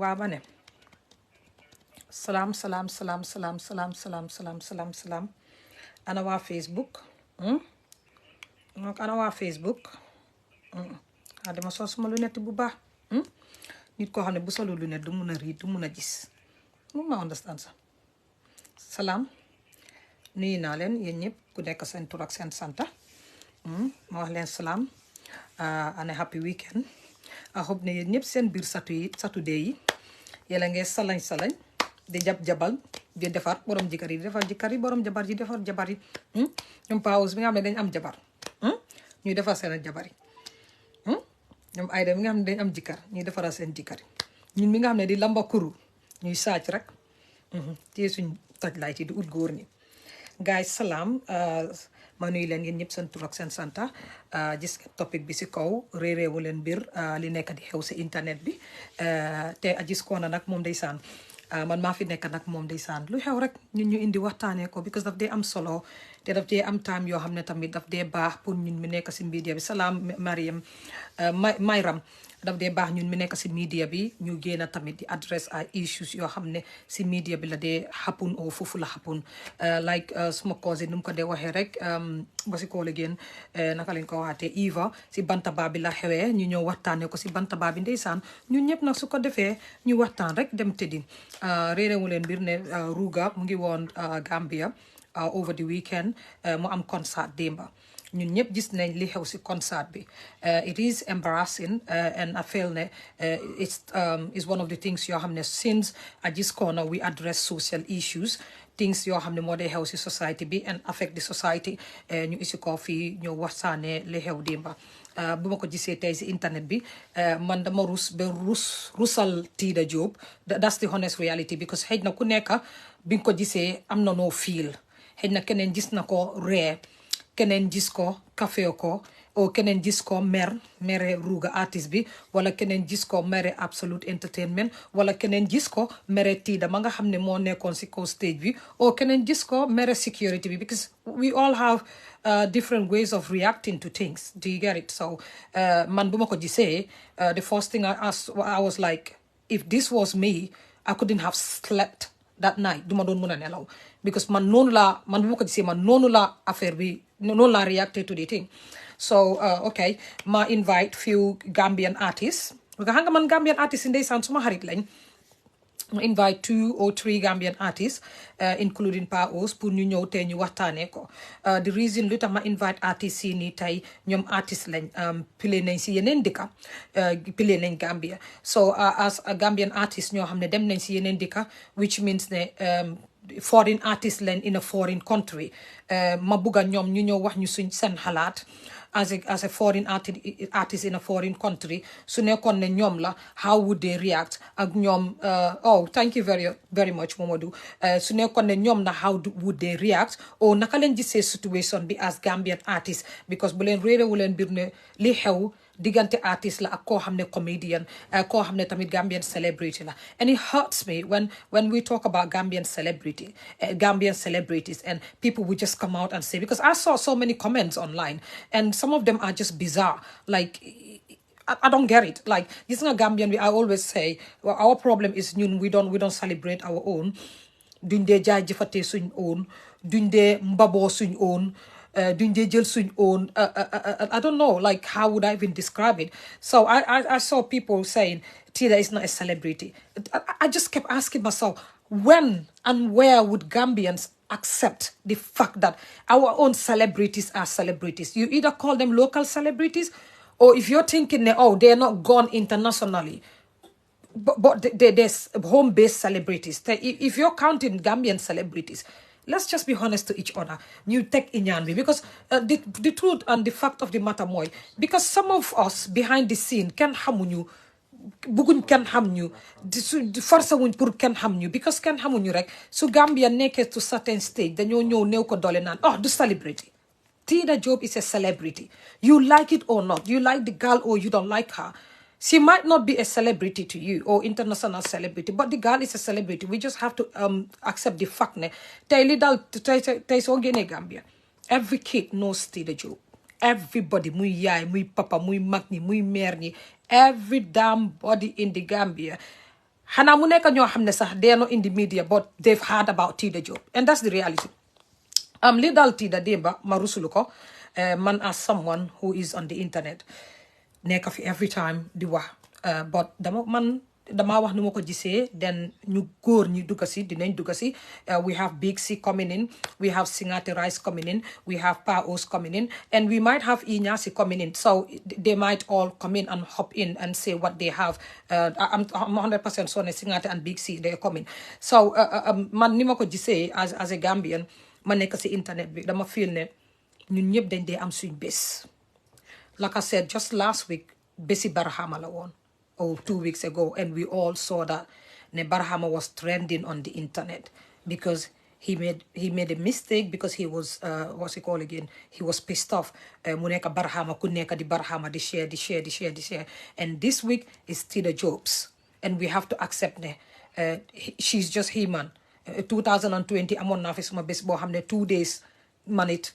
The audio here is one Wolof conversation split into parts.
waa ma ne salaam salaam salaam salaam salaam salaam salaam salaam salaam ana waa Facebook ana waa Facebook dama sol suma lunette bu baax nit koo xam ne bu solo lunette du mun a riid du mun a gis mun ma understand sax salaam nuyu naa leen yéen ñëpp ku nekk seen tur ak seen santa ma wax leen salaam and a happy weekend I hope ne yéen ñëpp seen biir Saturday yi yàlla ngeen salañ di jabal di defar borom jëkkër yi di defar jëkkër yi borom jabar yi defar jabar yi ñoom paus bi nga xam ne dañ am jabar ñuy defar seen jabar yi ñoom ayda mi nga xam ne dañ am jëkkër ñuy defaral seen jëkkër yi ñun mi nga xam ne di lamba kuru ñuy sàcc rek téye suñ toj laay ci di ut góor ñi guys salaam ma nuyu leen yéen ñëpp seen tur ak seen santa gis nga topic bi si kaw réeréewu leen mbir li nekk di xew si internet bi te gis ko na nag moom ndeysaan man maa fi nekk nag moom ndeysaan lu xew rek ñun ñu indi waxtaanee ko because daf dee am solo te daf dee am time yoo xam ne tamit daf dee baax pour ñun mi nekk si media bi salaam Mariam Mayram daf dee baax ñun mi nekk si media bi ñu génn tamit di address ay issues yoo xam ne si media bi la dee happen o foofu la happen like suma cousin nu mu ko dee waxee rek ba si kool again naka lañ ko waxaatee Eva si bantaba bi la xewee ñu ñëw waxtaanee ko si bantaba bi ndeysaan ñun ñëpp nag su ko defee ñu waxtaan rek dem tëddi réeréwu leen mbir ne Ruga mu ngi woon Gambia over the weekend mu am concert démba ñun ñëpp gis nañ li xew si concert bi it is embarrassing and I feel ne it's one of the things yoo xam ne since Ajis Corner we address social issues things yoo xam ne moo dee xew si society bi and affect the society ñu isi ko fii ñëw waxtaanee li xew démba bu ma ko gisee tey si internet bi man dama rusal Tida Jobe that's the honest reality because xëy na ku nekk bi nga ko gisee am na noo feel xëy na keneen gis na ko ree keneen gis ko kafee ko o keneen gis ko mere Ruga artiste bi wala keneen gis ko mere Absolute Entertainment wala keneen gis ko mere Tida ma nga xam ne moo nekkoon si kaw stage bi o keneen gis ko mere security bi because we all have different ways of reacting to things do you get it so man bu ma ko gisee the first thing I was like if this was me I couldn't have slept that night duma doon mën a nelaw because man bu ma ko gisee man noonu la affaire bi noonu la reacted to the thing so okay ma invite few Gambian artists nga xam nga man Gambian artists yi ndeysaan suma xarit lañ ma invite 2 or 3 Gambian artists including Pa Os pour ñu ñëw tey ñu waxtaanee ko the reason lu tax ma invite artistes yi nii tey ñoom artistes lañ pile nañ si yeneen dëkka pile nañ Gambia so as a Gambian artist ñoo xam ne dem nañ si yeneen dëkka which means ne foreign artist lañ in a foreign country ma bugga ñoom ñu ñëw wax ñu suñ seen xalaat as a foreign artist in a foreign country su nekkoon ne ñoom la how would they react ak ñoom oh thank you very much Momadou su nekkoon ne ñoom na how would they react o naka leen gisee situation bi as Gambian artist because bu leen réeréwu leen mbir ne li xew diggante artist la ak koo xam ne comedian koo xam ne tamit Gambian celebrity la and it hurts me when we talk about Gambian celebrities and people will just come out and say because I saw so many comments online and some of them are just bizarre like I don't get it like this is a Gambian I always say well, our problem is ñun we don't celebrate our own duñ dee jaajëfatee suñ own duñ dee mbaboo suñ own duñ dee jël suñ own I don't know like how would I even describe it so I saw people saying Tida is not a celebrity I just kept asking myself when and where would Gambians accept the fact that our own celebrities are celebrities you either call them local celebrities or if you're thinking oh they're not gone internationally but there's home-based celebrities if you're counting Gambian celebrities let's just be honest to each other ñu teg iñaan bi because the truth and the fact of the matter mooy because some of us behind the scene kenn xamuñu bugguñ kenn xam ñu su forcé wuñ pour kenn xam ñu because kenn xamuñu rek su Gambia nekkee to certain stage dañoo ñëw néew ko doole naan oh du celebrity Tida Jobe is a celebrity you like it or not you like the girl or you don't like her she might not be a celebrity to you or international celebrity but the girl is a celebrity we just have to accept the fact ne tey li dal tey soo génnee Gambia every kid knows Tida Jobe everybody muy yaay muy papa muy mag ñi muy meer ñi every damn body in the Gambia xanaa mu nekk ñoo xam ne sax they are not in the media but they've heard about Tida Job and that's the reality. Li dal Tida démba ma rusulu ko man as someone who is on the internet nekk fi every time di wax but damaa wax nu ma ko gisee then ñu góor ñi dugga si dinañ dugga si we have Big C coming in, we have Singate Rice coming in, we have Pa Os coming in, and we might have Inyasi coming in, so they might all come in and hop in and say what they have. I'm 100% sure Singate and Big C they're coming. So man ni ma ko gisee as a Gambian ma nekk si internet bi dama feel ne ñun ñëpp dañ dee am suñ bés. Like I said, just last week, Bessie Barhama la won, or 2 weeks ago, and we all saw that Ne Barhama was trending on the internet because he made a mistake because he was what's it called again? He was pissed off. Muneka Barhama, kuneka di Barhama, di share. And this week is Tida Jobs, and we have to accept ne. She's just human. 2020, I'm on office my best bo hamne 2 days manit.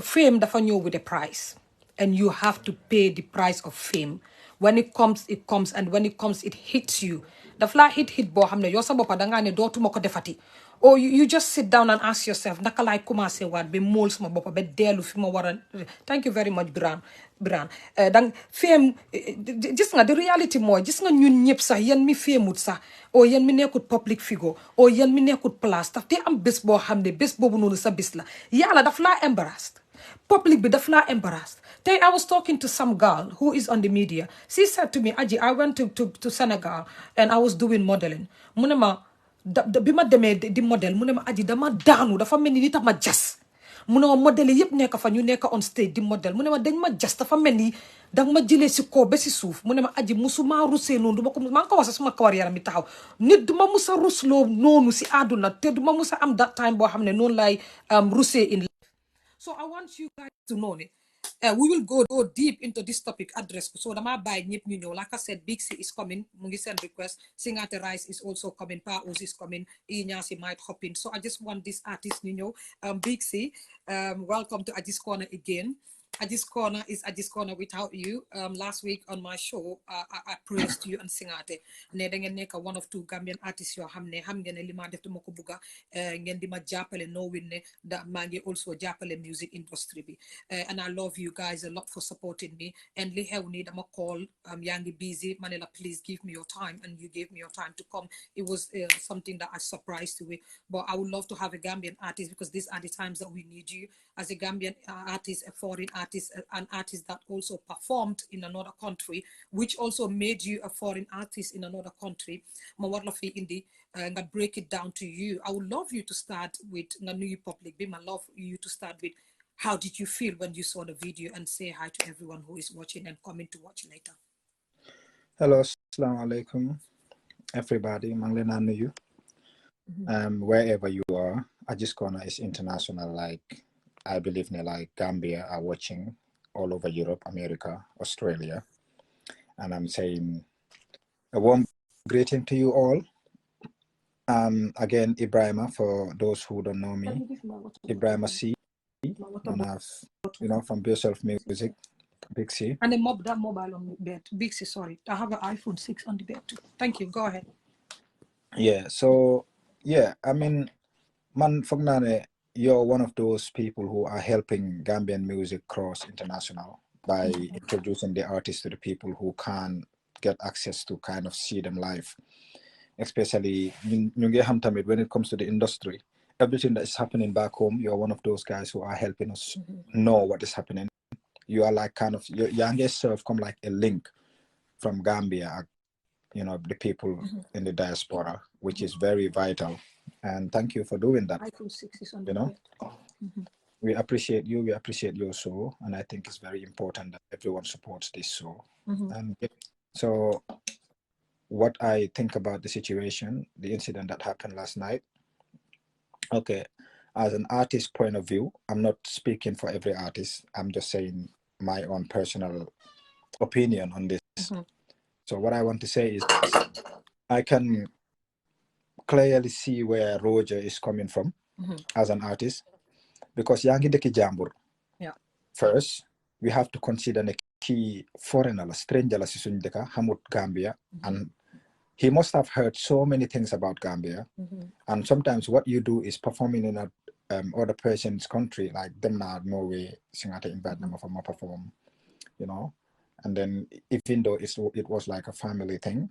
Fame dafa ñëw with a price, and you have to pay the price of fame. When it comes, it comes, and when it comes, it hits you. Daf laa hit boo xam ne yow sa boppa dangaa ne dootuma ko defati. Or you just sit down and ask yourself naka laay commencé waat ba mool sama boppa ba dellu fi ma war a. Thank you very much Biran. Dang fame gis nga the reality mooy gis nga ñun ñëpp sax yan mi féemut sax o yan mi nekkut public figure o yan mi nekkut place daf te am bés boo xam ne bés boobu noonu sa bés la yàlla daf laa embarrassed. Public bi daf laa embarrassed. I was talking to some girl who is on the media. She said to me, Aji, I went to Senegal and I was doing modeling. Mu ne ma bi ma demee di model mu ne ma Aji dama daanu dafa mel ni ma jas. Mu ne ma modèle yëpp nekk fa ñu nekk on stage di modèle mu ne ma dañ ma jas dafa mel ni danga ma jëlee si kaw ba si suuf mu ne ma Aji musuma rusee noonu du ma ko maa ngi ko wax suma kawar yaram mi taxaw nit du ma musa rusloo noonu si àdduna te du ma musa am that time boo xam ne noonu laay rusee in. So I want you guys to know it. We will go deep into this topic address. So the by like I said, Big C is coming. Mungi send request. Singate Rice is also coming. Pa Oz is coming. Inyasi might hop in. So I just want this artist, Big C. Welcome to Ajis Corner again. Ajis Corner is Ajis Corner without you. Last week on my show, I praised you and Singate. Ne da ngeen nekk one of two Gambian artists yoo xam ne li ma def dama ko bugga ngeen di ma jàppale knowing ne da maa ngi also jàppale music industry bi and I love you guys a lot for supporting me and li xew ni dama call yaa ngi busy ma ne la please give me your time and you gave me your time to come. It was something that I surprised you with, but I would love to have a Gambian artist because these are the times that we need you as a Gambian artist, a foreign artist, an artist that also performed in another country, which also made you a foreign artist in another country. Ma war la fi indi nga break it down to you. I would love you to start with nga nuyu public bi. Ma love you to start with how did you feel when you saw the video, and say hi to everyone who is watching and coming to watch later. Hello, assalamu alaikum, everybody. Manglena nuyu. Wherever you are, Ajis Corner is international. Like I believe like Gambia are watching all over Europe, America, Australia. And I'm saying a warm greeting to you all. Again, Ibrahima, for those who don't know me, Ibrahima C, one of, from Yourself Music, Big C. And then mob that mobile on the bed. Big C, sorry. I have an iPhone 6 on the bed too. Thank you. Go ahead. Yeah, so, yeah, I mean, man, Fognane, you're one of those people who are helping Gambian music cross international by introducing the artists to the people who can't get access to kind of see them live. Especially when it comes to the industry, everything that is happening back home, you're one of those guys who are helping us know what is happening. You are like kind of, your youngest self come like a link from Gambia, the people in the diaspora, which is very vital. And thank you for doing that. iPhone 6 is on the bed. We appreciate you. We appreciate your show, and I think it's very important that everyone supports this show. And so, what I think about the situation, the incident that happened last night. Okay, as an artist point of view, I'm not speaking for every artist. I'm just saying my own personal opinion on this. So what I want to say is, I can clearly see where Roger is coming from as an artist, because Yangi Deki Jambur. Yeah. First, we have to consider the key foreigner la stranger la si suñ dëkka xamut Gambia, and he must have heard so many things about Gambia. And sometimes what you do is performing in a other person's country, like them na Norway, singata invite them for perform, you know. And then even though it was like a family thing,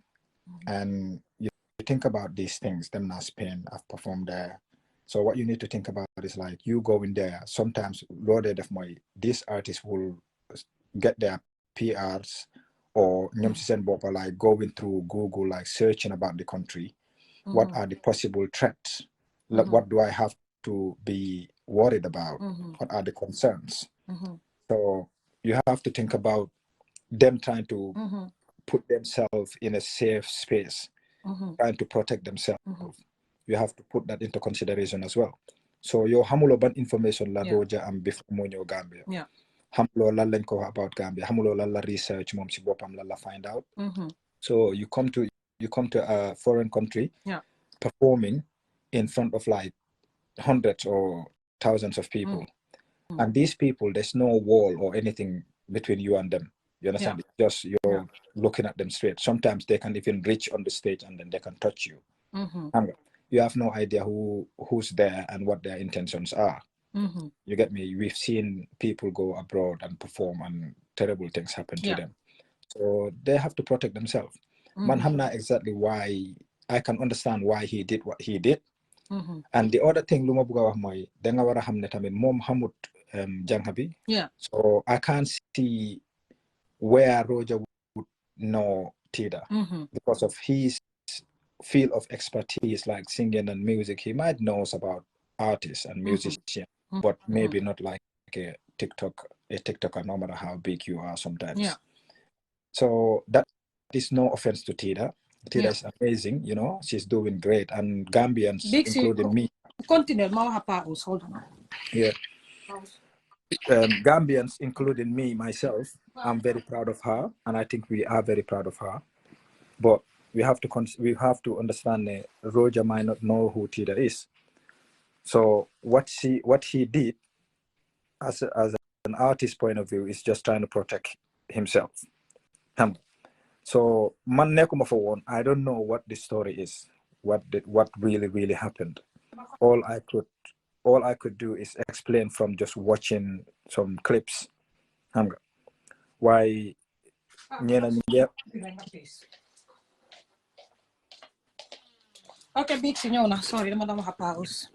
and you think about these things, them na Spain, I've performed there. So what you need to think about is like you go in there. Sometimes these artists will get their PRs or like going through Google, like searching about the country. What are the possible threats? What do I have to be worried about? What are the concerns? So you have to think about them trying to put themselves in a safe space, trying to protect themselves. You have to put that into consideration as well. So your hamulo ban information la roja am before mo ñëw Gambia. Hamulo lan lañ ko about Gambia. Hamulo lan la research mom si bopam lan la find out. So you come to a foreign country, performing in front of like hundreds or thousands of people, and these people, there's no wall or anything between you and them. You understand? It's just you're looking at them straight. Sometimes they can even reach on the stage and then they can touch you. And you have no idea who's there and what their intentions are. You get me? We've seen people go abroad and perform and terrible things happen to them. So they have to protect themselves. Man, I'm not exactly why. I can understand why he did what he did. And the other thing, luma buga wax moy da nga wara xamne tamit mom xamut jangha bi. So I can't see where Roger would know Tida because of his field of expertise, like singing and music. He might knows about artists and musicians, but maybe not like a TikToker, no matter how big you are sometimes. So that is no offense to Tida. Tida is amazing, you know, she's doing great, and Gambians, including me. Continue, hold on. Yeah. Gambians, including me, myself, I'm very proud of her, and I think we are very proud of her. But we have to understand that Roger might not know who Tida is. So what he did as an artist point of view is just trying to protect himself. So man nekuma for one, I don't know what the story is, what really happened. All I could do is explain from just watching some clips. Why Okay, big signora, sorry, madam pause.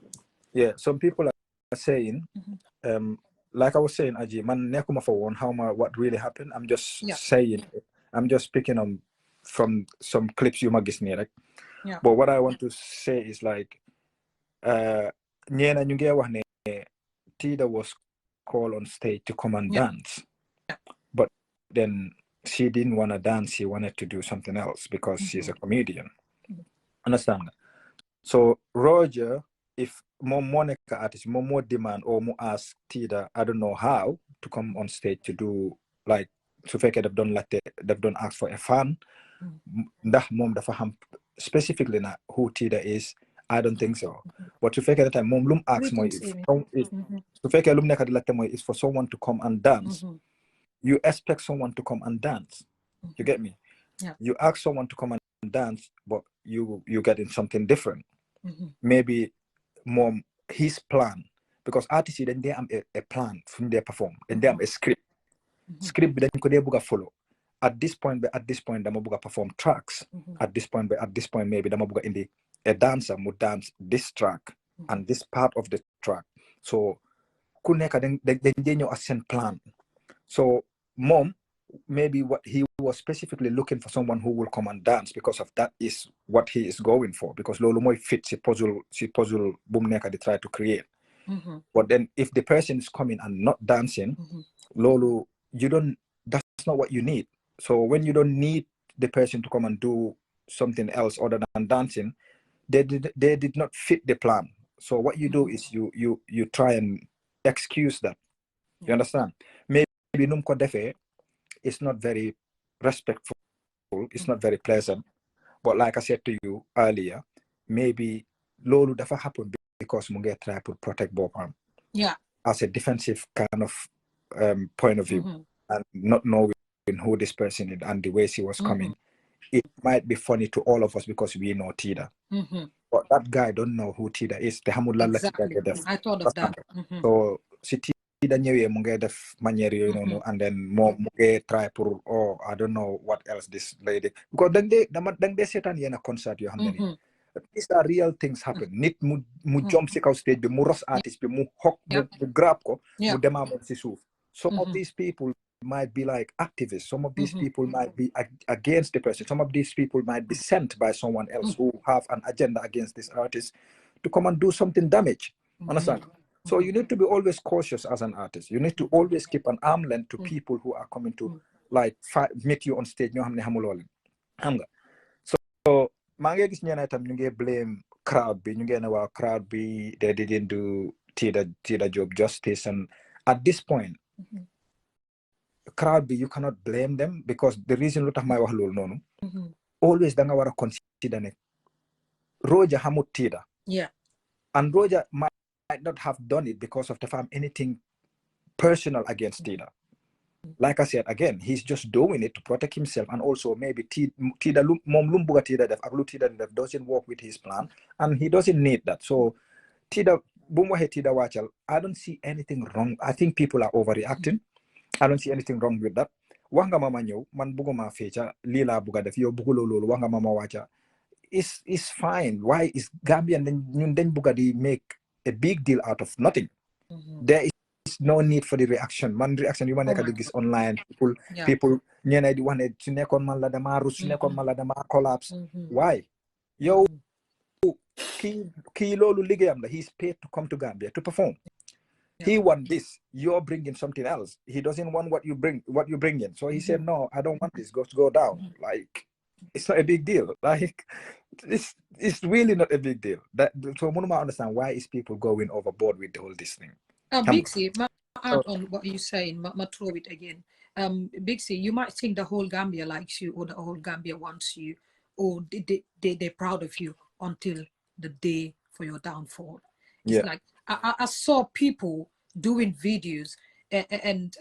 Yeah, some people are saying, like I was saying, Aji, man nekuma for one, what really happened. I'm just saying, I'm just picking on from some clips you might right? But what I want to say is like, Nyena Nyungia Wane Tida was called on stage to come and dance. But then she didn't want to dance, she wanted to do something else because she's a comedian. Understand? So Roger, if more Monica artists, more demand or more ask Tida, I don't know how, to come on stage to do like to fake they've done ask for a fan. Ndax mom dafa xam specifically na who Tida is, I don't think so. But to fake that time mom lum ask moy to fake lum nekk di latte moy is for someone to come and dance. You expect someone to come and dance. You get me? You ask someone to come and dance, but you getting something different. Maybe mom his plan, because artists then they have a plan from their perform, and they have a script then ko they buga follow. At this point dama buga perform tracks. At this point maybe dama buga indi a dancer would dance this track and this part of the track. So ku nekk then ñëw a seen plan. So mom, maybe what he was specifically looking for someone who will come and dance because of that is what he is going for, because lolu moy fit si puzzle boom nekk they try to create. But then if the person is coming and not dancing, lolu that's not what you need. So when you don't need the person to come and do something else other than dancing, they did not fit the plan. So what you do is you try and excuse that. You understand? Maybe num ko defé, it's not very respectful, it's not very pleasant. But like I said to you earlier, maybe lolu dafa happen because mu ngi try to protect bopam. As a defensive kind of point of view, and not knowing who this person is and the way she was coming, it might be funny to all of us because we know Tida. But that guy don't know who Tida is. Exactly. I thought of that. So si Tida ñëwee mu ngi def manière yooyu noonu, and then moom mu ngi try pour, oh I don't know what else this lady, because dañ dee seetaan yenn concert yoo xam ne nii these are real things happen. Nit mu jump si kaw stage bi, mu ros artist bi, mu hok, mu grab ko, mu demaa moom si suuf. Some of these people might be like activists. Some of these people might be against the person. Some of these people might be sent by someone else who have an agenda against this artist to come and do something damage. Understand? So you need to be always cautious as an artist. You need to always keep an arm length to people who are coming to like meet you on stage. So maa ngi gis ñeneen tam ñu ngi blame crowd bi, ñu ngi ne waa crowd bi they didn't do Tida Job justice, and at this point crowd bi you cannot blame them, because the reason lu tax may wax loolu noonu always da nga war a consider ne Roja xamut Tida, and Roja might not have done it because of dafa am anything personal against Tida. Like I said again, he's just doing it to protect himself, and also maybe Tida mom lu mu bugg a Tida def ak lu Tida def doesn't work with his plan, and he doesn't need that. So Tida bu mu waxee Tida wàccal, I don't see anything wrong. I think people are overreacting. I don't see anything wrong with that. Wax nga mama ñëw, man bugguma feeca, lii laa bugg a def, yow bugguloo loolu, wax nga mama wàcca. It's fine. Why is Gambian ñun dañ bugg a di make a big deal out of nothing? There is no need for the reaction. Man reaction yu ma nekk di gis online, people ñeneen di wax ne su nekkoon man la dama rus, su nekkoon man la dama collapse. Why? Yow kii loolu liggéeyam la. He's paid to come to Gambia to perform. He want this. You're bringing something else. He doesn't want what you bring in. So he said, no, I don't want this. Go down. Like, it's not a big deal. Like, it's really not a big deal. So I don't understand why is people going overboard with all this thing. Big C, add on what you're saying, ma throw it again. Big C, you might think the whole Gambia likes you, or the whole Gambia wants you, or they're proud of you until the day for your downfall. It's like I saw people doing videos and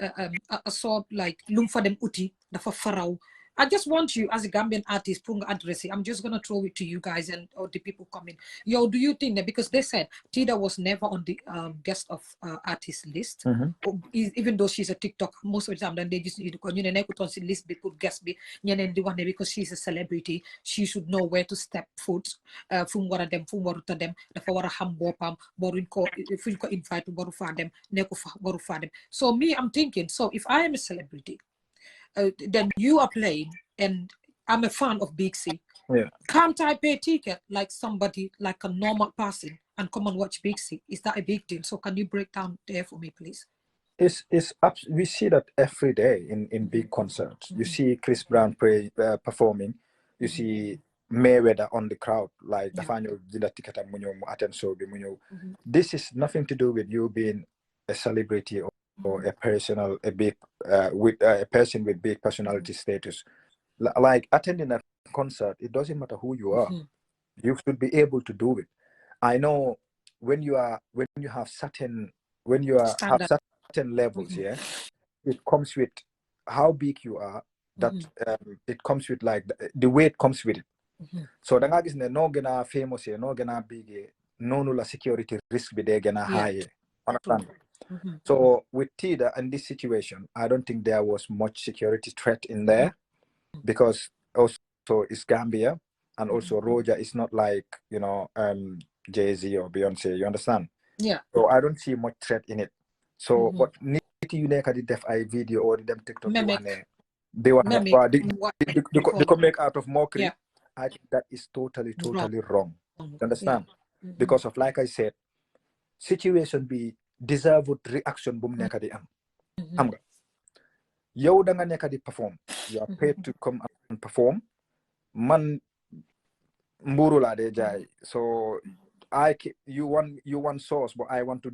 I saw like Lumfa dem Uti, the Farao. I just want you as a Gambian artist, Punga address it. I'm just gonna throw it to you guys and or the people coming. Yo, do you think that because they said Tida was never on the guest of artist list, even though she's a TikTok, most of the time then they just list people guest be because she's a celebrity, she should know where to step foot. From what them, from what to them, the for ham bopam, borin ko if you invite to borufa them, neko borufa them. So me, I'm thinking, so if I am a celebrity. Then you are playing, and I'm a fan of Big C. Can't I pay a ticket like somebody, like a normal person, and come and watch Big C? Is that a big deal? So can you break down there for me, please? We see that every day in big concerts. You see Chris Brown performing. You see Mayweather on the crowd, like the final ticket attend show. This is nothing to do with you being a celebrity or a person with big personality status. Like attending a concert, it doesn't matter who you are. You should be able to do it. I know when you have certain levels, it comes with how big you are. That it comes with like the weight comes with it. So the guys no gonna famous here, no gonna big, no la security risk be there gonna high. Understand? So with Tida and this situation, I don't think there was much security threat in there, because also it's Gambia, and also Roja is not like Jay-Z or Beyonce. You understand? So I don't see much threat in it. So but niti you nekk di def ay video or them TikTok they could make out of mockery. I think that is totally wrong. You understand? Because of, like I said, situation be deserve reaction bu mu nekk di am. Xam nga yow da nga nekk di perform, you are paid to come and perform. Man mburu laa dee jaay, so you want sauce, but I want to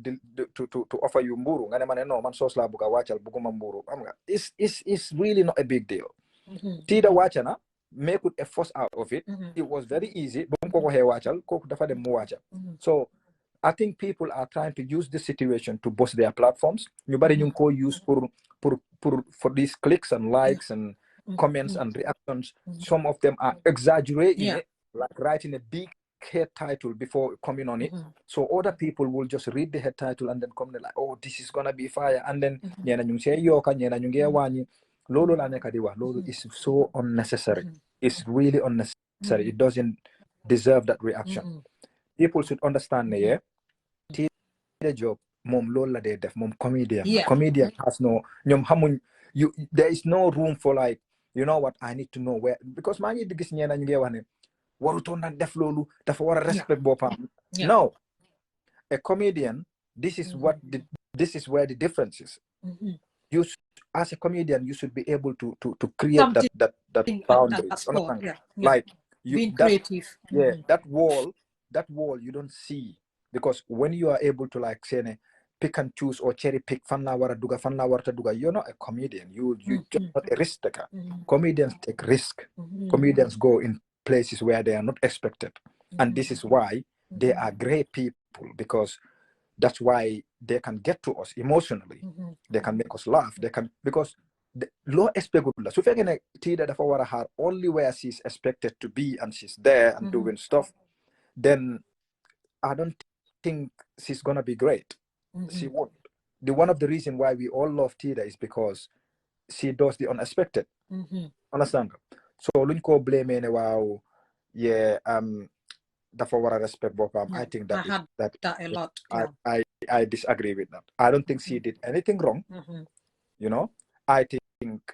offer you mburu. Nga ne ma ne no, man sauce laa bugga wàccal bugguma mburu. Xam nga it's really not a big deal. Tida wàcca na, make a fuss out of it. It was very easy. Bu mu ko waxee wàccal, kooku dafa dem mu wàcca. So I think people are trying to use this situation to boost their platforms. Ñu bari ñu ngi ko use for these clicks and likes and comments and reactions. Some of them are exaggerating it, like writing a big head title before coming on it. So other people will just read the head title and then come like, oh, this is gonna be fire. And then ñena ñu ngi see yoka, ñena ñu ngi wàññi. Lolo la nekk di wax. Lolo is so unnecessary. It's really unnecessary. It doesn't deserve that reaction. People should understand that, the job mom loolu la dee def mom comedian has no ñoom xamuñ there is no room for like, you know what, I need to know where, because maa ngi di gis ñeena ñu ngi wax ne warutoon nag def loolu dafa war a respect boppam. No, a comedian, this is where the difference is. You as a comedian, you should be able to create that boundaries. Like you being creative. That wall you don't see. Because when you are able to like say pick and choose or cherry pick fan la wara duga, you're not a comedian. You just not a risk taker. Comedians take risk. Comedians go in places where they are not expected. And this is why they are great people, because that's why they can get to us emotionally. They can make us laugh. They can, because the low expected. So if you're gonna Tida dafa wara her only where she's expected to be and she's there and doing stuff, then I don't think she's gonna be great. She won't. One of the reasons why we all love Tida is because she does the unexpected. Understand? So luñ ko blame ne wow, dafa wara respect bopam. I think that a lot. I disagree with that. I don't think she did anything wrong. You know, I think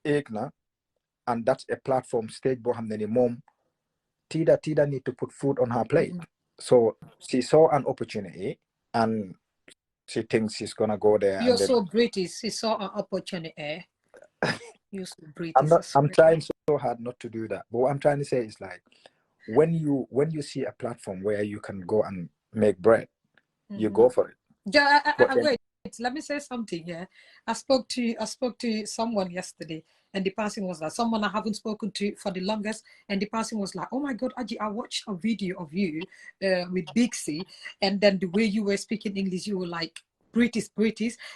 Egna, and that's a platform stage boham neni mom. Tida need to put food on her plate. So she saw an opportunity and she thinks she's gonna go there. You're so British. She saw an opportunity. You're so British. I'm trying so hard not to do that. But what I'm trying to say is like when you see a platform where you can go and make bread, you go for it. Wait, let me say something here. I spoke to someone yesterday, and the person was like, someone I haven't spoken to for the longest, and the person was like, oh my God, Aji, I watched a video of you with Big C, and then the way you were speaking English, you were like British,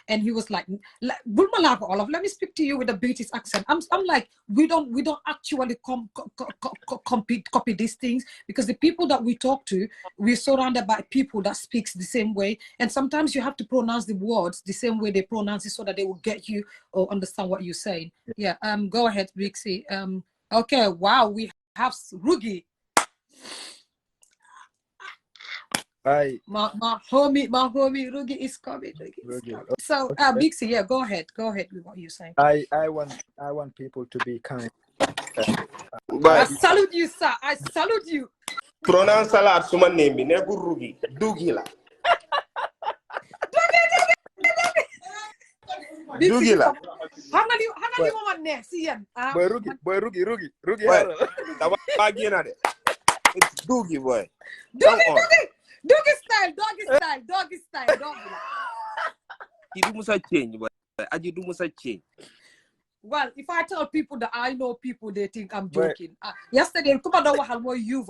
and he was like let me speak to you with a British accent. I'm like, we don't actually copy these things, because the people that we talk to, we're surrounded by people that speaks the same way, and sometimes you have to pronounce the words the same way they pronounce it so that they will get you or understand what you're saying. Go ahead, Big C. Okay, wow, we have Rugi. My homie Rugi is coming. So Big C, go ahead with what you're saying. I want people to be kind. I salute you, sir. I salute you. Pronounce salad suma name ne Rugi. Dougie la. Dougie la. How many want next? Boy Rugi. Dama bagina de. It's Dougie boy. Doggy style. You do musa change, boy. Aji do musa change. Well, if I tell people that I know people, they think I'm joking. Yesterday,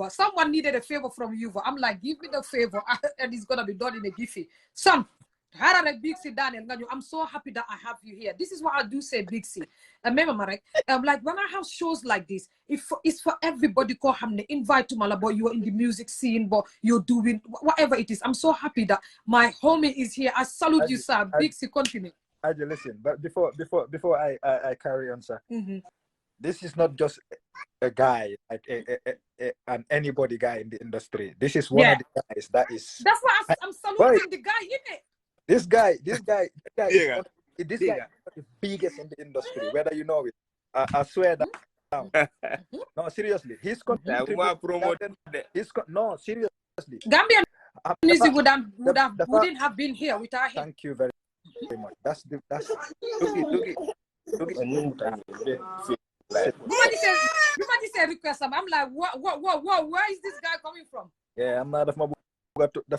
someone needed a favor from Yuva. I'm like, give me the favor, and it's gonna be done in a jiffy. Son, Big C Daniel, I'm so happy that I have you here. This is what I do say, Big C. Remember, Marek, like when I have shows like this, it's for everybody. Call him, invite to Malabo. You're in the music scene, but you're doing whatever it is. I'm so happy that my homie is here. I salute you, sir. Big C, continue. Listen, but before I carry on, sir. This is not just a guy, like an anybody guy in the industry. This is one of the guys that is. That's why I'm saluting the guy, innit? This guy is the biggest in the industry, whether you know it. I swear that. No, seriously, he's contributing. No, seriously. Gambian music wouldn't have been here without him. Thank you very much. That's Dougie. Somebody said request him. I'm like, whoa, where is this guy coming from? Yeah, I'm not daf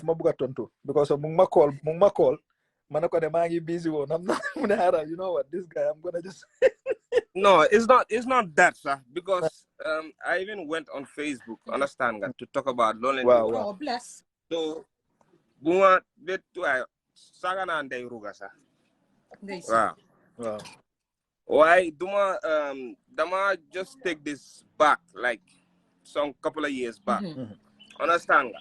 ma buga tontu because mung ma call manako de mangi busy one. I'm not you know what, this guy, I'm gonna just No, it's not that, sir, because I even went on Facebook, understand that, to talk about loneliness. Wow. Oh, bless. So buma bet way saga na ndey ruga sax ndeysaan. Wow. why dama just take this back like some couple of years back. Understand nga?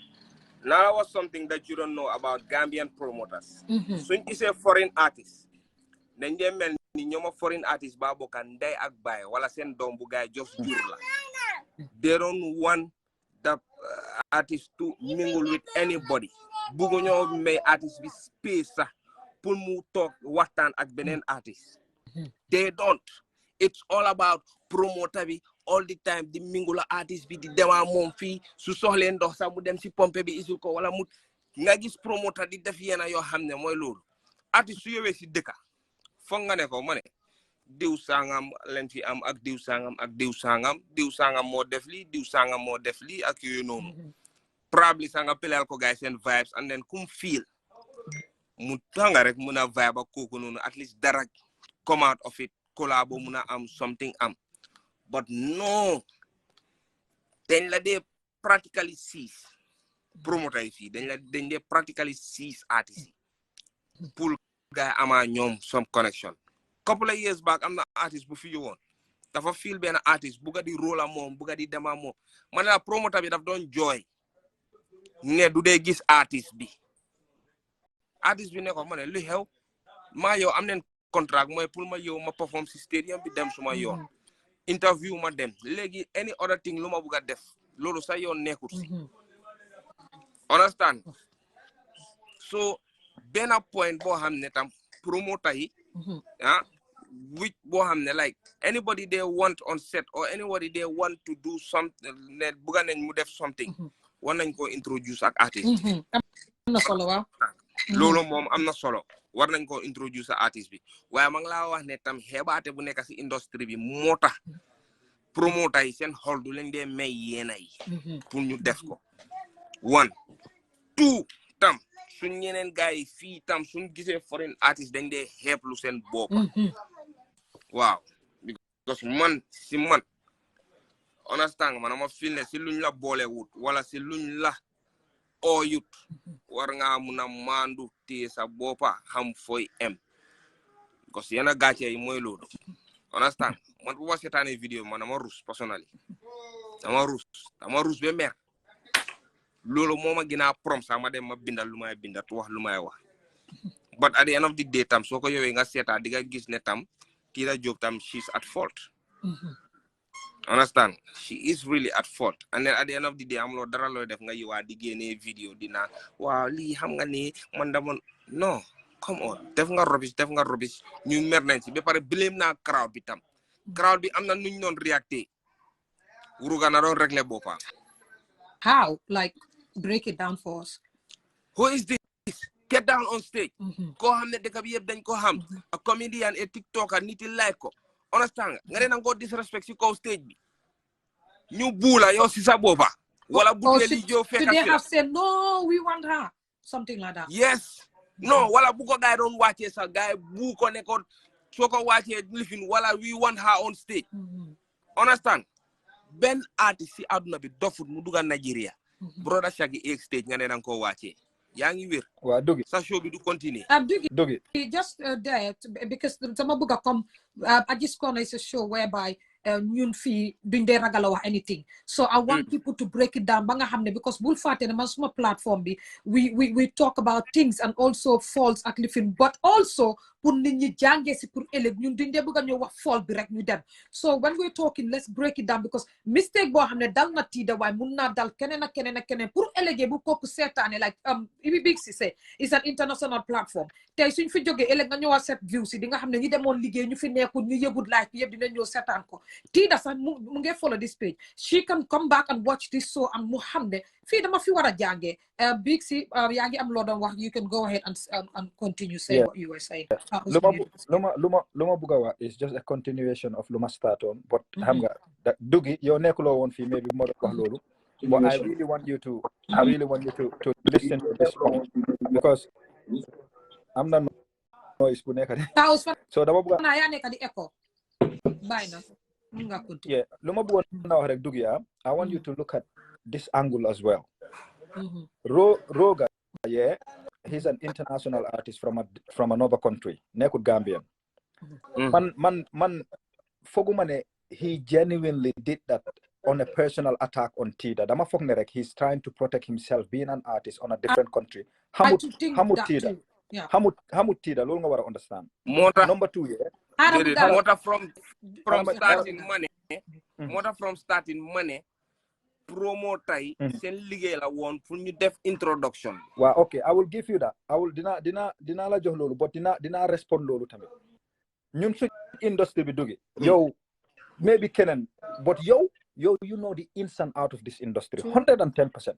Now was something that you don't know about Gambian promoters. Soon you say foreign artists, then they mel ni ñoma foreign artists ba bokan day ak bay wala sen dom bu gaay just jur la. They don't want the artist to mingle with anybody. Bugu ñoo may artist bi space sax pour mu tok waxtaan ak benen artist. They don't. It's all about promoter bi all the time di mingle artist bi di dema mom fi su soxle ndox sax mu dem ci pompe bi isul ko wala mu nga gis promoter di def yena yo xamne moy lolu. Artist su yewé ci dëkka fo nga ne ko mané diw sangam len fi am ak diw sangam ak diw sangam mo def li diw sangam mo def li ak yoy nonu. Probably sanga pelal ko guys and vibes and then kum feel mu tanga rek muna vibe ak koku nonu at least dara come out of it collabo muna am something am. But no, then la they practically cease promoter fi then they practically cease artists pour guy ama ñom some connection. Couple of years back am na artist bu fi you won dafa feel ben artist bu ga di rôle am mom bu ga di dema mom man la promoter bi daf don joy ne du dee gis artist bi ne ko mané lu xew ma yow am nen contract moy pour ma yow ma perform ci stadium bi dem suma yoon interview ma dem legi any other thing luma buga def lolu sa yoon nekut understand so ben a point bo xamne tam promoter yi which bo xamne like anybody they want on set or anybody they want to do something ne buga nañ mu def something war nañ ko introduce ak artist amna solo waaw lolu mom amna solo war nañ ko introduce artist bi waye ma ngi la wax ne tam xebaate bu nekk ci industry bi motax promoter yi sen xol du leen dé may yena yi pour ñu def ko 1 2 tam suñ ñeneen gaay fi tam suñ gisé foreign artist dañ dé xép lu sen bop waaw because man understand man ma feel ne ci luñ la bolé wut wala ci luñ la oyut war nga mëna mandu té sa bopa xam foy em because yena gatché yi moy lolu understand man bu ma sétane vidéo man dama rus personally dama rus be mer lolu moma gina prom sa ma dem ma bindal lumay bindat wax lumay wax but at the end of the day tam soko yowé nga séta diga gis ne tam Tira Job tam she's at fault understand she is really at fault and then at the end of the day am lo dara lo def nga yiwa di gene video dina waaw li xam nga ni man dama no come on def nga rubbish ñu mer nañ ci ba pare blame na crowd bi tam crowd bi amna nuñ non reacté wuruga na doon régler bopa how like break it down for us. Who is this? Get down on stage ko xamne deka bi yeb dañ ko xam a comedian et tiktoker niti like ko understand nga ne nga disrespect ci ko stage bi ñu bula yow ci sa bopa wala buteli jo fekk they have said no we want her something like that. Yes no wala bu ko gaay don wacce sa gaay bu ko ne ko soko wacce lifin wala we want her on stage understand ben artist ci aduna bi dofut mu duga Nigeria brother Shaggy X stage nga ne dang ko wacce yaangi wër wa Dougie sa show bi du continuer Dougie just there because sama buga come Aji's Corner is a show whereby ñun fi duñ dé ragal wax anything so I want people to break it down ba nga xamné because bul faté man suma platform bi we talk about things and also faults ak lifin but also pour nit ñi jàngé ci pour élève ñun duñ dé bëgg ñu wax fault bi rek ñu dem so when we're talking let's break it down because mistake bo xamné dal na Tida way mun na dal keneen ak keneen pour élève bu koku sétané like Ibi Big Cissé is an international platform tay suñ fi joggé élève nga ñëwa set view ci di nga xamné ñi démon liggéey ñu fi nekkul ñu yëgut live yëpp dina ñëw sétan ko Tida sax mu ngi follow this page she can come back and watch this show and mu xamné fi dama fi wara jàngé Big C yaa ngi am lo doon wax you can go ahead and continue say what you were saying. Luma buga wa is just a continuation of luma start on but xam nga Dougie yow nekkuloo woon fii maybe mo wax loolu but I really want you to listen to this one because am na noise bu nekk so dama buga na ya nekk di echo bayna nga continue luma buga na wax rek Dougie I want you to look at this angle as well Roga, yeah, he's an international artist from another country. Nekut Gambian. Man, Fogumane, he genuinely did that on a personal attack on Tida. Dama Fognerek, he's trying to protect himself, being an artist on a different country. Hamut Tida. Yeah. Hamut Tida, lo nga wara understand. Number 2, yeah. Mota from starting money. Mota from starting money. Promoter yi sen liggéey la woon pour ñu def introduction. Wow, okay, I will give you that. I will dina la jox lolu, but dina respond lolu tamit. Ñun suñ industry bi dugi. Yow maybe Kenan, but you know the ins and out of this industry 110%.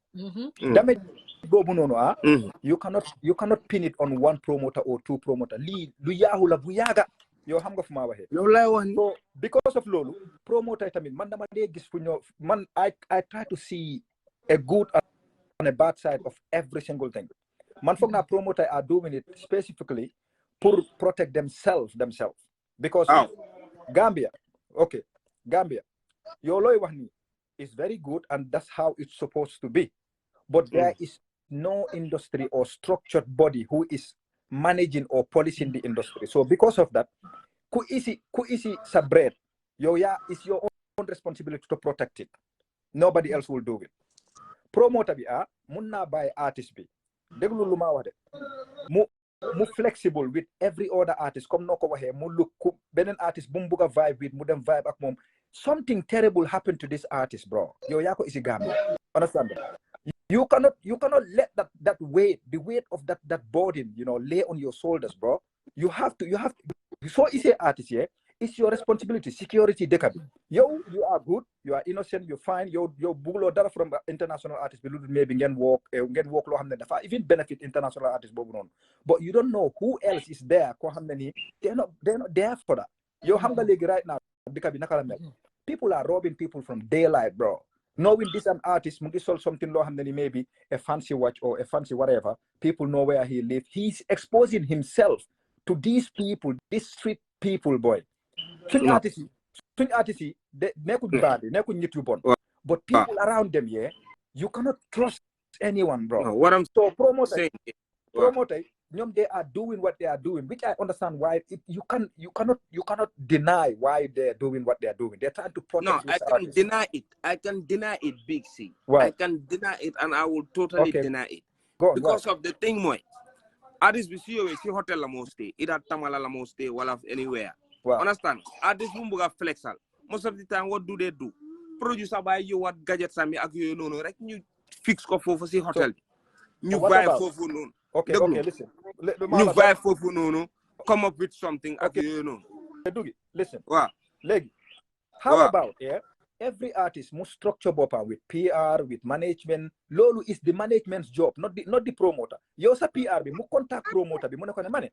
Damage bobu nonu you cannot pin it on one promoter or two promoter. Li lu yaahu la bu yaga. Yo xam nga fu ma waxe. Yow lay wax ni. So because of lolu promoter tamit man dama dey gis fu ñoo man I try to see a good and a bad side of every single thing. Man foog na promoter are doing it specifically pour protect themselves because Gambia, your lawyer is very good and that's how it's supposed to be, but there is no industry or structured body who is managing or policing the industry. So because of that, ku isi sa bread, it's your own responsibility to protect it. Nobody else will do it. Promoter bi mun na buy artist bi deglu lu ma wax de mu flexible with every other artist comme noko waxe mu look benen artist bu mu buga vibe with mu dem vibe ak mom. Something terrible happened to this artist, bro. Yo yako isi Gambia. Understand that? You cannot let that weight, the weight of that burden, lay on your shoulders, bro. You have to so is a artist, yeah. It's your responsibility. Security dekabi. Yo, you are good, you are innocent, you're fine. Yo bugulo dara from international artists maybe ngeen walk lo xamne dafa even benefit international artists bobu non. But you don't know who else is there ko xamne ni they're not there for that. Yo xam nga legi right now dekabi naka la mel. People are robbing people from daylight, bro. Knowing this an artist, Mungi sold something low maybe a fancy watch or a fancy whatever. People know where he lives. He's exposing himself to these people, these street people, boy. Swing artists, they could bad, they could need to born. But people around them, yeah, you cannot trust anyone, bro. No, what I'm so promoter, they are doing what they are doing, which I understand why you cannot deny why they're doing what they're doing. They're trying to protect. No, I can deny it. I can deny it, Big C. Wow. I can deny it, and I will totally deny it because of the thing, boy. Artists we see you hotel la most stay, either Tamala la most stay, wala anywhere. Wow. Understand? Artists mumbuga flexal. Most of the time, what do they do? Producer buy you what gadgets and me you no, right? You fix ko for see hotel. You buy for no. Okay, listen. You buy for no, come up with something. Okay, Dougie, listen. Wow. Leg. How about every artist must structure bopa with PR, with management. Lolu is the management's job, not the promoter. You also PR be mu contact promoter be mu ne money.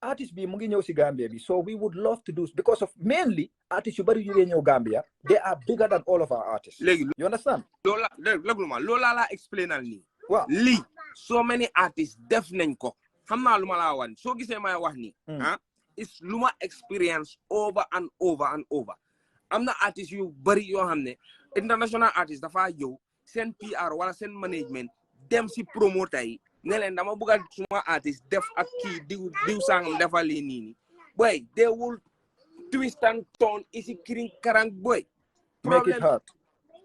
Artists be mungi ñew ci Gambia bi, so we would love to do because of mainly artists yu bari yu ñew Gambia, they are bigger than all of our artists. You understand? Lola la explain al ni. Wow. Li so many artists def nañ ko. Xamna luma la wan. So gisee may wax ni, it's luma experience over and over and over. Am na artistes yu bari yoo xam ne international artist dafa yow seen PR wala seen management dem si promoter yi ne leen dama bëgg a suma artiste def ak kii diw sangam defal lii nii boy they will twist and turn isi kiring karang boy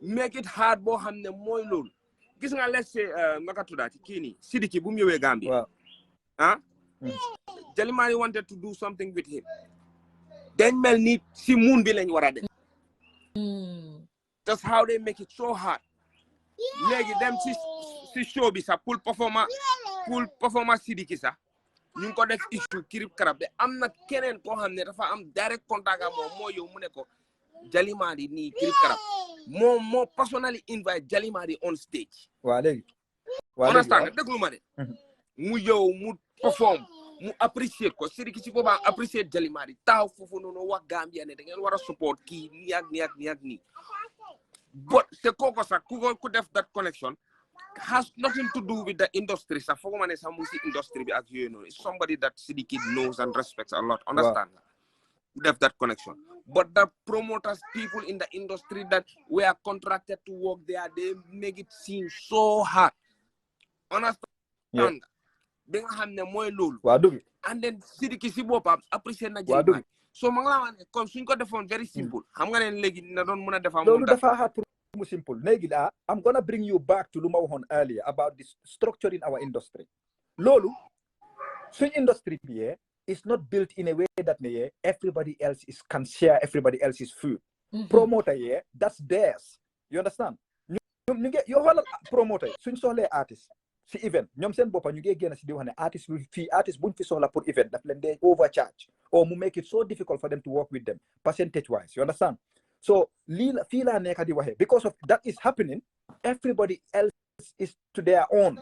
make it hard boo xam ne mooy loolu gis nga let's say naka tuddaati kii nii Sidiki bu mu ñëwee Gambia Jalimani wanted to do something with him dañ mel ni si moon bi lañ war a def. That's how they make it so hard. Legi dem si show bi sa pour performance Sidiki sa ñu ko def issue kirib karab de am na keneen koo xam ne dafa am direct contact ak moom moo yow mu ne ko Jalimadi nii kirib karab moo personally invite Jalimadi on stage. Waa léegi understand déglu ma de mu yow mu perform mu appreciate ko Sidiki ci boobaa appreciate Jalimadi taw foofu noonu wax Gambia ne da ngeen war a support kii nii ak nii but te koko sax ku def that connection has nothing to do with the industry sax foog ma ne sax mu si industry bi ak yooyu noonu it's somebody that Sidiki knows and respects a lot understand who def that connection but the promoters people in the industry that were contracted to work there they make it seem so hard understand bi nga xam ne mooy loolu waa Dougie and then Sidiki si boppam apprécié na waa Dougie so ma nga la wax ne kon suñ ko defoon very simple xam nga ne léegi na doon mën a defa loolu dafa hard pour mu simple léegi I'm gonna bring you back to lu ma waxoon earlier about the structure in our industry loolu suñ industry bi is not built in a way that everybody else can share everybody else's food. Promoter, that's theirs. You understand? You get your whole promoter. Suñ soxlee artist si event ñoom seen boppa ñu ngi génn si di wax ne artist buñ fi soxla pour event daf leen dee overcharge or mu make it so difficult for them to work with them percentage wise. You understand? So fii laa nekk di waxee because of that is happening, everybody else is to their own.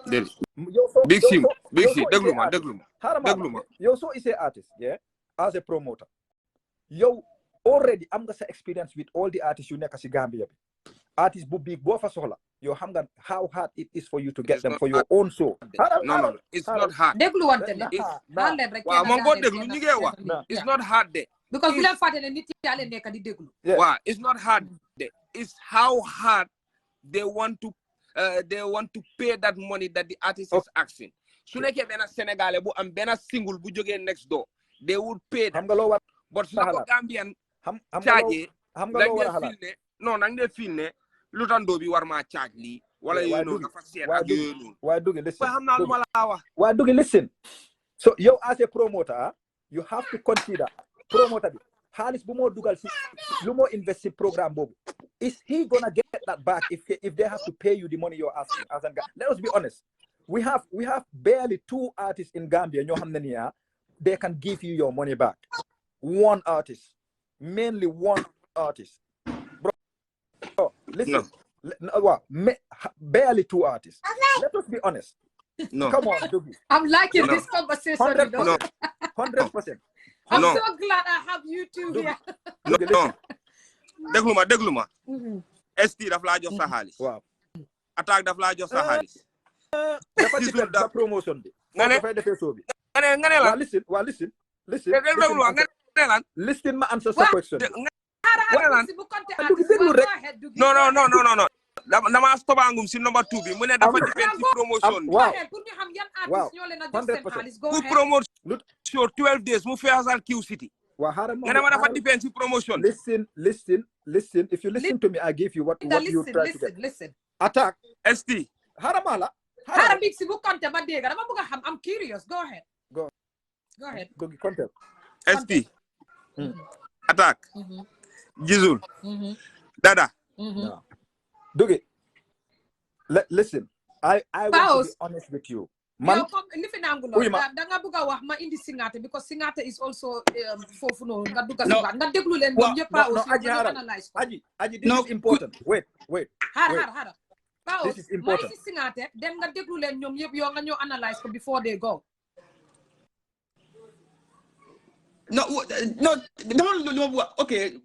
Big C, déglu ma. Yow soo isee artist, as a promoter, yow already am nga sa experience with all the artists yu nekk si Gambia bi. Artist bu big boo fa soxla, yow xam nga how hard it is for you to get them for your own show. No, it's not hard. Déglu wante ne. Waaw man ko déglu ñu ngi wax. It's not hard de. Because bu leen fàtte ne nit yi leen nekk di déglu. Waaw, it's not hard de. It's how hard they want to pay that money that the artist is asking. Su nekkee benn Sénégalais bu am benn single bu jógee next door, they would pay that. But su ko Gambian charge nang de feel ne lu tan do bi war ma charge lii wala yooyu noonu dafa seet ak yooyu noonu. Why Dougie listen? Xam naa lu ma la wax. Why Dougie listen? So you as a promoter, you have to consider promoter bi xaalis bu moo dugal si lu moo invest in programme boobu. Is he gonna get that back if they have to pay you the money you're asking? Let us be honest. We have barely 2 artists in Gambia. They can give you your money back. One artist, mainly one artist. Bro, listen. No. Barely 2 artists. Let us be honest. No. Come on, Dougie. I'm liking this conversation. 100%. 100%. I'm so glad I have you two here. No. Déglu ma. ST daf laa jox sa xaalis. Waaw. Attaque daf laa jox sa xaalis. Dafa ci sa promotion bi. Nga ne dafay defee show bi. nga ne lan. Listen. Listen ma answer sa question. No. Dama stopangum si number 2 bi mu ne dafa depend si promotion. Waaw. Pour promote sur 12 days mu feesal Q City. Nga ne ma dafa depend si promotion. Listen. If you listen to me, I give you what you try to get. Listen. Attack. ST. Haramala. Big si bu konte ma dégg dama bëgg a xam. I'm curious. Go ahead. Go ahead. Go content. ST. Attack. Jizul. Dada. No. Dougie. Listen. I want to be honest with you. Man, da nga bëgg a wax ma indi Singate because Singate is also foofu noonu nga dugg nga déglu leen ñoom ñëpp aussi analyze ko. Aji, this is important. Wait. Hara. This is important. Ma Singate dem nga déglu leen ñoom ñëpp yoo nga ñoo analyze ko before they go. No, okay.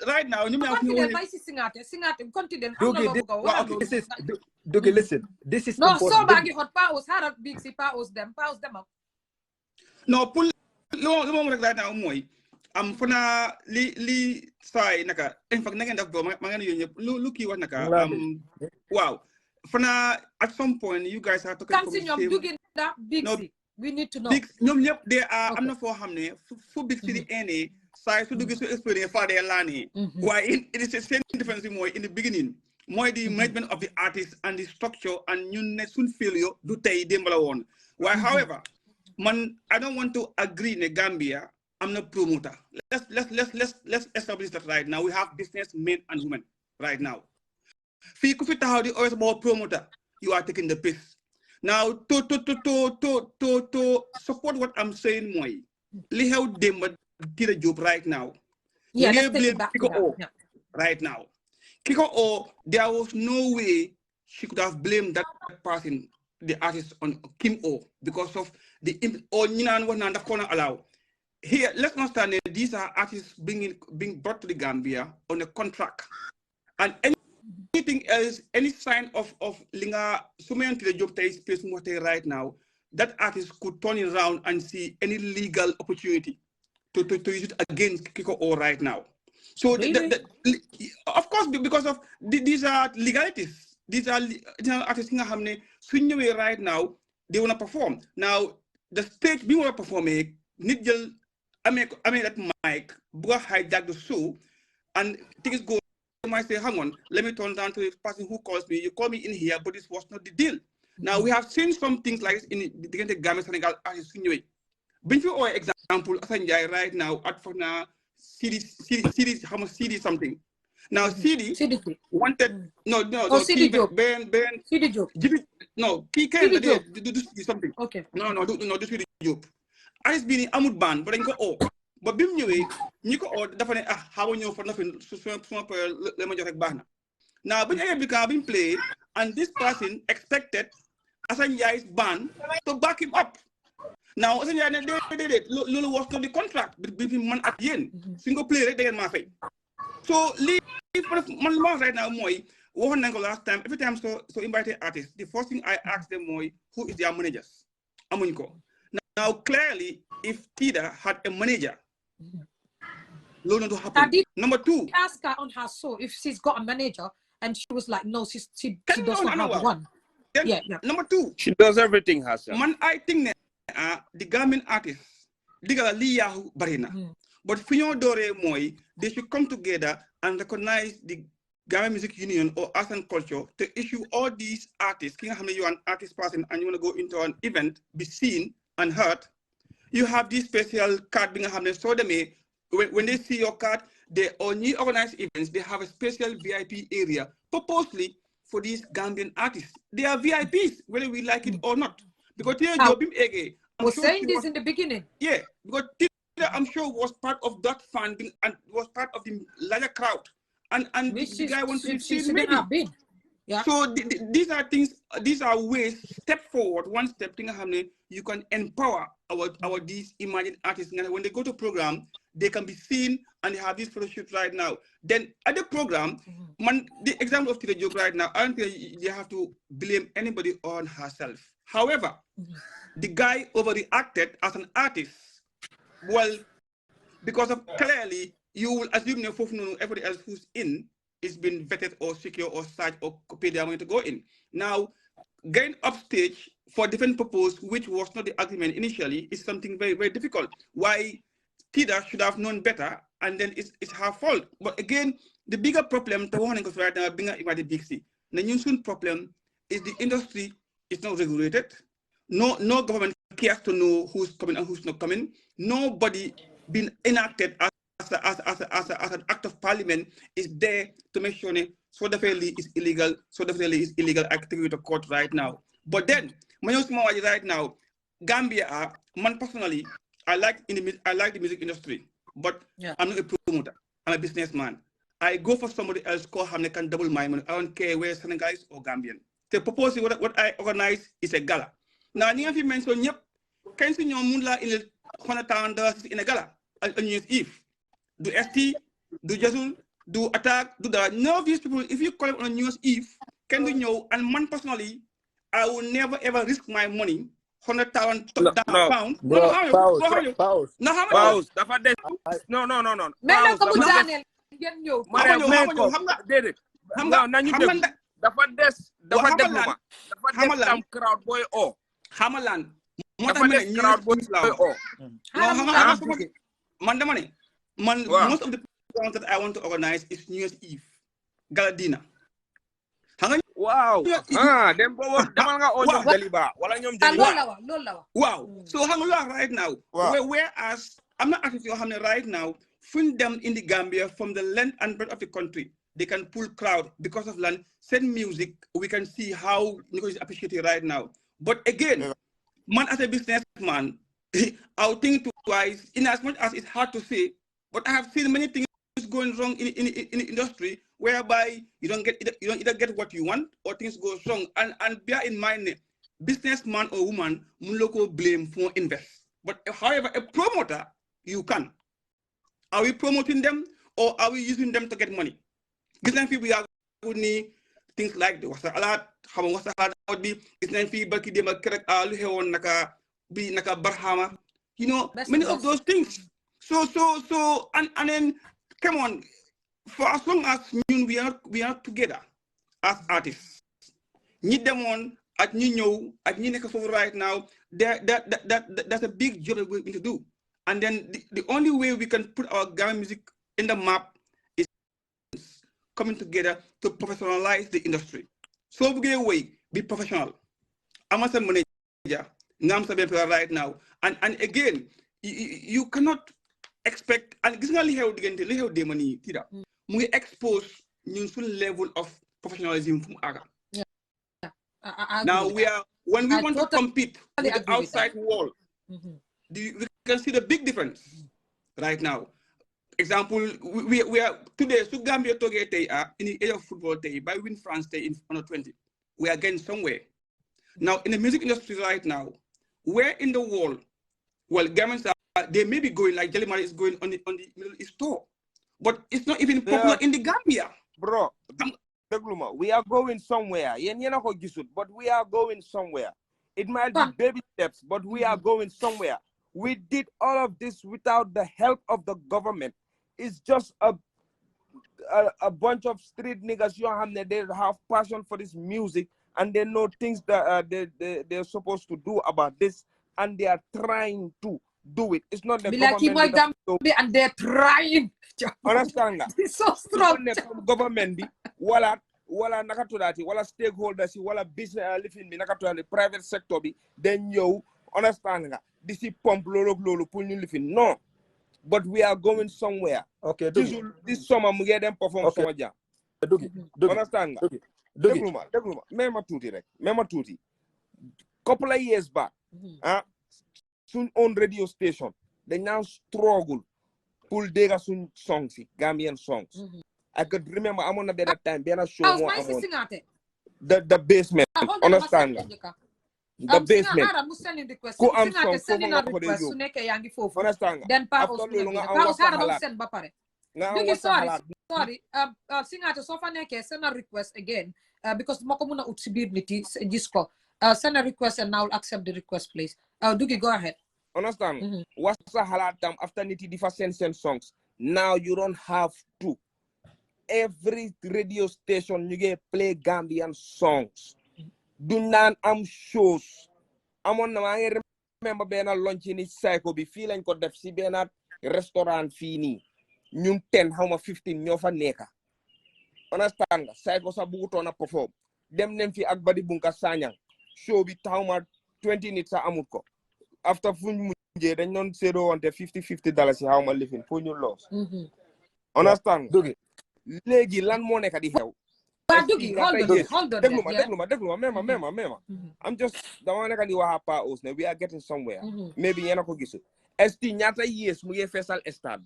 Right now, you Singate, continue. Dougie, listen. This is no, important. so bagi hot pause. Hara big si pause them up. No, pull. No, right now, moy. Funa li say naka. In fact, nagan daf go. Mangan yun. Look you naka. Wow. Funa at some point, you guys have to. Dougie big si. We need to know. They are. I'm not for hamne. For big city any size to do this experience for their lani. Why it is the same difference in the beginning. More the management of the artist and the structure and you soon failure do tay dembala one. Why, however, man, I don't want to agree in Gambia. I'm not promoter. Let's establish that right now. We have business men and women right now. Fi ku fi taxaw di always about promoter. You are taking the piss. Now to support what I'm saying, moi, li xew demba did a job right now. Yeah, let's take it back to that. Yeah. Right now. Kiko there was no way she could have blamed that person, the artist, on Kim O because of the allow. Here, let's understand that these are artists being brought to the Gambia on a contract. And anything else, any sign of linga sumayan to the job takes place right now, that artist could turn it around and see any legal opportunity to use it against Kiko O right now. So, of course, because of these are legalities. these are artists nga xamne suñ ñëwé right now they want to perform. Now the stage bi want to perform nit jël amé that mic bu hijack the show and things go. I might say, hang on, let me turn down to the person who calls me. You call me in here, but this was not the deal. Now we have seen some things like this in the Gambia Senegal artists anyway. Been for example, Asanjay right now at for now CD how much CD something. Now CD wanted no CD job. Ben CD job. No, he can do something. Okay. No do CD job. Artist bini amut ban, but then go but bim ñëwé ñi ko dafa né xawa ñëw fa na fi suma le ma jox rek baxna now buñ ayé bi ka biñ play and this person expected Assane Ndiaye's band to back him up. Now Assane Ndiaye né lolu was not the contract between man at yeen suñ ko play rek da ngeen ma fay. So li man ma right now moy waxon nañ ko last time every time so invited artists the first thing I ask them moy who is their managers amuñ ko. Now clearly if Tida had a manager to happen. Number two, ask her on her show if she's got a manager, and she was like, no, she does not have one. Then, yeah. Number two, she does everything herself. Man, I think the garment artists, Liyahu Barina, but Finyo Dore Moy, they should come together and recognize the Garment Music Union or Arts and Culture to issue all these artists. King Hamid, you're an artist person and you want to go into an event, be seen and heard. You have this special card being happening. So when they see your card, they only organize events. They have a special VIP area, purposely for these Gambian artists. They are VIPs, whether we like it or not. Because I was saying this in the beginning. Yeah, because I'm sure was part of that funding and was part of the larger crowd. And the guy wants to be seen maybe. Yeah. So these are things, these are ways, step forward, one step thing happening, you can empower our these emerging artists. And when they go to program, they can be seen and they have these fellowships right now. Then at the program, the example of Tida Joke right now, I don't think you have to blame anybody on herself. However, the guy overreacted as an artist. Well, because of clearly, you will assume everybody else who's in is been vetted or secure or searched or paid their money to go in. Now, getting upstage for different purpose, which was not the agreement initially, is something very, very difficult. Why Tida should have known better, and then it's her fault. But again, the bigger problem, the one right now, being the big C. The new problem is the industry is not regulated. No government cares to know who's coming and who's not coming. Nobody been enacted as an act of parliament is there to make sure so definitely is illegal, I take you to court right now. But then, right now, Gambia, man personally, I like the music industry, but I'm not a promoter. I'm a businessman. I go for somebody else called Hamne can double my money. I don't care where Senegalese or Gambian. The purpose what I organize is a gala. Now, if you mention, yep, can you mula in $100 in a gala on New Year's Eve? Do ST, do Jasul, do Attack, do that. None of these people, if you call it on New Year's Eve, can do know, and man personally, I will never ever risk my money, 100,000 pounds. Pause. No. Crowd boy or Hamalan. Most of the programs that I want to organize is New Year's Eve, Gala dinner. Wow. Wow. So right now, whereas I'm not asking you right now, find them in the Gambia from the length and breadth of the country. They can pull crowd because of land, send music. We can see how Nico is appreciated right now. But again, man as a businessman, I'll think twice in as much as it's hard to say, but I have seen many things going wrong in the industry whereby you don't either get what you want or things go wrong. And bear in mind, businessman or woman, local blame for invest. But however, a promoter, you can. Are we promoting them or are we using them to get money? Business people are good need things like the wasa alat, how wasa would be business people ki dem correct lu hewon naka bi naka barhama. You know, many of those things. So and then come on, for as long as we are together as artists, ñi demoon ak ñi ñëw ak ñi nekk foofu right now that's a big job that we need to do. And then the only way we can put our Gambian music in the map is coming together to professionalize the industry. So we get away, be professional. I'm a manager, right now. And again, you cannot expect, and this is not how they money, we expose new level of professionalism from AGA. Now when we want to compete with the outside world, we can see the big difference right now. Example, we are today, so Gambia Toge in the area of football by win France in under 20. We are getting somewhere. Now in the music industry right now, where in the world, well, Gambians they may be going like Jelly is going on the Middle East tour, but it's not even popular in the Gambia. Bro, we are going somewhere. But we are going somewhere. It might be baby steps, but we are going somewhere. We did all of this without the help of the government. It's just a bunch of street niggas. They have passion for this music and they know things that they're supposed to do about this, and they are trying to do it. It's not the government. And they're trying. Understand that? It's so strong. Government, wala nakatulati, wala stakeholders, wala business living me nakatulati private sector bi. Then you understand that? This is pump lolo pull you living. No, but we are going somewhere. Okay, this summer we get them perform okay. somewhere. Understand that? Mema tuti. Couple of years back, soon on radio station, they now struggle pull dega soon songs, Gambian songs. I could remember I'm on a better time, better show more. The basement. Understand that? The basement. Ko am song understand nga? Then pa sorry. Singate so fa neke send a request again because mako muna ut si bir niti disco. Send a request and now accept the request, please. Dougie, go ahead. Understand? What's the halal time after niti different songs? Now you don't have to. Every radio station you get play Gambian songs. Do not shows. I'm on the remember being a lunch in cycle be feeling got the si being a restaurant fini. Nyun 10 how much 15 nyofa neka. Understand? Cycle sa buto na perform. Dem nem fi agbadi bunka sanyang. Show be how much 20 nits a amuko. After fun muje they non zero on the $50 how much living for your loss. Understand? Dougie. Legi lan mo neka di xew. But Dougie, hold on. Mema. I'm just the one that can do we are getting somewhere. Maybe you're not going to ST nyata years mu ye fesal estad.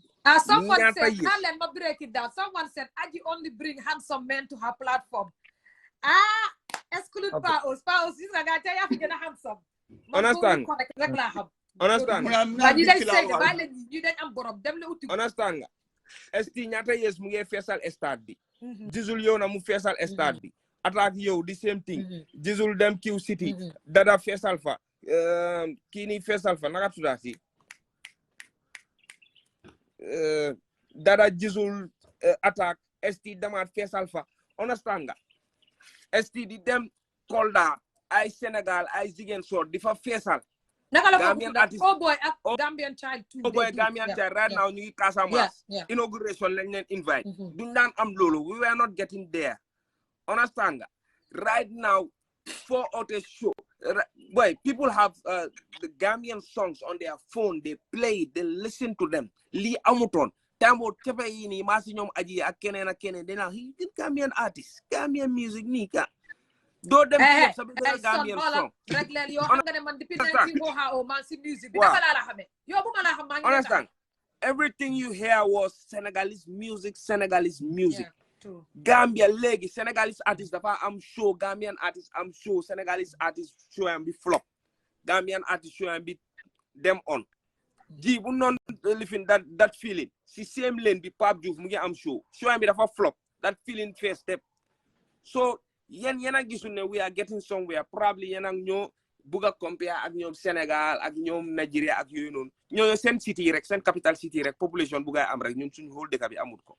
Someone said, let me break it down. Someone said, Aji only bring handsome men to her platform. Exclude Paos. Paos is a guy you get handsome. Understand? Understand? ST nyata years mu ye fesal estad bi. Jizzle yo na mu fesal estad bi. Attack yo the same thing. Jizzle dem Q City. Dada fesal fa. Kini fesal fa naka tudasi. Dada Jizzle attack ST damat fesal fa. Understand nga? ST di dem Kolda ay Senegal ay Ziguinchor di fa fesal. Gambian artist. Oh boy, Gambian child too. Oh boy, Gambian child right now ñu ngi Casamance. Inauguration lañ leen invite. Duñ daan am lolu. We were not getting there. Understand? Right now, for a show, boy, people have the Gambian songs on their phone. They play, they listen to them. Li amuton. Tambo tepe ini masi ñom aji ak keneen. They now he Gambian artist, Gambian music ni ka. Do them Gambian song. Understand? Everything you hear was Senegalese music. Yeah, Gambia legi Senegalese artists I'm sure Gambian artists I'm sure Senegalese artists show and be flop. Gambian artists show and be them on. Ji bu non living that feeling. Si same lane be Pape Diouf mugi I'm sure. Show and be dafa flop. That feeling first step. So yena gisune we are getting somewhere. Probably yena ñoo buga compare ak ñoom Sénégal ak ñoom Nigeria ak yoy non. Ñoo sen city rek sen capital city rek population buga am rek ñun suñu whole dëkk bi amut ko.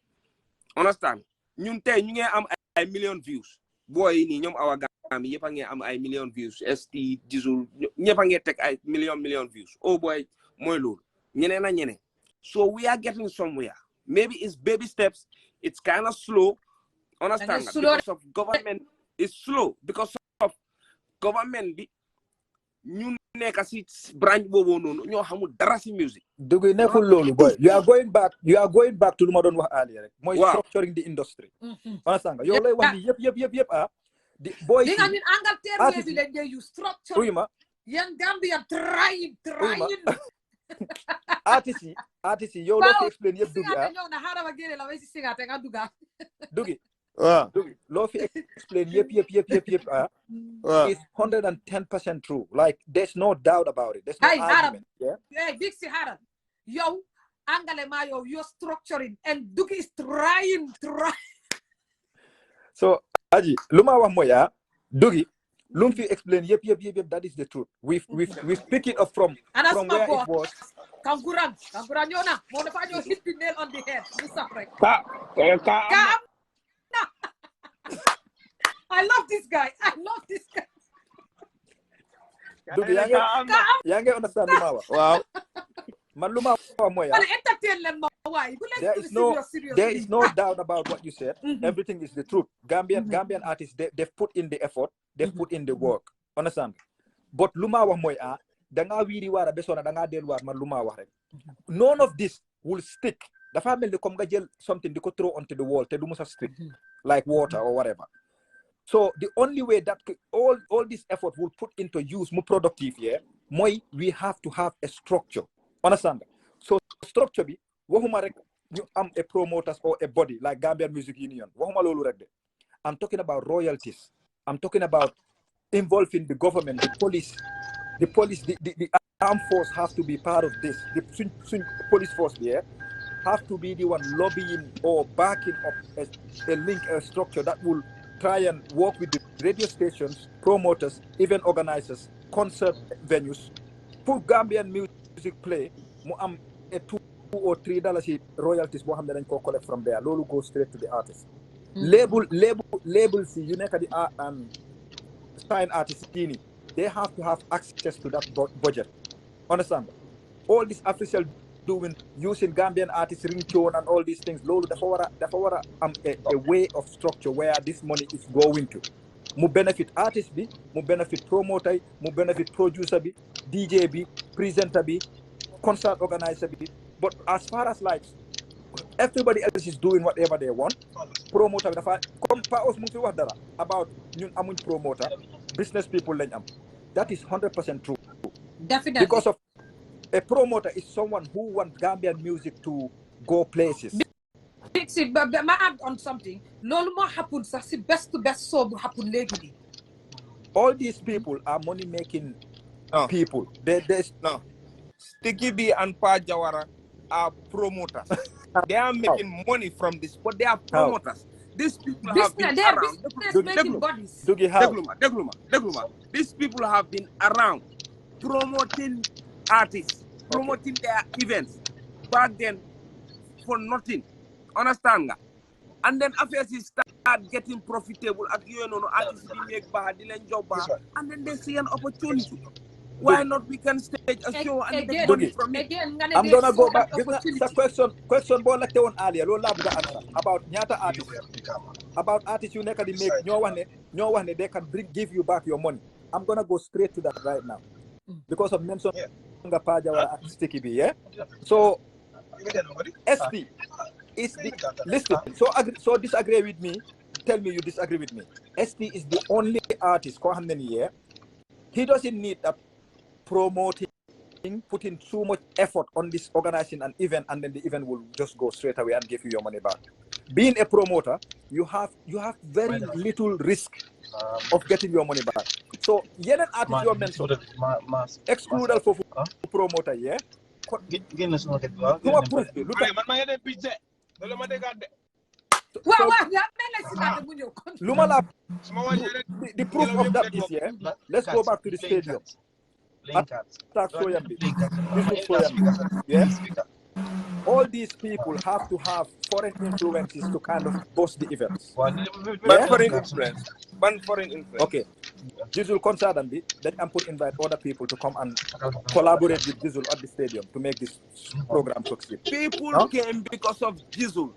Understand? Ñun tay ñu ngi am ay million views. Boy ni ñoom awa yëpp a ngi am ay million views ST Jizzle ñëpp a ngi teg ay million views oh boy mooy loolu ñeneen a ñeneen so we are getting somewhere maybe it's baby steps it's kind of slow understand nga because of government is slow because of government bi ñu nekk si branch boobu noonu ñoo xamul dara si music Dougie nekkul loolu boy you are going back to lu ma doon wax earlier rek mooy structuring the industry understand nga yow lay wax ni yëpp di boy di nga ñun Angleterre bi lañ use structure uyma yan Gambia trying artiste yi yow loo fi explain yëpp Dougie ñëw na xaaral ma génne la way si singate nga duga Dougie Dougie loo fi explain yëpp is 110% true like there's no doubt about it there's no argument hey big si xaaral yow angale ma yow you're structuring and Dougie is trying so aji lu ma wax mooy Dougie lu mu fi explain yëpp that is the truth we've picked it up from where it was kankuran ñëw na moo dafa ñëw hit the nail on the head du sax rek I love this guy Dougie yaa ngi understand lu ma wax waaw man lu ma wax mooy entertain leen ma waay there is no doubt about what you said everything is the truth Gambian artists they've put in the effort they've put in the work understand but lu ma wax mooy da ngaa wiiri waara besoona da ngaa delluwaat man lu ma wax rek none of this will stick dafa mel ni comme nga jël something di ko throw onto the wall te du musa stick like water or whatever so the only way that all this effort will put into use more productive mooy we have to have a structure understand so structure bi waxuma rek ñu am a promoters or a body like Gambian Music Union waxuma loolu rek de I'm talking about royalties I'm talking about involving the government the police the armed force has to be part of this the police force have to be the one lobbying or backing up a structure that will try and work with the radio stations, promoters, event organizers, concert venues. Pour Gambian music play, mu am a $2 or $3 royalties boo xam ne dañ ko collect from there. Loolu go straight to the artist. Label si you nekk di sign artist kini, they have to have access to that budget. Understand? All this official doing using Gambian artists ringtone and all these things lolu dafa wara a way of structure where this money is going to mu benefit artist bi mu benefit promoter mu benefit producer bi DJ bi presenter bi concert organizer bi but as far as like everybody else is doing whatever they want promoter dafa comme pa os mu fi wax dara about ñun amuñ promoter business people lañ am that is 100% true definitely because of a promoter is someone who wants Gambian music to go places. But may I add on something? Lolo mo happen sa si best to best so happen lately. All these people are money making people. There's no. Sticky B and Pa Jawara are promoters. They are making money from this, but they are promoters. These people have been around. Degluma. These people have been around promoting artists, promoting their events back then for nothing. Understand? And then after they start getting profitable, artists make job, and then they see an opportunity. Why not we can stage a show and get money from it? I'm gonna go back. The question about like the one earlier, about nyata artists. About artists you make no one they can give you back your money. I'm gonna go straight to that right now. Because of mention Sticky B, so ST is the listen. So disagree with me. Tell me you disagree with me. ST is the only artist he doesn't need a promoting, putting too much effort on this organizing an event, and then the event will just go straight away and give you your money back. Being a promoter, you have very little risk of getting your money back. So, yenen artist you mentioned, exclude for promoter, yeah? The proof of that is here. Let's go back to the stadium. Yes. All these people have to have foreign influences to kind of boss the events. But foreign influence. One foreign influence. Okay. Jizzle concerned be that Ampur invite other people to come and collaborate with Jizzle at the stadium to make this program succeed. People came because of Jizzle.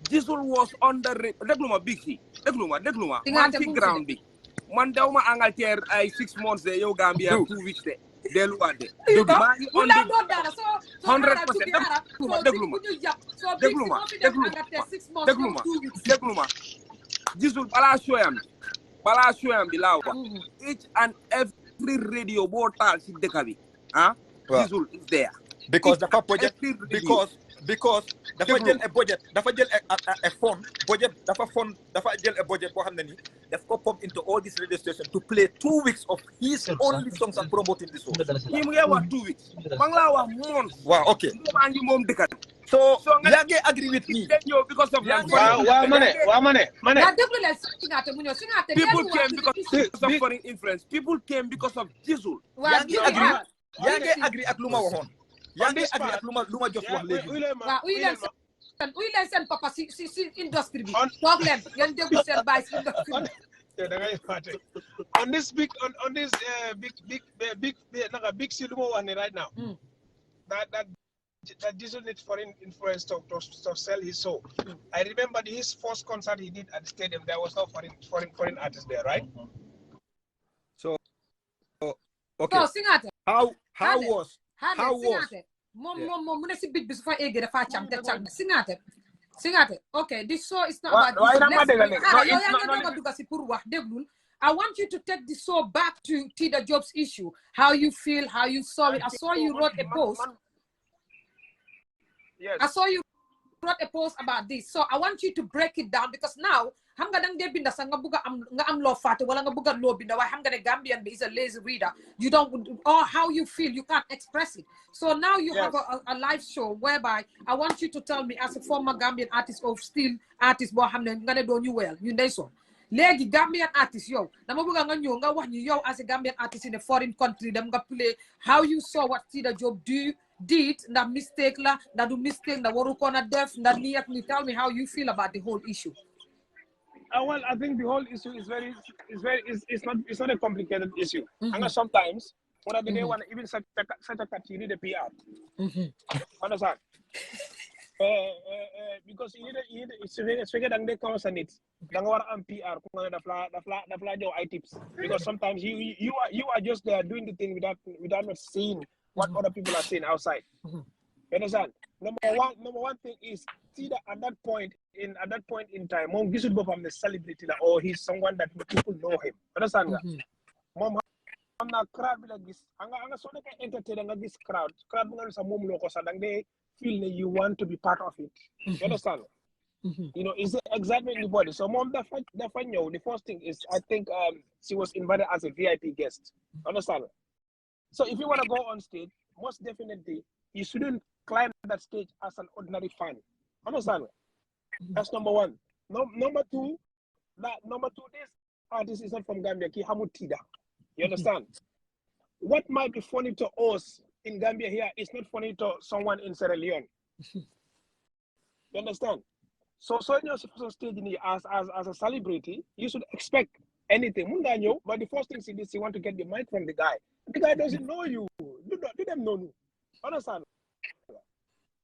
Jizzle was under Degluma Bixi. Degluma. Man fi ground big. Man dawma Angleterre ay 6 months de yo Gambia 2 weeks de. Deluade. Man on the 100%. Jizzle bala shoyam bi lawa. Each and every radio portal si dekabi. Jizzle is there. Because the budget, because dafa jël a budget, dafa jël a fund budget, dafa jël a budget boo xam ne ni daf ko pump into all these radio stations to play 2 weeks of his only songs and promoting the show. He mu ngi wax 2 weeks. Mang la wax months. Wow, okay. Maa ngi moom dëkkat. So yaa ngi agree with me. Because of people came because of foreign influence. People came because of Jizzle. Yaa ngi agree ak lu ma waxoon. Yaa ngi agree ak lu ma jox wax léegi. Uy leen seen papa si industry bi. Toog leen ngeen déglu seen baay si industry bi. On this big si lu ma wax ne right now. That Jizzle needs foreign influence to sell his show. I remember his first concert he did at the stadium. There was no foreign artists there, right? So okay. So singate. How was Mom, mu ne si bit bi su fa eggee dafa cam singate. Okay, this show is not about this. I want you to take the show back to Tida Job's issue. How you feel, how you saw it. I saw you wrote a post. Yes. I saw you wrote a post about this. So I want you to break it down because now xam nga dang de binda sa nga am lo fate wala nga buga lo binda way xam nga ne Gambian is a lazy reader. You don't, or how you feel, you can't express it. So now you have a live show whereby I want you to tell me as a former Gambian artist or still artist bo xam ne nga ne do ñu wel ñu ndey so legi Gambian artist yow dama buga nga ñew nga wax ñu yow as a Gambian artist in a foreign country dem nga play how you saw what Tida Job did that mistake la that do mistake that waru ko na def that ni ak ni. Tell me how you feel about the whole issue. Well, I think the whole issue is it's not a complicated issue. And sometimes when they want even such a cut, you need a PR. Understand? Because you need it's figured and they comes and it. Don't want PR. The fly your eye tips. Because sometimes you are just there doing the thing without not seeing what other people are saying outside. You understand? Number one thing is Tida at that point in time, Mom Gisul Bobam the celebrity or he's someone that people know him. Understand that? Mom I'm not crowd like this. I'm so entertaining this crowd. Crowd sa mom loko sa dang they feel that you want to be part of it. You understand? You know, is it exactly anybody? So mom the first thing is I think she was invited as a VIP guest. Understand? So if you want to go on stage, most definitely you shouldn't climb that stage as an ordinary fan. Understand? That's number one. Number two, this artist is not from Gambia. Ki hamu Tida. You understand? What might be funny to us in Gambia here is not funny to someone in Sierra Leone. You understand? So in your stage as a celebrity, you should expect anything. But the first thing is you want to get the mic from the guy. The guy doesn't know you. Do them know you. Understand?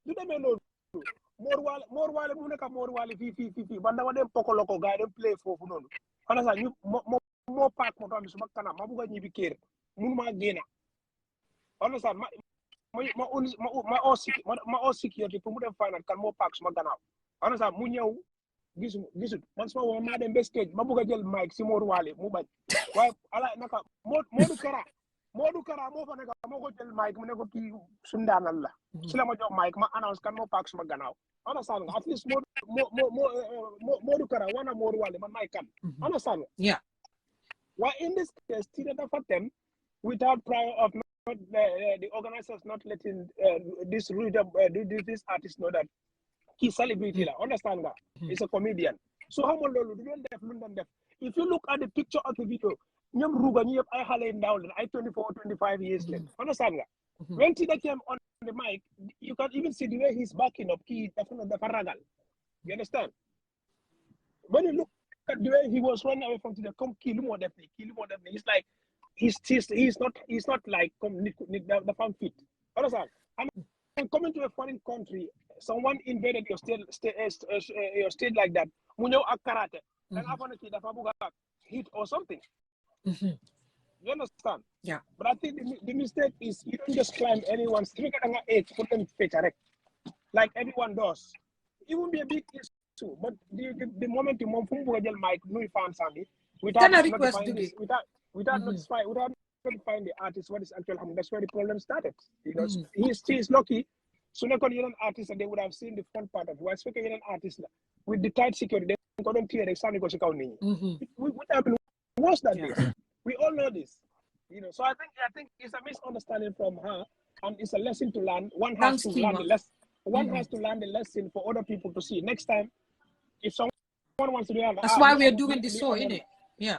Do them know you. More while fi. Banda wa dem poko loko guy dem play for no. Understand? You more park mo tambi suma kana mabuga nyibi kër munuma gena. Understand? Ma all security pour mu dem final kan mo park suma gannaaw. Understand? Mu ñew gisul man suma wo ma dem be stage ma buga jël mic si Modou Wale mu bañ. Way ala naka Modou Kara mo fa neka mo ko jël mic mu ne ko ki sundanal la. Ci la ma jox mic ma announce kan mo park suma gannaaw. Understand? At least Modou Kara wana Modou Wale man may kan. Understand? Yeah. Why in this case, Tida for them without prior of not the organizers not letting this artist know that he's celebrating. Understand that? He's a comedian. So how much do def? If you look at the picture of the video, ñoom Ruga ñu yëpp ay xale ndaw leen ay 24 25 years leen understand nga when Tida came on the mic you can even see the way he's backing up kii dafa ragal you understand when you look at the way he was running away from Tida comme kii lu moo def ni he's like he's not like comme nit dafa am fit understand and coming to a foreign country someone invaded your state like that mu ñëw ak karate da nga fa ne kii dafa bëgg a hit or something. You understand? Yeah. But I think the mistake is you don't just climb anyone's put them like everyone does. It won't be a big issue. But the moment you move from mic, no fans on it without notifying the artist what is actually that's where the problem started. Because he's lucky. So now you're an artist and they would have seen the front part of it. While speaking an artist with the tight security, they couldn't hear the sound because it would have been worse than this. We all know this, So I think it's a misunderstanding from her, and it's a lesson to learn. One has to learn the lesson. One has to learn the lesson for other people to see. Next time, if someone wants to do that, that's why we're doing this show, innit? Yeah.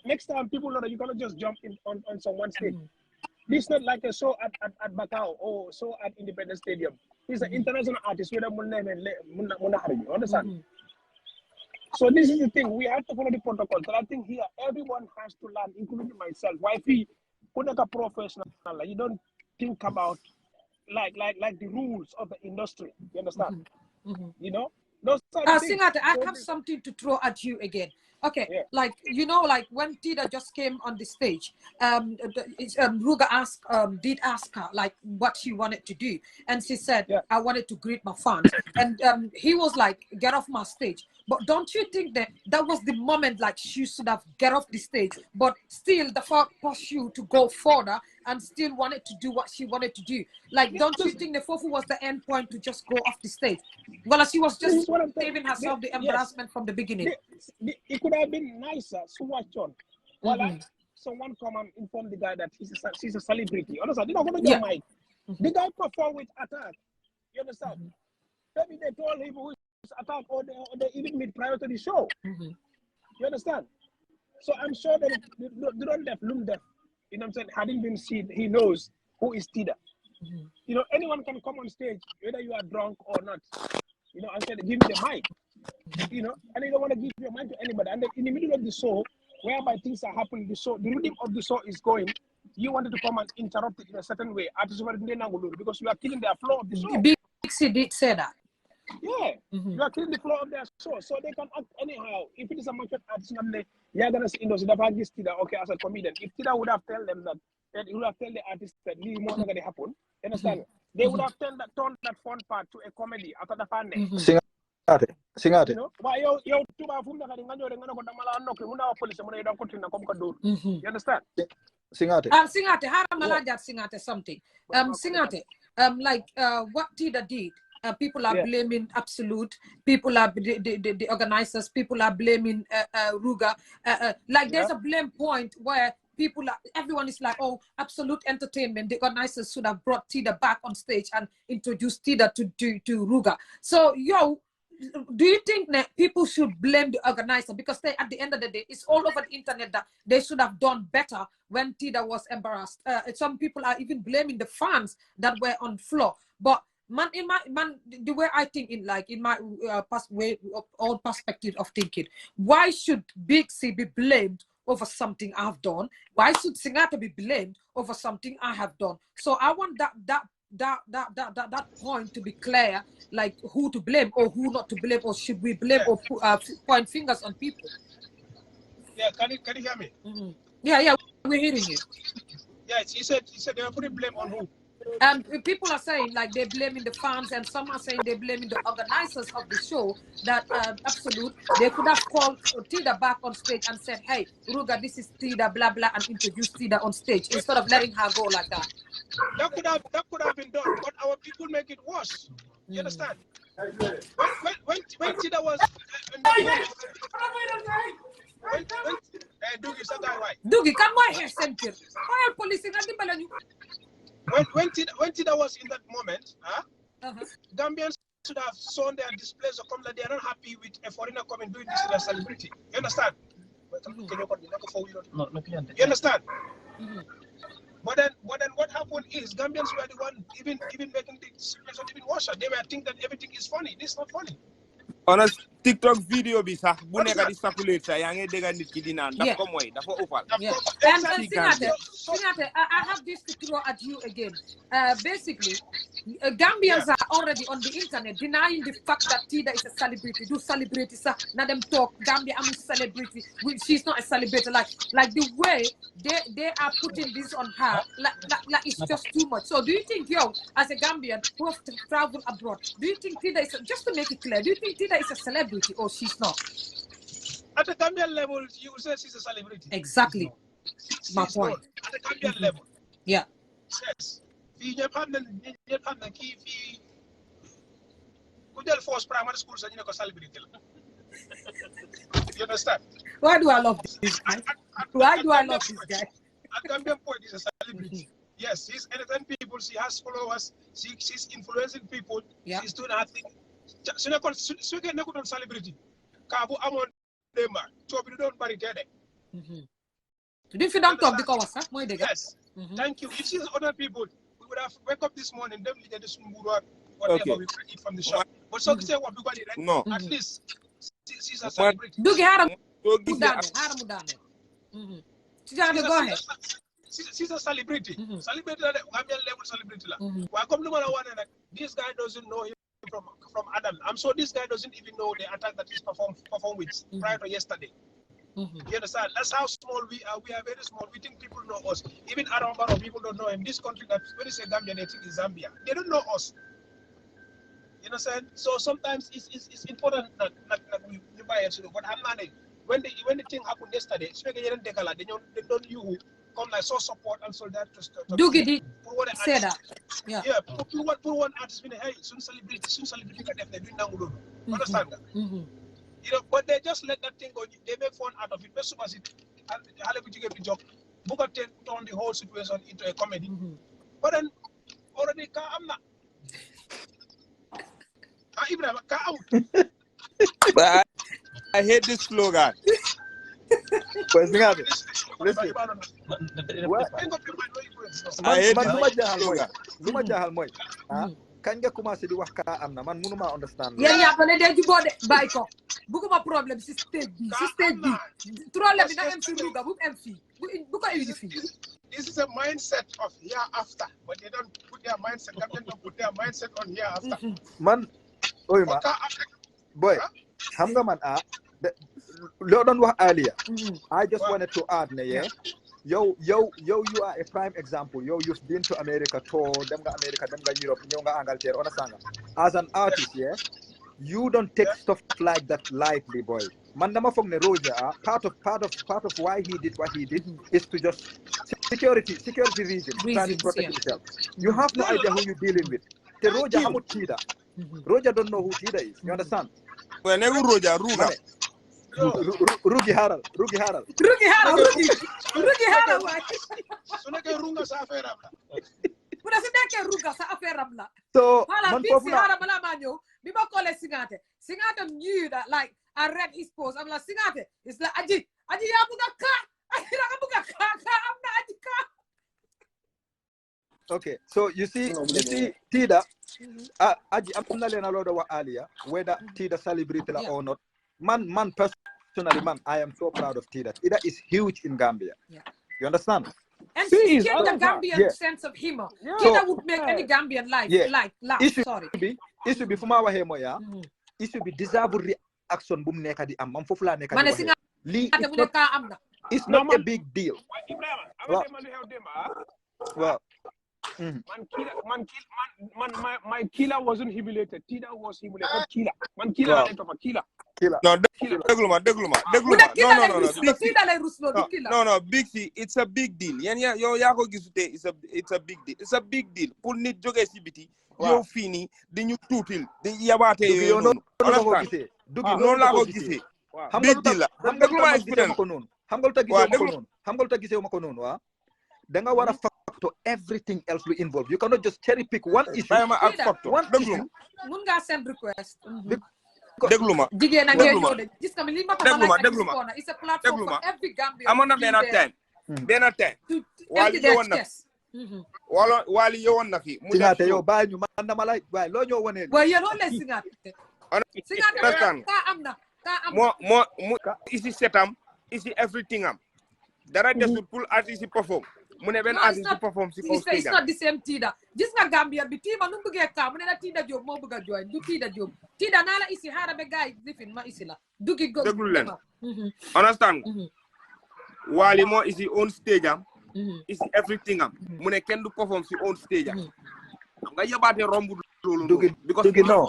Next time, people know that you cannot just jump in on someone's stage. This is not like a show at Macau or show at Independence Stadium. He's an international artist. You understand? So this is the thing. We have to follow the protocol. So I think here everyone has to learn, including myself. Why we put like a professional, you don't think about like the rules of the industry. You understand? Those are things. Singate, I have something to throw at you again. Okay, like when Tida just came on the stage, Ruga did ask her like what she wanted to do, and she said, "I wanted to greet my fans," and he was like, "Get off my stage." But don't you think that was the moment like she should have get off the stage, but still the fuck pushed you to go further and still wanted to do what she wanted to do? Like, don't you think the Fofu was the end point to just go off the stage? Well, she was just saving herself the embarrassment from the beginning. It could have been nicer to watch on. Well, someone come and inform the guy that she's a celebrity. Understand? They don't want to get mic. The guy performed with attack. You understand? Maybe they told him who is attack or they even meet prior to the show. You understand? So I'm sure that they don't left loom deaf. You know what I'm saying? Hadn't been seen, he knows who is Tida. Anyone can come on stage, whether you are drunk or not. And say, give me the mic. And you don't want to give your mic to anybody. And then in the middle of the show, whereby things are happening, the rhythm of the show is going, you wanted to come and interrupt it in a certain way. Because you are killing the flow of the show. Big C did say that. Yeah, you are killing the flow of their show, so they can act anyhow. If it is a market artist, you're gonna see Tida, okay, as a comedian. If Tida would have told them that he would have told the artist that this more gonna happen, understand? They would have turned that fun part to a comedy after the fan. Singate. Why you understand? Singate. Singate, Singate something. Singate, what Tida did. People are blaming Absolute. People are the organizers. People are blaming Ruga. There's a blame point where everyone is like, oh, Absolute Entertainment. The organizers should have brought Tida back on stage and introduced Tida to Ruga. So, do you think that people should blame the organizer because at the end of the day, it's all over the internet that they should have done better when Tida was embarrassed. Some people are even blaming the fans that were on floor, but. The way I think in my own perspective of thinking, why should Big C be blamed over something I've done? Why should Singata be blamed over something I have done? So I want that point to be clear, like who to blame or who not to blame, or should we blame or point fingers on people? Yeah, can you hear me? Yeah, we're hearing you. Yeah, he said they were putting blame on who? And people are saying like they're blaming the fans, and some are saying they're blaming the organizers of the show. That Absolute, they could have called Tida back on stage and said, "Hey, Ruga, this is Tida, blah blah," and introduced Tida on stage instead of letting her go like that. That could have been done, but our people make it worse. You understand? When Tida was Dougie, come on here, center. Why police in the when Tida was in that moment, Gambians should have shown their displays of come that they are not happy with a foreigner coming doing this to their celebrity. You understand? You understand? But then what happened is Gambians were the one even making the situation even worse. They were thinking that everything is funny. This is not funny. On a TikTok video bi sax bu What is nekk that? di circulate sa yaa ngi dégg nit ki di naan daf ko mooy dafa ëppal. Yeah. Exactly. Singate, I have this to throw at you again. Basically, Gambians are already on the internet denying the fact that Tida is a celebrity. Do celebrity, sir? Now them talk Gambia, I'm a celebrity. She's not a celebrity. Like the way they are putting this on her, like it's just too much. So do you think, as a Gambian who have to travel abroad, do you think Tida is just to make it clear? Do you think Tida is a celebrity or she's not? At the Gambian level, you say she's a celebrity. Exactly. My point. At the Gambian level. Yeah. Yes. Force primary schools and celebrity. You understand? Why do I love this guy? Why do I love this guy? At Gambian point, he's a celebrity. Yes, he's entertaining people. She has followers. She's influencing people. Yeah. She's doing her thing. So you can never celebrity. Kabu amon dema. Chobi don't barricade. If you don't talk, because yes. Thank you. If she's other people, we would have wake up this morning. Them get the whatever we can eat from the shop. But so say what we right? No. At least she's a celebrity. Dougie, go ahead. She's a celebrity. Celebrity at Gambian level celebrity. Why come to one this guy doesn't know him from Adam. I'm sure this guy doesn't even know the attack that he's performed with prior to yesterday. You understand? That's how small we are. We are very small. We think people know us. Even Adam Barrow, people don't know him. This country that when they say Gambia, they think is Zambia. They don't know us. You understand? So sometimes it's important that we buy it. But I'm not when the thing happened yesterday, they don't you come like so support and so that to Dougie did say that. Yeah. Put one artist in hey, soon celebrity can definitely do understand that? You know, but they just let that thing go. They make fun out of it. Best super it and Halebuti gave the job. Booker turned the whole situation into a comedy. But then already I'm not. But I hate this slogan. Listen. I hate this slogan. Kan nga commencé di wax ka am na man mënuma understand. Yeah, but they do bode bay ko. Buguma problem si stage B. Problème na MC Ruga bu MC. Bu ko indi fi. This is a mindset of hereafter, but they don't put their mindset. They don't put their mindset on hereafter. Man, oy ma. Boy, xam nga man lo don wax earlier. I just wanted to add Yo, you are a prime example. You've been to America, tour, them ga America, them ga Europe, you ga Angleterre, understand? As an artist, you don't take stuff like that lightly, boy. Mandama from Roger, part of why he did what he did is to just security reason, trying to protect himself. You have no idea who you're dealing with. The Roger Hamut Tida. Roger don't know who Tida is. You understand? When Roger Ruga. Rugi Haral. So, Singate knew that, like, I read his post. I'm like, Singate, it's like, Aji, okay, so you see, Tida, Aji, I'm not a lot of earlier, whether Tida celebrated or not. Man, personally, I am so proud of Tida. Tida is huge in Gambia. Yeah. You understand? And she changed the Gambian sense of humor. Yeah. Tida would make any Gambian laugh. It should be from our hemoya. It should be deserved reaction. Boom, neka di am. Fofula neka di. It's not a big deal. Well. My killer wasn't humiliated. Tida was humiliated. Killer. No, Big C, it's a big deal. It's a big deal. It's a big deal. Pull nit joge ci biti. Yow fini di ñu tuutil di yabaate yow non la ko gisee. Big deal la. Degluma experience ko non. Xam nga lu tax gisee ma ko non wa. Da nga wara factor everything else we involve. You cannot just cherry pick one issue. One issue. Mun nga send request. déglu ma jigéen a ngeen ñëw de gis nga li ma tax déglu ma like déglu ma Corner it's a platform for every Gambian amoon na benn time Wally yowoon na Wally yowoon na fi mu def yow bàyyi ñu man dama lay waaye loo ñoo wone waaye yéen loolu lay singaat ka am na mu isi setam isi everything am dara desul pour artiste perform mu ne benn artiste perform si kaw stage it's not the same Tida gis nga Gambia bi tiima nu bëggee ka mu ne la Tida Diop moo bëgg a join du Tida Diop Tida naa la isi xaaral ba gaay lifin ma isi la dugi go déglu leen understand Wally moo isi on stage am isi everything am mu ne kenn du perform si on stage am nga yabaate rombu loolu Dougie no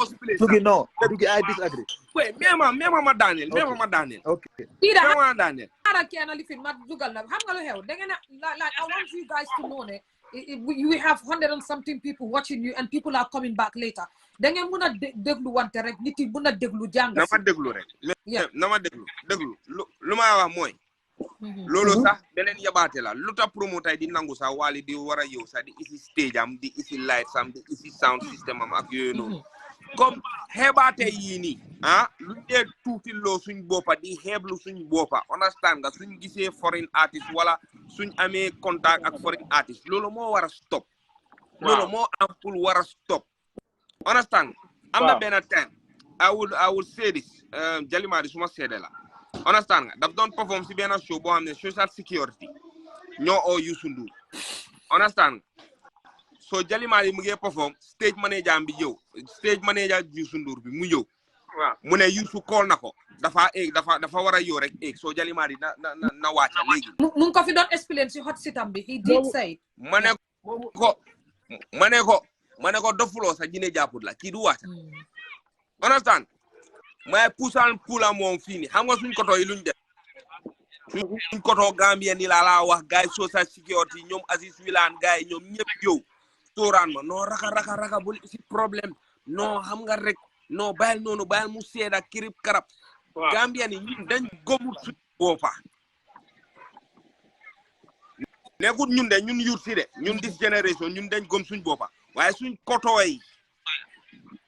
Dougie I disagree wait mema ma daaneel okay Tida mema daaneel xaaral kenn lifin ma dugal la xam nga lu xew da ngeen like I want you guys to know ne we have 100 and something people watching you and people are coming back later da ngeen mën a déglu wante rek nit yi mën a déglu jàng na ma déglu rek na ma déglu lu ma wax mooy loolu sax beneen yabaate la lu tax promoteur di nangu sax Wally di war a yow sax di isi stage am di isi lights am di isi sound system am ak yooyu noonu comme xeebaate yii nii luñ dee tuuti loo suñ boppa di xeeblu suñ boppa understand nga suñ gisee foreign artist wala suñ amee contact ak foreign artist loolu moo war a stop loolu moo am pour war a stop understand am na benn time I will say this Jalimaadi suma seede la understand nga daf doon perform si benn show boo xam ne social security ñoo oo Youssou Ndour understand so Jalimaadi mu ngi perform stage manager bi yow stage manager Youssou Ndour bi mu ñëw mu ne Youssou call na ko dafa war a yow rek so Jalimaadi na wàcca léegi mu ngi ko fi doon explain si hot sitam bi he did say ma ne ko dofuloo sa jine jàpput la kii du wàcca understand may puusal puula moom fii nii xam nga suñ koto yi luñ def suñ koto Gambien yi laa wax gars yi social security ñoom Aziz Wilane gars yi ñoom ñëpp yow tooraan ma non raka bul si problème non xam nga rek non bàyyil noonu bàyyil mu seeda kirib karab Gambien yi ñun dañ gomut suñ boppa nekkut ñun de ñun yur si de ñun this generation ñun dañ gom suñ boppa waaye suñ koto yi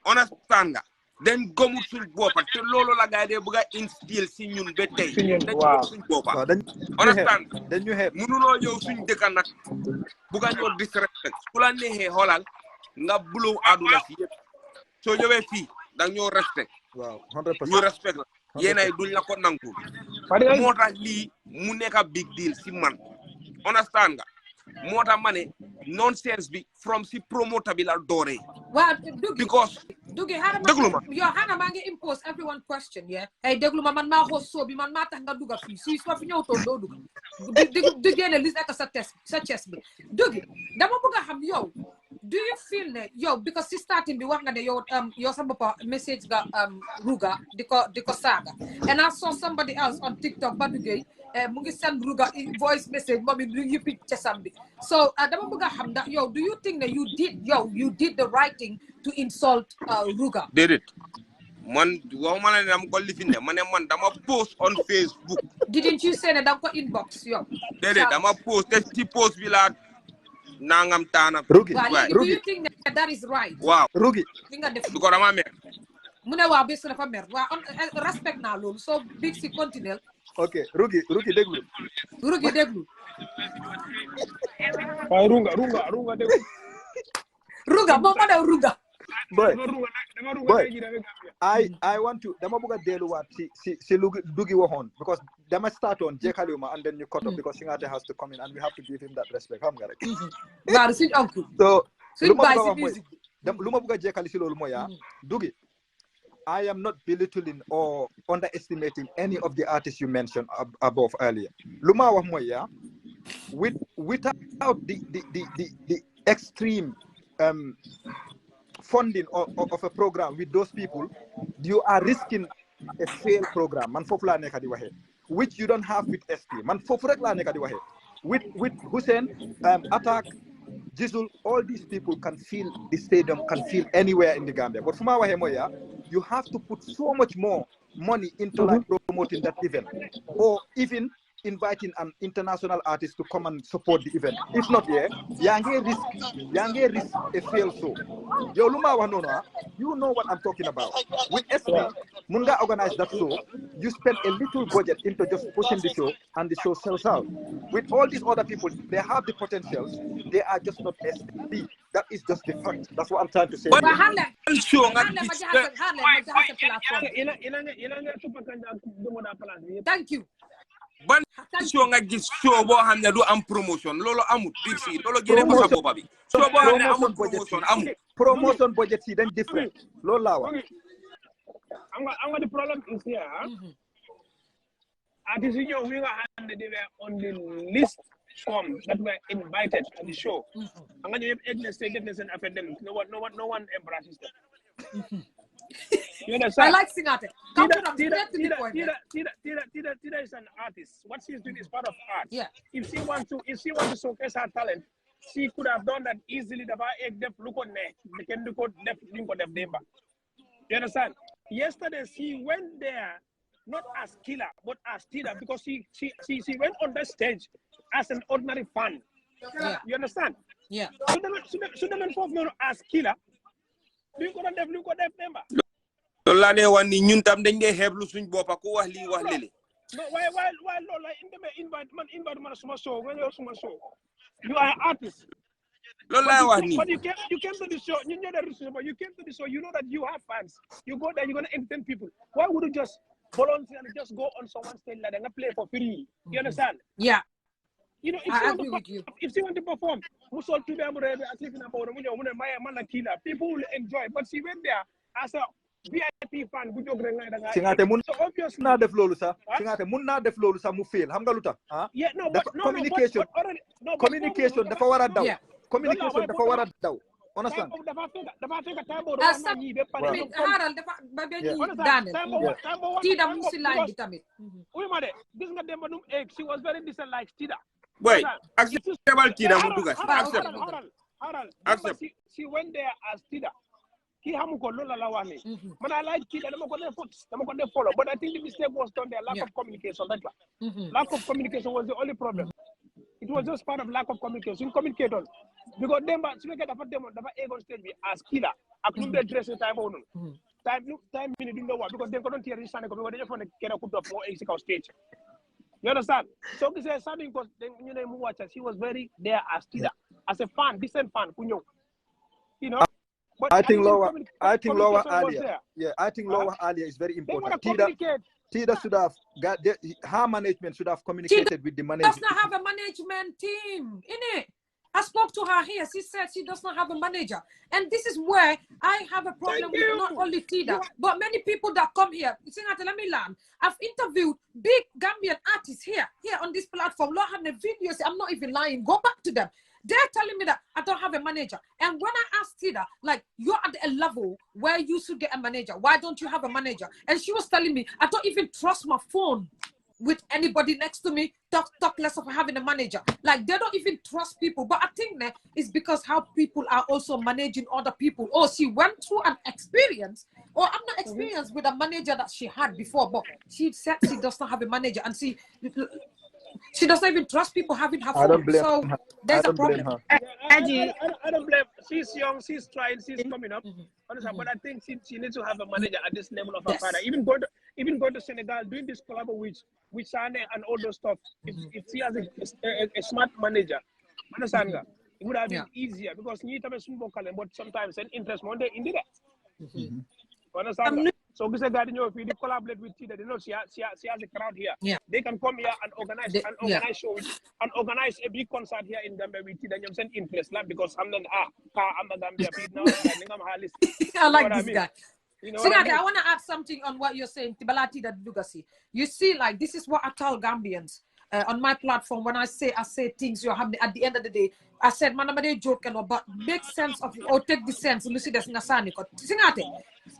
understand nga dañ gomut suñ boppa te loolu la gaay de bëgg a instill si ñun ba tey dañ gom suñ boppa understand dañu xeeb mënuloo ñëw suñ dëkka nag bëgg a ñëw disrespect ku la neexee xoolal nga blow àdduna si yëpp soo ñëwee fii da ñoo respect waaw 100% ñu respect la yéenay duñ la ko nangul moo tax lii mu nekk a big deal si man understand nga moo tax ma ne nonsense bi from si promoter bi la dooree waaw because Dougie déglu ma yow xanaa maa ngi impose everyone question hey déglu ma man maa xoos soo bi man maa tax nga duga fii si soo fi ñëw toon doo dugg di génne li nekk sa chest bi Dougie dama bëgg a xam yow do you feel ne yow because si starting bi wax nga ne yow sa boppa message nga Ruga di ko saaga and I saw somebody else on TikTok ba duggee mu ngi send Ruga voice message moom it yëppi cesam bi so dama bëgg a xam ndax yow do you think that you did the right thing to insult Ruga déedéet man waxuma la ne dama ko lifinde ma ne man dama post on Facebook didn't you say ne danga ko inbox yow déedéet dama post te ci post bi laa nangam taana Rugi do you think that is right waaw Rugi li nga def du ko dama mer mu ne waaw bés dafa mer waaw respect naa loolu so big si continuel ok Rugi déglu waaye runga déglu Ruga moom ma ne Ruga boy I want to dama bëgg a delluwaat si Dougie waxoon because dama start on jeexaliwuma and then you cut off because Singate has to come in and we have to give him that respect xam nga rek waaw suñ oncle so suñ baay si musique lu ma bëgg a jeexali si loolu mooy Dougie I am not belittling or underestimating any of the artists you mentioned above earlier lu ma wax mooy without the extreme funding of a program with those people, you are risking a failed program. Man fofu la nekk di waxe, which you don't have with SP. Man fofu rek la nekk di waxe. With Hussein, Attack, Jizzle, all these people can fill the stadium, can fill anywhere in the Gambia. But fuma waxe moya, you have to put so much more money into like promoting that event, or even inviting an international artist to come and support the event. If not, yange risk a fail show. Yo luma wa no, you know what I'm talking about. With SP, Munga organize that show. You spend a little budget into just pushing the show, and the show sells out. With all these other people, they have the potentials. They are just not SD. That is just the fact. That's what I'm trying to say. But show thank you. Ban show nga gis show bo xamne du am promotion lolo amut big si lolo gene ko sa bopa bi show bo xamne amut promotion amut promotion budget yi dañ different lolo la wax I'm the problem is here. At this video, we were on the list that were invited to the show. I'm going to have ignorance and academics. No one embraces them. You understand? I like Singate. Tida is an artist. What she's doing is part of art. Yeah. If she wants to showcase her talent, she could have done that easily. Look on there. They can look on them. You understand? Yesterday she went there not as killer but as Tida because she went on the stage as an ordinary fan. Yeah. You understand? Yeah. So them involved as killer. Look on them member. So la ne wan ni ñun tam dañ dé xéblu suñ bopa ko wax li wax lélé. No, why no like invite man suma show when you suma show. You are an artist. But you came to the show. You know the reason, but you came to the show. You know that you have fans. You go there, you're gonna entertain people. Why would you just volunteer and just go on someone's stage like and play for free? You understand? Yeah. You know, if I agree with you. If you want to perform, people will enjoy. But she went there as a VIP fan. Singate mun So obviously, na def lolu sa Singate mun na def lolu sa mu fail xam nga lutax yeah, no, but communication communication dafa wara daw communication dafa wara daw understand haral dafa ba ben daane Tida musi line bi tamit oui ma de gis nga demba num egg she was very decent like Tida Wait, acceptable Tida mu duga accept she went there as Tida he hamuko lola la wani man I like Tida dama ko follow but I think the mistake was done there lack of communication lack of communication was the only problem. It was just part of lack of communication. Communicate on because them, so we get dapat ego stage as killer. Akun be dress time on time minute in the war because they couldn't hear this and because they just want to get a couple of more exit stage. You understand? So this is something because you know watch she was very there as killer as a fan, decent fan, you know. But I think lower earlier. Yeah, I think lower earlier is very important. Tida should have got her management should have communicated with the management. Does not have a management team, innit? I spoke to her here. She said she does not have a manager, and this is where I have a problem with not only Tida, but many people that come here. Let me learn. I've interviewed big Gambian artists here on this platform. Lord have the videos. I'm not even lying. Go back to them. They're telling me that I don't have a manager. And when I asked Tida, like, you're at a level where you should get a manager. Why don't you have a manager? And she was telling me, I don't even trust my phone with anybody next to me. Talk less of having a manager. Like, they don't even trust people. But I think that is because how people are also managing other people. Oh, she went through an experience. Or I'm not experienced with a manager that she had before. But she said she does not have a manager. And she doesn't even trust people having her phone. I don't blame so her. there's a problem. I don't blame. She's young. She's trying. She's coming up. But I think she needs to have a manager at this level of her father. Even going to Senegal, doing this collab with Sane and all those stuff. If she has a smart manager, understand that it would have been easier because you need to have a small but sometimes an interest one day in that. Understand that? So we said that if we collaborate with Tida, they know she has a crowd here. Yeah. They can come here and organize shows and organize a big concert here in Gambia with Tida. You send interest because I'm the Gambia people now. I like this guy. You know I want to add something on what you're saying, Tibalati that Lugasi. You see, like this is what I tell Gambians on my platform when I say things you have at the end of the day. I said, "Manamade joke but make sense of or take the sense."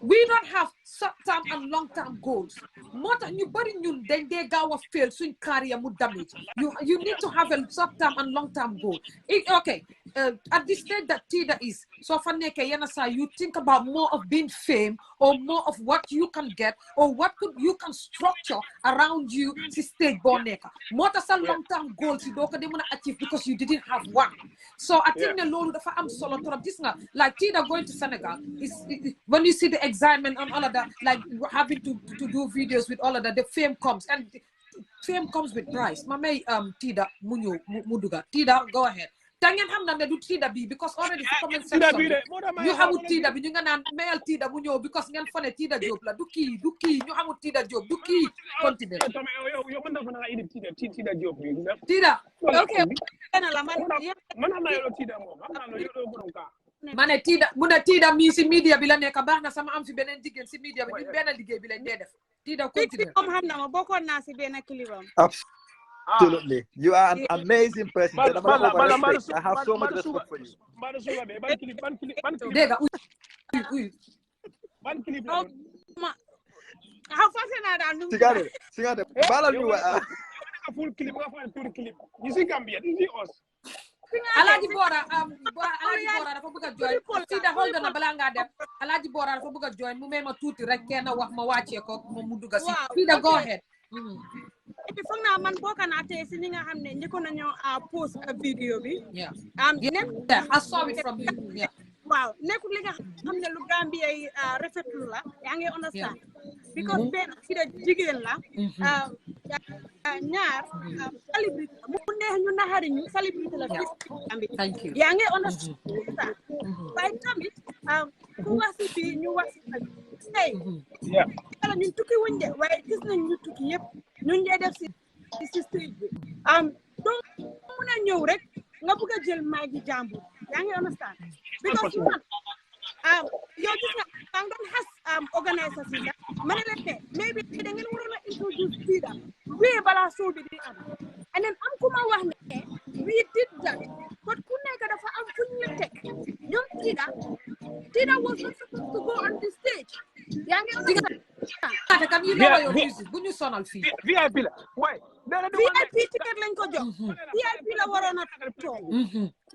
We don't have short-term and long-term goals. More than you body you then they go fail so in career would damage. You need to have a short-term and long-term goal. At this stage that Tida is, so you think about more of being fame or more of what you can get or what you can structure around you to stage boneka. More than a long-term goals you don't achieve because you didn't have one. So I think the Lord I'm solo this like Tida going to Senegal is when you see the excitement and all of that, like having to do videos with all of that, the fame comes, and fame comes with price. Ma may Tida Munyo Muduga. Tida, go ahead. Tangen ham na do Tida B because already the comment section. You have Tida B, you can mail Tida Munyo because ngan fane Tida job la duki, you have Tida job, duki continue. Tida. Okay. Mane Tida, muna Tida mi si media bila neka baax na sama am fi benen jigen si media bi benn liggéey bi lañ def. Tida continue. Absolutely. You are an amazing person. I have so much respect for you. How fast Sigare. Full clip, you see Gambia, you see us. Alaji Bora dafa bëgg a join Tida hold on bala nga dem Alaji Bora dafa bëgg a join mu may ma tuuti rek kenn wax ma wàccee ko mu dugg si Tida go ahead. Et puis foog naa man bokk naa tey si ñi nga xam ne njëkkoon nañoo post vidéo bi. I saw it from you. Waaw nekkul li nga xam ne lu Gambia yi rafetlu la yaa ngi understand because benn Tida jigéen la ñaar célébrité mu neex ñu naxari ñu célébrité la Thank you. yaa ngi understand waaye tamit ku wax si fii ñu wax si tey wala ñun tukki wuñ de waaye gis nañ ñu tukki yëpp ñun ñee def si stage bi donc mun a ñëw rek nga bëgg a jël may gi jàmbur yaa ngi understand because man yow gis nga maa ngi doon xas organiser si la ma ne leen ne maybe da ngeen waroon a introduce Tida wii balaa show bi di am and then am ku ma wax ne we did that but ku nekk dafa am fu ñu teg ñoom Tida was not supposed to go on the stage yaa ngi understand Kan you know your music bu ñu sonal fii VIP la way VIP ticket lañ ko jox VIP la waroon a toog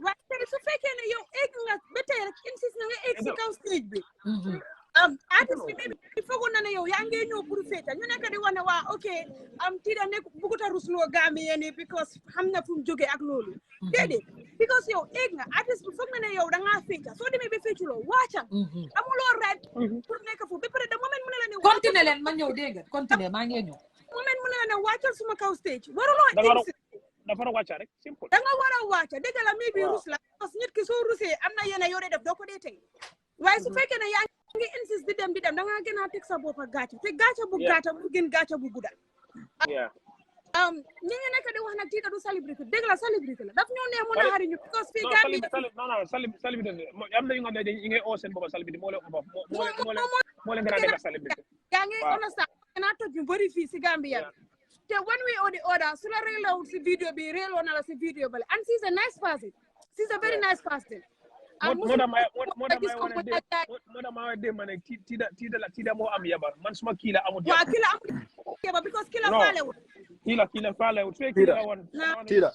waaye tey su fekkee ne yow egg nga ba tey rek insist na nga egg si kaw stage bi artiste bi maybe foogoon na ne yow yaa ngi ñëw pour féeta ñu nekk di wax ne waa ok Tida nekk bëggut a rusloo Gambien ni because xam na fu mu jógee ak loolu déedéet because yow egg nga artiste bi foog na ne yow da ngaa féeta soo demee ba féeculoo wàccal amuloo right pour nekk foofu ba pare de moment mu ne la ne continue leen ma ñëw dégg nga continue maa ngi ñëw moment mu ne la ne wàccal suma kaw stage waruloo dafa war a wàcc rek simple da nga war a wàcc dëgg la mi bi rus la parce que nit ki soo rusee am na yenn yoo def doo ko dee tey waaye su fekkee ne yaa ngi insist di dem da nga gën a teg sa bopp gàcce te gàcce bu gàtta bu gën gàcce bu gudda ñi ngi nekk di wax nag Tida du célébrité dëgg la célébrité la daf ñoo neex mën a xariñu parce que fii Gambie célébrité am na ñu nga xam ne ñu ngi oo seen bopp célébrité moo leen gën a nekk célébrité yaa ngi understand naa toj ñu bëri fii si Gambie te one way or the other su la reelawul si vidéo bi reeloo na la si vidéo bale and she's a nice person she's a very nice person moo dama de ma ne Tida moo am yabar man suma kii la amul yabar waaw kii la amul yabar because kii la faalewul kii la faalewul su fekkee la woon Tida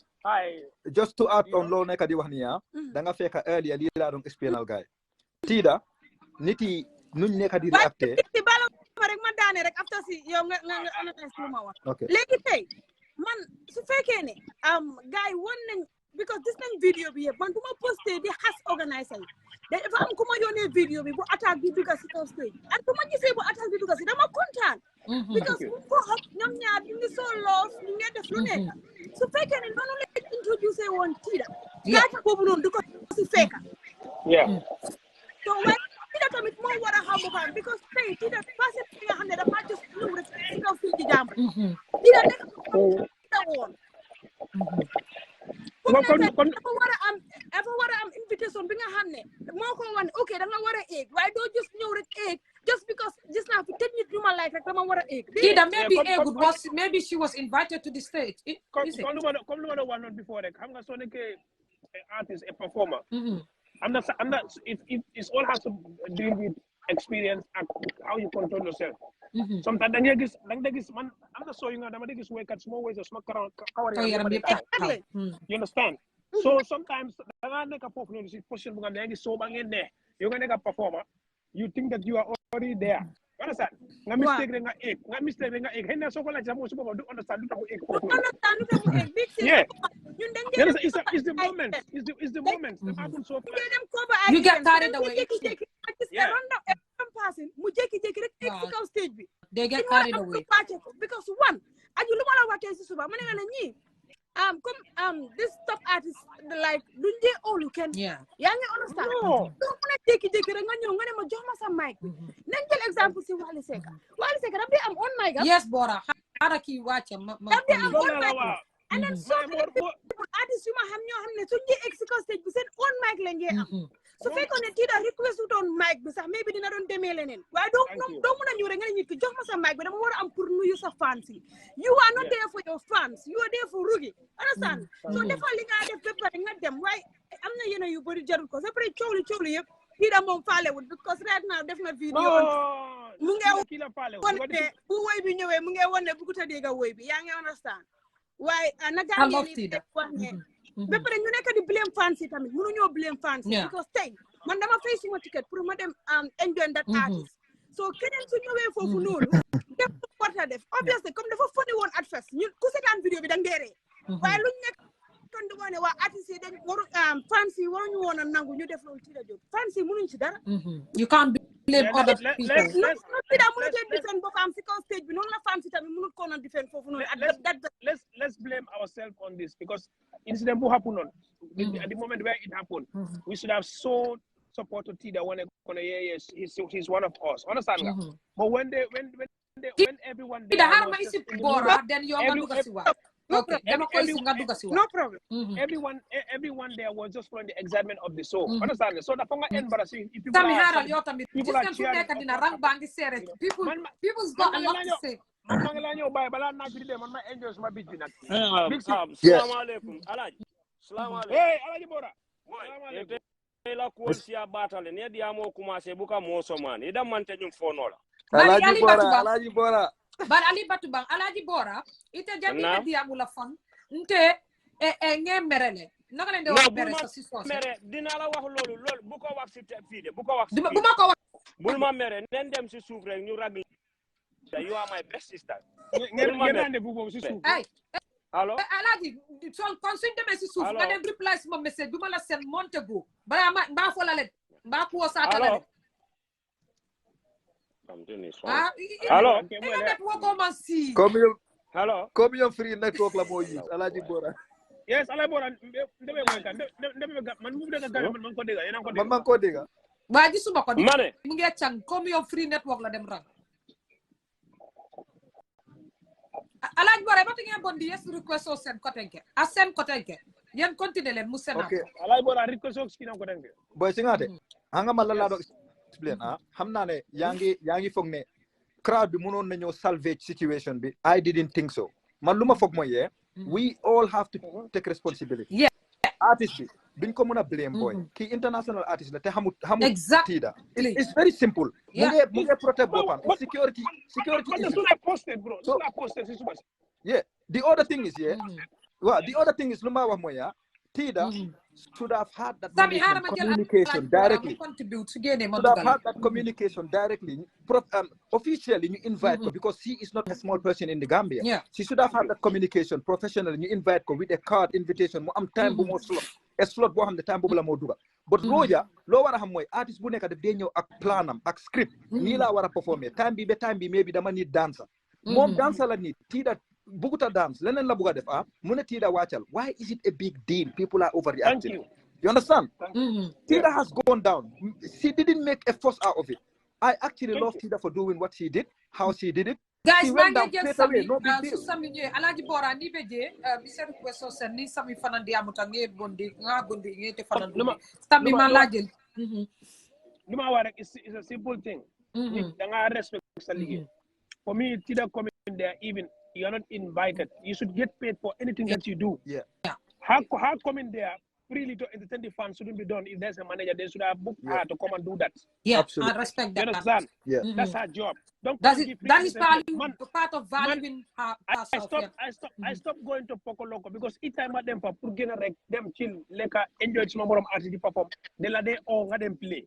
just to add on loolu nekk di wax ni da nga fekk earlier lii laa doon explainal gaay Tida nit yi nuñ nekk di réacté rek ma daane rek after si yow nga analyse lu ma wax léegi tey man su fekkee ne gars yi won nañ because gis nañ vidéo bi yëpp man bu ma posté di xas organiser yi dafa am ku ma yónnee vidéo bi bu attaque bi dugga si kaw stage ak bu ma gisee bu attaque bi dugga si dama kontaan because bu ko xam ñoom ñaar ñu ngi so love ñu ngi def lu nekk su fekkee ne noonu la introducé woon Tida gaata boobu noonu du ko si fekka so Tida tamit moo war a xam boppam because tey Tida passé bi nga xam ne dafa just ñëw rek si kaw fii ci jàmbur Tida nekk Tida woon dafa war a am invitation bi nga xam ne moo ko wan ok da nga war a egg waaye doo just ñëw rek egg just because gis naa fi tëj nit ñu ma like rek dama war a egg Tida maybe she was invited to the stage comme lu ma doon wax noonu before rek xam nga soo nekkee artist a performer I'm not. It's all has to deal with experience and how you control yourself. Sometimes da ngay gis man am na soo yu nga dama de gis waykat small ways of suma kawar you understand so sometimes da nga nekk foofu noonu si position bu nga ne ngi soo ba ngeen ne yow nga nekk performer you think that you are already there you understand nga mistake nga egg xëy na soo ko laaj sax moom su boppam du understand lu tax mu egg foofu it's the moment that happens so fast you get carried away person mu jékki-jékki rek egg si kaw stage bi. They get carried away. Because one, aju lu ma la waxee si suba ma ne la ñii this top artist like duñ dee all you can. yaa ngi understand. doo mën a jékki-jékki rek nga ñëw nga ne ma jox ma sa mic bi. nañ jël exemple si Wally Seck daf dee am on mic. Yes Bora xaaral kii wàcce ma daf dee am on mic. and then so many people artist yu ma xam ñoo xam ne suñ dee egg si kaw stage bi seen on mic la ngee am. su fekkoon ne Tida request wutoon mic bi sax maybe dina doon demee leneen waaye doo mën a ñëw rek nga ne nit ki jox ma sa mic bi dama war a am pour nuyu sa fans yi. You are not there for your fans, you are there for Rugi. Understand? So defal li nga def ba pare nga dem waaye am na yeneen yu bëri jarul ko c'est vrai coow li yëpp Tida moom faalewul because right now def na video mu ngi won ne bu woy bi ñëwee mu ngi won ne bu ko ta dégg woy bi yaa ngi understand waaye na gaa ngi wax ne ba pare ñu nekk di blame fans yi tamit mënuñoo blame fans yi because tey man dama fay suma ticket pour ma dem enjoy that artist so keneen su ñëwee foofu noonu def warta def obviously comme dafa funny woon at first ñun ku seetaan vidéo bi da nga deeree waaye luñ nekk kon di wane waa artiste yi dañ waru fans yi waruñu woon a nangu ñu def loolu Tida Diop fans yi mënuñ ci dara you can't blame other people Tida mënu cee defend boppam si kaw stage bi noonu la fans yi tamit mënut ko noon defend foofu noonu let's blame ourselves on this because incident bu happen on at the moment where it happened we should have shown support to Tida when he's one of us understand nga but when everyone there then you're going to see what okay no problem everyone there was just following the excitement of the show understand so the fonga embarrassing if people are cheering people's got a lot to say man la ñëw bay bala na ci dem man ma enjoy sama beat bi nak assalamu alaykum alaji assalamu alaykum hey alaji Bora assalamu alaykum la ko sia batale ne dia mo commencer buka mo somane idan man te ñum fonola Alaji Bora bar Ali Batubang Alaji Bora ite jami dia mula fon nte nge merele naka len de wax mere sa si sos mere dina la wax lolu bu ko wax ci fi de bu ko wax bu ma ko wax bul ma mere nen dem ci souf rek ñu rag you are my best sister ngeen bu bo ci souf ay allo Alaji son kon suñ demee ci souf nga dem reply sama message bima la sen Montego bala ma fo la len ba ko sa ta la Hello. Come your free network la mo use Alaji Bora. Yes, Alaji Bora ndeme moy kan ndeme man mu dega gal man ko dega yena ko dega. Man ko dega. Ba gisuma ko mané mu ngi cang comme your free network la dem rang. Alaji Bora ba ngeen bon di yes request o sen côté ke. A sen côté ke. Yen continuer len mu sénat. Okay. Alaji Bora request o ski na ko dengue. Boy singate. Hanga mala la do explain xam naa ne yaa ngi foog ne crowd bi mënoon nañoo salvage situation bi I didn't think so man lu ma foog mooy we all have to take responsibility artist bi duñ ko mën a blame boy kii international artist la te xamut Tida it's very simple mu ngi protect boppam security the other thing is the other thing is lu ma wax mooy Tida should have had that communication directly. Should have had that communication directly. Officially, you invite her because she is not a small person in the Gambia. She should have had that communication professionally. You invite her with a card invitation. Am time bu mo slot. A slot bo xam ne time bu la mo duga. But Roja, lo wara xam moy artist bu nekk daf day ñëw ak planam ak script. Ni la wara performer. Time bi maybe dama need dancer. Mom dancer la need. Tida Buguta dance, leneen la buga def mune Tida wachal. Why is it a big deal? People are overreacting. You understand? Tida has gone down. She didn't make a fuss out of it. I actually love Tida for doing what she did, how she did it. Guys, she went down straight away, no big deal. Alaji Bora ni beje biseru kweso sen ni sami fanan dia mutange bondi nga bondi ngete fanan sami malajel. Luma wa rek is a simple thing. Da nga respect sa ligue. For me Tida coming there even you are not invited. You should get paid for anything that you do. How come in there freely to entertain the fans shouldn't be done if there's a manager, they should have booked her to come and do that. I respect that. You understand? That's her job. That is part of valuing herself. I stopped going to Poco Loco because each time I them for them chill, like enjoy some more artists perform. They let them all let them play.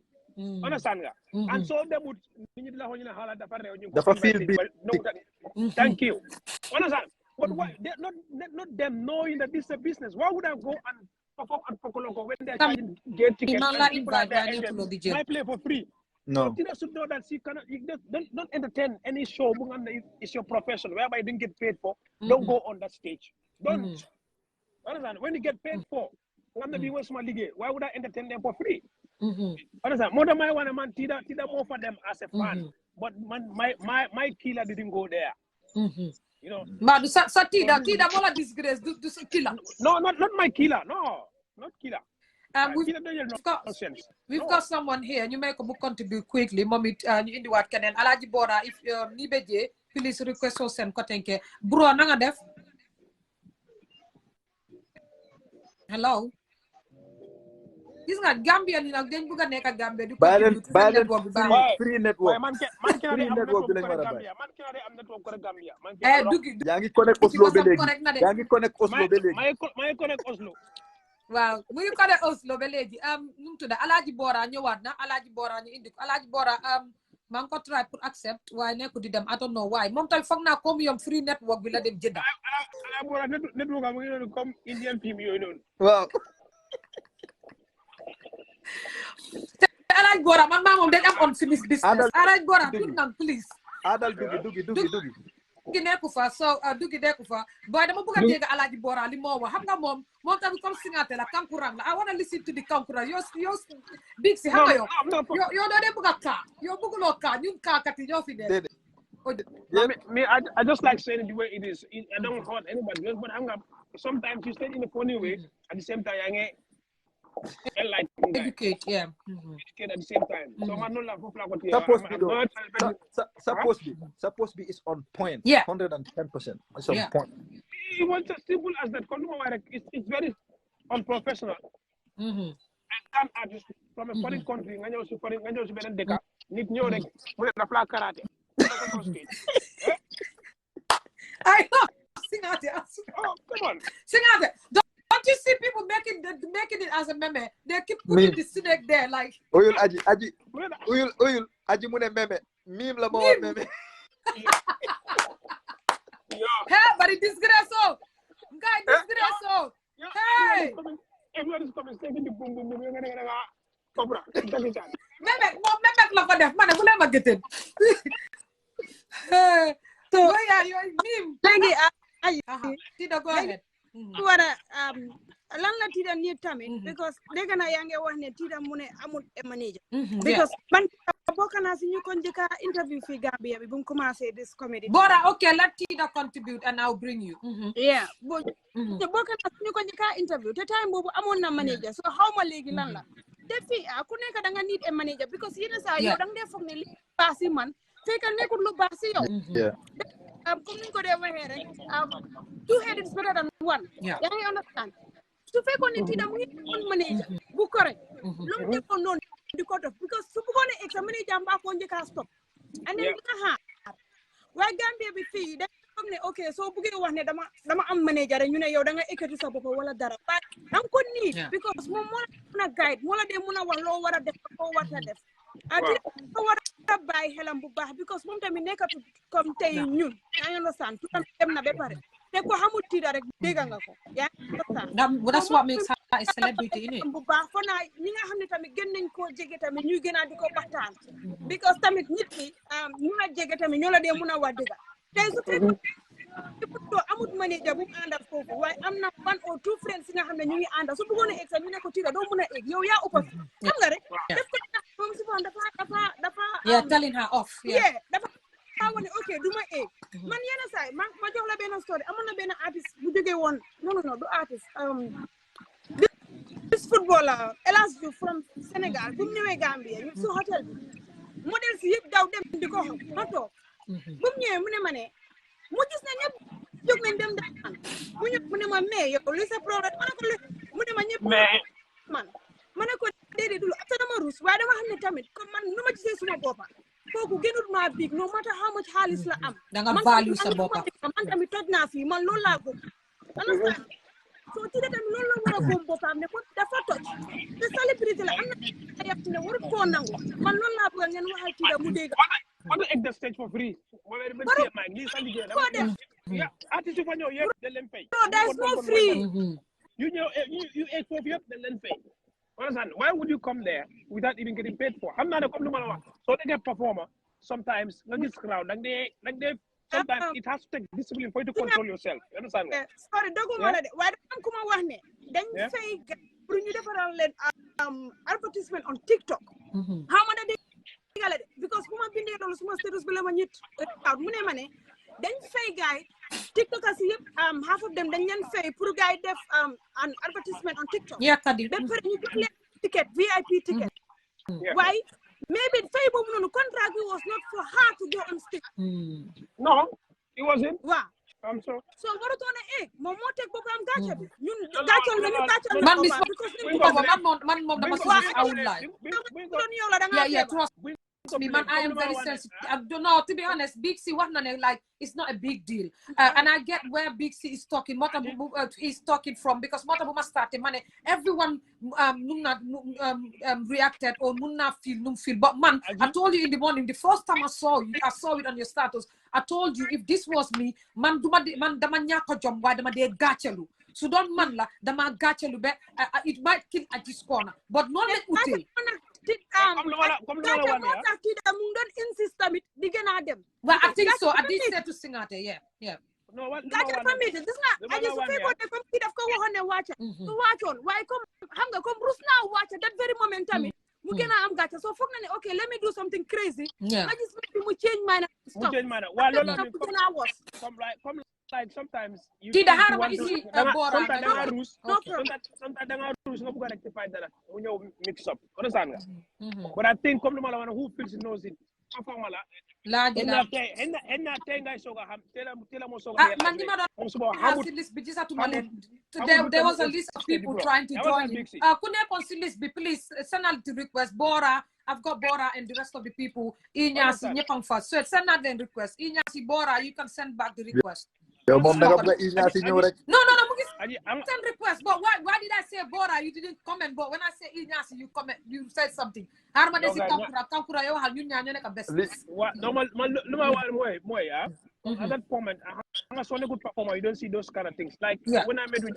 Understand nga? And so they would thank you. Understand? But why not them knowing that this is a business? Why would I go and perform at Poco Loco when they're charging get tickets? I play for free. So Tida should know that she cannot. Don't entertain any show. It's your profession. Whereby you don't get paid for. Don't go on that stage. Don't. Understand? When you get paid for, why would I entertain them for free? Understand? More than my one man, Tida more for them as a fan. But my killer didn't go there. You know. But Tida more disgrace. Do killer. No, not my killer. No, not killer. We've got someone here, and you make a book contribute quickly. Mommy, in the word Kenen Alaji Bora, if Nibeje, please request us and Kotenke. Bro, nanga def. Hello. This is Gambia, you know, then you can make a Gambia. Free network. Free network. Yangi connect Oslo Belegi. Yangi connect Oslo Belegi. My connect Oslo. Wow, we call it Oslo Belegi. To the Alaji Bora, you want na Alaji Bora, you indi Alaji Bora. Man ko try to accept why ne ko di dem. I don't know why. Mom tal fogg na comme yom free network bi la dem jënda. Alaji Bora network am ngi comme Indian film yoy non. Wow. Alaji Bora, man mom dañ am on finished business. Alaji Bora, please. Adal Dougie. Neku fa so Dougie neku fa boy dama bëgg dégg Alaji Bora li mo wax xam nga mom tamit comme singaté la kankurang la I want to listen to the kankurang yo big si xam nga yo do dé bëgg ka yo bëggulo ka ñun ka kat ñoo fi dé me I just like saying it the way it is. I don't hurt anybody but sometimes you say it in a funny way at the same time I educate, yeah. Educate at the same time. So man, no la supposed to be is on point. Yeah, 110%. It's on point. It was as simple as that. It's very unprofessional. And artist from a foreign country, I know foreign deka. Need new rek. We na fla karate. I know. Sing out it. Oh, come on. Sing out it. Don't you see people making it as a meme? They keep putting the snake there like. Oyul aji mune meme. Meme la mo meme. Hey, but it disgrace guy disgrace hey. Everyone is coming saying the boom boom boom. Cobra. Meme la fa def man bu leen ma gëtën. So yeah, you meme. Tida go ahead. Lan la Tida ni tamit because dégg na yaa ngi wax ne Tida mu ne amul manager because man bokk naa si ñu ko njëkk a interview fii Gambia bi bu mu commencé this comedy Bora okay let Tida contribute and I'll bring you yeah bokk naa si ñu ko njëkk a interview te time boobu amoon na manager so xaw ma léegi lan la te fii ku nekk da nga need a manager because yenn saa yow da nga dee foog ne li baax si man fekk nekkul lu baax si yow comme ni ko dee waxee rek two headed is better than one. Yeah. You understand? So fekkoon ne Tida mu ngi on manager bu correct. Lu mu defoon noonu di ko def because su bëggoon a exam manager mbaa ko njëkk a stop. And then dina xaar. Waaye Gambia bi fii da foog ne ok soo bëggee wax ne dama am manager rek ñu ne yow da nga ekkati sa bopp wala dara. But da nga ko need because moom moo la mën a guide moo la dee mën a wax loo war a def loo war a def. Tida ko war a bàyyi xelam bu baax because moom tamit nekkatu comme tey ñun. yaa ngi understand tuutam dem na ba pare. te ko xamul Tida rek dégg nga ko yaa ngi that's what makes her a celebrity in it bu baax fo naa ñi nga xam ne tamit gën nañ koo jege tamit ñuy gën a di ko waxtaan because tamit nit ki ñu la jege tamit ñoo la dee mun a wax dëgg tey su fekkee amut manager bu mu àndal foofu waaye am na one or two friends yi nga xam ne ñu ngi àndal su bëggoon a egg sax ñu ne ko Tida doo mun a egg yow yaa ëpp xam nga rek def ko moom si moom dafa telling her off dafa wane ok du ma egg man yenn saay ma jox la benn story amoon na benn artiste bu jógee woon non du artiste this footballer Elas Diouf from Sénégal bu mu ñëwee Gambia ñu su hôtel bi modèle si yëpp daw dem di ko xam ma toog bu mu ñëwee mu ne ma ne mu gis ne ñëpp jóg nañ dem daan mu ñëw mu ne ma mais yow li sa problème ma ne ko mu ne ma ñëpp man ma ne ko déedéet du ak dama ruus waaye dama xam ne tamit comme man nu ma gisee suma boppa kooku gënut maa big no matter how much xaalis la am danga value sa boppa man tamit toj naa fii man loolu laa gëm understand so Tida tamit loolu la war a gëm boppam ne ko dafa toj te célébrité la am na ay yàpp ne warut koo nangu man loolu laa bëgg ngeen waxal Tida mu dégg on egg the stage for free artiste fa ñëw yëpp dañ leen fay no there is no free you egg foofu yëpp dañ leen fay understand? Why would you come there without even getting paid for? I'm not a compliment. So they get performer. Sometimes, not this crowd, sometimes it has to take discipline for you to control yourself. You understand? Sorry, Dougie, why don't come on one? Then say, bring you advertisement on TikTok. How many because kuma binde do suma status bela ma nit mune mané dañ fay gaay TikTokers yep half of them dañ len fay pour gaay def an advertisement on TikTok be pare ñu jox len ticket VIP ticket why maybe fay bobu nonu contract was not for her to go on stage no it wasn't wa I'm so waru tone mo tek boko am gacha bi ñun gachal nañu gachal man bis man mom dama ci awul laay yow la da nga me, man, I am very sensitive. I don't know, to be honest, Big C, what like, it's not a big deal. And I get where Big C is talking, is talking from, because Motabuma started, man, everyone reacted or feel. But man, I told you in the morning, the first time I saw it on your status, I told you, if this was me, man, dama nyako jom, why dama de gachalu. So don't man la, dama gachalu be, it might kill at this corner. But not let ute. Well, I think so. I did say to sing out there, yeah. No, what? This not. I just say what the compete of go on watch. To watch on. Why come? Hanga come Bruce now watch at that very moment. I mean, we can gacha. So okay, let me do something crazy. Yeah. I just make me change my stuff. Well, come like sometimes you sometimes rectify that when you mix up. Understand? But I think who feels knows it. There was a list of people trying to join in. Please send out the request. Bora, I've got Bora and the rest of the people. So send out the request. Bora, you can send back the request. Yo, mom, no, send request, but why did I say Bora? You didn't comment, but when I say Inyasi, you comment, you said something. At that moment, I'm a good performer. You don't see those kind of things. Like when I met with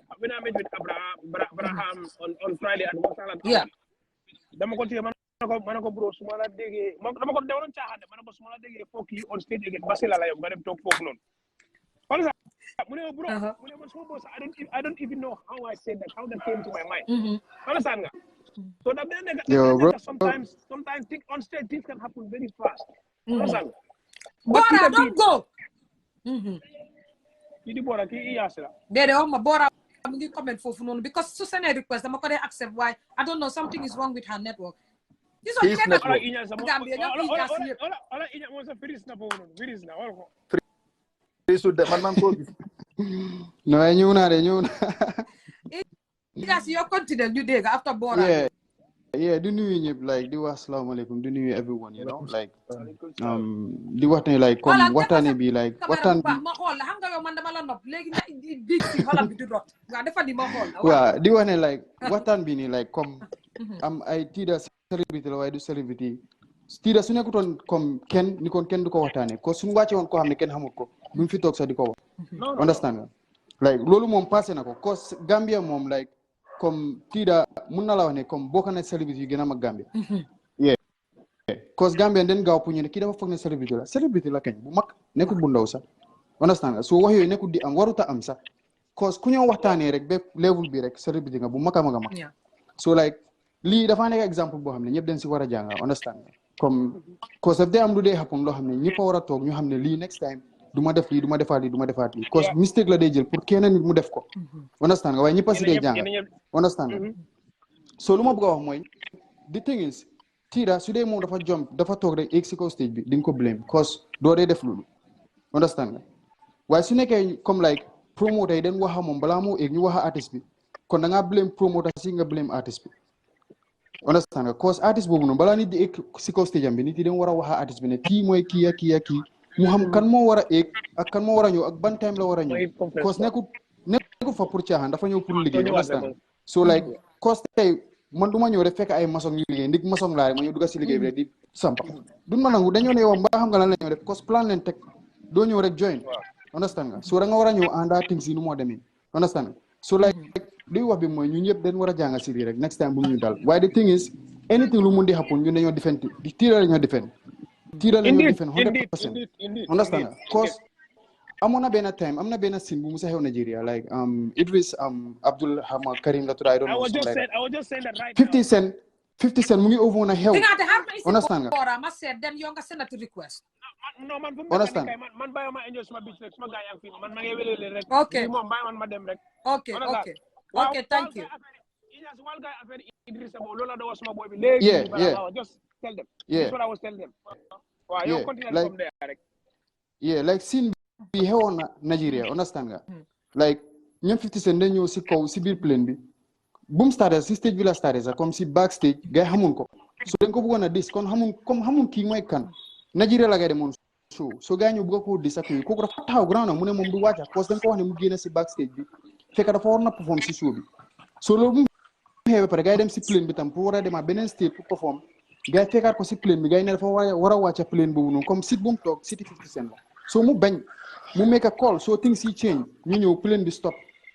Abraham on Friday at Montana. Yeah. Manako bro sumala dege manako dewon chaahade manako sumala dege foki on stage again basila la yow gadem tok fok non bro I don't even know how I said that, how that came to my mind. Understand nga? So that sometimes think on stage things can happen very fast. Understand? Bora, don't go. Didi Bora ki iyasira. Dede o ma Bora I'm going to comment for no because so send a request. I'm going to accept why. I don't know, something is wrong with her network. This one no, I knew not. Yes, your continent you dig after Bora. Yeah, do you like do assalamu alaikum, do you everyone, you know, like do what like come what an be like what an well do one like what an be like come I did a celebrity or I do celebrity still as soon as I come ken ni kon ken du ko watane ko suñu wacce won ko xamne ken xamul ko buñ fi tok sa di ko understand like lolu mom passé nako cause Gambia mom like comme tida mun na la wax ne comme bokk na celebrity yu gëna mag Gambia yeah cause Gambia den gaaw pour ñu ne ki dafa fogg ne celebrity la kañ bu mag nekku bu ndaw sax understand so wax yoy nekku di am waruta am sax cause ku ñoo waxtané rek be level bi rek celebrity nga bu maka mag so like li dafa nek exemple bo xamne ñepp den ci wara janga understand comme cause of day am lu dé happen lo xamne ñepp wara tok ñu xamne li next time duma def li duma defaat li cause mistake la day jël pour keneen nit mu def ko understand nga way ñepp ci day jang understand so luma bëgg wax moy the thing is tida su dé mom dafa jump dafa tok rek ex ko stage bi ding ko blame cause do dé def lulu understand nga way su nekké comme like promoter yi den waxa mom bala mo ek ñu waxa artiste bi kon da nga blame promoter si nga blame artiste bi understand nga cause artiste bobu non bala nit di ek ci ko stage bi nit yi den wara waxa artiste bi ne ki moy ki ya mu xam kan mo wara ek ak kan mo wara ñew ak ban time la wara ñew cause nekku fa pour tiaxan dafa ñew pour liggéey understand so like cause tay man duma ñew rek fekk ay maçon ñu liggéey ndik maçon la ma ñu dugga ci liggéey bi rek di sampa duñ ma nangu dañu ne yow ba xam nga lan la ñu def cause plan len tek do ñew rek join understand nga so da nga wara ñew anda things yi nu mo démé understand so like luy wax bi mooy ñun ñëpp dañ war a jàng si rek next time bu ñu dal waaye the thing is anything lu mun di happen ñun dañoo defend tiira la ñoo defend 100%. Understand nga cause amoon na benn time am na benn scene bu mu sa xew Nigeria like Idris Abdul Hama Karim la tudd I don't know something like I was just saying that right 50 Cent mu ngi over na xew understand nga ma seet dem yow nga send a request no man fu mu understand man bàyyi ma enjoy suma beach rek suma gaay yang fi man ma ngi wélé rek okay moom bàyyi man ma dem rek okay thank you Inyas wal guy affaire Idrissa Bo lola do was suma boy bi léegi just tell them that's what I was telling them waaw yow continue from there rek like scene bi xewoon na Nigeria understand nga like ñoom 50 Cent dañ ñëw si kaw si biir plane bi bu mu starté si stage bi la starté sax comme si backstage gars yi xamun ko so dañ ko bëggoon a dis kon xamun kii mooy kan Nigeria la gay demoon show so gars yi ñu bëgg ko dis ak yi kooku dafa taxaw grand mu ne moom du wàcca parce que dañ ko wax ne mu génne si backstage bi fekk dafa war na perform si show bi so loolu bu mu xew ba pare gars yi dem si plane bi tam pour war a demaat beneen stage pour perform gars yi fekkaat ko si plane bi gars yi ne dafa war a wàcca plane boobu noonu comme site bu mu toog site 50 Cent la so mu bañ mu make a call so things yi change ñu ñëw plane bi stop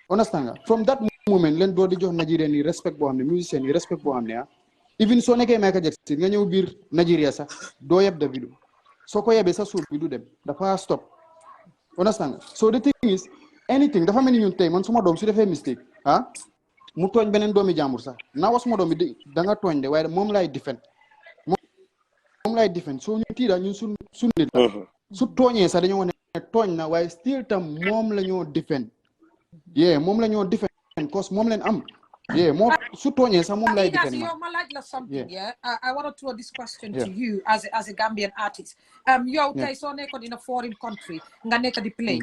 understand nga from that moment leen doo di jox Nigerian yi respect boo xam ne musicien yi respect boo xam ne even soo nekkee Michael Jackson nga ñëw biir Nigeria sax doo yeb Davido soo ko yebee sa suur bi du dem dafa stop understand nga so the thing is anything dafa mel ni ñun tey man suma doom su defee mistake mu tooñ beneen doomi jàmbur sax naa wax suma doom bi da nga tooñ de waaye moom lay defend soo ñu tiida ñun suñ nit su tooñee sax dañoo wax ne tooñ na waaye still tam moom la ñoo defend moom la ñoo defend cause moom leen am moo su tooñee sax moom lay defend ma laaj la something I want to throw this question to you as a Gambian artist yow tey soo nekkoon in a foreign country nga nekk di play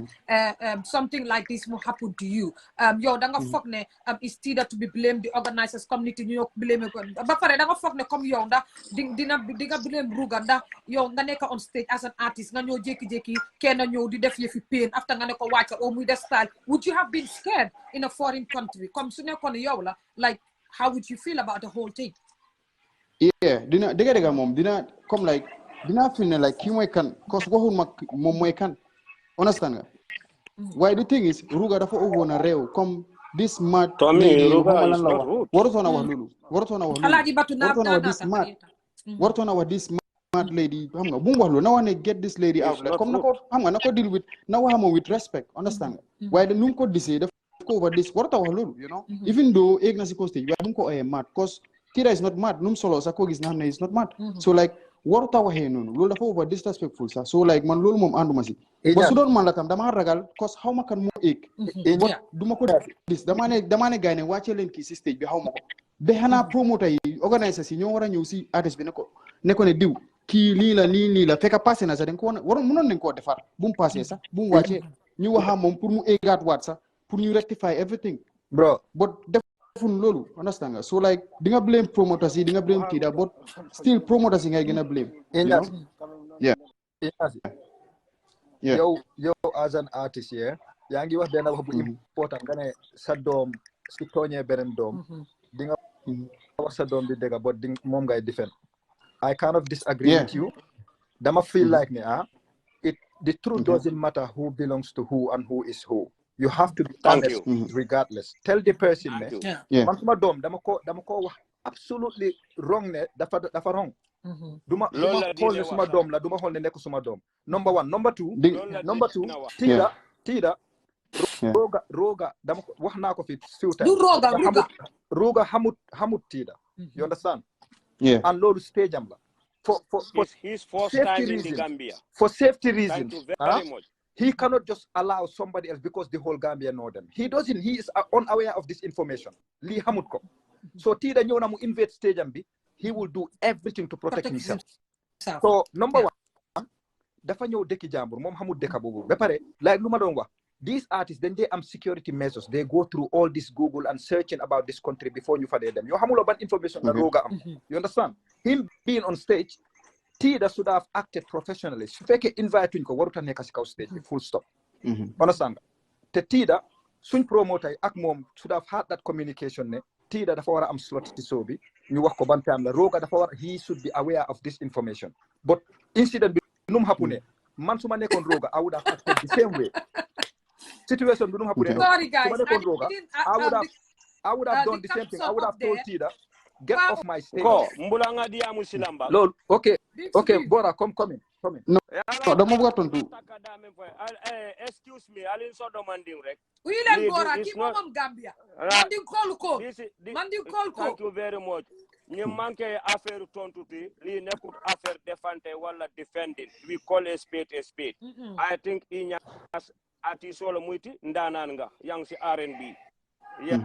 something like this mu happen to you yow da nga foog ne is either to be blamed the organizers community ñu blame ko ba pare da nga foog ne comme yow ndax di nga blame Ruga ndax yow nga nekk on stage as an artist nga ñëw jékki-jékki kenn ñëw di def yëfi pain after nga ne ko wàcca o muy def style would you have been scared in a foreign country comme su nekkoon yow la like how would you feel about the whole thing dina dëgga moom dina comme like dina feel ne like kii mooy kan cause waxul ma moom mooy kan understand nga waaye the thing is Ruga dafa over na réew comme this mad lady warutoon a wax loolu warutoon a wax this mad lady xam nga bu mu wax loolu na wax ne get this lady out like comme na ko xam nga na ko deal with na wax ma with respect understand nga waaye da nu mu ko disee daf ko over this waruta wax loolu you know even though egg na si ko stage waaye bu mu ko oyee mad cause Tira is not mad num solo sa ko gis na xam ne is not mad so like waruta waxee noonu loolu dafa over disrespectful sax so like man loolu moom ànduma si ba su doon man la tam dama ragal cause xaw ma kan moo egg duma ko dis dama ne gaay ne wàcce leen kii si stage bi xaw ma ko ba xanaa promoter yi organiser si ñoo war a ñëw si artiste bi ne ko ne diw kii lii la fekk passé na sax dañ ko waroon mënoon nañ koo defar bu mu passé sax bu mu wàccee ñu waxaa moom pour mu eggaat waat sax pour ñu rectify everything bro but defun loolu understand nga so like di nga blame promoters yi di nga blame Tida but still promoters yi ngay gën a blame yow as an artist yaa ngi wax benn wax bu important nga ne sa doom si tooñee beneen doom di nga wax sa doom di dëgg but moom ngay defend I kind of disagree with you dama feel like ne the truth doesn't matter who belongs to who and who is who. You have to be honest regardless. Tell the person man suma doom dama ko wax absolutely wrong ne dafa wrong. Duma xool ne suma doom la duma xool ne nekk suma doom. Number one. Number two. Tida Roga dama wax naa ko fi few times. Roga xamut Tida. You understand? And loolu stage am la. For his first time in the Gambia. For safety reasons. Thank you very much. He cannot just allow somebody else because the whole Gambia know them. He is unaware of this information. Li hamut ko. So Tida ñëw na mu invade stage am bi, he will do everything to protect himself. So number one, dafa ñëw dëkki jàmbur moom xamut dëkka boobu. Ba pare like lu ma doon wax, these artists then they am security measures. They go through all this Google and searching about this country before you fade them. You xamuloo ban information la Roga am. You understand? Him being on stage, Tida should have acted professionally. Su fekkee invite ko waruta nekk si kaw stage bi full stop. Understand? Te Tida suñ promoter ak moom should have had that communication ne Tida dafa war a am slot ci show bi ñu wax ko ban time la Roga dafa war he should be aware of this information. But incident bi num happen man su ma nekkoon Roga I would have acted the same way. Situation bi num happen sorry guys I would have I would have done the same thing. I would have told Tida, get off my stage. Ko mbulanga dia musilamba. Lol, okay, Bora, come in. No, dama buga tontu. Excuse me, Alin so demanding rek. Wilan Bora, ki momam Gambia. Manding call ko. Thank you very much. ñu manqué affaire tontu bi li nekkul affaire defante wala defending. We call a spade a spade. I think ati solo muiti ndanan nga yang si R&B. Yes.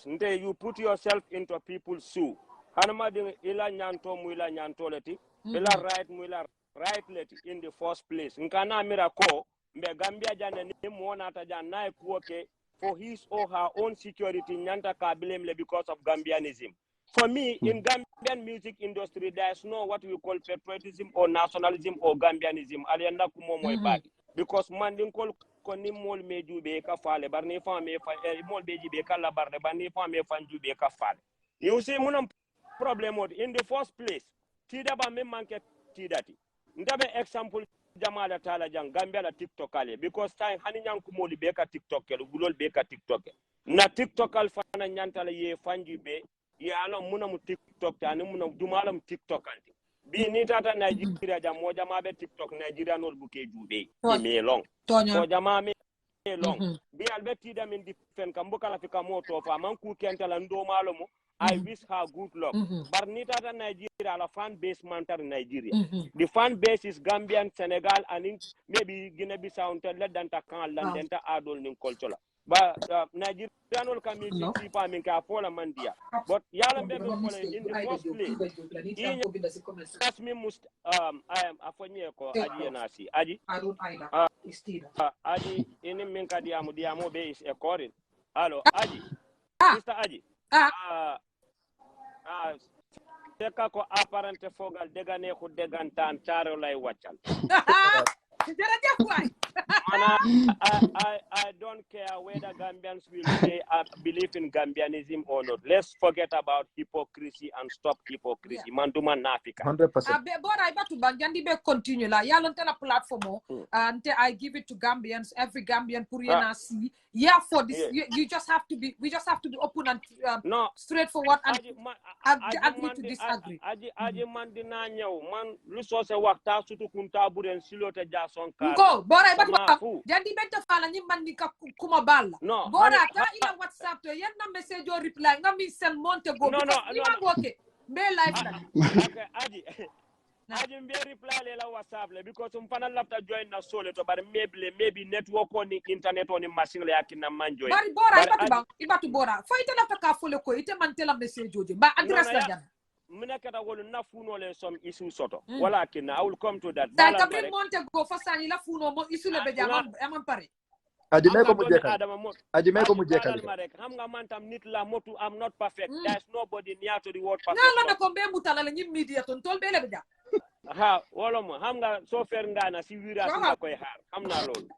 Nde you put yourself into people's shoe. Hanama de ila nyanto mu ila nyanto leti. Ila right mu ila right leti in the first place. Nkana miracle mbe Gambia jana ni muona ta jana kuoke for his or her own security nyanta ka blame because of Gambianism. For me, in Gambian music industry, there is no what we call patriotism or nationalism or Gambianism. Alianda kumo moy bad because manding call koni mol meju be ka fale barni fa me fa mol beji be ka la barne barni fa me fanju be ka fale. You see munam problem in the first place. Tida ba me manke tidati. Ndabe example jamala tala jang Gambia la TikTok ale because time hani nyang ku moli be ka TikTok ke gulol be ka TikTok na TikTok al fana nyantala ye fanju be ya ala munam TikTok tani munam dumalam TikTok anti bi ni tata Nigeria jam mo jama be TikTok Nigeria nol buke jube me long ko jama me long bi albeti da min difen kam bukala fika moto fa man ku kentala ndo malomo I wish her good luck. But Nitata Nigeria, la fan base mantar Nigeria. The fan base is Gambian, Senegal, and maybe Guinea-Bissau until less than Takan, London, Adol, in culture. But Nigerian community people make a fall mandia. But Yalam in the first place, ask me must I am a fonyeko Aji Nasi. Aji in Minka Diamo base is according. Hello, Aji. Mr. Aji. Teka ko apparente fogal degane ko degantan taro lay waccal. I don't care whether Gambians will say believe in Gambianism or not. Let's forget about hypocrisy and stop hypocrisy. Manduma nafika. 100%. But I to Bangandi be continue la. Yalon tell a platform and I give it to Gambians. Every Gambian Puriana see. Yeah, for this you just have to be. We just have to be open and straightforward and agree to disagree. Aji man dina ñew man lu sosé waxta sutu kunta buren silote jason ka. Go bora ba jandi benta fala ñi man ni ka kuma balla. No. Bora ta ila WhatsApp to yen na message or reply ngami send monte go. No. Okay. Be live okay, Aji mbe reply la WhatsApp le because mfana lafta join na sole to but maybe network on the internet on the machine le yakina man join. Bari bora ibatu bora. Fo ite lafta ka fole ko ite man tela message oje ba address la jana. Mina kata wolu na funo le some issue soto. Wala kina I will come to that. Ta kabri monte go fa sani la funo mo issue le be jama am pare. Aji me ko mu jekal. Xam nga man tam nit la motu I'm not perfect. There's nobody near to the word perfect. Na ko be mutala la ñi media ton tol be le be ja. Ha wala mo xam nga so fer ngana si wira si nga koy xaar xam na loolu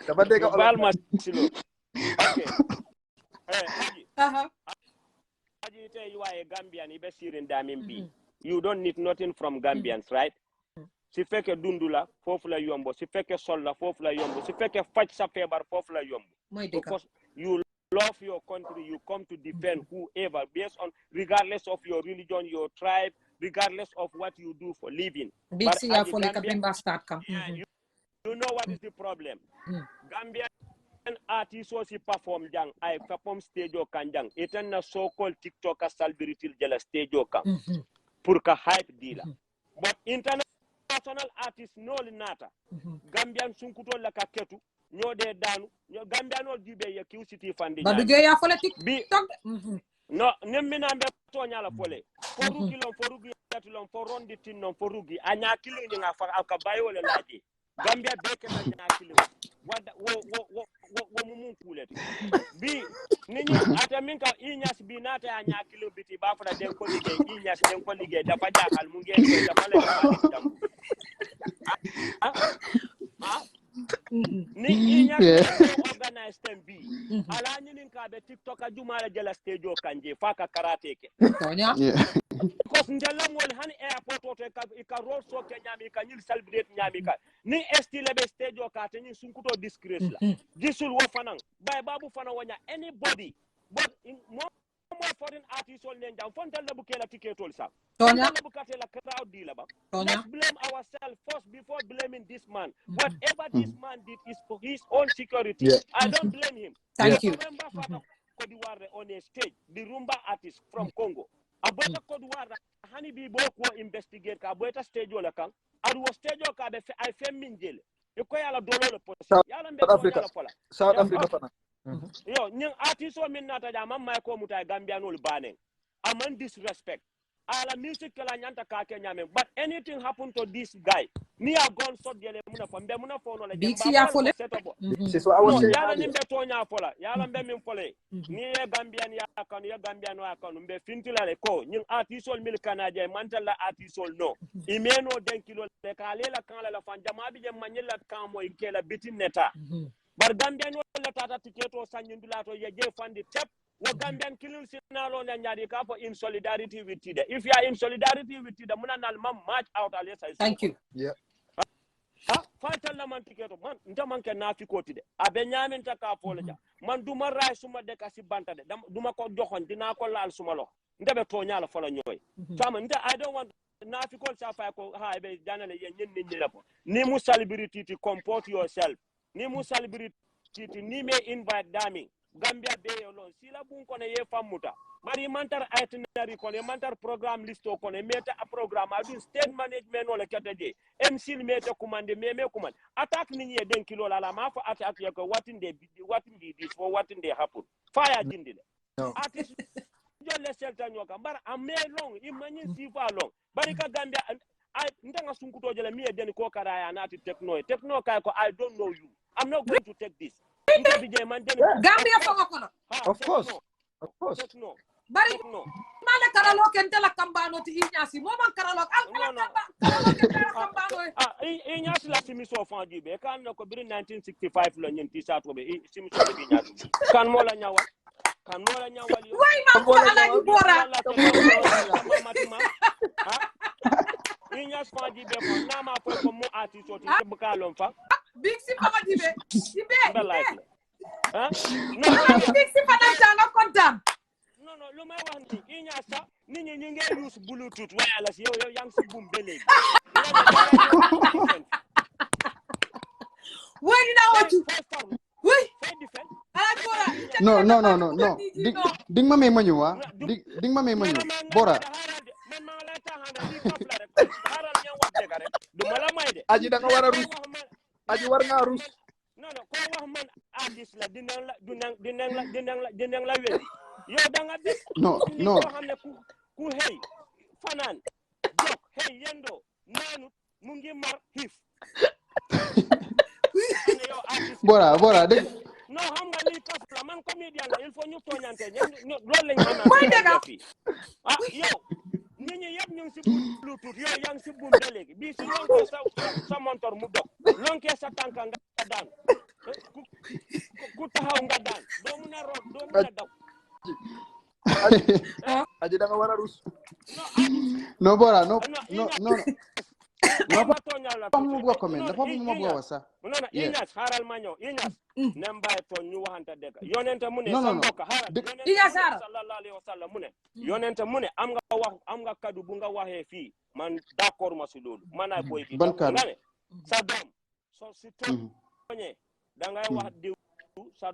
dafa dégg bal ma si loolu okay Aji tey you are a Gambian ibe sirin damin bi you don't need nothing from Gambians right si fekke dundula fofu la yombo si fekke sol la fofu la yombo si fekke faj sa febar fofu la yombo because you love your country you come to defend whoever based on regardless of your religion your tribe regardless of what you do for living. You know what is the problem? Gambian artists who perform jang, I perform stage o kanjang. Iten na so-called TikToker celebrity jela stage o kan. Purka hype dealer. But international artists no linata. Gambian sunkuto la kaketu. Nyo de danu. Gambian ol jibe ya QCT fandi. Baduge ya fole TikTok. No, nemina mbe tonya la fole. Forugi yatulon forondi tinnon forugi anya kilo nga fa akabayo le laji. Gambia beke na nya kilo. Wada wo mumun kuleti. Bi nini ataminka inyas binata anya kilo biti ba fa den ko lige inyas den ko lige da fa jakal mu ngeen da fa le ni organize them be ala nyinin ka be TikTok ajuma jela stage o kanje faka karate ke because ndela mol hani airport to ka road so ke nyami ka nyil celebrate nyami ka ni estile be stage o ka tan sunkuto disgrace la gisul wo fanan bay babu fana wanya anybody but more foreign artists all len jam fontal la bukela ticket all sa Tonya la bukate la crowd deal ba let's blame ourselves first before blaming this man. Whatever this man did is for his own security. I don't blame him. Thank you. Remember Cote d'Ivoire on a stage, the rumba artist from Congo. Abota Cote d'Ivoire, hani bi boko investigate ka abota stage wala kan. Adu stage ka be I fem minjele. E ko yala dolo le posi. Yala mbe ko yala fola. South Africa fana. Yo, nyang artist o min nata ja mamma ko muta Gambia no banen. Aman disrespect. Ala music kala nyanta ka Kenya men. But anything happen to this guy, me a gone so dele muna fo mbe muna fo no le Bixi afole. This is what I was saying. Yala nimbe tonya fola. Yala mbe min fole. Ni ye Gambian ya kan ye Gambian no akon mbe fintila le ko. Nyang artist ol mil Canada mantala artist ol no. Imeno den kilo le kale la kan la fan jama bi je manyela kan mo ikela bitin neta. Bar Gambian wala tata tiketo sanyindula to ye je fandi tep wo Gambian killing sinalo na nyadi ka for in solidarity with Tida. If you are in solidarity with Tida, muna nalma march out alesa. Thank you. Yeah. Fatal la man tiketo man ndaman ke nafi ko Tida. Abe nyamin ta ka folaja. Man duma ray suma de kasi banta de. Duma ko joxon dina ko laal suma lo. Ndabe to nyaala fola ñoy. Sama nda I don't want nafi ko sa fa ko ha be janale yen ñen ni la ko. Ni mu celebrity to comport yourself. Ni mu celebrity ni me invite dami Gambia be alone sila bun ko ne ye famuta bari mantar itinerary ko ne mantar programme listo ko ne meta a programme adu state management wala kataje MC meta commande me commande attack ni ye den kilo la ma fa attack ye ko watin de this for watin de happen fire jindi de artist jolle selta nyoka bar ame long imani sifa long bari ka Gambia ndanga sunkuto jele mi e den ko karaya nati techno kay ko I don't know you. I'm not going to take this. Gambia for Makono. Of course. No. Bari mala karalo kente la kambano ti inyasi mo man karalo kambano inyasi la simi so fandi be kan ko bir 1965 lo ñenti sa to be simi so be ñaatu kan mo la ñawal yo way man ko ala ni bora inyasi fandi be ko nama fo ko mo ati so ti be kalon fa big si papa dibe no big si papa janga kontam no lu may wax ni inyasa nit ñi ngi use bluetooth wireless yow yang ci boom be legi way dina watu way no ding ma may ma ñëw wa ding ma may ma ñëw Bora aji da nga wara rus aji war nga rus no ko wax man artiste la dinañ la wéri yow da nga def no ko xamne ku hey fanan jok hey yendo nanu mu ngi mar hif Bora dégg no xam nga li kaf la man comédien la il faut ñu toñante loolu lañ xamante fi yow nit ñi yëpp ñu ngi si bluetooth yow yaa ngi si buum ba léegi bii si lonke sa montor mu dog lonke sa tànka nga daan ku taxaw nga daan doo mun a root doo mun a daw aji da nga war a rus no Bora no ma toñal la mu bokk men dafa mu bokk wasa non Iñas xaaral ma ñëw Iñas nem bay toñ ñu waxante dëgg yonente mu ne sa mbokk xaaral Iñas sallallahu alayhi wa sallam mu ne yonente mu ne am nga kaddu bu nga waxee fii man d'accord ma si loolu man ay boy bi nga ne sa doom so si tooñee da ngay wax diw sa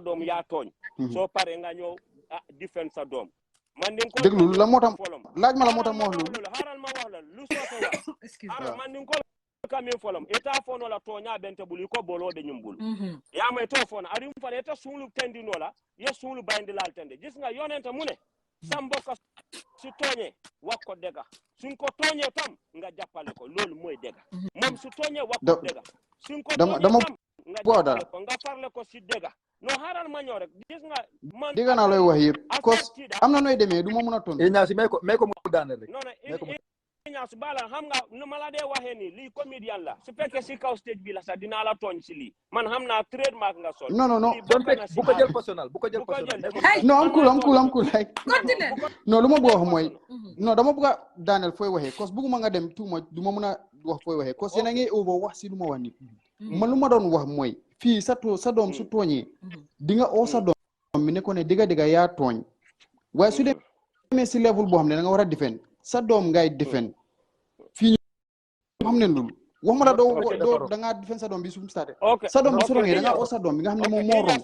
doom yaa tooñ soo pare nga ñëw defend sa doom man din ko déglu la moo tax laaj ma la moo tax ma wax loolu xaaral ma wax la lu soo wax man din ko kamin folom eta fono la tonya bente buli ko bolo de nyumbul ya may to fono ari mu fale eta sulu tendino la ye sulu bandi lal tende gis nga yonente mu ne samboka su toñe wakko dega suñ ko toñe tam nga jappale ko lolu moy dega mom su toñe wakko dega suñ ko toñe tam nga jappale ko nga farle ko si dega no haral ma ñoo rek gis nga man diga na lay wax yépp cause am na nooy demee du ma mën a tontu ñaasi may ko mu daanal rek ñaas bala xam nga nu ma la dee waxee ni lii comédien la su fekkee si kaw stage bi la sax dinaa la tooñ si lii man xam naa trademark nga sol non bu ko jël personnel non am cool like non lu ma bëgg wax mooy non dama bëgg a daaneel fooy waxee cause bëgguma nga dem too much du ma mën a wax fooy waxee cause yéen a ngi over wax si lu ma wax ni man lu ma doon wax mooy fii sa doom su tooñee di nga oo sa doom mi ne ko ne diga yaa tooñ waaye su demee si level boo xam ne da nga war a defend sa doom ngay defend fii ñu xam ne loolu waxuma la doo da ngaa defend sa doom bi su mu starté sa doom bi su rongee da ngaa oo sa doom bi nga xam ne moom moo rong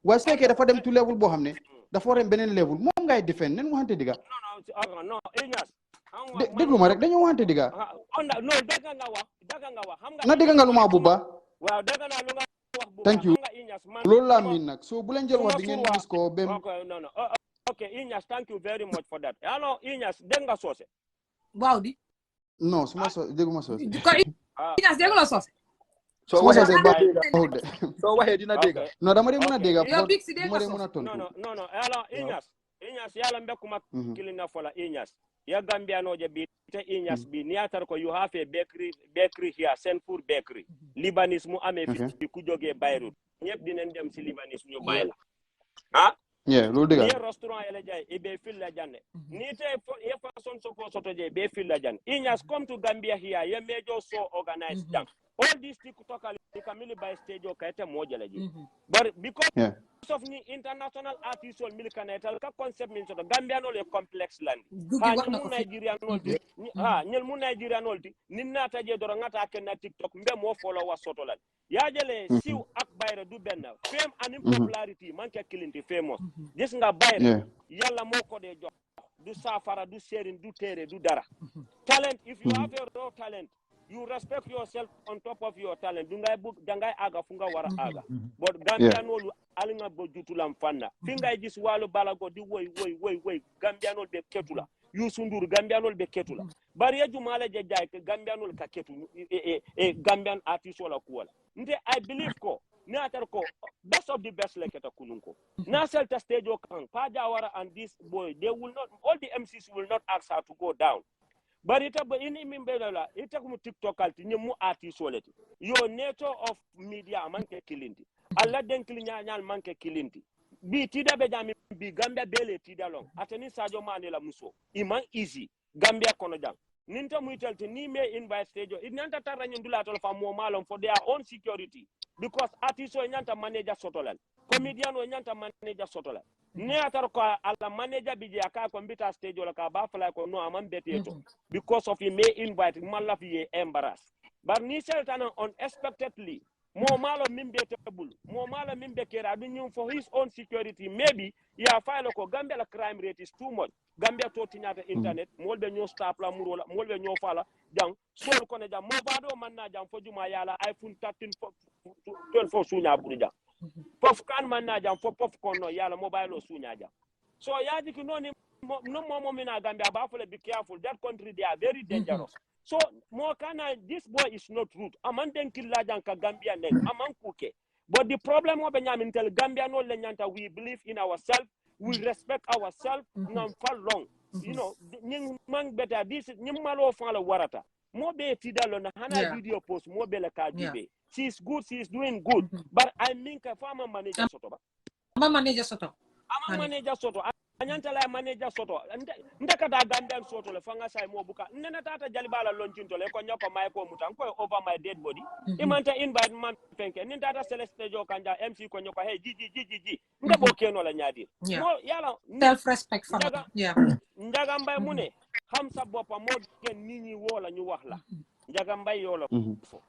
waaye su fekkee dafa dem to level boo xam ne dafa war a beneen level moom ngay defend nen waxante diga déglu ma rek dañoo waxante diga na dégg nga lu ma bu baax thank you loolu laa miin nag so bu leen jël wax bi ngeen gis ko bem okay Inyas thank you very much for that alors Inyas dégg nga soose waaw di non su ma so dégguma soose ko Inyas dégg la soose soo waxee dina dégg non dama dee mën a dégg yow big si du ma dee mën a tontu non alors Inyas yàlla mbekkuma kilina fola Inyas ya Gambianoje bi te Inyas bi niatar ko you have a bakery here Senfour bakery Libanese mu amee fi ku jógee Beirut ñëpp dinañ dem si Libanese ñu bay la yeah loolu dëgg la restaurant yele jay e be fil la jande ni te e façon soto je be fil la jande Inyas come to Gambia here ye major so organized jam all these TikTok kamili by stage o kayte moja la ji but because of ni international artists ol milikanetal ka concept min soto Gambia no le complex land ha ni Nigerian olti ha ni mu Nigerian olti ni nata je doro ngata ken na TikTok mbe mo follow wa soto lan ya jele siw ak bayra du benn fame and popularity man ke kilinti famous gis nga bayra yalla mo ko de jox du safara du serin du tere du dara talent if you have a raw talent you respect yourself on top of your talent dangay aga funga wara aga but Gambianol alinga bo jutulam fanna finga gis walu balago di woy Gambianol be ketula Yusundur Gambianol be ketula bari jumala je jay ke Gambianol ka ketu Gambian artist wala ko wala nde I believe ko ni atar ko best of the best like eta kununko na selta stage o kan pa jawara and this boy they will not all the MCs will not ask her to go down. But it in Mimbela, it took TikTok alti mu artist soleti. Your nature of media manke kilinti. Allah den klinya manke kilinti. Bi tida be jami bi Gambia bele tida long. Ateni Sadio Mane la muso. Iman easy. Gambia kono jam. Ninta muitelti ni me invite stage. It nanta taranya ndula tol fa mo malom for their own security. Because artist o nyanta manager sotolan. Comedian o nyanta manager sotolan. Ne atar ko ala manager biji aka computer stage wala ka ba fala ko no amam beteto because of he may invite malaf ye embarrass but ni seltana unexpectedly mo malo mimbe table mo malo mimbe kera du for his own security maybe ya file ko Gambia la crime rate is too much Gambia to tinyata internet molbe ñoo stop la muro la molbe ñoo fala jang sol ko ne jam mo bado man na jam fo juma yala iPhone 13 12 sunya buri jam pof kan man na jam fo pof kono yala mobile o sunya jam so yaji ki noni no momo mina Gambia ba fole be careful that country they are very dangerous so mo kana this boy is not rude aman den killa jan ka Gambia nen aman kuke but the problem o be nyamin tel Gambia no le nyanta we believe in ourselves we respect ourselves nam fa long you know nying man better this nyim malo fa la warata mo be tidalo na hana video post mo be la ka jibe she's good, she's doing good. But I mean, farmer manager soto ba. Manager soto. Manager soto. Anyanta la manager soto. Ndaka da Gambian soto le fanga sai mo buka. Nena tata jalibala lonchinto le ko nyoko mai ko mutan ko over my dead body. Imanta invite man penke. Nin tata celeste jo kanja MC ko nyoko hey ji. Ndabo keno la nyadi. Mo yala self respect fama. Yeah. Ndaga mbay mune xam sa bopa mo gen nini wola ñu wax la. Ndaga mbay yolo fo.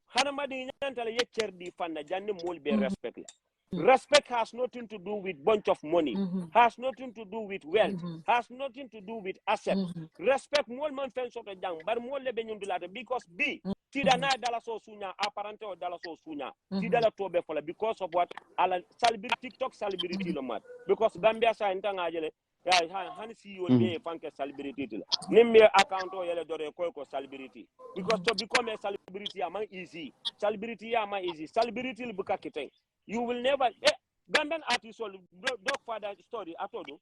Hanamadi nyantale yecher di fanda jandi mol be respect la. Respect has nothing to do with bunch of money, has nothing to do with wealth, has nothing to do with asset. Respect mol man fen soto jang bar mol le be nyundulate because B tida na dala so sunya apparente o dala so sunya tida la tobe fola because of what ala celebrity TikTok celebrity lo mat because Gambia sa intanga jele han si yo be fanke celebrity tila nimme account o yele dore ko celebrity because to become a celebrity am easy celebrity am easy celebrity lu buka kiten you will never Gambian artist will dog father story atodo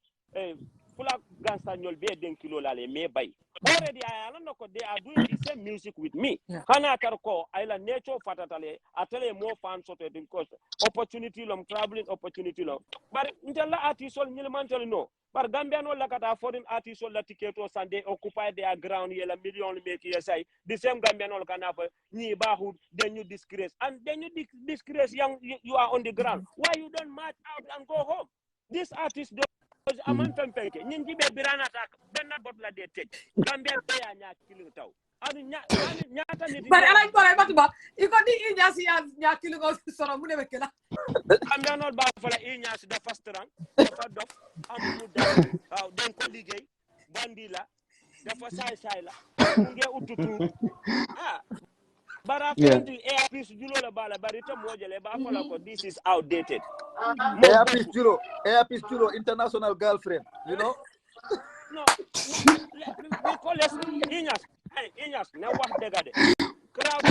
fula gangsta nyol be den kilo la le me bay already I don't know they are doing the same music with me hana tarko ila nature fatatale atale more fans so because opportunity lom traveling opportunity lom but intella artist will nyilmantel no but Gambian no lakata foreign artists will ticket or Sunday occupy their ground yela million make say the same Gambian no can have ni bahud then you disgrace and then you disgrace young you are on the ground why you don't march out and go home this artist does aman pempenke ñin jibe birana tak benn bot la de tej Gambia be ya ñaa kili taw anu ñaata nit bari ala ko lay batuba iko di inyasi ya ñaa kili ko soro mu ne kala Gambia no ba fala iñaasi dafa strang dafa dof amu da waaw den ko liggéey bandila dafa saay la mu ngi ututu bara fendi airpiece julo la bala bari to mojele ba fola ko this is outdated airpiece julo international girlfriend you know no we call it iñas ne wax dega de crowd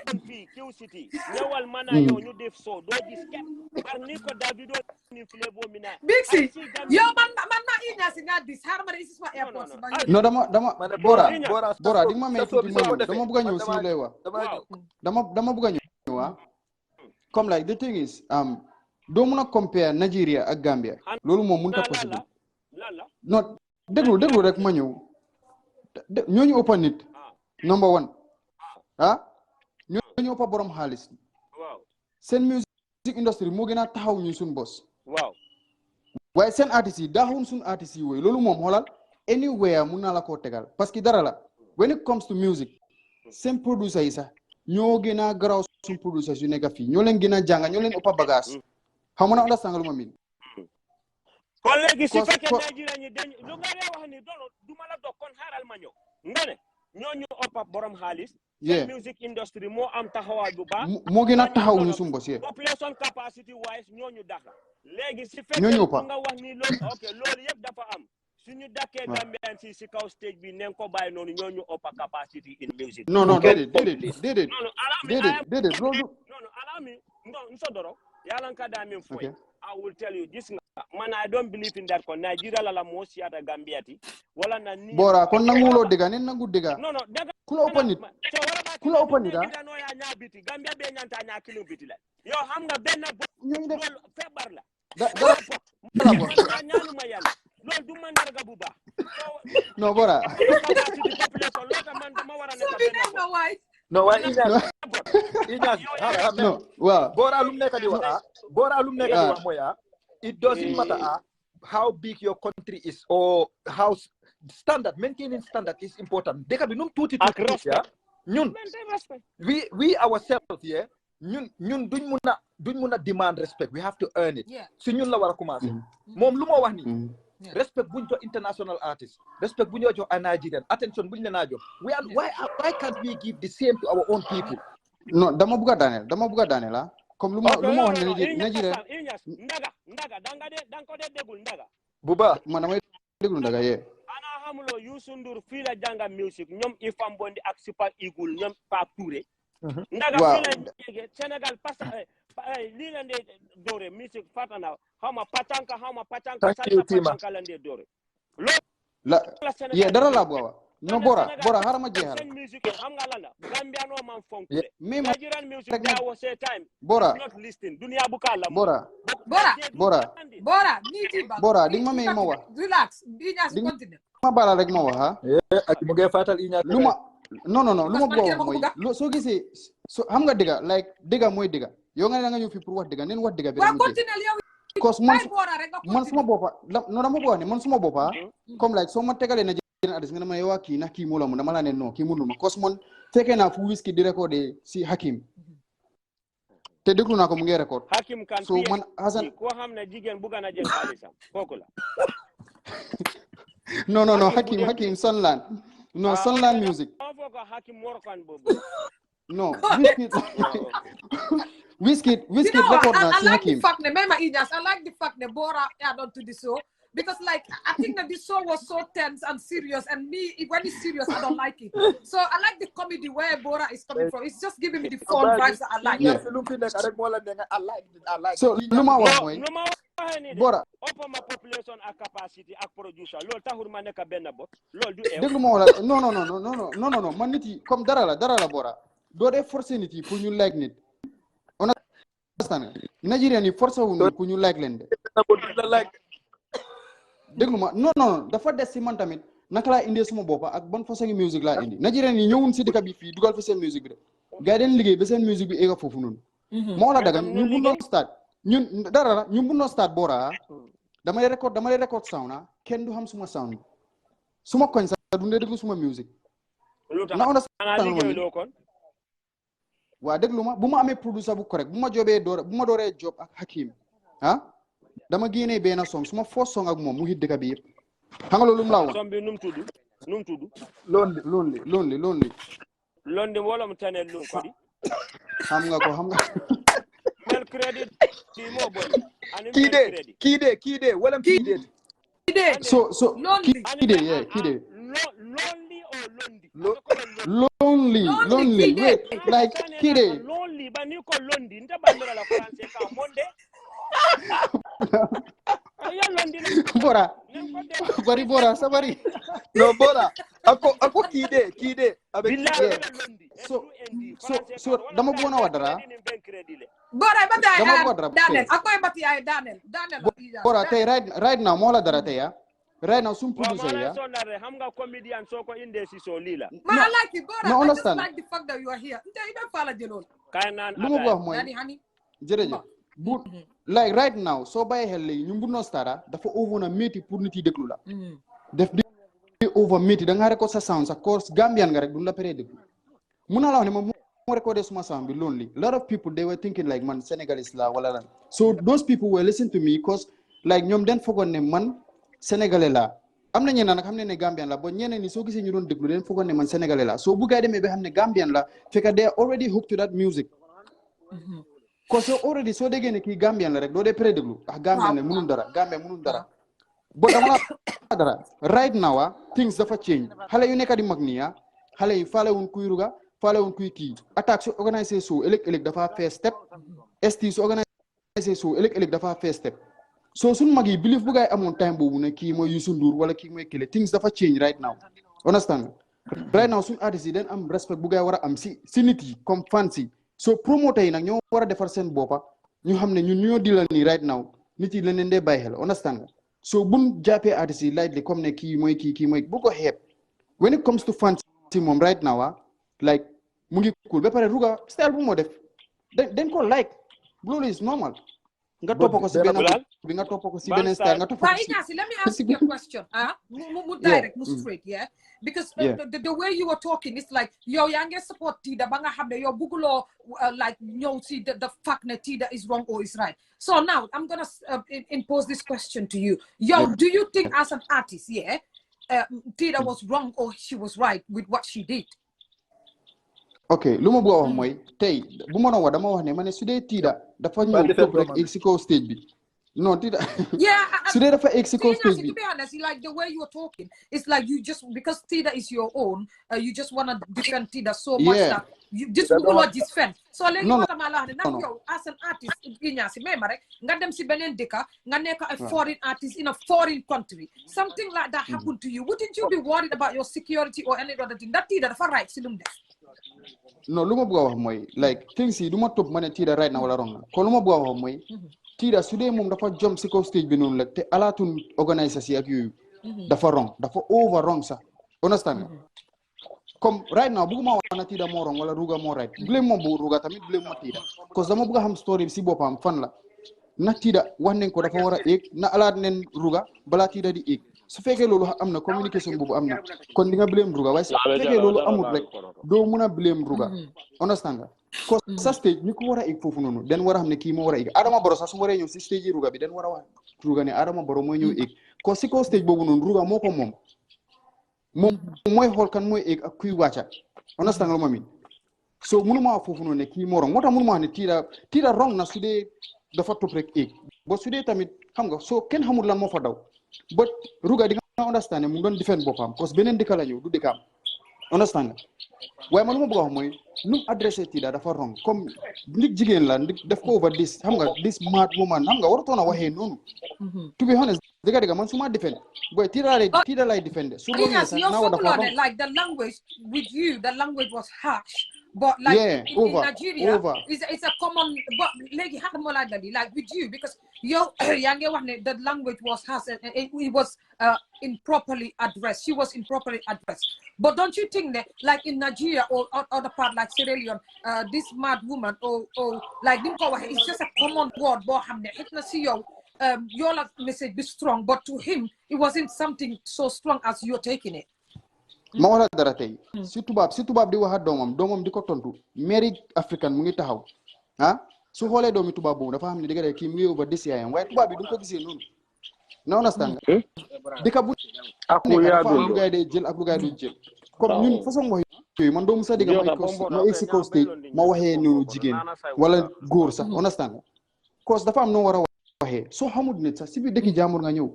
dem fi Q City ñewal mana yow ñu def so do gis kenn par ni ko Davido ni flebo mina Bixi yo man na iñasi nga dis har ma is ma airport no dama Bora di ma may tuuti ma dama bëgg a ñëw si lay wax dama bëgg a ñëw comme like the thing is doo mun a compare Nigeria ak Gambia loolu moom mënut a possible non déglu rek ma ñëw ñooñu ëppa nit number one ñooñu ëppa borom xaalis seen music industry moo gën a taxaw ñun suñu bos waaye seen artistes yi daaxuñ suñu artistes yi wooyu loolu moom xoolal anywhere mun naa la koo tegal parce que dara la when it comes to music seen producer yi sax ñoo gën a garaaw suñu producers yu nekk fii ñoo leen gën a jàng ñoo leen ëppa bagage xam nga understand lu ma miin kon léegi si fekkee Nigeria ñi dañ lu nga wax ni du ma la dog kon xaaral ma ñëw nga ne ñooñu ëppa borom xaalis music industry moo am taxawaay bu baax moo gën a taxaw ñu suñu bos population capacity wise ñooñu daxa léegi si fekkee nga wax ni loolu loolu yëpp dafa am suñu dakkee Gambian si kaw stage bi nen ko bàyyi noonu ñooñu ëppa capacity in music non déedéet loolu allow me nsodoro yàlla ka daa min foy I will tell you this man I don't believe in that kon Nigeria la mo siata Gambia ti wala na ni Bora kon nangulo diga nen nangu diga daga kula opanit no ya nya biti Gambia be nyanta nya kilu biti la yo xam nga benn febar la ñaanu ma yàlla loolu du mandarga bu baax no Bora man dama wara no why Inyas no wow Bora lu nekk di wax moya it doesn't matter how big your country is or how standard maintaining standard is important deka bi num tuuti ya ñun we ourselves here ñun duñ mëna demand respect we have to earn it si ñun la wara commencer mom lu mo wax ni respect buñ jox international artists respect buñ jox a Nigerian attention buñ le na jox why can't we give the same to our own people no dama buga Daniel comme lu ma wax ne Nigeria ndaga dang ko de degul ndaga buba man damay degul ndaga ana xamulo Youssou Ndour fii la jànga music ñoom Ifam Bondi ak Super Eagle ñoom Pape Touré ndaga fii la jege Sénégal lii la ndee doore music fatana xawma patanka salsa patanka la ndee doore loolu dara la buga no Bora harama jeexal music xam nga lan la Gambia no man fonk de mais Nigerian music there was a time Bora not listening dunia bu kala Bora ni jiba Bora di ma may ma wax relax di ñaas continue ma bala rek ma wax ak mu ngay fatal Iñaas luma non lu ma bëgg wax mooy soo gisee xam nga dëgga mooy dëgga yow nga ne da nga ñëw fi pour wax dëgga neen wax dëgga bi because man suma boppa no dama bëgg wax ne man suma boppa comme like soo ma tegalee na adis nga ma yow kii na kii mu la mu dama la ne non kii mënul ma cause man fekkee naa fu Wizkid di recordé si Hakim te déglu naa ko mu ngi record Hakim kan so man Hassan ko xam ne jigéen bu gana jël xaalisam kooku la non Hakim Sunland non Sunland music Hakim Morkan boobu no Wizkid record na si Hakim I like the fact that Bora add on to the show because like I think that this show was so tense and serious and me when it's serious I don't like it so I like the comedy where Bora is coming from it's just giving me the fun vibes that I like so luma wax mooy Bora opama population ak capacity ak producer loolu taxul ma nekk benn bot loolu du déglu ma wala non man nit yi comme dara la Bora doo dee forcer nit yi pour ñu like nit on understand Nigerian yi forcer wuñu pour ñu like leen de déglu ma non dafa des si man tamit naka laa indee suma boppa ak ban façon musique laa indi Nigerian yi ñëwun si dëkk bi fii dugal fi seen musique bi de gars yi dañ liggéey ba seen musique bi éega foofu noonu moo la daga ñu bu doon start ñun dara la ñu bu doon start Bora dama lay record sound kenn du xam suma sound suma koñ sax du ndee déglu suma music na understand kon waa déglu ma bu ma amee producer bu correct bu ma dooree job ak Hakim dama génnee benn song suma first song ak moom mu hit dëkk bi yëpp xam nga loolu mu laa woon song bi num tudd lonely wala mu tane lu ko di xam nga mel credit di mo bon ani kii de wala kii de so kii de lonely wait like kii de lonely ba ni ko londi nta bandira la français ka monde ya londi bora sabari no bora ako kii de avec so dama bëggoon a wax dara bora ba tay dama bëggoon dara Daniel akoy bati ay Daniel bora tey right now moo la dara tey right now some producer xam nga comedian soko inde si so lila ma I like it bora no, I just understand. like the fact that you are here nte ibe fala jelol kay naan lu ma wax mooy yani hani jërëjëf bu like right now soo bàyyi xel léegi ñu Mbour North Star dafa over na métti pour nit yi déglu la def di over métti da nga record sa sound sa course Gambian nga rek duñ la paree déglu mun naa la wax ne moom mu recordé suma sound bi lonely a lot of people they were thinking like man Senegalese la wala lan so those people were listening to me because like ñoom den foogoon ne man Sénégalais la am na ñeneen nag xam ne Gambian la ba ñeneen ni soo gisee ñu doon déglu den foogoon ne man Sénégalais la so bu gaa demee ba xam ne Gambian la fekk they are already hooked to that music because so already soo déggee ne kii Gambian la rek doo dee pré déglu Gambian la mënul dara Gambian mënul dara but dama la dara right now things dafa change xale yu nekk di mag nii xale yi faale wuñ kuy ruga faale wuñ kuy kii attaque su organisé so ëllëg dafa first step ST su organisé so ëllëg dafa first step so suñ mag yi believe bu gaay amoon time boobu ne kii mooy Youssou Ndour wala kii mooy Kile things dafa change right now understand right now suñ artistes yi den am respect bu gaay war a am si nit yi comme fans yi so promoter yi nag ñoo war a defar seen boppa ñu xam ne ñun ñoo dilal nii right now nit yi leen dee bàyyi xel understand so buñ jàppee artistes yi lightly comme ne kii mooy bu ko xeeb when it comes to fans yi moom right now like mu ngi cool ba pare ruga style bu moo def dañ ko like loolu is normal nga topp ko si benn bi nga topp ko si benn style nga topp ko si Ignasi, let me ask you a question mu direct mu straight because the way you were talking is like yow yaa ngi support Tida ba nga xam ne yow bugguloo like ñëw si the fact ne Tida is wrong or is right so now I'm gonna impose this question to you do you think as an artist Tida was wrong or she was right with what she did ok lu ma bëgg a wax mooy tey bu ma doon wax dama wax ne ma ne su dee Tida dafa ñëw toog rek egg si kaw stage bi non Tida su dee dafa egg si kaw stage bi to be honest like the way you're talking it's like you just because Tida is your own you just want to defend Tida so much that you just bëgguloo gis fen so léegi moo tax ma la wax ne nag yow as an artist Ignasi même rek nga dem si beneen dëkk nga nekk a foreign artist in a foreign country something like that happened to you wouldn't you be worried about your security or any other thing that Tida dafa right si lu mu def non lu ma bëgg a wax mooy like things yi du ma topp ma ne Tida right na wala wrong na kon lu ma bëgg a wax mooy Tida su dee moom dafa jom si kaw stage bi noonu la te alaatun organisation ak yooyu dafa wrong dafa over wrong sax understand nga comme right now bëgguma wax na Tida moo wrong wala Ruga moo right blame moom bu Ruga tamit blame ma Tida cause dama bëgg a xam story bi si boppam fan la na Tida wax nañ ko dafa war a éeg na alaat neen Ruga balaa Tida di éeg su fekkee loolu am na communication boobu am na kon di nga blame Ruga waaye su fekkee loolu amut rek doo mun a blame Ruga understand nga cause sa stage ñu ko war a éeg foofu noonu den war a xam ne kii moo war a éeg Adama Barrow sax su waree ñëw si stage yi Ruga bi den war a wax Ruga ne Adama Barrow mooy ñëw éeg cause si kaw stage boobu noonu Ruga moo ko moom mooy xool kan mooy éeg ak kuy wàcca understand nga lu ma min so mënuma wax foofu noonu ne kii moo wrong moo tax mënuma wax ne Tida wrong na su dee dafa topp rek éeg ba su dee tamit xam nga soo kenn xamul lan moo fa daw but Ruga di nga understand mu doon defend boppam cause beneen dëkk la ñëw du dëkkaam understand nga waaye man lu ma bëgg a wax mooy nu mu adressé Tida dafa wrong comme nit jigéen la def ko over this xam nga this mad woman xam nga warutoon a waxee noonu to be honest dëgg man su ma defend boy Tida lay defend su wrong sax naa wa dafa wrong like the language with you the language was harsh but like in Nigeria it's a common but léegi xam nga like with you because yow yaa ngi wax ne the language was harsh and it was improperly addressed she was improperly addressed but don't you think that like in Nigeria or other part like Sierra Leone this mad woman or like ni ko waxe it's just a common word boo xam ne xit na si yow your message be strong, but to him it wasn't something so strong as you're taking it. ma wala dara tey si tubaab di wax ak doomam di ko tontu mairie africaine mu ngi taxaw su xoolee doomi tubaab boobu dafa xam ne digga kii mu ngi over this yaayam waaye tubaab bi du ko gisee noonu na understand nga dëkk bu nekk dafa am lu gaay dee jël ak lu gaay du jël comme ñun façon wax yooyu man doomu sax digga ma egg si kaw stage ma waxee noonu jigéen wala góor sax understand nga cause dafa am noo war a waxee soo xamul nit sax si biir dëkki jaamur nga ñëw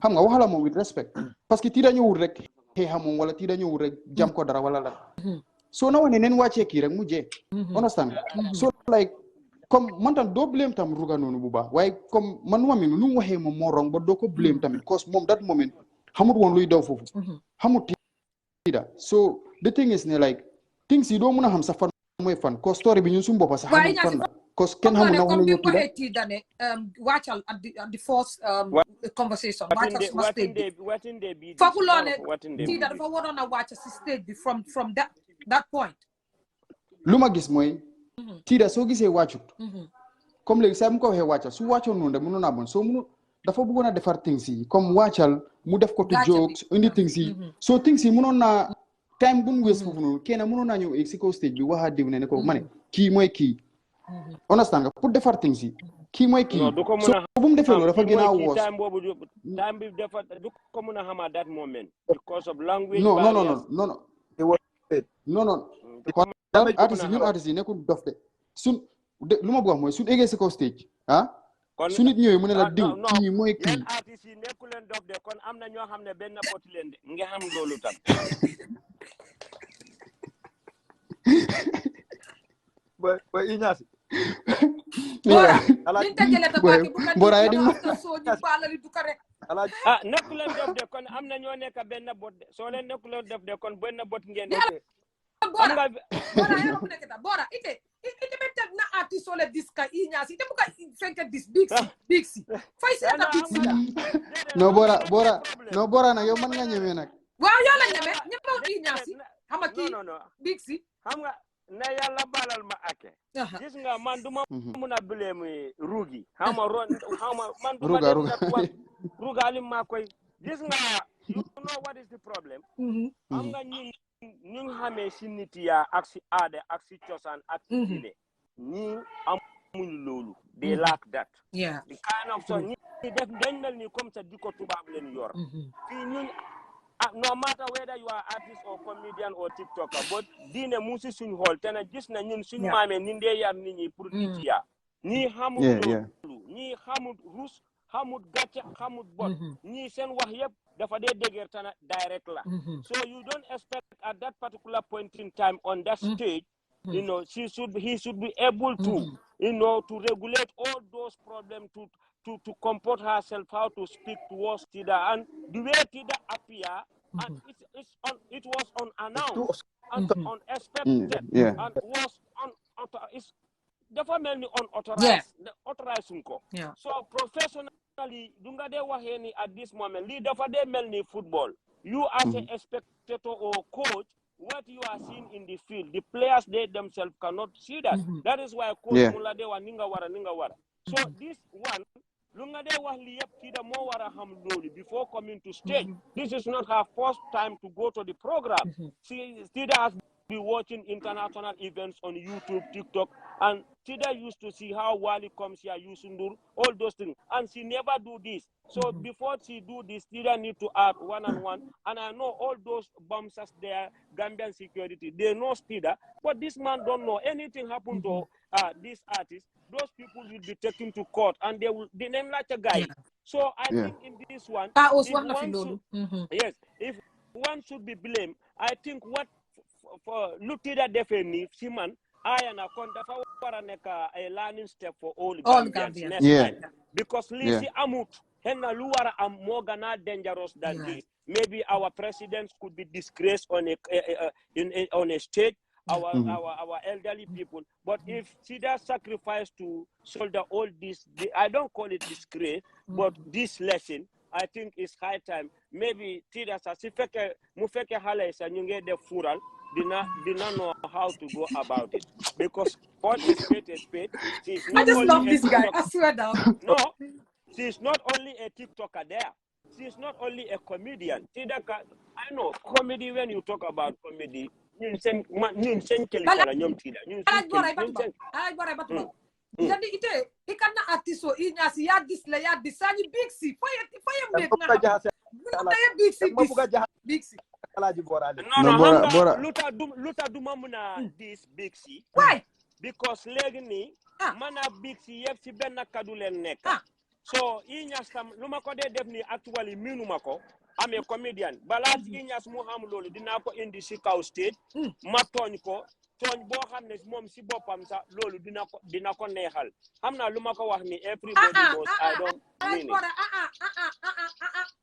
xam nga waxala moom with respect parce que tii da ñëwul rek xëy xamoon wala tii da ñëwul rek jam ko dara wala la soo na wane neen wàccee kii rek mu jee understand nga so like comme man tam doo blame tam ruga noonu bu baax waaye comme man nu mu waxee moom moo wrong ba doo ko blame tamit cause moom that moment xamut woon luy daw foofu xamut tiida so the thing is ne like things yi doo mën a xam sax fan mooy fan cause story bi ñun suñu boppa sax xamul fan la cause kenn xamul na wax nañu tiida tiida ne wàccal at the first conversation wàccal suma stage bi foofu loo ne tiida dafa waroon a wàcc si stage bi from that point lu ma gis mooy tiida soo gisee wàccut comme léegi saa mu ko waxee wàccal su wàccoon noonu rek mënoon naa bon soo mënu dafa bëggoon a defar things yi comme wàccal mu def ko to jokes indi things yi soo things yi mënoon naa time bu mu wees foofu noonu kenn mënoon naa ñëw si kaw stage bi waxaa diw ne ko ma ne kii mooy kii understand nga pour defar things yi kii mooy kii so bu mu defee loolu dafa gën a woos time bi dafa du ko mën a xam at that moment because of language non artiste yi nekkul dof de sun lu ma bëgg wax mooy suñ eggee si kaw stage su nit ñëwee mu ne la diw kii mooy kii yéen artiste yi nekku leen dof de kon am na ñoo xam ne benn boti leen de nga xam loolu tam boy Ignacy bora di nekku leen dof de kon am na ñoo nekk benn bot de soo leen nekku leen dof de kon benn bot ngeen bora ite betta na artist ole diska Ignacy ite buka fenke dis big si fay si ta big si no bora na yow man nga ñëwee nag waaw yow la ñëwee ñëpp Ignacy xam nga kii big si xam nga na yàlla balal ma ake gis nga man duma mun a blame rugi xam nga man duma dem na ruga lim ma koy gis nga you know what is the problem xam nga ñu xamee si nit ya ak si aada ak si cosaan ak si diine ñi amuñu loolu they lack that the kind of so ñi def dañ mel ni comme ça di ko tubaab leen yor fii ñun no matter whether you are artist or comedian or tiktoker but diine mu si suñ xool te na gis na ñun suñ maamee ni ndee yar nit ñi pour nit ya ñi xamut loolu ñi xamut rus xamut gàcce xamut bot ñi seen wax yëpp dafa dee dégger tana direct la so you don't expect at that particular point in time on that stage you know he should be able to you know to regulate all those problems to comport herself how to speak towards Tida and the way Tida appear and it was unannounced and unexpected and was it's definitely unauthorized so professionally dunga de waxeni at this moment li dafa de melni football you as a spectator or coach what you are seeing in the field the players they themselves cannot see that that is why coach mula de wa ninga wara so this one lunga de wax li yep Tida mo wara xam lolu before coming to stage this is not her first time to go to the program Tida has been watching international events on YouTube, TikTok, and Tida used to see how Wali comes here, Yusundur, all those things, and she never do this. So before she do this, Tida need to act one-on-one, and I know all those bombers there, Gambian security, they know Tida, but this man don't know anything happened to this artist. Those people will be taken to court, and they name like a guy. So I think in this one, yes, if one should be blamed, I think what for look Tida definitely Siman I na konda fa wara neka a learning step for all Gambians next time because Lisi Amut henna luwara am more gana dangerous than this. Maybe our presidents could be disgraced on a stage, our elderly people. But if Tida sacrificed to shoulder all this, I don't call it disgrace, but this lesson, I think it's high time. Maybe Tida sa si feke mu feke hale sa nyunge de fural did not know how to go about it because what is spade. I just love this guy. I swear down. No, She's not only a TikToker there. She's not only a comedian. I know comedy. When you talk about comedy, jadi ite ikanna artiso inyasi ya disla ya disani bigsi faya mek na bigsi no luta duma muna this bigsi why because léegi ni mana bigsi yeb ci ben kadu len nek so inyas tam luma ko de def ni actually minuma ko am a comedian balat inyas mu xam lolu dina ko indi ci kaw stage ma togn ko togn bo xamne mom ci bopam sa lolu dina ko neexal xamna luma ko wax ni everybody knows I don't mean it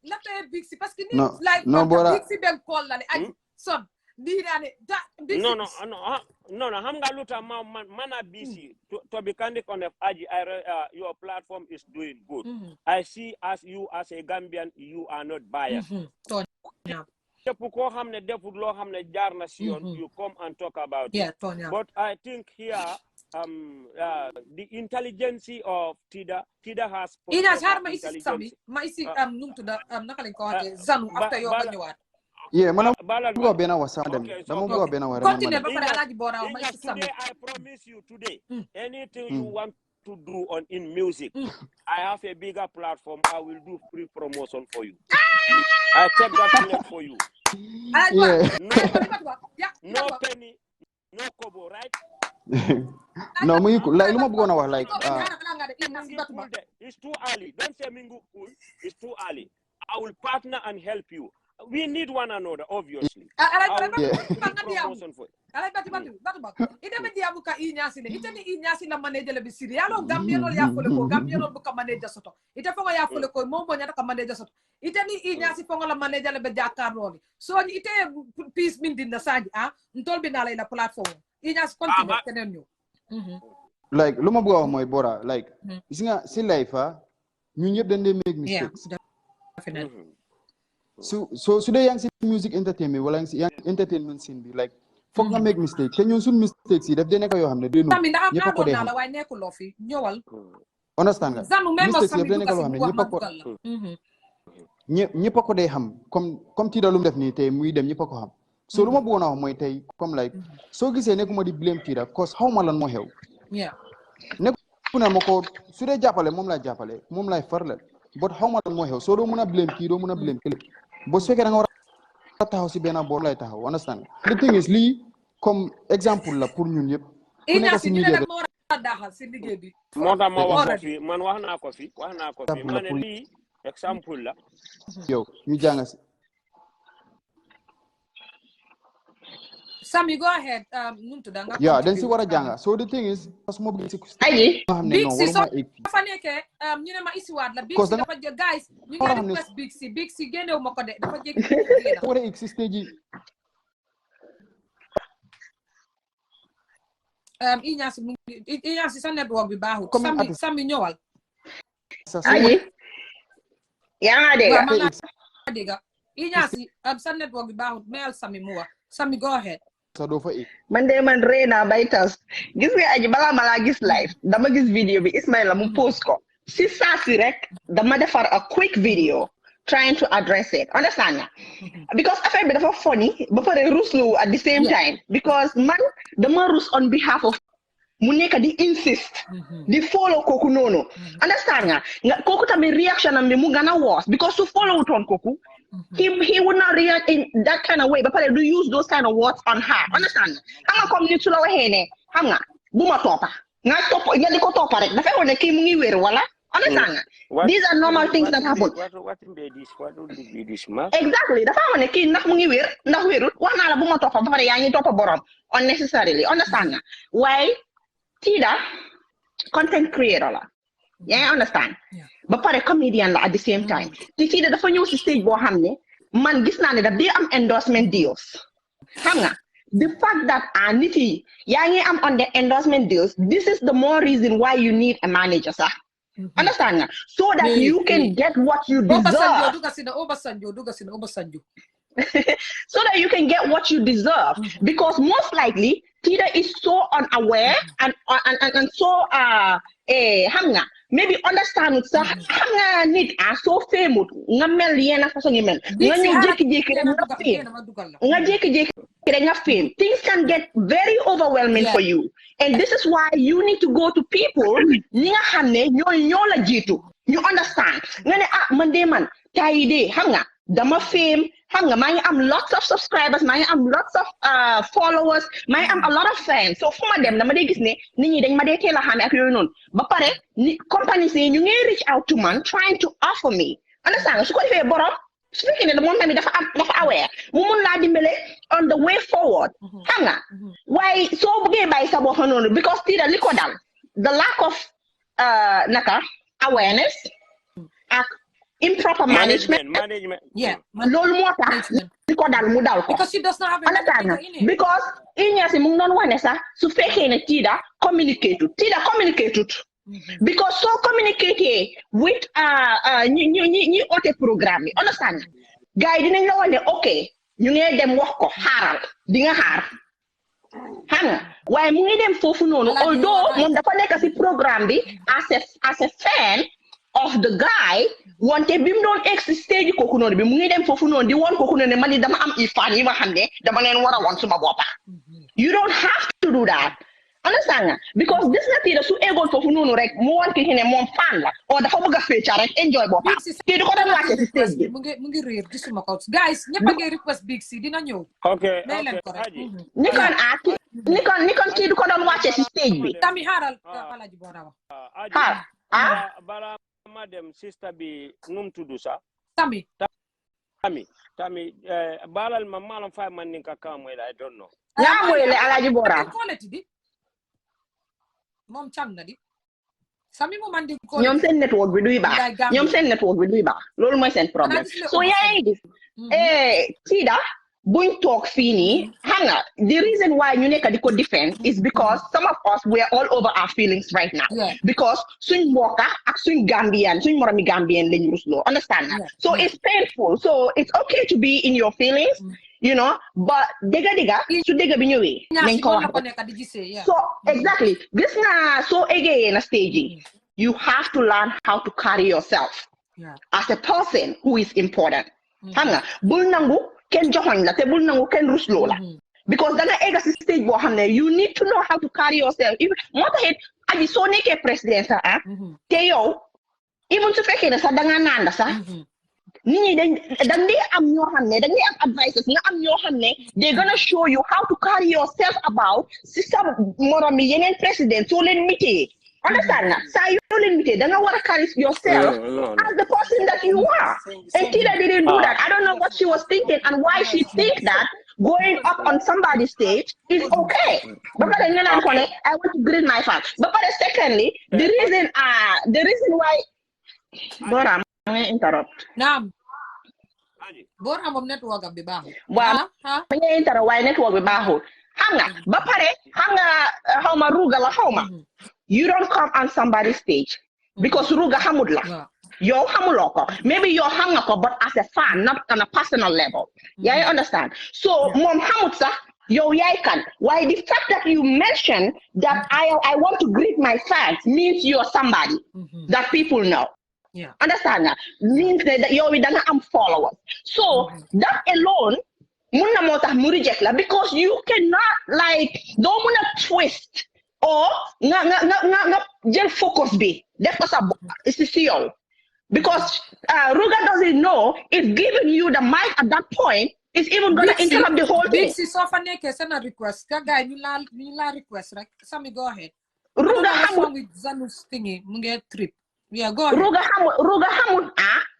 la tay bigsi parce que ni No, like no, Bora. bigsi ben call la ay son di dane bigsi no xam nga luta mana busy to be candid on Aji your platform is doing good. I see as you as a Gambian you are not biased. Képp ko xamne defut lo xamne jaar na ci yoon you come and talk about it. But I think here the intelligence of Tida has ina har ma isi sami ma isi numtu da naka lañ ko waxee zanu after yo nga ñëwaat Yeah, man, go bena wasandem. Dama go bena wara. Continue ba pare Alhaji Bora ma isi sami. Today I promise you today anything you want to do in music I have a bigger platform. I will do free promotion for you. I check that net for you. No penny, no kobo, right? No, like luma bëggoon wax like it's too early. Don't say mingu cool. It's too early. I will partner and help you. We need one another, obviously. Promotion for it. Ite me dia buka inyasi ne ite ni inyasi na manager le bisiri yalo Gambia no ya fole ko Gambia no buka manager soto ite fonga ya fole ko mo nyata ka manager soto ite ni inyasi fonga la manager le be jakar roli so ni ite peace min din na sanji ntol bi na la platform inyasi continue tenen ñu like luma bëgg wax moy Bora like gis nga ci life ñu ñëpp dañ dé make mistakes so dee yang ci music entertainment wala yang entertainment scene bi like foog nga make mistake te ñun suñ mistakes yi daf dee nekk yoo xam ne du ñëpp ko dee xam waaye nekkuloo fi ñëwal understand nga mistakes yi daf dee nekk loo xam ne ñëpp ko dee xam comme Tida lu mu def nii tey muy dem ñëpp ko xam so lu ma bëggoon a wax mooy tey comme like soo gisee nekkuma di blame Tida cause xaw ma lan moo xew nekku ne ma ko su dee jàppale moom laay jàppale moom laay farle but xaw ma lan moo xew soo doo mën a blame kii doo mën a blame kële boo su fekkee da nga war a taxaw si benn boor lay taxaw understand the thing is lii comme exemple la pour ñun yëpp ku nekk si milieu moo tax ma wax ko fi man wax naa ko fi ma ne lii exemple la yow ñu jàng si Sammy, go ahead. Yeah, then see what I janga. So the thing is, as mo big Aye. Big C so faneke ñu ne ma isi waat la Big C dafa guys ñu ngi request Big C génnew ma ko de dafa jéggi génn. Wara existe ji. Iñasi sa network bi baaxul. Sammy ñëwal. Aye. Yaa nga dégg. Iñasi sa network bi baaxul mel Sammy mu wax. Sammy, go ahead. Man Reena bay tas gis nga aji bala mala gis live dama gis video bi Ismaila mu post ko si saasi rek dama defar a quick video trying to address it understand because affaire bi dafa funny ba pare ruslu at the same time because man dama rus on behalf of mu nekk di insist di follow koku noonu understand nga koku tamit reaction am bi mu gën a worse because su follow ton koku he would not react in that kind of way but do use those kind of words on her understand nga comme nit su la waxee ne xam nga bu ma toppa nga di ko toppa rek dafa wone kii mu ngi wér wala understand nga these are normal things that happen exactly dafa wone kii ndax mu ngi wér ndax wérut wax naa la bu ma toppa ba pare yaa ngi toppa borom unnecessarily understand nga waaye Tida content creator la yaa understand ba pare comedian la at the same time te Tida dafa ñëw si stage boo xam ne man gis naa ne daf dee am endorsement deals xam nga the fact that nit yi yaa ngi am on the endorsement deals this is the more reason why you need a manager sax understand nga so that you can get what you deserve so that you can get what you deserve because most likely Tida is so unaware and so maybe understand sa xam nga nit so famous nga mel yena façon yi mel nga ñu jékki-jékki rek nga fame nga jékki-jékki rek nga fame things can get very overwhelming for you and this is why you need to go to people ñi nga xam ne ñoo la jiitu you understand nga ne man de man tay de xam nga dama fame xam nga maa ngi am lots of subscribers maa ngi am lots of followers maa ngi am a lot of fans so fu ma dem dama dee gis ne nit ñi dañ ma dee teel a xame ak yooyu noonu ba pare ni compagnies yi ñu ngi reach out to man trying to offer me understand su ko defee borom su fekkee ne moom tamit dafa aware mu mun laa dimbale on the way forward xam nga waaye soo bëggee bàyyi sa bopp noonu because tiida li ko dal the lack of awareness ak improper management. Loolu moo tax li ko dal mu dal ko. Because she does not have a because Inyasi mu ngi doon wax ne sax su fekkee ne Tida communicate because so communicate with ñi oote programme bi understand gars yi dinañ la wax ne ok ñu ngi dem wax ko xaaral di nga xaar xam nga waaye mu ngi dem foofu noonu although moom dafa nekk si programme bi as a fan of the guy wante bi mu doon egg si stage kooku noonu bi mu ngi dem foofu noonu di woon kooku noonu ne man dama am ifaan yi ma xam ne dama leen war a woon suma boppa you don't have to do that understand nga because this na Tida su eggoon foofu noonu rek mu woon ki ne moom fan la o dafa bëgg a féeca rek enjoy boppa kii du ko doon wàcce si stage bi mu ngi réer gisuma ko guys ñëpp a ngi request Big C dina ñëw may leen ko rek ni kon kii du ko doon wàcce si stage bi Tami xaaral Alaji Borawa bala madam sister bi num tuddu sa Tami balal ma malam fay man ni ka kamoy I don't know ya moy le Alaji Bora moom càng na di sami mo man di ko ñoom seen network bi duy baax loolu mooy seen problème so yaa ngi gis Tida buñ toog fii nii xam nga the reason why ñu nekk di ko defend is because some of us we are all over our feelings right now because suñ mbokka ak suñ Gambian suñ moromi Gambian lañ rusloo understand so it's painful so it's okay to be in your feelings you know but dega su dega bi ñëwee nañ ko wax so exactly gis nga soo eggee na stage you have to learn how to carry yourself as a person who is important xam nga bul nangu kenn joxoñ la te bul nangu kenn rusloo la because danga egga si stage boo xam ne you need to know how to carry yourself moo taxit aji soo nekkee président sax te yow even su fekkee ne sax danga nanda sax nit ñi dañ dee am ñoo xam ne dañ dee am advices nga am ñoo xam ne they gonna show you how to carry yourself about si sa morom yi yeneen président soo leen mitee understand nga saa yoo leen mitee da nga war a carry yourself as the person that you are and Tida didn't do that I don't know what she was thinking and why she think that going up on somebody's stage is okay ba pare nga naan ko ne I want to greet my fans ba pare secondly the reason why Bora ma interrupt naam Bora moom network am bi baaxul waaw ma nga interrupt waaye network bi baaxul xam nga ba pare xam nga xaw ma ruga la xaw ma you don't come on somebody's stage because ruga xamul la yow xamuloo ko maybe yow xam nga ko but as a fan not on a personal level yeah you understand so moom xamut sax yow yaay kan waaye the fact that you mention that I want to greet my fans means you're somebody that people know understand nga means that yow da nga am followers so that alone mun na moo tax mu reject la because you cannot like doo mun a twist or nga jël focus bi def ko sa si yow because Ruga doesn't know if giving you the mic at that point is even gonna interrupt the whole thing. Big so fa nekkee seen request ka gars ñu la request rek Sami go ahead Ruga xamul with Zanus thingy mu ngi trip go ahead Ruga xamul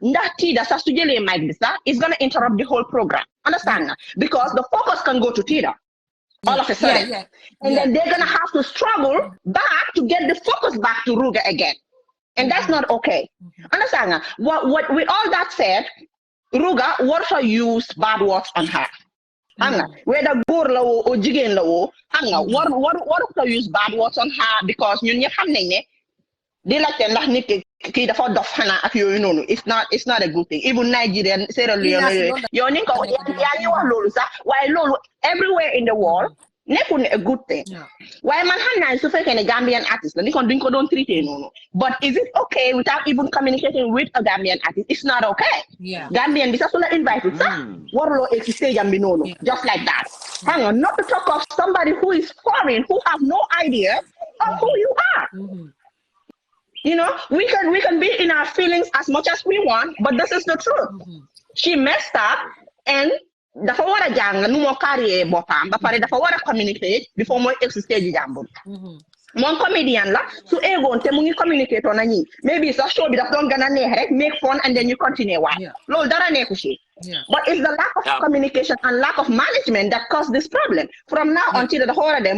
ndax Tida sax su jëlee mic bi sax is gonna interrupt the whole program understand because the focus can go to Tida all of a sudden and then they're gonna have to struggle back to get the focus back to Ruga again and that's not okay understand nga what with all that said Ruga also use bad words on her whether góor la woo or jigéen la woo xam nga war use bad words on her because ñun ñëpp xam nañ ne di laajte ndax nit ki dafa dof xanaa ak yooyu noonu it's not a good thing even Nigerian Sierra Leone yow ni nga ko yaa ngi wax loolu sax waaye loolu everywhere in the world nekkul ne a good thing. Waaye man xam naa su fekkee ne Gambian artist la ni kon duñ ko doon traité noonu. But is it okay without even communicating with a Gambian artist? It's not okay. Gambian bi sax su la invite sax waruloo egg ci stage am bi noonu. Just like that. Hang on, not to talk of somebody who is foreign, who have no idea of who you are. You know, we can be in our feelings as much as we want, but this is the truth. She messed up, and dafa war a jàng nu moo carrière boppam ba pare dafa war a communicate before mooy egg si stage jàmbur. Moom comédien la su eegoon te mu ngi communicate na ñi maybe sax show bi daf doon gën a neex rek make fun and then you continue waay loolu dara nekku ci. But it's the lack of communication and lack of management that caused this problem. From now until the whole day,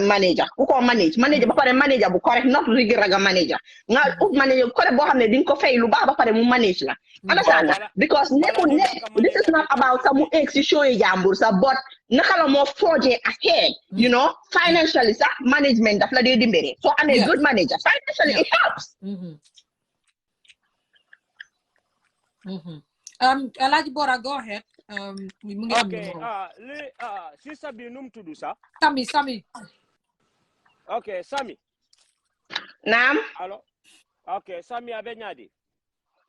manager, who call manager, ba pare manager bu correct, not raga manager. Nga manager correct bo xamne ding ko fay lu baax ba pare mu manage la. Understand? Because this is not about some ex show e jambur sa but naka la mo forge ahead, you know, financially sa management daf la dey dimbere. So I'm a good manager. Financially it helps. Alaji Bora, go ahead. Okay. Sister Binum to do sa. Sami. Okay, Sami. Naam. Hello. Okay, Sami abenyadi.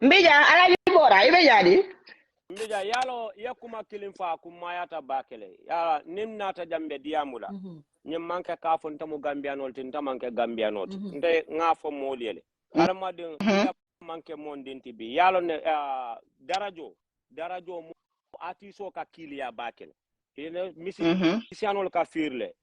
Mbija Alaji Bora, ibenyadi. Mbija yalo yakuma kilimfa kumayata bakele. Yala nimnata jambe diamula. Nyem manke kafon tamu Gambianol tinta manke Gambianol. Nde ngafo molele. Aramadin manke mondinti bi yalo ne darajo mo atiso ka kilia bakel ene misianol ka firle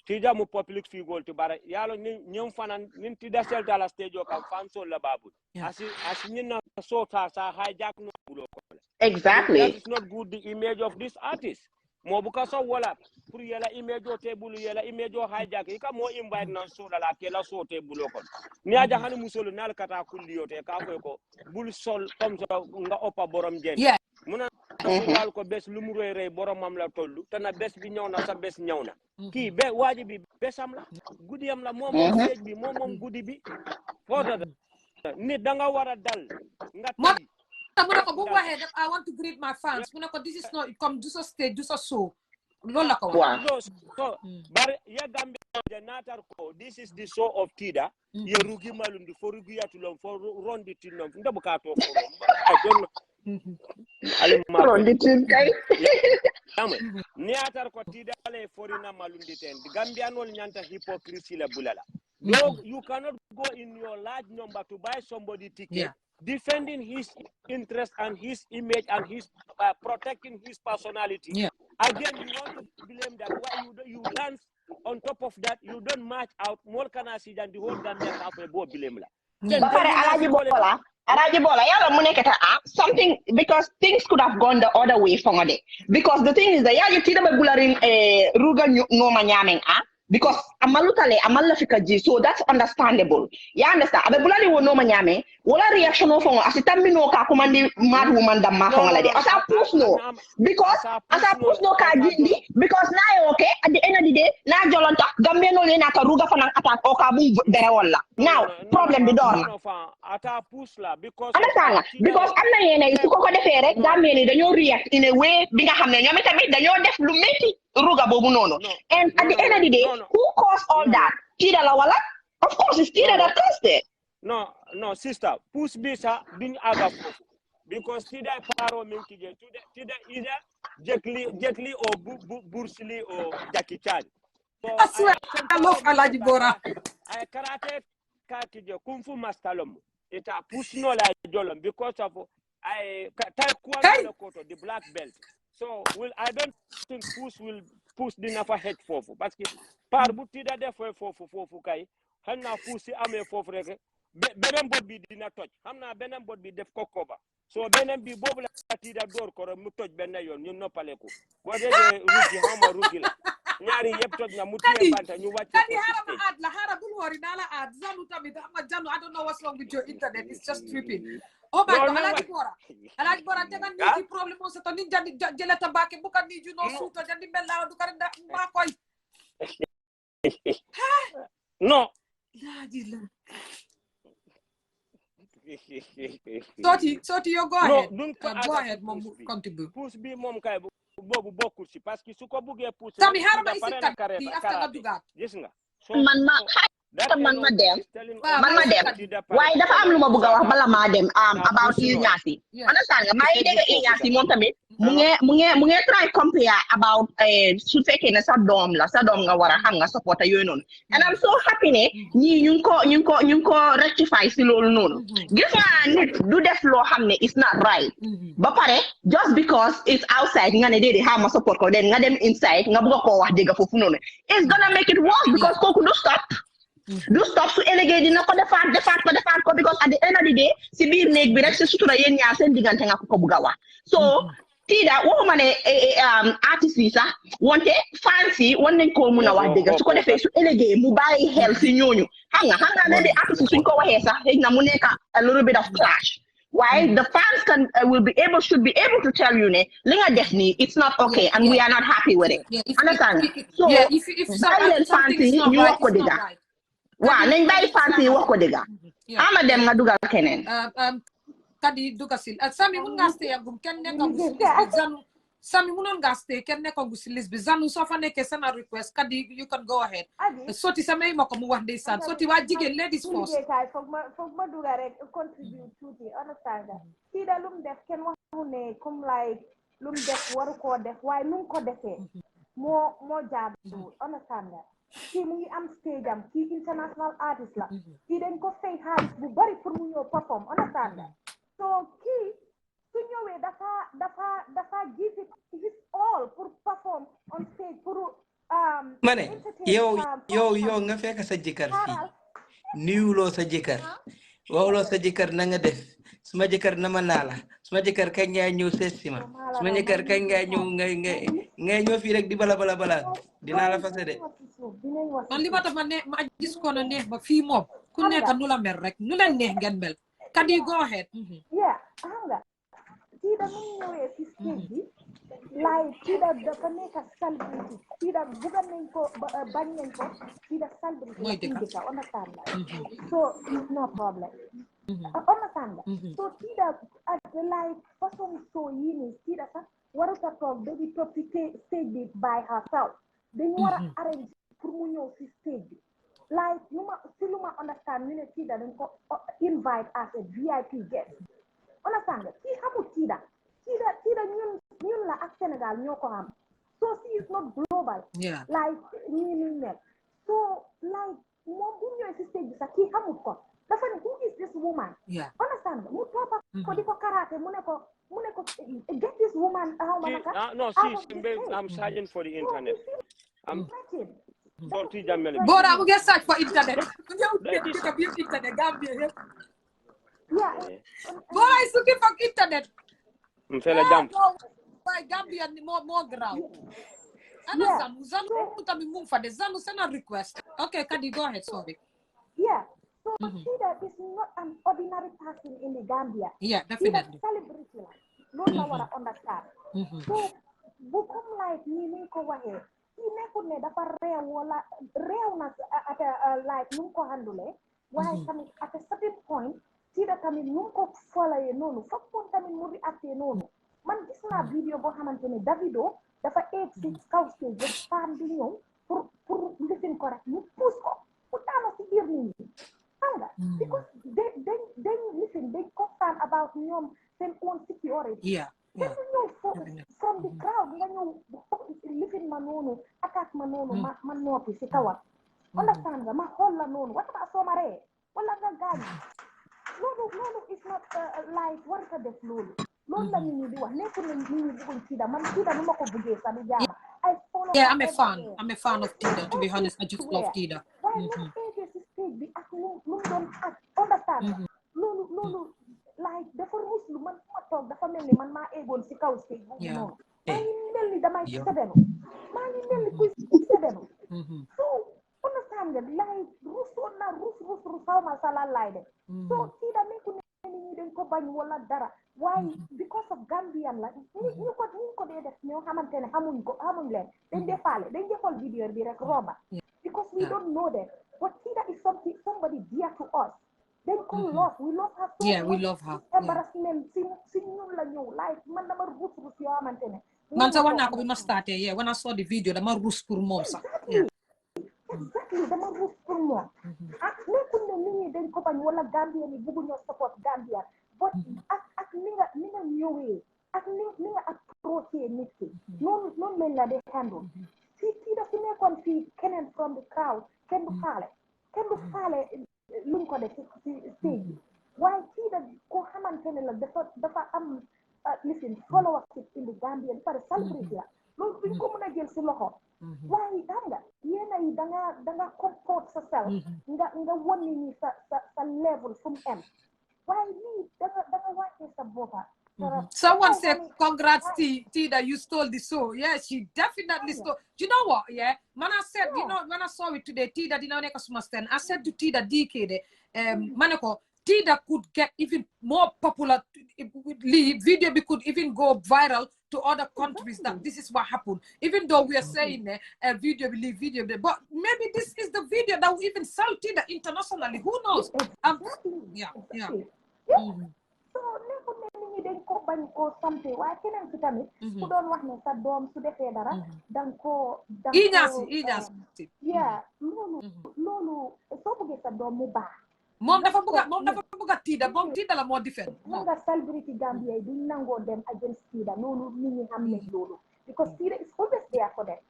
tija mu public figure to bara yalo nyom fanan nin tida selta la stage ka fanso la babu asi nyina so ta sa hijack no bulo ko exactly that is not good the image of this artist mo buka so wala pour yela image o table yela image o hijack ika mo invite na so la kela so table ko ni aja hani musolo nal kata kulliyo te ka ko bul sol comme ça nga opa borom jen muna wal ko bes lu mu roy rey boromam la tollu te na bes bi ñëw na sa bes ñëw na kii be waaji bi besam la gudiyam la moom stage bi moom gudi bi fota nit da nga war a dal nga tay munako bu waxee def I want to greet my fans munako this is not comme du sa stage du sa show loolu la ko wax so bar ya gambe de natar ko this is the show of Tida ye rugi malundi fo rugi yatulom fo rondi tinom ndabu ka to ko I don't know niatar ko tidale forina malundi ten Gambianol nyanta hypocrisy la bulala no you cannot go in your large number to buy somebody ticket defending his interest and his image and his protecting his personality again you want to blame that why you dance on top of that you don't match out more kana si dan the whole Gambia have a bo blame la Alaji Bola, yalla mu nekata something because things could have gone the other way from it. Because the thing is that you tida be bularin ruga no manyameng because amalutale amalla fikaji so that's understandable. You understand? Abe bulari wo no manyame wala reaction of on asitambi no ka komandi mad woman da ma fonga lade. Asa push no because asa push no ka jindi because now okay at the end of the day na jolonta gambe no le na ka ruga fanan attack o ka bu dere wala. Now problem bi door ata push la because because amna yene su ko defé rek gambe ni dañoo react in a way bi nga xamné ñoom tamit dañoo def lu metti ruga bobu nono and at the end of the day who caused all that Tida la wala of course it's Tida that caused it no sister push bisa bin aga fofu because Tida paro min kije Tida either Jetli or Bursili or Jackie Chan so I love Alaji Bora I karate ka kije kung fu mastalom it a push no la jolom because of I taekwondo the black belt. So I don't think push the nafa head fofu parce que par bu Tida def fofu kay xana push amé fofu rek benen bot bi dina toj xamna benen bot bi def kokoba so benen bi bobu la Tida dor ko mu toj ben yoon ñu noppalé ko bo dé rugi xama rugi la ñaari yépp toj na mu tiyé banta ñu wacc kadi harama ad la hara bul wori na la ad zanu tamit ama janu I don't know what's wrong with your internet it's just tripping oh my god Alaji Bora tegan ni problem on sa ni jandi jelata bake bukan ni juno suto jandi bella du karenda ma koy no Soti you go ahead mom contribute push bi mom kay boobu bokkul si parce que su ko buggee pousser Sami rek harama Tida pare isi na kadi after nga karaate dugat. gis nga man ma that man ma alone dem is telling Waaw, us man ma isi dem kadi. Tida pare waaye dafa am lu ma bëgg a wax bala maa dem about Inyasi Yeah. understand nga maa ngi dégg Inyasi moom tamit mu ngi try compare about su fekkee ne sa doom nga war a xam nga support yooyu noonu and I'm so happy ne ñii ñu ngi ko rectify si loolu noonu gis nga nit du def loo xam ne it's not right ba pare just because it's outside nga ne déedéet xaama support ko den nga dem inside nga bëgg koo wax dégg foofu noonu it's gonna make it worse because kooku du stop su ëllëgee dina ko defaat ko because at the end of the day si biir néeg bi rek si sutura yéen ñaar seen diggante nga ko bëgg a wax so Tida waxuma ne artiste yi sax wante fans yi war nañ koo mun a wax dëgg su ko defee su ëllëgee mu bàyyi xel si ñooñu xam nga ne di artiste suñ ko waxee sax xëy na mu nekk a little bit of clash why the fans should be able to tell you ne li nga def nii it's not okay and we are not happy with it understand so bàyyi leen fans yi ñu wax ko dëgg waaw nañ bàyyi fans yi wax ko dëgg ama dem nga dugal keneen kadi dugasil Sami mun nga stay agum ken nekk gu si list bi Zanu Sami munon nga stay ken nekk gu si list bi Zanu soo fa nekkee sana request kadi you can go ahead soti samay ma ko mu wax ndeysaan soti waa jigéen ladies first foog ma dugal rek contribute tuuti understand nga Tida lum def kenn waxu ne comme like lum def waru koo def waaye nu ko defee moo jaadu understand nga kii mu ngi am stage am kii international artist la kii dañ ko fay xaalis bu bari pour mu ñëw perform understand nga so kii su ñëwee dafa give it his all pour perform on stage pour ma ne yow nga fekk sa jëkkër fii nuyuloo sa jëkkër waxuloo sa jëkkër na nga def suma jëkkër nama naa la suma jëkkër kañ ngay ñëw seet si ma suma jëkkër kañ ngay ñëw ngay ñëw fii rek di bala dinaa la fase de man li ma tax ma gis ko na neex ba fii moom ku nekk nu la mel rek nu leen neex ngeen mel kadi go ahead yeah xam nga Tida mu ñëwee si stage bi like Tida dafa nekk celebrity Tida buga nañ ko bañ nañ ko Tida celebrity la indika understand la so no problem understand la so Tida at like façon so yi ni Tida sax waruta toog ba di toog si stage bi by herself dañu war a arrange pour mu ñëw si stage bi like lu ma understand ñu ne Tida dañ ko invite as a VIP guest understand nga kii xamul Tida ñun la ak Sénégal ñoo ko xam so she is not global like ñii ni mel so like moom bu ñëwee si stage bi sax kii xamul ko dafa ne who is this woman understand nga mu toppa ko di ko karaate mu ne ko get this woman how ma naka no I'm searching for the internet Bora mu ngi search for internet dëkk bi yëpp internet Gambia yëpp Bora is looking for internet fela jam waaye Gambia ni moo graw ana Zanu tamit mu fa de Zanu send a request okay Kadi go ahead sorry so Tida is not an ordinary person in the Gambia definitely celebrity la loolu la war a understand so bu comme like ni ko waxee kii nekkul ne dafa réew na at like nu mu ko handle waaye tamit at a certain point Tida tamit nu mu ko folayee noonu foog moom tamit mu reacté noonu man gis naa vidéo boo xamante ne Davido dafa egg si kaw stage ba femme bi ñëw pour lifin ko rek mu puus ko mu daana si biir nit ñi xam nga because dañ lifin dañ concern about ñoom seen own security dañu ñëw from the crowd nga ñëw lifin ma noonu attaque ma noonu ma noppi si kawam understand nga ma xool la noonu wata ma soo ma ree wala nga gaañ loolu is not like warta def loolu la nit ñi di wax nekkul ne nit ñi bëgguñ Tida man Tida nu ma ko bëggee sax du jaama I'm a fan of Tida to be honest I just love Tida waaye nu eegee si stage bi ak lu mu doon ak understand loolu like dafa ruslu man ma toog dafa mel ni man maa eegoon si kaw stage boobu noonu maa ngi mel ni damay sebenu maa ngi mel ni kuy sebenu so understand nga like rusoon na rus xaw ma sa lan laay def so Tida nekkul ne nit ñi dañ ko bañ wala dara waaye because of Gambian la ñu ko dee def ñoo xamante ne xamuñ leen dañ dee faale dañ dee xool vidéo bi rek romba because we don't know them but Tida is somebody dear to us dañ ko love we love her so we love her embarrassment si ñun la ñëw like man dama rus yoo xamante ne Man sa wana ko bi ma starté yeah when I saw the video dama rus pour mom sax. Yeah. Exactly, dama rus pour moom. Nekkul ne nit ñi dañ ko bañ wala Gambia ni bëggu ñoo support Gambia but ak ni nga ñëwee ak ni nga approché nit ki noonu lañ la dee handle fii da fi nekkoon fii keneen from the crowd kenn du faale luñ ko def ci stage bi waaye kii da koo xamante ne la dafa am listen followers in the Gambia pare celebrity la loolu duñ ko mën a jël si loxo waaye xam nga yéena yi danga comport sa self nga won ni sa level fu mu em waaye lii danga wàccee sa boppa Someone said, congrats, Tida, you stole the show. Yeah, she definitely stole. Do you know what? Yeah, man, I said, you know, when I saw it today, Tida didn't make us must I said to Tida DK, Manako, Tida could get even more popular. Video could even go viral to other countries. That this is what happened. Even though we are saying video, but maybe this is the video that will even sell Tida internationally. Who knows? Yeah. So nekkul ne nit ñi dañ ko bañ koo sampe waaye keneen si tamit ku doon wax ne sa doom su defee dara danga ko iñaasi yeah loolu soo bëggee sa doom mu baax moom dafa bëgg a Tida moom Tida la moo defend xam nga celebrity Gambia yi duñ nangoo dem against Tida loolu nit ñi xam ne loolu because Tida is always there for them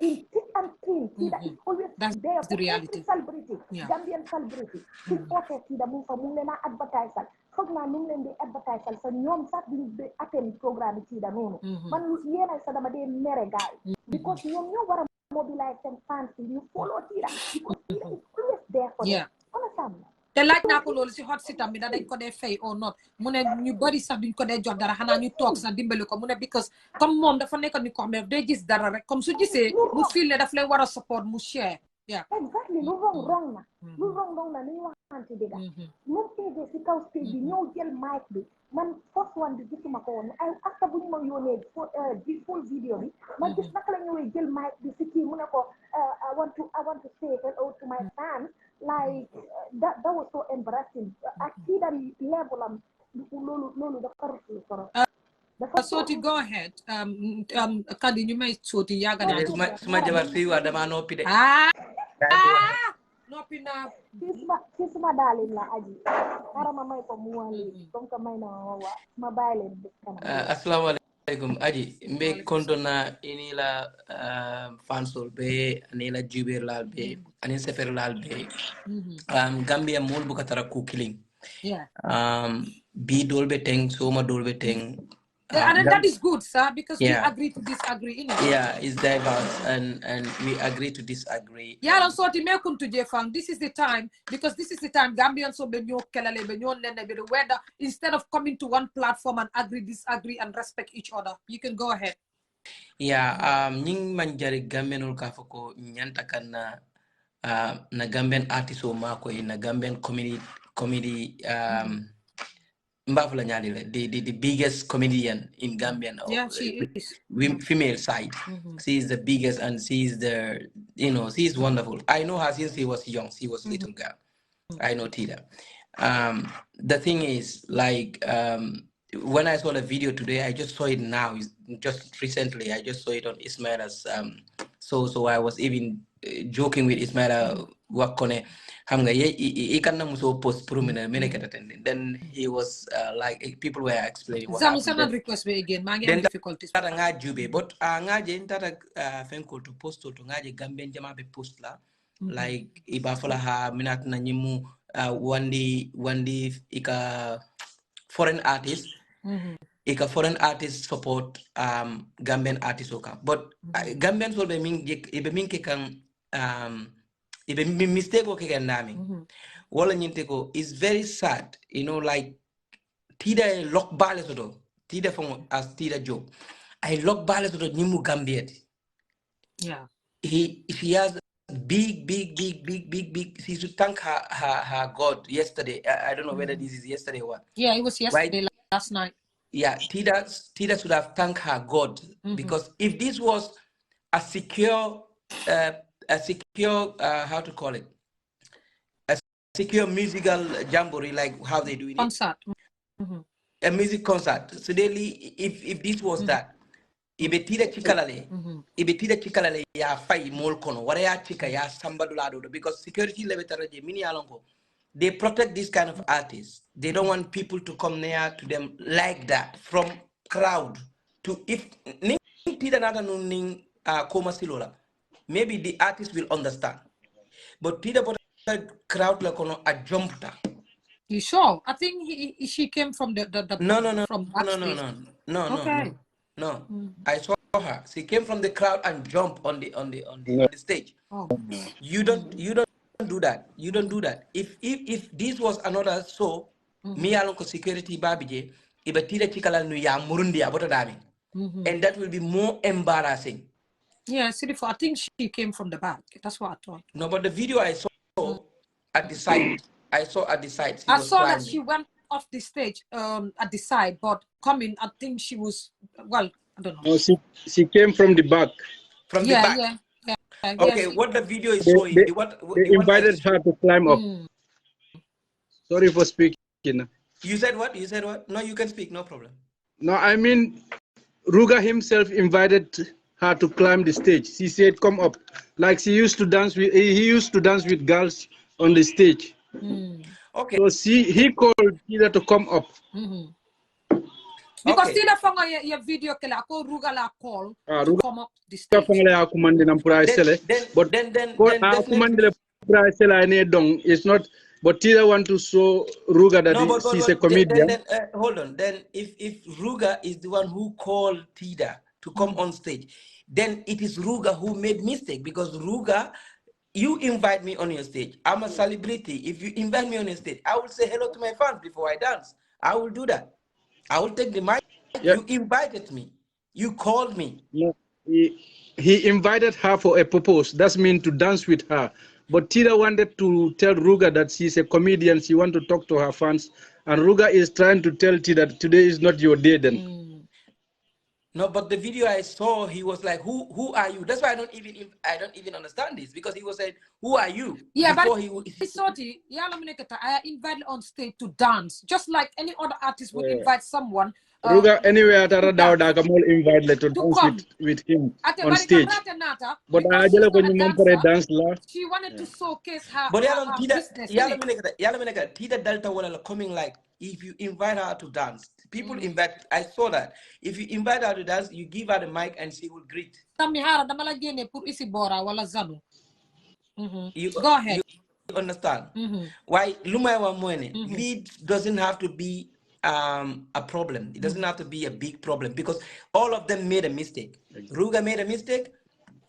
in thick and thin Tida is always there for every celebrity Gambian celebrity si ootee Tida mu fa mu ngi leen a advertisal foog naa nu ngi leen di advertisal sa ñoom sax duñ di attend programme Tida noonu man yéena sa dama dee mere gaay because ñoom ñoo war a mobilize seen fans yi ñu follow Tida because Tida is always there for them understand te laaj naa ko loolu si hot sitam bi da dañ ko dee fay or not mu ne ñu bari sax duñ ko dee jox dara xanaa ñu toog sax dimbali ko mu ne because comme moom dafa nekk ni ko xam ne day gis dara rek comme su gisee mu feel ne daf lay war a support mu share exactly lu wrong na ni waxante dëgga moom eggee si kaw stage bi ñëw jël mic bi man first one bi gisuma ko woon ay after bu ñu ma yónnee full video bi man gis naka la ñëwee jël mic bi si kii mu ne ko I want to say hello to my fans like that was so embarrassing ak kii daal level am loolu dafa rusul trop Soti, go ahead. Kandi ñu may Soti yàgg naa suma jabar fii waa dama noppi de noppi naa ci suma daalin la aji xarama may ko mu wali comme que may na wa ma bàyyi leen bis kanam assalamu alaikum aji mbe kontona inila fansol be anila juber lal be anin sefer lal be Gambia mol bu katara ku killing bi dolbe teng soma dolbe teng and that is good, sir, because we agree to disagree. Yeah, it's diverse, and we agree to disagree. Yeah, I'm sorry, this is the time, because this is the time Gambians so whether instead of coming to one platform and disagree, and respect each other. You can go ahead. Yeah, nying manjari Gambian ulkafoko nyantakan na Gambian artist o mako na Gambian comedy the biggest comedian in Gambian she is. Female side. She is the biggest, and she's she's wonderful. I know her since she was young. She was little girl. I know Tida. The thing is, like, when I saw the video today, I just saw it now. Just recently, I just saw it on Ismaila's. So I was even joking with Ismaila Wakone. He can post then he was like, people were explaining what happened. Request me again. Then difficulties. But ngaje ntata fenko to post to ngaje Gambian jama be post la like ibafala ha minat na nyimu wandi ika foreign artist ika foreign artist support Gambian artist oka but Gambian so be min ke kan even mistake okay nami wala nyinteko is very sad, like Tida lock bale sodo Tida from as Tida job I lock bale sodo nimu Gambiet he has big she should thank her God yesterday. I don't know whether this is yesterday or what. Yeah, it was yesterday, right? Last night. Yeah, Tida should have thanked her God because if this was a secure how to call it, a secure musical jamboree like how they do it. Concert. a music concert. So daily, if this was that, ibe tida chikalale ya fai mol kono wara ya chika ya sambadulado because security level taraje mini alongo. They protect this kind of artists. They don't want people to come near to them like that from crowd to if ning tida nata ning koma silola. Maybe the artist will understand. But tida crowd la kono a jumpta. You sure? I think she came from the from backstage. Okay. No. I saw her. She came from the crowd and jumped on the stage. Oh. You don't do that. You don't do that. If this was another show, me along security babije, ibatira chikala nu ya murundi abota dami. And that will be more embarrassing. Yeah, I think she came from the back. That's what I thought. No, but the video I saw at the side. I saw at the side. I saw that she went off the stage at the side, but coming, I think she was, well, I don't know. Oh, she came from the back. From the back? Yeah. Okay, what the video is showing. They invited her to climb up. Sorry for speaking. You said what? No, you can speak, no problem. No, I mean, Ruga himself invited her to climb the stage. She said, come up. Like he used to dance with girls on the stage. Okay. So he called Tida to come up. Because Tida found your video I called Ruga la call to come up the stage. But then it's not, but Tida want to show Ruga that she's a comedian. Hold on. Then if Ruga is the one who called Tida to come on stage, then it is Ruga who made mistake because Ruga, you invite me on your stage. I'm a celebrity. If you invite me on your stage, I will say hello to my fans before I dance. I will do that. I will take the mic. Yeah. You invited me. You called me. No, he invited her for a purpose. That's mean to dance with her. But Tida wanted to tell Ruga that she's a comedian. She wants to talk to her fans. And Ruga is trying to tell Tida that today is not your day then. No, but the video I saw, he was like, "Who are you?" That's why I don't even understand this because he was saying, "Who are you?" Yeah, before I invited on stage to dance, just like any other artist would invite someone. Ruga anywhere that invite to dance with him on stage. But she wanted to showcase her. But business. Tida Delta wala coming like if you invite her to dance. People invite. I saw that. If you invite her to dance, you give her the mic and she will greet. Go ahead. You understand? Why Lumaiwa Mwene lead doesn't have to be a problem. It doesn't have to be a big problem because all of them made a mistake. Ruga made a mistake.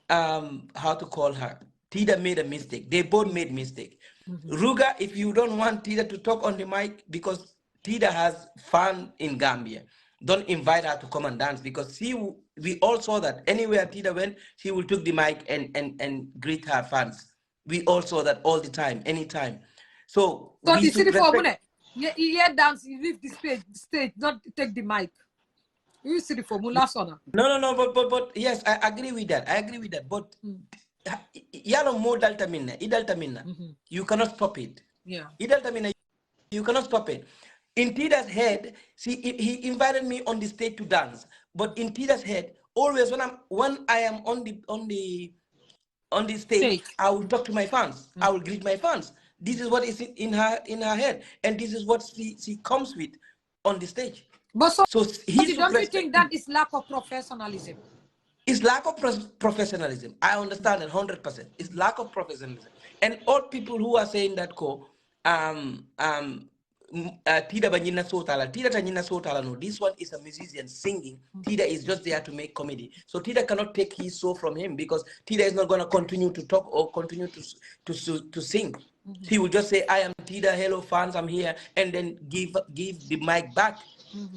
How to call her? Tida made a mistake. They both made mistake. Ruga, if you don't want Tida to talk on the mic because Tida has fun in Gambia, don't invite her to come and dance because we all saw that anywhere Tida went, she will take the mic and greet her fans. We all saw that all the time, anytime. So we should respect. Yeah, dance, you leave the stage, not take the mic. You see the formula, No, but yes, I agree with that. But yalo mo dalta minna, you cannot stop it. Yeah. Idalta minna, you cannot stop it. In Tida's head, see, he invited me on the stage to dance. But in Tida's head, always when I am on the stage, I will talk to my fans. I will greet my fans. This is what is in her head, and this is what she comes with on the stage. But don't you think that is lack of professionalism? It's lack of professionalism. I understand it 100%. It's lack of professionalism, and all people who are saying that Tida Banyina Sotala, Tida Tanyina Sotala, no, this one is a musician singing. Tida is just there to make comedy. So Tida cannot take his soul from him because Tida is not going to continue to talk or continue to sing. He will just say, I am Tida, hello fans, I'm here, and then give the mic back.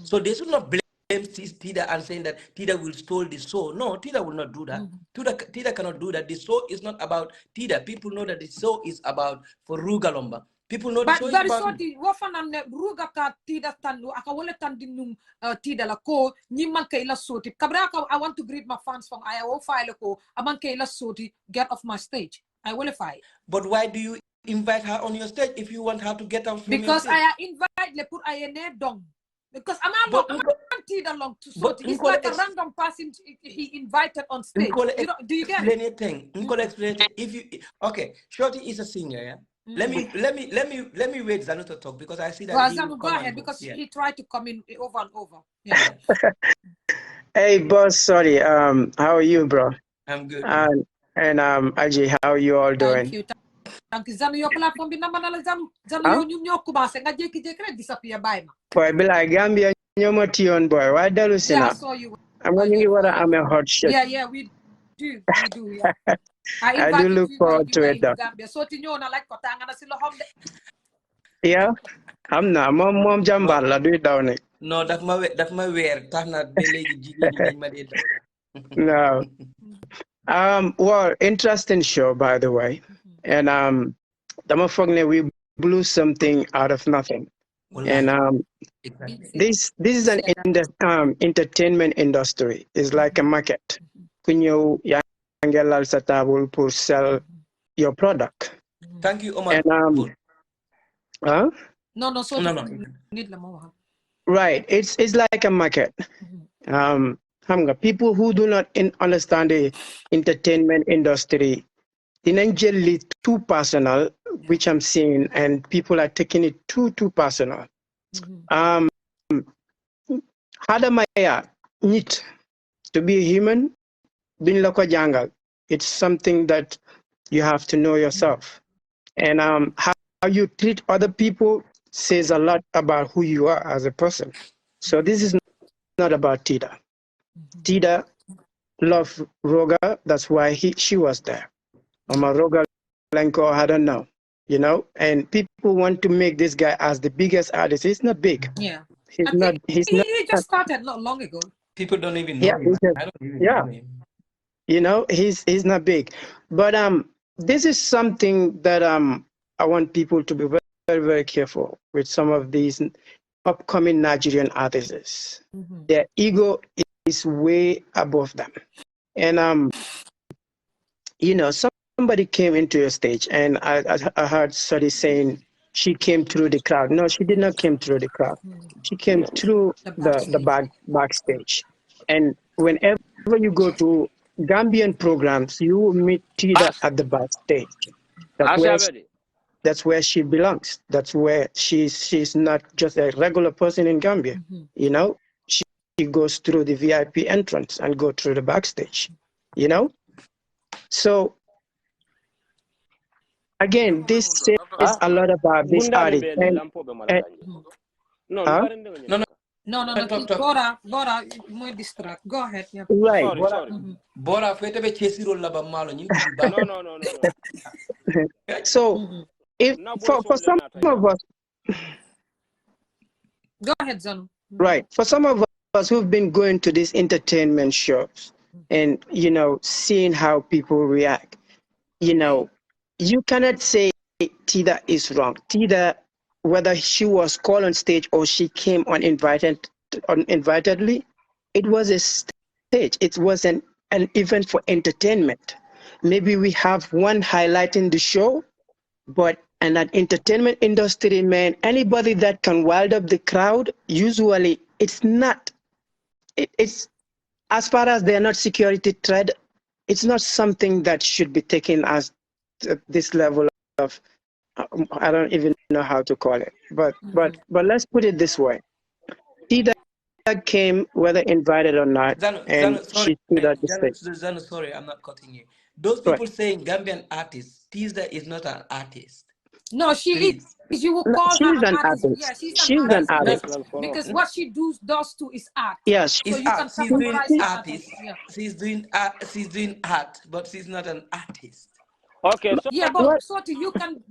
So they should not blame Tida and saying that Tida will steal the show. No, Tida will not do that. Tida cannot do that. The show is not about Tida. People know that the show is about for Ruga Lomba. People know the show is about... But Ruga ka Tida tandu, akawala tandinum Tida la ko, niman kaila soti. Kabraka, I want to greet my fans from I will file ko, aman kaila soti, get off my stage. I will file. But why do you invite her on your stage if you want her to get off from because your stage? I invite le put ayene dong. Because I'm not along to sort. It's like a random person he invited on stage. You know, do you get it? If you okay, Shorty is a singer, yeah. Let me wait Zanu to talk because I see that he will go ahead because he tried to come in over and over. Yeah. Hey boss, sorry. How are you, bro? I'm good. And Ajay, how are you all doing? Thank you. Zanu your platform bi nama na Zanu yo ñu ñoo commencé nga jékki-jékki rek disappear bàyyi ma. Boy, be like Gambia ñoma tion boy. Why dalu sina? Yeah, I saw you. I'm going to what I'm a hot shit. Yeah, we do. Yeah. I do look forward to it though. Gambia. So tinyo na like kotanga na sila home. Yeah. I'm not mom jambar la do it down it. No, that's my wear. Tahna belegi jigeni dañ ma dé daw. No. Well, interesting show by the way. And dama fogne we blew something out of nothing. And this is an entertainment industry. It's like a market. Kunyo yangelal sa table pour sell your product. Thank you, Omar. And No. Right. It's like a market. People who do not understand the entertainment industry, it's too personal, which I'm seeing, and people are taking it too personal. Hadamaya need to be human, bin loko jangal. It's something that you have to know yourself. And how you treat other people says a lot about who you are as a person. So this is not about Tida. Tida loved Roga, that's why she was there. Roga Lenko, I don't know, you know, and people want to make this guy as the biggest artist. He's not big. Yeah. He just started not long ago. People don't even know him. I don't even know him. You know, he's not big. But this is something that I want people to be very, very careful with some of these upcoming Nigerian artists. Their ego is way above them. And you know, somebody came into your stage, and I heard somebody saying she came through the crowd. No, she did not come through the crowd. She came through the backstage. And whenever you go to Gambian programs, you will meet Tida at the backstage. That's where she belongs. That's where she's not just a regular person in Gambia. You know, she goes through the VIP entrance and go through the backstage. You know, so again, this says a lot about this artist. No. Bora, muy distract. Go ahead. Yeah. Right. Bora, fete be chesiro la ba malo nyi. No. So, if for some of us, go ahead, Zanu. Right. For some of us who've been going to these entertainment shows and, you know, seeing how people react, you know, you cannot say Tida is wrong. Tida, whether she was called on stage or she came uninvitedly, it was a stage. It was an event for entertainment. Maybe we have one highlighting the show, but in an entertainment industry, man, anybody that can wild up the crowd, usually it's not, it's as far as they're not security threat, it's not something that should be taken as this level of, I don't even know how to call it, but let's put it this way. Tida came whether invited or not, she stood at the stage. Zanu, sorry, I'm not cutting you. Those people saying Gambian artist, Tida is not an artist. No, she is. You will call her an artist. Yeah, she's an artist. Because what she does too is art. Yes, so you can she's doing artist. Yeah. She's doing art, but she's not an artist. Okay. So yeah, but Sorty, you can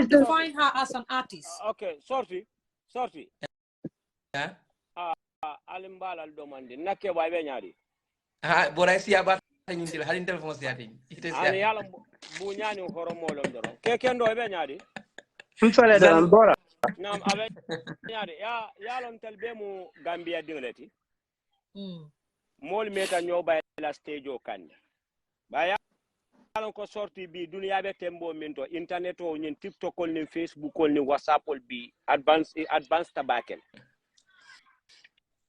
define her as an artist. Okay, Sorty. Yeah. Alimbala domandi nake waibe nyari. But I see about halin telephone setting. Ani yala bunyani horomolo ndoro. Kekendo waibe nyari. Mfale da mbora. Nam abe nyari yalon telbemu Gambia dingleti. Mol meta nyoba la stage o kan. Ba yalon ko sorti bi dunya be tembo minto internet o nyin TikTok ol ni Facebook ol ni WhatsApp ol bi advance tabakel.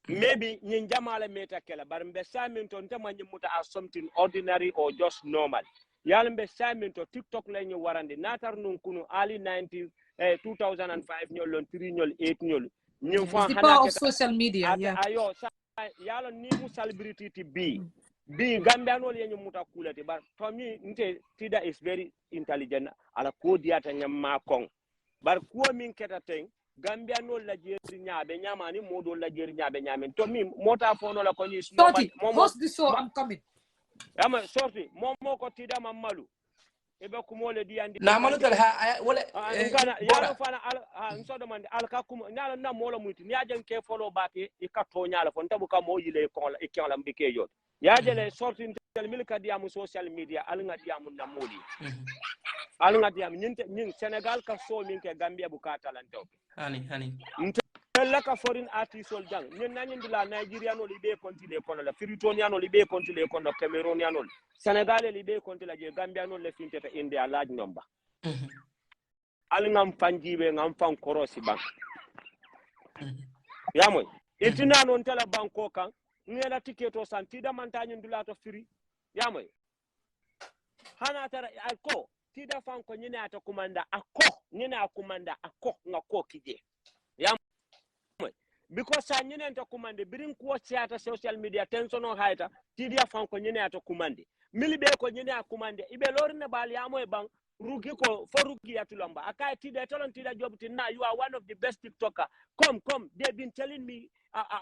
maybe nyin jamala meta kela bar mbe saminto ntama nyimuta as something ordinary or just normal yalla mbe saminto TikTok la ñu warande natar nun kunu ali 90 2005 ñol lon 3 ñol 8 ñol ñu fa It's the hana power ke of social media, yeah. ayo yalla ni mu celebrity ti bi gambianol yenyu muta kulati bar to mi nte tida is very intelligent ala ko diata nyamma kon bar ko min keta ten gambianol la jeri nyaabe nyamani modol la jeri nyaabe nyamen to mi mota fono la ko ni Sorty, host the show, I'm coming. ama sorti momo ko tida mamalu ebe kumole di andi na malu tal ha wala ngana yalo fana al nsodo mande al ka kum nyala na mola muti ni ajen ke follow baake e ka to nyala fon tabu ka mo yile ko la e kyon la mbike yot ya jele sorti tel milka diamu social media al nga diamu na modi al nga diam nyin Senegal ka so min ke Gambia bu ka talante hani la ka foreign artist sol jang nyin nanyin dula Nigeria no libe kontile kono la Firitonian no libe kontile kono Cameroonian no Senegal libe kontile je Gambia no le finteta India large number al ngam fanjibe ngam fan korosi bank yamoy itina non tela banko kan ngela tiketo santida mantanyin dula to firi yamoy hana tara ako tida fan ko nyina ata kumanda ako nyina akumanda ako ngako kije yamoy because sa nyina ata kumande birin ko siata social media tension on haita tidia fan ko nyina ata kumande milibe ko nyina akumande ibe lorne bal yamoy bang rugi ko for rugi atulamba akai tida tolon tida job tinna you are one of the best TikToker come they've been telling me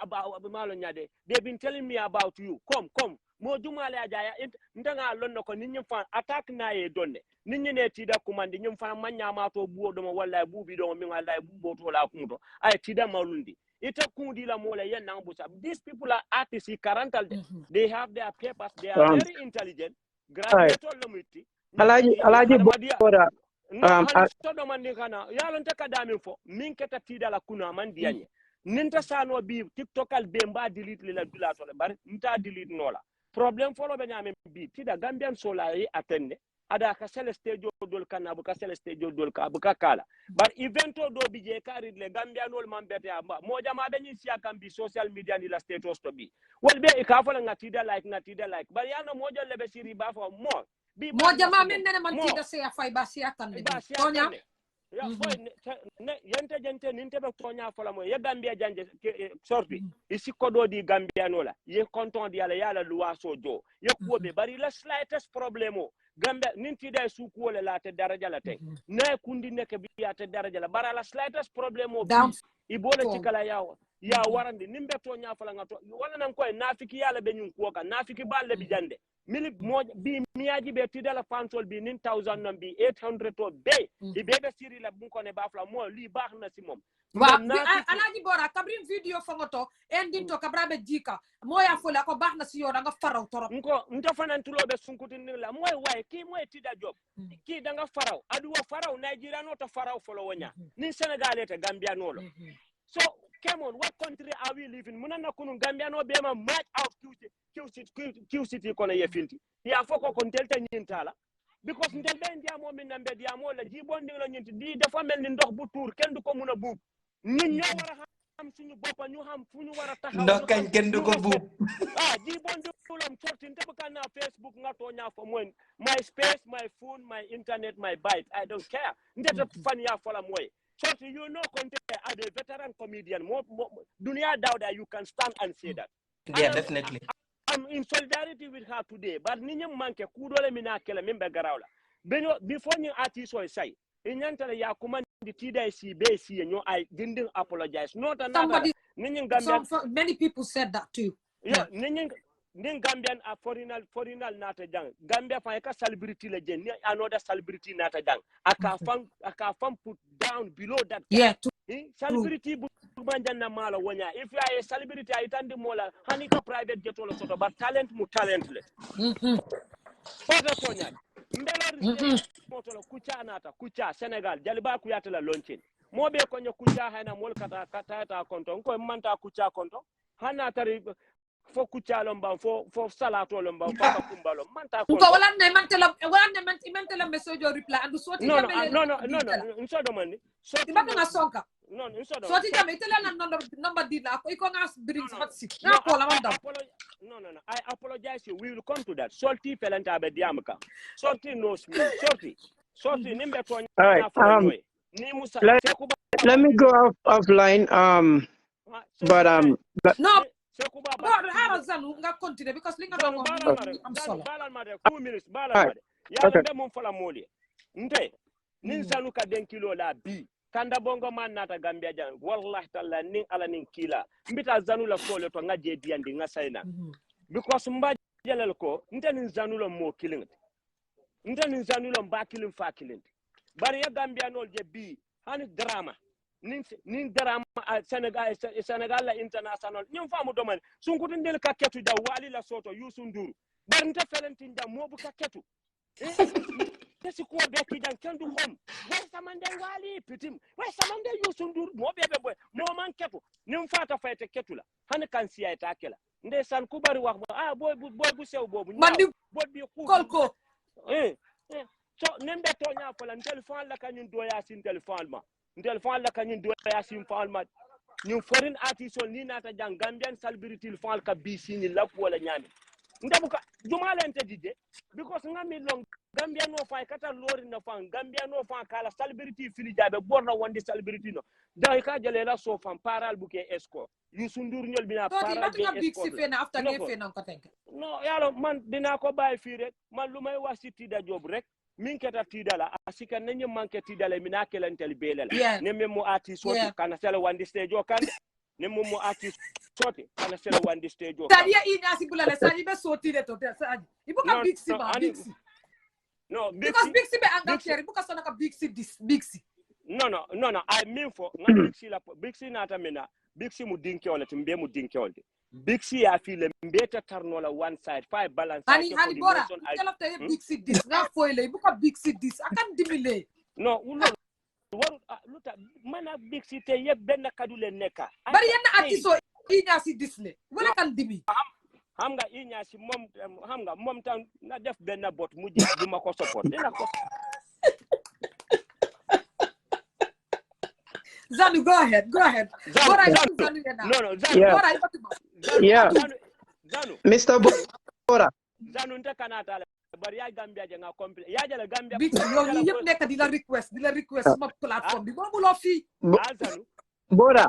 about malo nyade they've been telling me about you come mo jumale ajaya ndanga lonno ko ninyi fan attack na e donne ninyi ne tida kumandi nyum fan manya ma to buo do wallahi bubi do mi wallahi bubo to la kundo ay tida malundi ita kundi la mola yen nang busa these people are artists karantal they have their papers they are very intelligent graduate lamiti alaji bora todo mandi kana yalon taka damin fo min keta tida la kuna man dianye ninta sano bi TikTokal be mba delete la dula to le bari nta delete nola problem folo be nyame bi tida Gambian sola yi atenne ada ka celeste jodol kana bu ka celeste jodol ka bu ka kala bar evento do bi je kari le Gambian ol man bete amba mo jama be ni sia kan bi social media ni la status to bi wol be e ka fala ngatida like bar yana mo jole be siri ba fo mo bi mo jama men ne man tida se afay ba si atande tonya ya boy ne yente jente ninte be tonya fala mo ye Gambia janje sorti isi kodo di Gambia nola ye konton di ala luwa sojo ye ko be bari la slightest problemo Gambia ninti da su ko la te daraja la te na kundi nek bi ya te daraja la bara la slightest problemo bi ibole tikala ya warande nimbe tonya fala ngato wala nan koy nafiki yala be nyun ko ka nafiki balle bi jande mili mo bi miyaji be tidala fansol bi nin 1000 nam bi 800 to be ibebe siri la bu ko ne bafla mo li bax na ci mom wa alaji bora kabrim video fongoto endin to kabrabe jika moya fola ko bax na ci yo da nga faraw torop nko nta fanantulobe sunkutin la moy way ki moy tida job ki da nga faraw adu wa faraw Nigeria no to faraw folo wonya ni Senegal te Gambia no lo so come on, what country are we living? Munana kunu Gambia no be ma match out Q city kono ye finti. Ya foko kontelta nyintala. Because ntel be ndia mo min nambe dia mo la jibondi la nyinti di dafa melni ndox bu tour ken du ko muna buub. Ñun ñoo wara xam suñu boppa ñu xam fu ñu wara taxaw. Ndox kañ ken du ko buub. Jibondi ulam sorti nte kana Facebook nga to nya fo moy my space, my phone, my internet, my bite. I don't care. Ndeta fan ya fola moy. So you know, Conte as a veteran comedian, Dunia Dauda, you can stand and say that. Yeah, definitely. I'm in solidarity with her today, but Ninyam Manke, Kudole Minakela, member Garaula. Before you artist or say, in Yantala Yakuman, the TDC base, I didn't apologize. Not another. Many people said that too. Yeah, Ning Gambian a foreigner nata jang. Gambia fa ka celebrity legend, another celebrity nata jang. Aka fam put down below that. Yeah, celebrity banja na mala wonya. If you are a celebrity, I tandi mola hanika private jet all sort of, but talent mu talentless. Oda tonya. Mbela motola kucha nata kucha Senegal jaliba kuyata la launching. Mobe konyo kucha hana mol kata konto. Nko manta kucha konto. Hana tari fo kucha lomba fo salato lomba fo kumbalo manta ko wala ne mantela message reply and so no nso do mandi so ibaka na sonka No, instead of So ti jame tele na number di la ko iko ngas brings hot seat. Na ko la mandam. No. I apologize you. We will come to that. Salty pelanta be diamka. Salty knows me. Salty nimbe to All right. Ni musa Let me go offline. But no. God, how does Zanu nga continue because linga don't I'm sorry. Balan mare 2 minutes. Balan mare. Yalla be mum fala moli. Nte. Nin Zanu ka den kilo la bi. Kanda bongo man nata Gambia jan wallahi talla nin ala nin kila mbita Zanu la fole to nga je diandi nga sayna because mba jalal ko nte nin Zanu la mo killing nte nin Zanu la mba killing fa killing bari ya Gambia nol je bi hani drama nin drama Senegal la international nyum famu doman sunkutu ndel ka ketu da wali la soto yusunduru bari nte felentin da mobu ka ketu Tesi ko be ki jan kendu hom way samande wali pitim way samande yusundur mo bebe boy mo man ketu nim fata fayte ketula han kan siya ta kela ndesan ku bari wax boy bu sew bobu mandi boy bi kolko so nembe to nya fala téléphone la kanyun doya sin téléphone la kanyun doya sin falma ñu foreign artist ni nata jang Gambian celebrity fal ka bi sini la wala nyami ndabuka jumalente dide because ngami long Gambia no fa kata lori na fa Gambia no fa kala celebrity fili jabe borna wonde celebrity no da ka jale la so fam paral buke esco yusundur ñol bina paral be esco after ngefe nan ko tenk no yalo man dina ko bay fi rek man lumay wasiti da job rek min keta tidala asika nanyi manke tidala mina kelentel belela ne memo artist woti kana sele wandi stage o kan ne memo artist soti kana sele wandi stage o tadi ya ina sibulale sa ibe soti de to sa ibuka big si ba big si no because big si be anga keri ibuka sona ka big si this big si no I mean for big si nata mena big si mu dinke wala timbe mu dinke wala big si ya file mbeta tarnola one side five balance hani bora kala te big si this nga foile ibuka big si this akan dimile no ulo waru luta mana big si te yeb ben kadule neka bari yenna artiso inya si this le wala kan dimi xam nga inya si mom xam nga mom tan na def ben bot mu ji duma ko support dina ko Zanu, go ahead. Zanu, Zanu, Mr. Bora. Zanu nta kanata bari ya Gambia je nga complete ya jala Gambia big yo ni yep nek di la request ma platform bi bobu lo fi Zanu Bora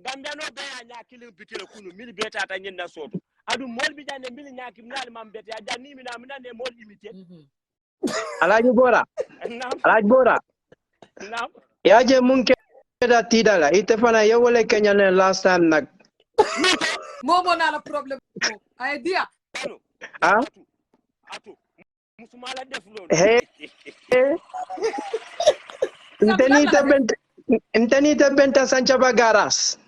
Gambia no be ya nyakili bitele kunu mili beta ta nyen na soto adu mol bi jande mili nyaki minal mam beta ya jani mina ne mol imité Alaji Bora nam ya je munke da tidala ite fana yewole Kenya ne last time nak momo na la problem ko idea atu musuma la def lolu Ntenita benta sancha bagaras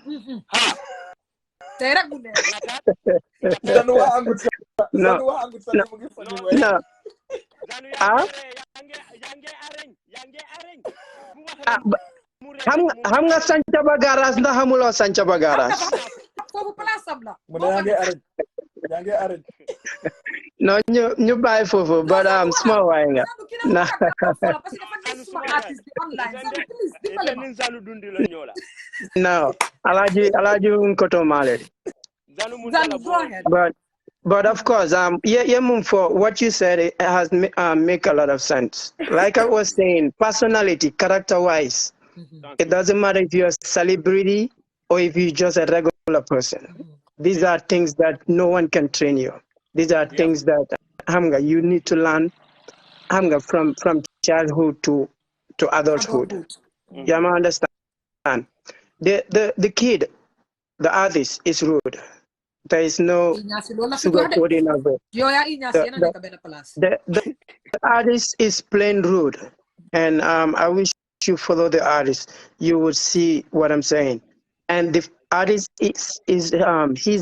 tera gune no xam nga sancha bagaras ndax xamuloo sancha bagaras fofu place am la yange arrange no ñu bàyyi foofu but small waay nga na no alaji nkoto male but of course for what you said, it has make a lot of sense. Like I was saying, personality, character wise, it doesn't matter if you're a celebrity or if you're just a regular person. These are things that no one can train you. These are things that you need to learn from childhood to adulthood. You understand? The kid, the artist is rude. There is no sugarcoating of it. The artist is plain rude. And I wish you follow the artist. You would see what I'm saying. And the artist is he's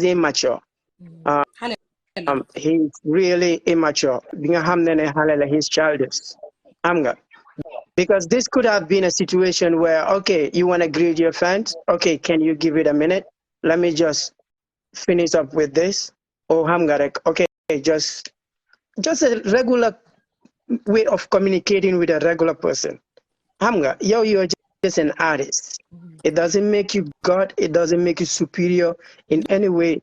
immature. He's really immature. He's childish. Because this could have been a situation where, okay, you want to greet your fans. Okay, can you give it a minute? Let me just finish up with this. Or okay, just a regular way of communicating with a regular person. You're just an artist. It doesn't make you God. It doesn't make you superior in any way.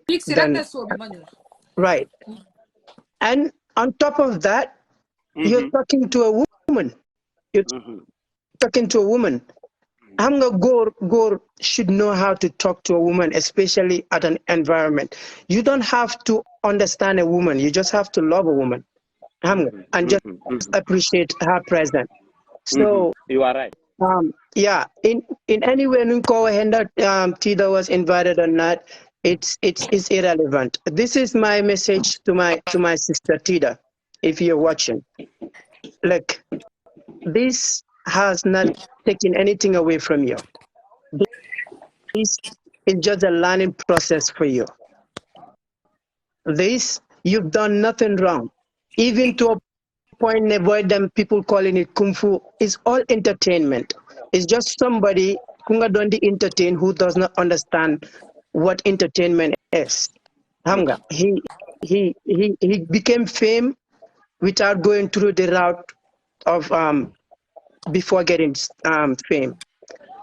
Right. And on top of that, you're talking to a woman. You're talking to a woman. Gore should know how to talk to a woman, especially at an environment. You don't have to understand a woman. You just have to love a woman. And just appreciate her presence. So you are right. Yeah, in any way, Tida was invited or not, it's irrelevant. This is my message to my sister Tida, if you're watching. Look, this has not taken anything away from you. This is just a learning process for you. You've done nothing wrong. Even to a point, avoid them people calling it kung fu, is all entertainment. It's just somebody who don't entertain who does not understand what entertainment is. Hamga, he became fame without going through the route of before getting fame.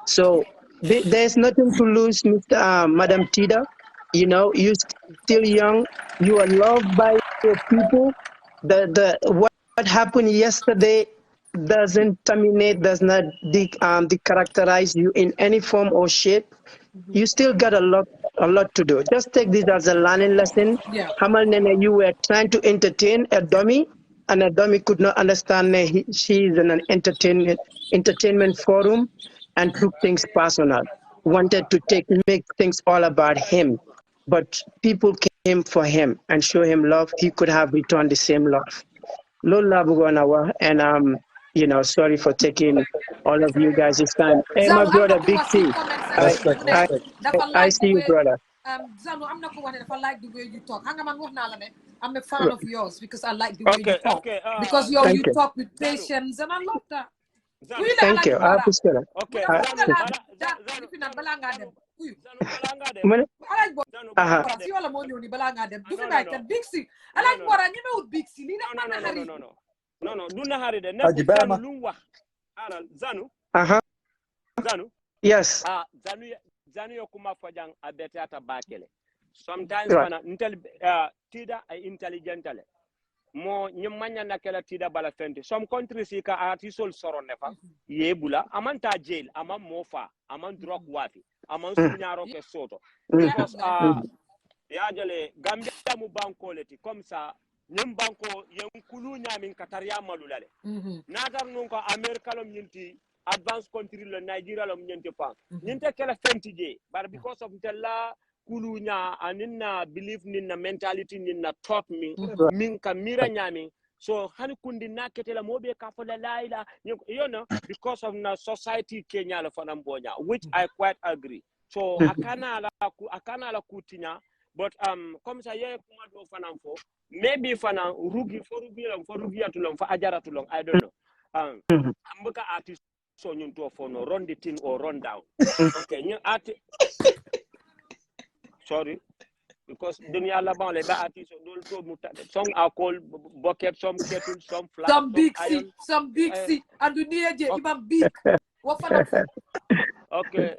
So there's nothing to lose, Madam Tida. You know, you're still young. You are loved by your people. What happened yesterday doesn't terminate, does not decharacterize you in any form or shape. You still got a lot to do. Just take this as a learning lesson. Hamal Nene, you were trying to entertain a dummy, and a dummy could not understand she is in an entertainment forum and took things personal. Wanted to make things all about him. But people came for him and show him love. He could have returned the same love. Lola Buganawa, and sorry for taking all of you guys this time. Hey, my brother, Big T. Respect. I see you, brother. Zanu, I'm not going to like the way you talk. I'm a fan of yours because I like the way you talk. Because you talk with patience, and I love that. Thank you. I appreciate it. Okay. No, do not hurry. Zanu. Zanu. Yes. Zanu yokuma fajang abetata bakele. Sometimes tida intelligentale. Mo nyamanya na kala tida bala fenti. Some countries ka artisol soron nefa. Yebula amanta jail, amam mofa, amam drug wafi, amam sunyaro ke soto. Because yajale Gambia mu banko leti comme ça nyum banko yenkulu nyamin kataria malulale. Natar non ko America lom nyinti advanced country le Nigeria lom nyinti pa. Nyinte kala fenti je, but because of tella kulunya aninna belief ninna mentality ninna thought min kamira nyami so hani kundi naketela mobe ka fola laila because of na society Kenya la fanambonya, which I quite agree. So akana la kutinya, but comme ça ye kuma do fanamfo maybe fana rugi for rugi atulong for ajara tulong, I don't know. Ambuka artist so nyunto for no run the thing or run down. Okay, new artist. Sorry, because dunia la ban les artistes some alcohol bucket, some kettle, some flat, some big C, and dunia je imam big. Okay,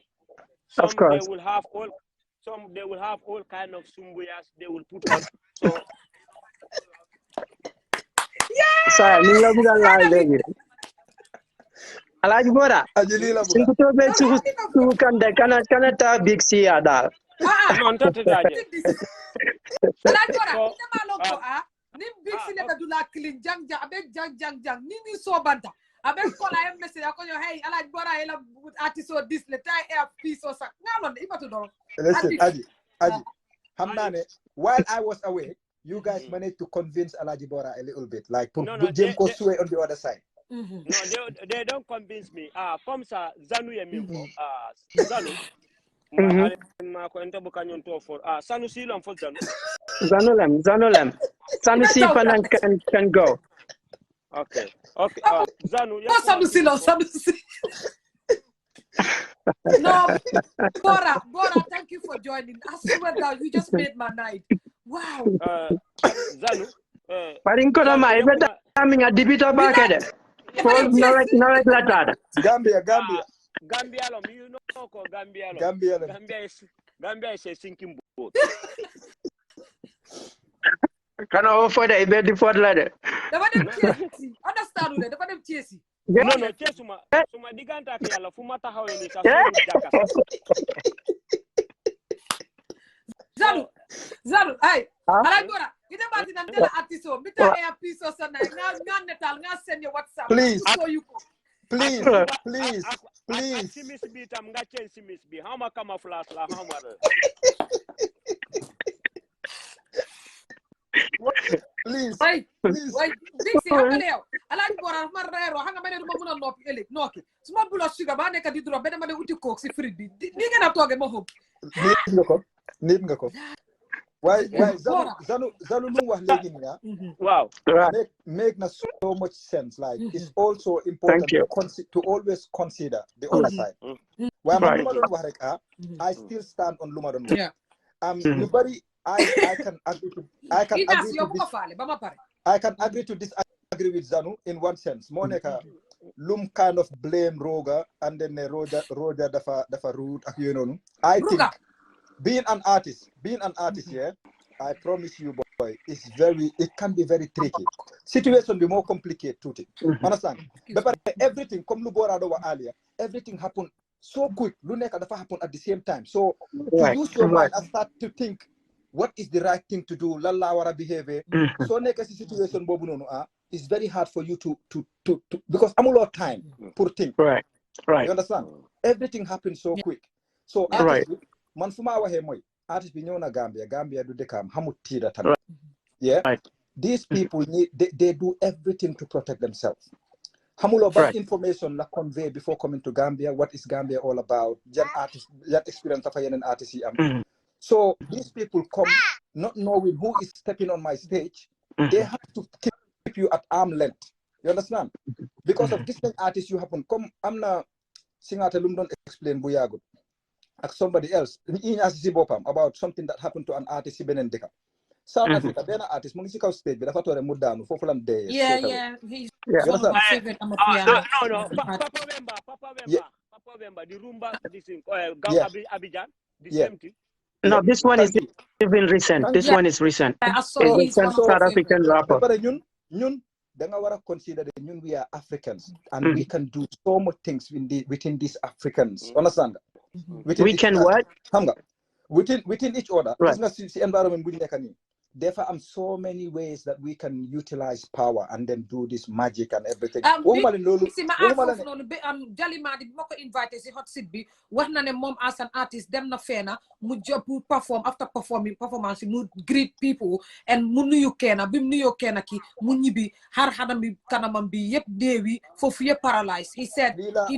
they will have all kind of sumbuyas they will put on. So sorry, ni la buga la legi. Alaji Bora. Singu to be su kande kana ta big C ada. Non tati daje. Nim big C le dula clean jang ni so banta. Abe kola em message ko yo hey Alaji Bora ela artist or this le tie air piece or sak. Ngalon ibatu do. Listen, Aji. Hamnane, while I was away, you guys managed to convince Alaji Bora a little bit, like put Jim Kosue on the other side. No, they don't convince me. Comme ça, Zanu yemimbo. Zanu. Sanusi lom for Zanu. Zanulem. Sanusi can go. Okay. Zanu. Sanusi. No, Bora, thank you for joining. I swear down, you just made my night. Wow. Zanu. Parinko no mai beta coming a debito back at it. Gambia. Gambia lom, you know ko Gambia lom. Gambia lom. Gambia is a sinking boat. Can I offer the bed for ladder? Understand with dafa dem Chelsea. No, suma diganta ak yalla fu ma taxawé ni sa solu jaka sax. Zaru, ay. Alay bora, ida bati nan dela artiso, mita e piso sana, nga netal, nga send your WhatsApp. Please. So you Please. Simis bi tam nga change simis bi. How ma camouflage la, how ma. Please. Wait. Dixie, hanga leo. Alay bora, ma rero, hanga mene duma muna nopi elek, noki. Suma bulo sugar ba neka di drop, bena mane uti coke si fridge bi. Ni nga na toge mo hob. Need nga ko. Why Zanu lu wax legi ni ya. Wow. Make na so much sense. Like it's also important to always consider the other side. Why man luma don wax rek I still stand on luma don wax. You bari I can agree to disagree with Zanu in one sense. Moneka lum kind of blame Roga and then Roger dafa rude ak you know. I think being an artist, yeah, I promise you, boy, it can be very tricky. Situation be more complicated to it. Understand? But everything, come Lubora earlier, everything happened so quick. Luneka dafa happen at the same time. So to use your mind and start to think what is the right thing to do, lala wara behavior. So neka situation bobu no it's very hard for you to because I'm a lot of time for think. Right. You understand? Everything happens so quick. So man fuma waxe moy artist bi ñew na Gambia du dekam xamut tida tam. Yeah. These people they do everything to protect themselves. Hamulo ba information la convey before coming to Gambia, what is Gambia all about? That experience of an artist. So these people come not knowing who is stepping on my stage. They have to keep you at arm's length. You understand? Because of this artist you happen come am na singata lum don explain bu yagut. Ak somebody else about something that happened to an artist in Benendika. South Africa, then artist mu ngi ci kaw stage bi dafa tore mu daanu fofu lam dé. Yeah. He's one of my favorite No. Papa Wemba, the Rumba, this thing, Abidjan, the same thing. No, this one is even recent. This one is recent. He's one of South African rapper. Ñun da nga wara consider that ñun we are Africans and we can do so much things within these Africans. Understand? We can what? Within each other. Right. It's not environment we need. Therefore, so many ways that we can utilize power and then do this magic and everything. Jalima di boko invite si hot seat bi wax na ne mom as an artist dem na fena mu job perform after performance mu greet people and mu nuyu kena bim nuyu kena ki mu ñibi har hadam bi kanamam bi yep deewi fofu yep paralyzed. He said he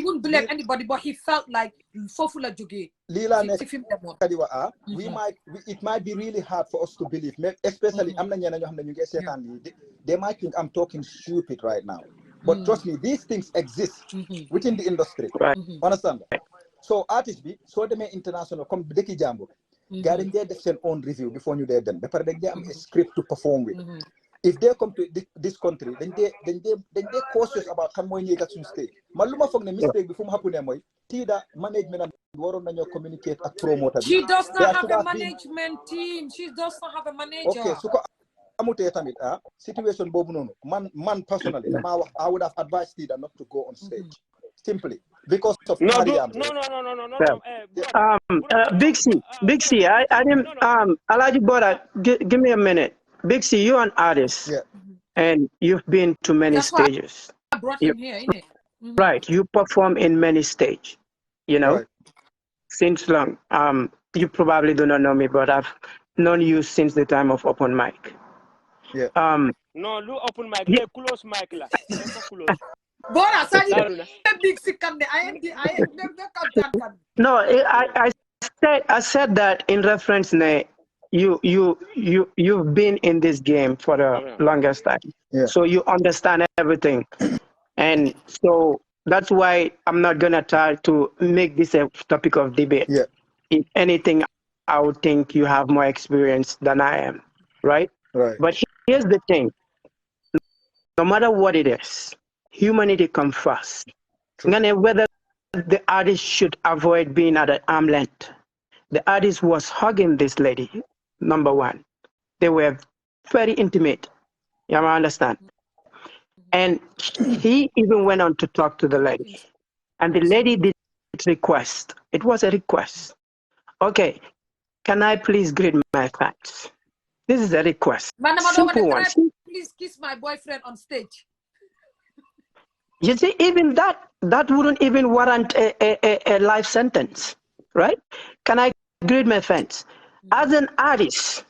wouldn't blame anybody but he felt like fofu la joge. It might be really hard for us to believe, especially they might think I'm talking stupid right now, but trust me, these things exist within the industry. Understand? So artists they may international come deki jambo garing they their own review before you them they have a script to perform with. If they come to this country, then they cautious about how moy ñi gatsun stage. Maluma fogg ne mistake before happen moy tida management waron nañu communicate ak promoter. She does not have a management team. She does not have a manager. Okay, so amute tamit situation bobu nonu man personally I would have advised Tida not to go on stage simply because of No. Big C, I didn't Alaji Bora, give me a minute. Big C, you're an artist, and you've been to many stages. I brought him here, innit? Right, you perform in many stages, you know, since long. You probably do not know me, but I've known you since the time of open mic. Yeah. No, look open mic. Yeah. Close mic la. Close. Bora, Big C No, I said that in reference you've been in this game for the longest time. Yeah. So you understand everything. And so that's why I'm not gonna try to make this a topic of debate. Yeah. If anything, I would think you have more experience than I am, right? Right. But here's the thing. No matter what it is, humanity comes first. Whether the artist should avoid being at an arm length. The artist was hugging this lady, number one. They were very intimate. You understand? And he even went on to talk to the lady. And the lady did request. It was a request. Okay, can I please greet my fans? This is a request. Simple one. Please kiss my boyfriend on stage. You see, even that wouldn't even warrant a life sentence, right? Can I greet my fans? As an artist,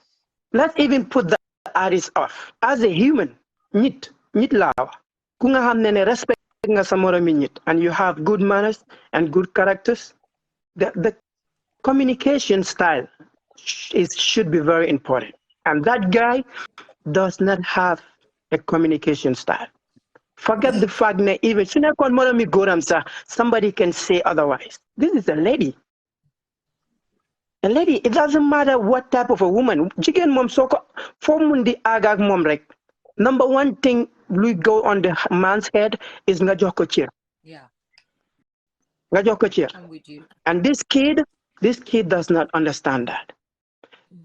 let's even put the artist off. As a human, nit lawa. Kunga hamne respect nga samora minit, and you have good manners and good characters. The communication style should be very important. And that guy does not have a communication style. Forget the fact that even somebody can say otherwise. This is a lady. A lady, it doesn't matter what type of a woman. Jigen mom soko fomundi agag mom rek. Number one thing we go on the man's head is ngajoko cheer. Yeah. Ngajoko cheer. I'm with you. And this kid does not understand that.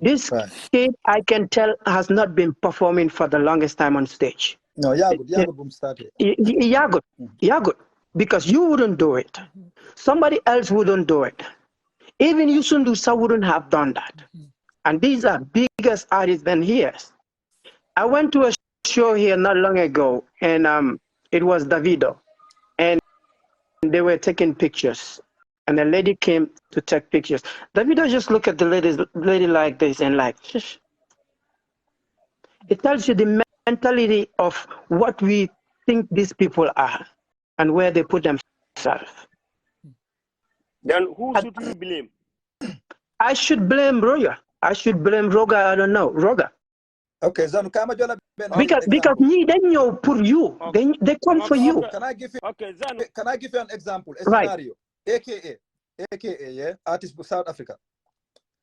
This kid, I can tell, has not been performing for the longest time on stage. No, yeah, good boom started. Yeah, good. Because you wouldn't do it. Somebody else wouldn't do it. Even Yusundusa wouldn't have done that. And these are biggest artists than his. I went to a show here not long ago, and it was Davido. And they were taking pictures. And the lady came to take pictures. Davido just looked at the lady like this and like, shush. It tells you the mentality of what we think these people are and where they put themselves. Then who should we blame? I should blame Roger. I don't know. Roger. Okay, Zanu, because me, they know for you. Okay. They come for you. Can I give you? Okay, Zanu. Can I give you an example? A Right. scenario. AKA, yeah, artist of South Africa.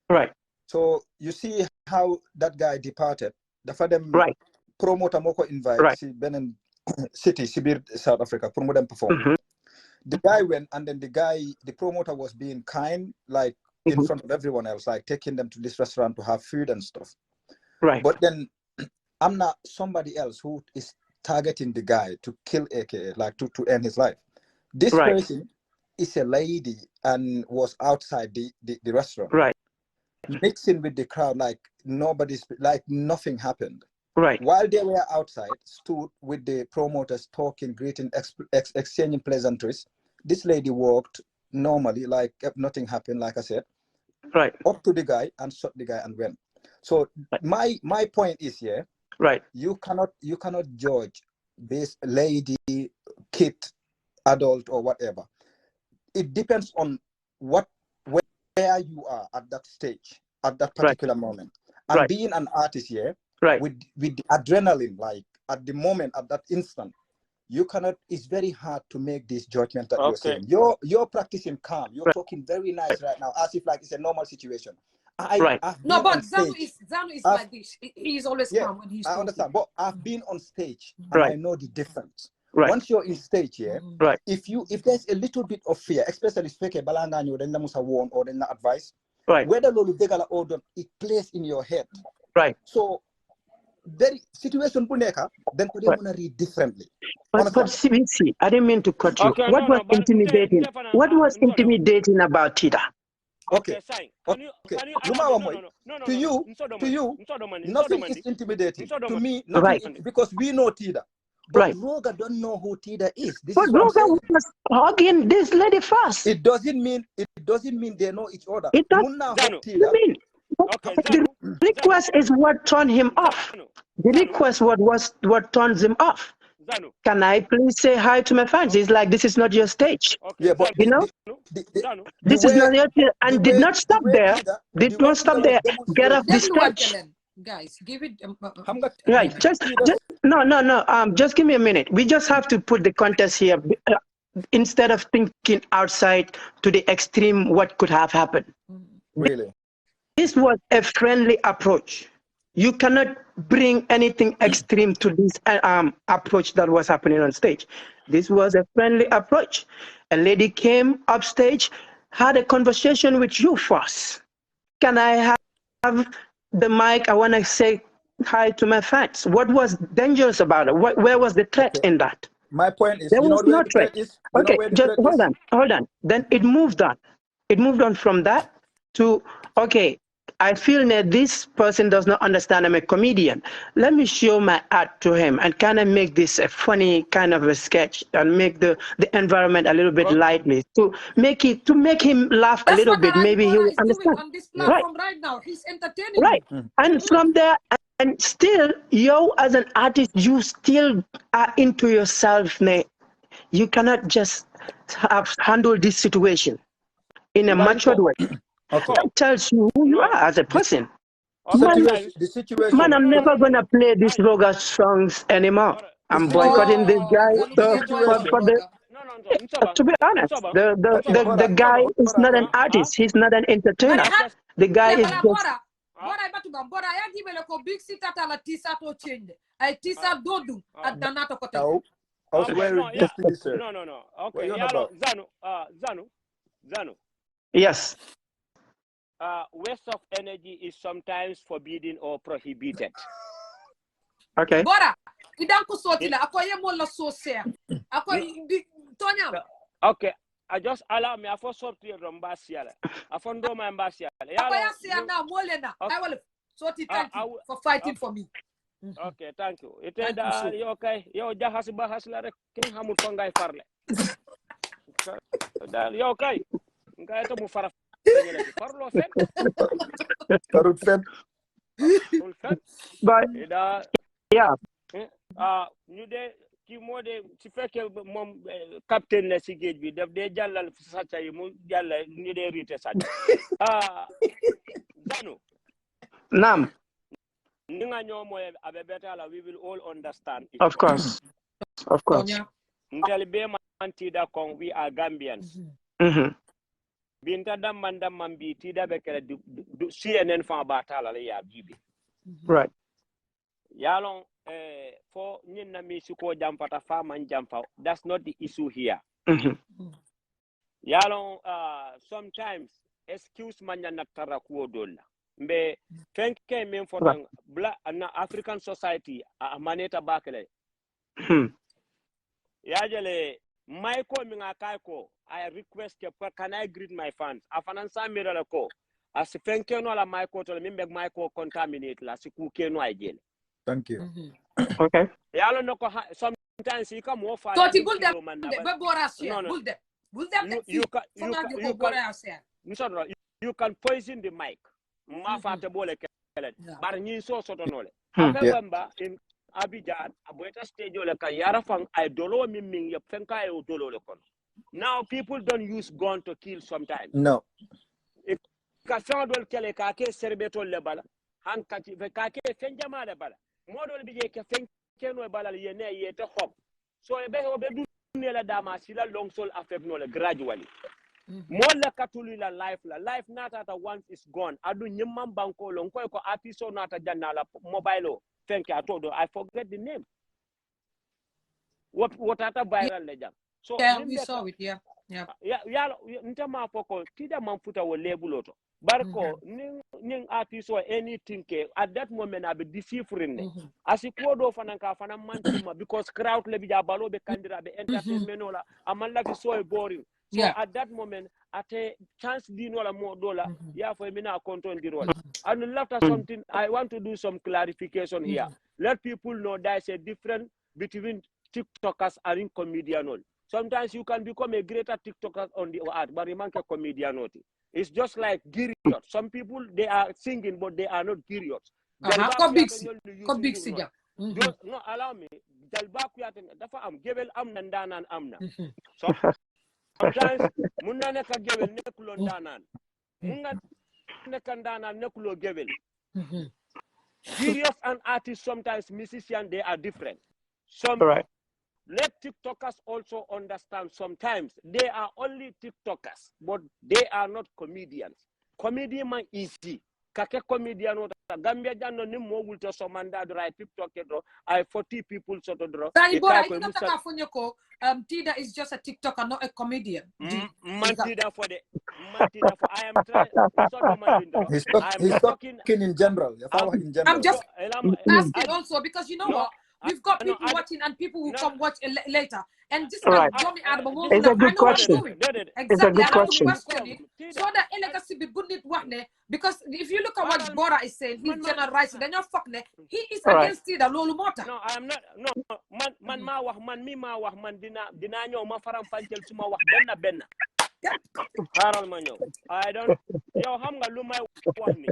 Right. So you see how that guy departed. The for them Right. promoter moko invite Right. Benin City, Sibir, South Africa, promote them perform. The guy went, and then the promoter was being kind, like in front of everyone else, like taking them to this restaurant to have food and stuff. Right. But then I'm not somebody else who is targeting the guy to kill AKA, like to end his life. This person is a lady and was outside the restaurant. Right. Mixing with the crowd like nothing happened. Right. While they were outside, stood with the promoters talking, greeting, exchanging pleasantries. This lady walked normally, like nothing happened, like I said. Right. Up to the guy and shot the guy and went. So my point is here. Right. You cannot judge this lady, kid, adult, or whatever. It depends on where you are at that stage, at that particular moment. And being an artist here, with the adrenaline, like at the moment, at that instant, you cannot. It's very hard to make this judgment that you're saying. You're practicing calm. You're talking very nice right now, as if like it's a normal situation. No, but Zanu is like this. He is always calm when he's talking. I understand, but I've been on stage and I know the difference. Right. Once you're in stage here, if there's a little bit of fear, especially speke balanga then musa warn or then advice, whether lolu degala or don't, it plays in your head. Right. So very situation puneka, then they want to read differently. But CBC, I didn't mean to cut you. Okay, what was intimidating? What was intimidating about Tida? Okay. To you, nothing is intimidating. To me, nothing is, because we know Tida. But Roga don't know who Tida is. But Roga was hugging this lady first. It doesn't mean they know each other. It doesn't mean. The request is what turned him off. The request was what turns him off. Can I please say hi to my fans? He's like, this is not your stage. Yeah, but you know, this is not your stage. And did not stop there. Did not stop there. Get off the stage. Guys, give it. Right. Just no. Just give me a minute. We just have to put the contest here instead of thinking outside to the extreme. What could have happened? Really? This was a friendly approach. You cannot bring anything extreme to this approach that was happening on stage. This was a friendly approach. A lady came upstage, had a conversation with you first. Can I have the mic? I want to say hi to my fans. What was dangerous about it? Where was the threat in that? My point is, There you know was where no the threat. threat is? You know Okay, where the just threat is? hold on. Then it moved on. It moved on from that to, okay, I feel that this person does not understand I'm a comedian. Let me show my art to him and kind of make this a funny kind of a sketch and make the environment a little bit lively to make him laugh a little bit. Maybe he will understand. On this Right, platform right now. He's entertaining right. you. And from there, and still, you as an artist, you still are into yourself. You cannot just handle this situation in a matured way. Okay. That tells you who you are as a person. The situation. Man, I'm never gonna play these Roga songs anymore. I'm boycotting this guy. So for the to be honest, the guy is not an artist. He's not an entertainer. The guy is just Bora batuba bora ya gibele ko big sita tala tisa to change. Ay tisa dodu at danato kote. No. I was wearing this to this, sir. No. What Okay, you on yalo, about? Zanu. yes. Waste of energy is sometimes forbidden or prohibited. Okay. Bora, idan ko sotila ako ye mo la sosea. Ako Tonya. Okay, I just allow me. I for sorti rombasiala. I for ndo my mbasiala. Ako ya siya na molena. I will soti thank you for fighting for me. Okay, thank you. Ite da yo okay. Yo jahas bahas la rek king hamul ko ngay farle. Da yo okay. Ngay to mu fara farlo fen. Farut fen. But yeah. Ñu de ki moo de su fekkee moom capitaine la si géej bi daf dee jàllal sàcca yi mu jàlla ñu dee riite sàcca Zanu Nam. ni nga ñoo mooy abe betala we will all understand it. Of course. Ntel be man tida kong we are Gambians. Binta damman bi tida be kala du CNN fa batala la ya bibi. Right. Yalong for nyina mi siko jampata fa man jampa. That's not the issue here. Yalong sometimes excuse manya natara ko dolla. Mbe fenke men for black na African society a maneta bakele. Yajele Michael Mingakaiko, I request can I greet my fans? Afanansa miralako. As fenke no la Michael to me Michael contaminate la sikuke no ajele. Thank you. Okay. Yalo no sometimes you come more far. No. You can poison the mic. Mafate bole kele. Bar ni so sotonole. In Abidjan, Abueta stage kan yara fang I dolo miming yep fenka e dolo le kon. Now people don't use gun to kill sometimes. No. If ka fendol kele ka ke serbeto le bala, han ka ti ka ke fenjama le bala. Modol bi je ke fenke no bala ye ne ye te hop. So e be du ne la dama sila long sol affect no le gradually. More la katuli la life not at once is gone. Adu nyimman banko long ko apiso nata janna la mobile. Thank you. I told you I forget the name. What at a viral legend. So yeah, we saw it. Yeah. Ntama poko tida mamfuta wo label auto. Barko ning artist or anything ke at that moment I be deciphering. As you quote off and fana mantima because crowd le bija balo be candidate be entertainment ola amalla fi so boring. So at that moment, at a chance dinola more dollar, yeah, for me now control the role. And after something, I want to do some clarification here. Let people know there's a difference between TikTokers and comedian. Sometimes you can become a greater TikToker on the art, but you can't comedian. It's just like griot. Some people they are singing, but they are not griots. No, allow me. Dafa am gebel am nandanan amna. So sometimes munna neka gebel nekulo ndanan. Munna neka ndanan nekulo gebel. Griots and artists, sometimes musicians, they are different. Let TikTokers also understand sometimes they are only TikTokers, but they are not comedians. Comedian man easy. kake comedian ota Gambia janno nim mo wulto so manda do right TikTok do I 40 people soto do Tani Bora, I think Tida is just a TikToker, not a comedian. Man Tida for the man Tida for I am trying He's talking in general. I'm just asking also because you know what? We've got people watching and people who come watch later. And this Right. It's a good question. It's a good question. So that legacy be good because if you look at what Bora is saying, he's generalizing. Then you're fucking he is against it. No, I am not. No, man ma wax man mi ma wax man dina ñew ma faram fantel suma wax benn xaaral ma ñew I don't yow xam nga lu may wax ni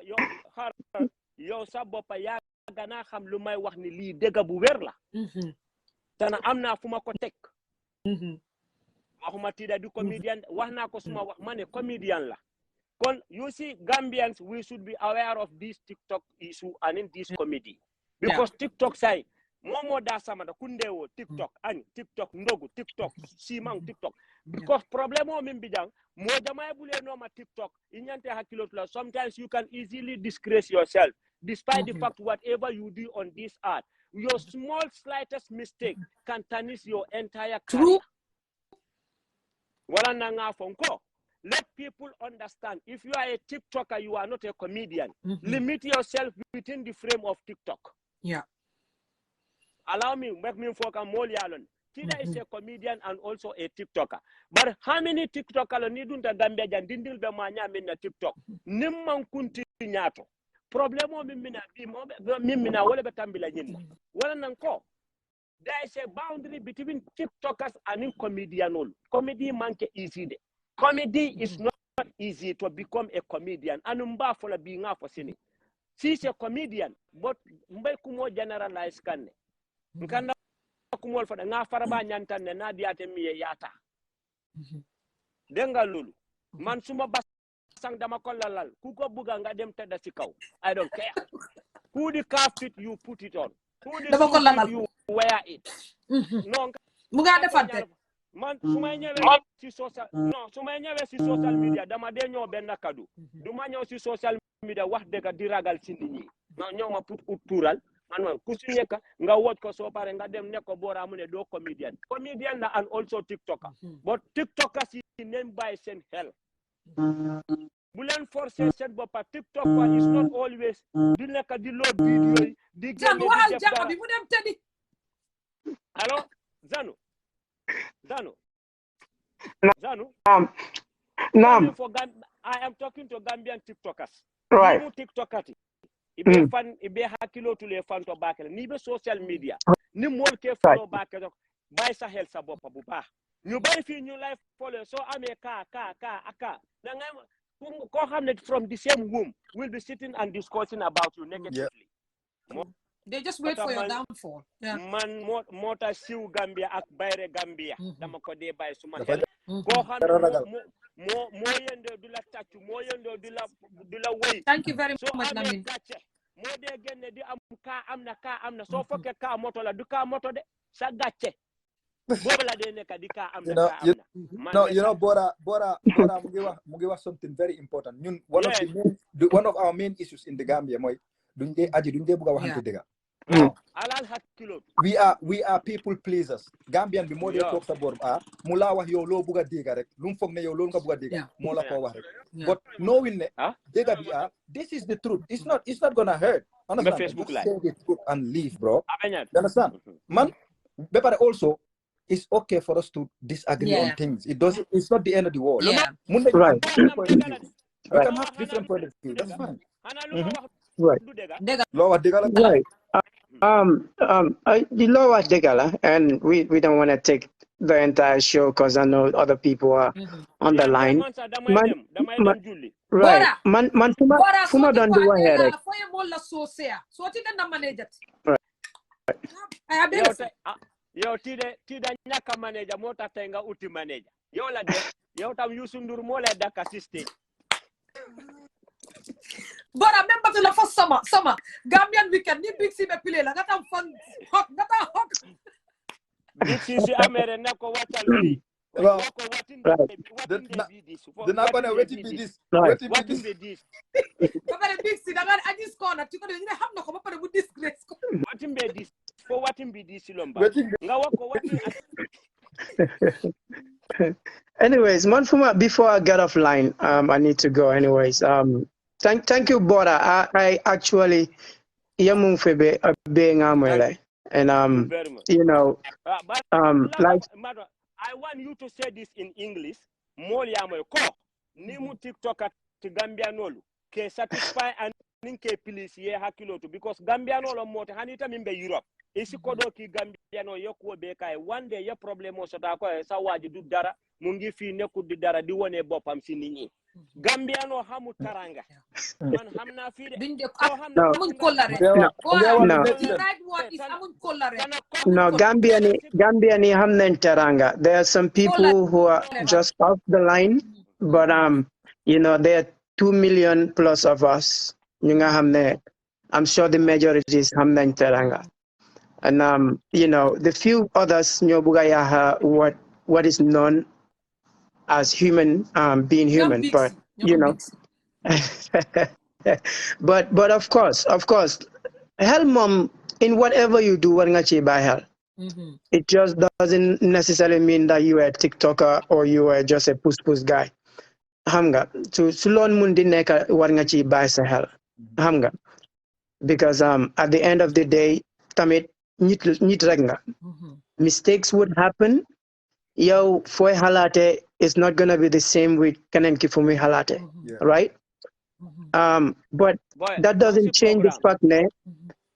yow xaaral yow sa boppa yaa gana xam lu may wax ni lii dëgg bu wér la tana am naa fu ma ko teg waxuma Tida du comedian wax naa ko suma wax ma ne comedian la kon you see Gambians we should be aware of this TikTok issue and in this comedy because TikTok say momo da sama da kundewo TikTok ani TikTok ndogu TikTok simang TikTok because problem o min bijang mo jama bule no ma TikTok inyante hakilot la sometimes you can easily disgrace yourself despite the fact whatever you do on this art your small slightest mistake can tarnish your entire career wala nanga fonko let people understand if you are a TikToker you are not a comedian limit yourself within the frame of TikTok allow me make me focus more yalon Tida is a comedian and also a TikToker but how many TikToker ni dunta Gambia jan dindil be ma nyame na TikTok nimman kunti nyato problemo mimina wala betambila nyinna wala nanko there is a boundary between TikTokers and comedian comedy manke easy de comedy is not easy to become a comedian and mba for being for sini she's a comedian but mbay kumo generalize kanne nkanda kumol fa nga faraba nyantanne na diate miye yata denga lulu man suma basang dama ko lalal ku ko buga nga dem tedda ci kaw I don't care who the car fit you put it on who the fit you wear it no mu nga defante man sumay ñëwé ci social non sumay ñëwé ci social media dama de ñoo ben kadu duma ñëw ci social media wax dëgg di ragal ci nit ñi non ñoo ma put tural man ku ci nekk nga wot ko so pare nga dem ne ko Bora mu ne do comedian la and also TikToker but TikTokers yi name by sen hell bu leen forcer set boppa TikTok is not always di nekk di load video yi di génne di def dara bi mu dem tedi allo Zanu Nam I am talking to Gambian TikTokers right mu TikTokati ibe fan ibe hakilo to le fan to bakale ni be social media ni mol ke follow bakale bay sa hel sa boppa bu baax ñu bari fi ñu live follow so amé ka aka da ngay ko xamne from the same womb will be sitting and discussing about you negatively they just wait for your downfall man mota siw Gambia ak bayre Gambia dama ko de bay suma hel ko xamne mo yendo du la taccu mo yendo du la way thank you very much Lamin mo de genne di am ka amna so fokke ka moto la du ka moto de sa gatché bobu la de nek di ka amna Bora mu ngi wax something very important ñun one of our main issues in the Gambia moy duñ dé bëgg waxante dëgg alal hakilo we are people pleasers Gambian bi mo dé tok sa bor mu la wax yow lo bëgg dégg rek lu mu fogg ne yow loolu nga bëgg dégg mo la ko wax rek but knowing ne dégg bi this is the truth it's not gonna hurt understand Facebook live say the truth and leave bro you understand man be pare also it's okay for us to disagree on things it's not the end of the world right we can have different point of view that's fine right right the law was Degala, and we don't want to take the entire show because I know other people are on the line. Right. Man, Fuma don't do ahead. Right. Yo tide nyaka manager mota tenga uti manager. Yo la de yo tam Youssou Ndour mo la daka system. But I remember the first summer Gambian weekend ni big si be play la ngata fun hot. Big si amere na ko watal fi. Well, the Nabana waiting be this. Waiting be this. Papa big si daga ajis corner tiko de have no ko papa with disgrace ko. Waiting be this. For waiting be this lomba. Nga wako waiting. Anyways, Monfuma, before I get offline, I need to go. Anyways, thank you, Bora. I actually yamung febe being amwele, and very much. you know, like. I want you to say this in English. Moli amoy ko nimu TikTok at Gambia nolu ke satisfy and ninke police ye hakilo to because Gambia nolo mote hanita mimbe Europe. Isi kodo ki Gambia no yokuo be kai one day your problem o sota ko sa waji du dara mungi fi neku di dara di wone bopam si nini. Gambia no hamu taranga. Man hamna fi de amun kolare. No. The right word is amun kolare. No, Gambiani hamnen teranga. There are some people who are just off the line, but you know, there are 2 million plus of us. I'm sure the majority is hamnen teranga. And you know, the few others Nyobugaya what is known as human being human, but you know. but of course, hell mom, in whatever you do, by hell. It just doesn't necessarily mean that you are a TikToker or you are just a push guy. Hamga to sulon mundi neka warngachi by hell. Hamga. Because at the end of the day, tamit nit regna. Mistakes would happen. Yo foi halate is not gonna be the same with kanen kifumi halate. Right? But that doesn't change the fact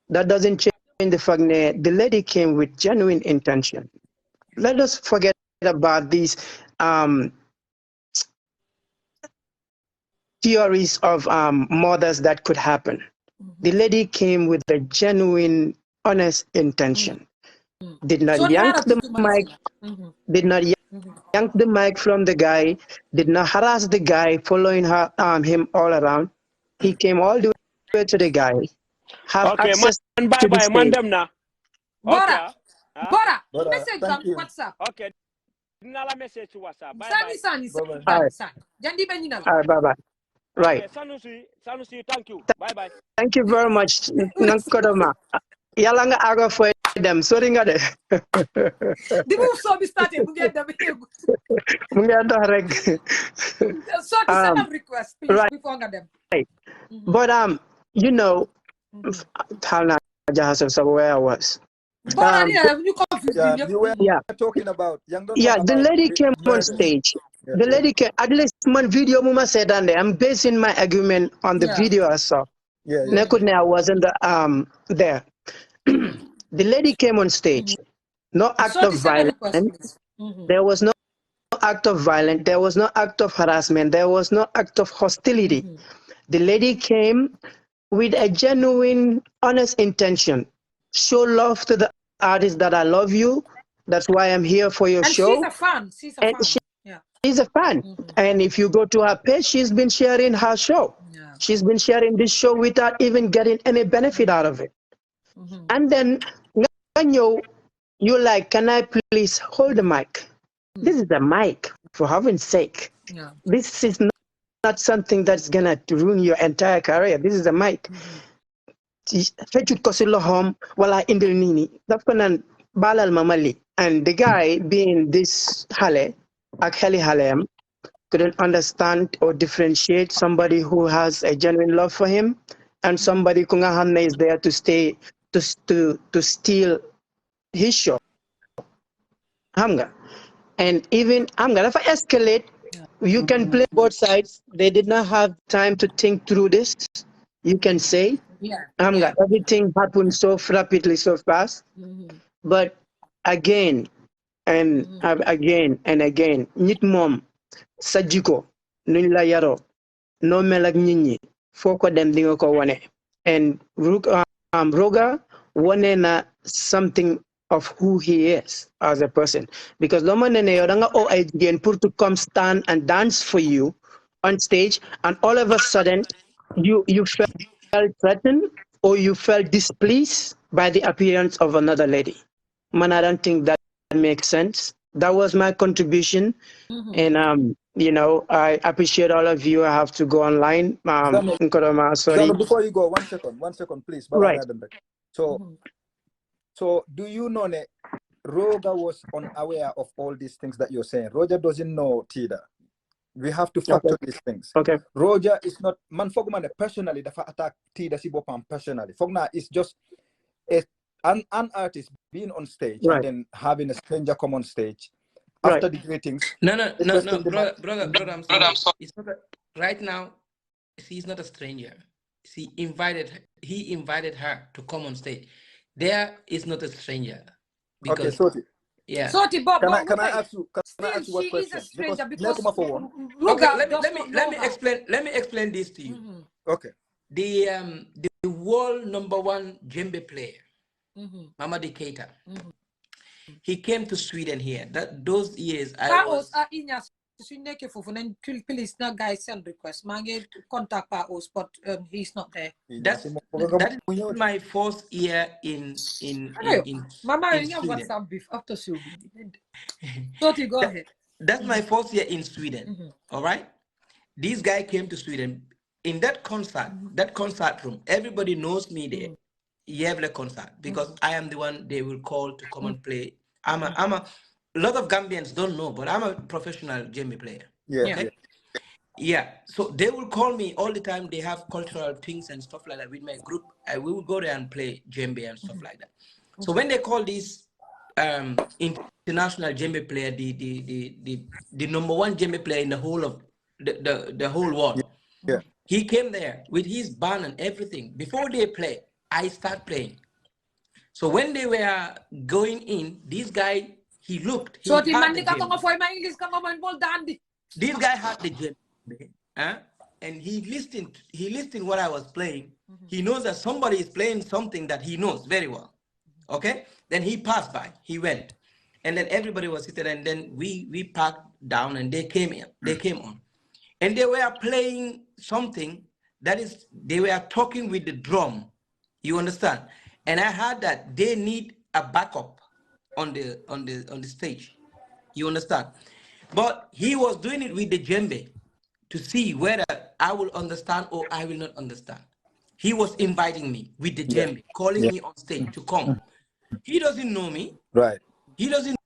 that doesn't change the fact that the lady came with genuine intention. Let us forget about these theories of mothers that could happen. The lady came with a genuine, honest intention. Did not yank the mic. Did not yank the mic from the guy. Did not harass the guy, following him all around. He came all the way to the guy. Have access to the stage. Mandem na. Bora, message on WhatsApp. Okay. Nala message to WhatsApp. Bye Sani. Jandi benina. All right, bye. Right. Okay, Sanusi, thank you. Bye. Thank you very much. Nankodoma. Yalanga aga for them. Sorry ngade. The move so be started. We get them. So to send a request, please, right. before them. Right. But you know, where I was. You were talking about the lady came on stage. The lady came, at least one video Muma said, and I'm basing my argument on the video I saw. I wasn't there. The lady came on stage. No act of violence. There was no act of violence. There was no act of harassment. There was no act of hostility. The lady came with a genuine, honest intention. Show love to the artist that I love you. That's why I'm here for your show. She's a fan. She's a fan. And if you go to her page, she's been sharing her show. She's been sharing this show without even getting any benefit out of it. And then you're like, can I please hold the mic? This is the mic, for heaven's sake. This is not something that's gonna ruin your entire career. This is a mic. And the guy being this hale, Akheli Halem, couldn't understand or differentiate somebody who has a genuine love for him and somebody kunga hamne is there to stay to steal his show. Hamga. And even Hamga, if I escalate, you can play both sides. They did not have time to think through this. You can say, everything happened so rapidly, so fast. But again and again, nit mom, sajiko, nila yaro, no melak nyinyi, foko dem dingo ko wane. And Roga wane na something of who he is as a person. Because loma nene yoranga o again put to come stand and dance for you on stage, and all of a sudden you felt threatened or you felt displeased by the appearance of another lady. Man, I don't think that makes sense. that was my contribution. And you know, I appreciate all of you. I have to go online. Nkodoma, sorry. Before you go, 1 second, please. Right. So do you know that Roger was unaware of all these things that you're saying? Roger doesn't know Tida. We have to factor these things. Okay. Roger is not man fogman personally the attack Tida Sibopam personally. Fogna is just an artist being on stage and then having a stranger come on stage after the greetings. No, brother, I'm sorry. It's not right now. She's not a stranger. He invited her to come on stage. There is not a stranger. Because, okay, yeah. Bob, can I ask you? Can I ask you what question? She is a stranger because let me explain this to you. Okay. The world #1 djembe player, Mamadi Keita. He came to Sweden here. Those years I was. Please, no guys send request. Mange contact Paos, but he's not there. That is my first year in Mama, you Sweden. have some beef after so. Toti, go ahead. That's my first year in Sweden. All right. This guy came to Sweden in that concert room. Everybody knows me there. Yevle concert because I am the one they will call to come and play. I'm a lot of Gambians don't know, but I'm a professional djembe player. Yeah. So they will call me all the time. They have cultural things and stuff like that with my group. We will go there and play djembe and stuff like that. So when they call this international djembe player, the #1 djembe player in the whole of the whole world, he came there with his band and everything. Before they play, I start playing. So when they were going in, this guy, he looked. This guy had the djembe, and he listened what I was playing. He knows that somebody is playing something that he knows very well. Okay? Then he passed by. He went. And then everybody was sitting, and then we packed down, and they came in. They came on. And they were playing something that is, they were talking with the drum. You understand? And I heard that they need a backup on the stage. You understand? But he was doing it with the djembe to see whether I will understand or I will not understand. He was inviting me with the djembe, calling me on stage to come. He doesn't know me. Right. He doesn't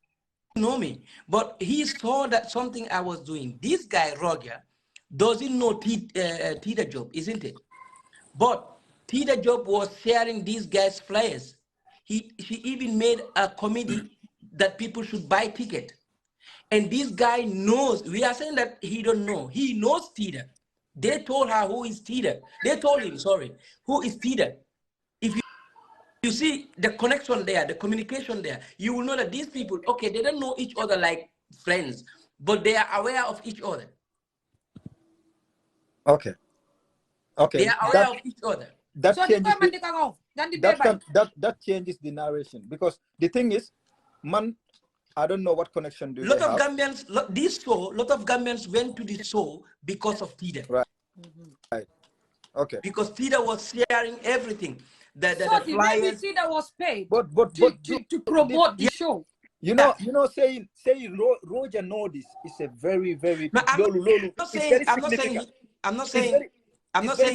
know me. But he saw that something I was doing. This guy, Roger, doesn't know Tita Job, isn't it? But Tita Job was sharing these guys' flyers. She even made a committee that people should buy ticket. And this guy knows. We are saying that he don't know. He knows Tita. They told her who is Tita. They told him, sorry, who is Tita. If you see the connection there, the communication there, you will know that these people, okay, they don't know each other like friends, but they are aware of each other. Okay. They are aware of each other. That changes the narration, because the thing is, man, I don't know what connection do lot of Gambians, lot of Gambians went to the show because of Tida. Right. Right. Okay. Because Tida was sharing everything. The maybe Tida was paid to promote the show. You know, saying Roger know this is a very, very. I'm not saying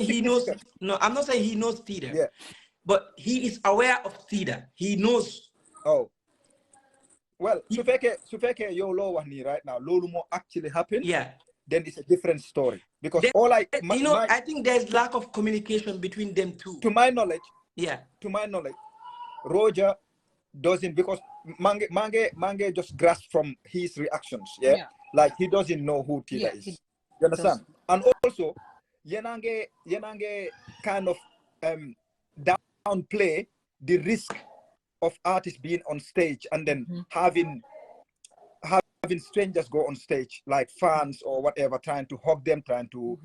he knows. No, I'm not saying he knows Tida. Yeah. But he is aware of Tida. He knows. Oh. Well, Sufeke yo law right now. Lolu more actually happened. Yeah. Then it's a different story, because I think there's lack of communication between them two. To my knowledge. Yeah. To my knowledge, Roger doesn't, because Mange just grasped from his reactions. Yeah. Like he doesn't know who Tida is. You understand? And also, Yenange kind of downplay the risk of artists being on stage and then having strangers go on stage, like fans or whatever, trying to hug them, trying to,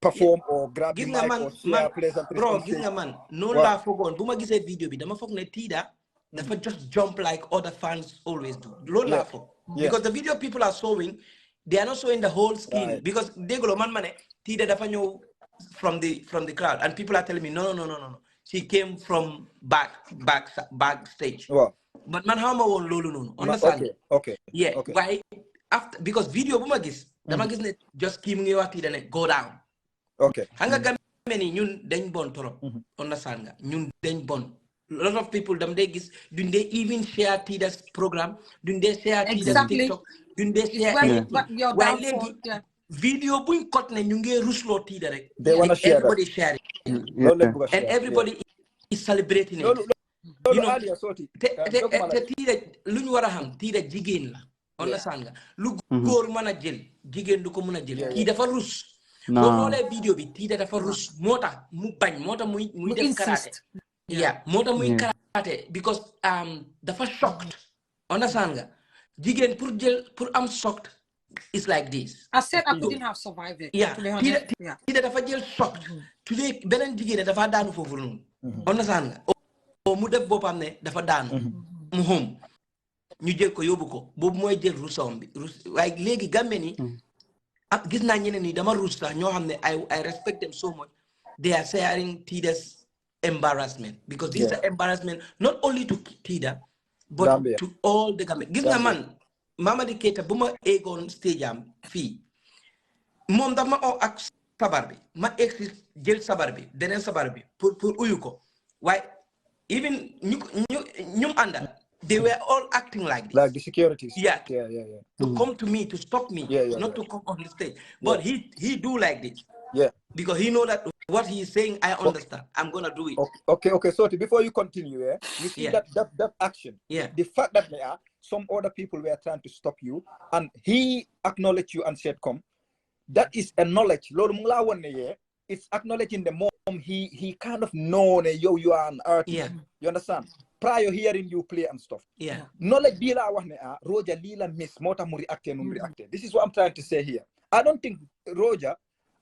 perform or grab the mic or share pleasant. Bro, gis nga man, non la fogon, buma gisee video bi, dama fog ne Tida dafa just jump like other fans always do. Lol la fog. Because the video people are showing, they are not showing the whole skin. Right. Because degolo man mane, Tida dafa ñew from the crowd, and people are telling me no. She came from backstage. Wow. but man how ma won lolu non understand okay yeah why after because video buma gis dama gis ne just ki mu ngi wax Tida ne go down okay hanga Gambia ni ñun dañ bon torop understand nga ñun dañ bon a lot of people them they gis duñ they even share Tida's program duñ they share Tida's TikTok duñ they share anything why legi video buñ kot ne ñu ngi ruslo Tida rek everybody share it and everybody is celebrating it you know te Tida luñ wara xam Tida jigéen la understand nga lu góor mën a jël jigéen du ko mën a jël kii dafa rus boo xoolee vidéo bi Tida dafa rus moo tax mu bañ moo tax muy def karaté moo tax muy karaté because dafa shocked understand nga jigéen pour am shocked is like this I said I couldn't have survived it Tida dafa jël shocked today beneen jigéen dafa daanu foofu noonu understand nga o mu def boppam ne dafa daanu mu home ñu jël ko yóbbu ko boobu mooy jël rusom bi waaye léegi Gambie ni gis naa ñeneen ni dama rus sax ñoo xam ne I respect them so much they are sharing Tida's embarrassment because this is an embarrassment not only to Tida but Gambia. To all the Gambia gis nga man Mamadi Keita bu ma eegoon stage am fii moom daf ma oo ak sabar bi ma egsi jël sabar bi deneen sabar bi pour uyu ko waaye even ñu àndal they were all acting like this. Like the securities. Yeah. To come to me, to stop me, not to come on the stage. But he do like this. Yeah. Because he know that what he is saying, I understand. I'm going to do it. Okay. So before you continue, you see that action. Yeah. The fact that some other people were trying to stop you, and he acknowledged you and said, come, that is a knowledge. It's acknowledging the mom. He kind of know, you are an artist. Yeah. You understand? Prior hearing you play and stuff. Yeah. Knowledge bila Roger Lila miss mota muri reacted. This is what I'm trying to say here. I don't think Roger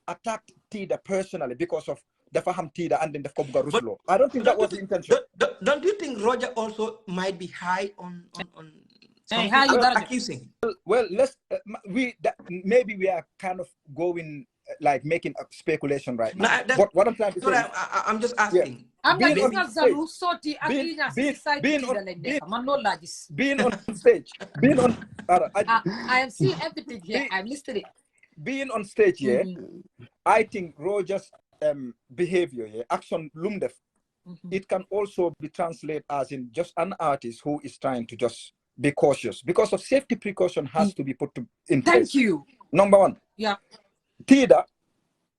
attacked Tida personally because of the Faham Tida and then the Kobga Ruslo. I don't think that was the intention. Don't you think Roger also might be high on accusing? Well, let's maybe we are kind of going like making a speculation right now. But what I'm trying to say, I'm just asking. I'm being on stage, I am seeing everything here. I'm listening. Being on stage, I think Roger's behavior, action lumdef, it can also be translated as in just an artist who is trying to just be cautious because of safety precaution has to be put in place. Thank you. Number one. Yeah. Tida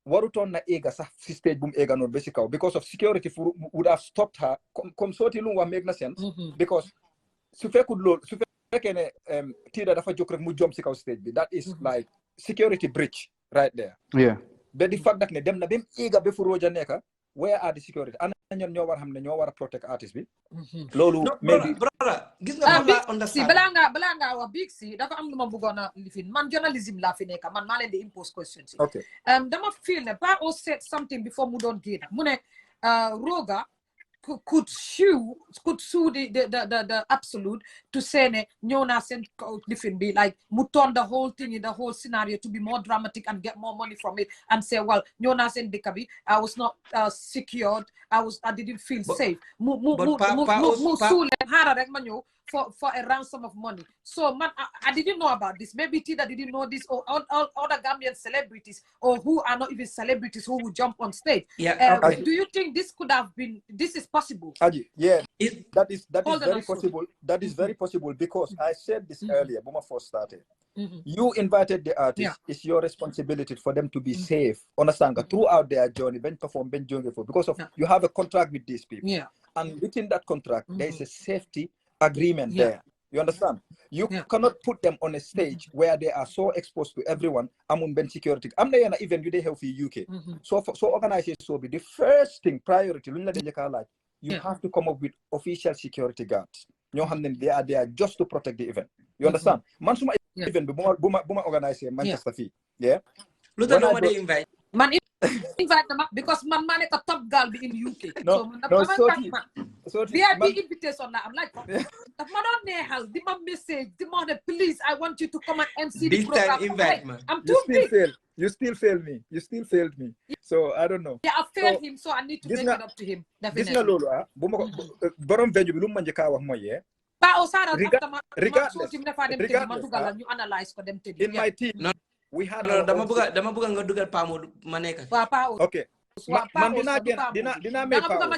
waruton na ega sa stage boom ega no basically because of security would have stopped her. Come soti lu wa make na sense because su fekul lol su fekene Tida dafa jok rek mu jump ci kaw stage bi that is like security breach right there. Yeah. But the fact that ne dem na bem ega be fu Roja neka where are the security ana ñon ñoo war xam ne ñoo war protect artist bi lolu maybe brother gis nga ma understand bala nga wa big si dafa am luma bëggona lifin man journalism la fi nekk man ma leen di impose questions. Okay. Dama feel ne Pa O said something before mu don génn mu ne Roga could sue the absolute to say ne ñëw naa seen lifin bi like mu turn the whole thing in the whole scenario to be more dramatic and get more money from it and say well ñëw naa seen dëkk bi I was not secured I didn't feel safe mu sue leen xaaral rek ma ñëw for a ransom of money. So man, I didn't know about this. Maybe Tida didn't know this, or all other Gambian celebrities, or who are not even celebrities who would jump on stage. Yeah. Do you think this could have been? This is possible. Yeah, that is very possible. That is very possible because I said this earlier when I first started. You invited the artist. It's your responsibility for them to be safe. Understand? Throughout their journey, because of you have a contract with these people. Yeah. And within that contract, there is a safety agreement there. You understand? You cannot put them on a stage where they are so exposed to everyone. Amun ben security. I'm not even you have UK. So organization so be the first thing priority. You have to come up with official security guards. They are there just to protect the event. You understand? Mansuma event buma organize Manchester fee. Yeah. Look at what they invite. Man invite them because man a top girl in UK. No, VIP invitation. I'm like, the man message, the man please, I want you to come and MC the program. This time invite man. I'm too big. You still failed me. So I don't know. Yeah, I failed him, so I need to make it up to him. Definitely. Borom venue bi lu ma njëkk wax moy regardless, regardless, you analyze ko dem tedi in my team, we had no, our dama own buga nga dugal pa mo maneka okay. Man dina may paus.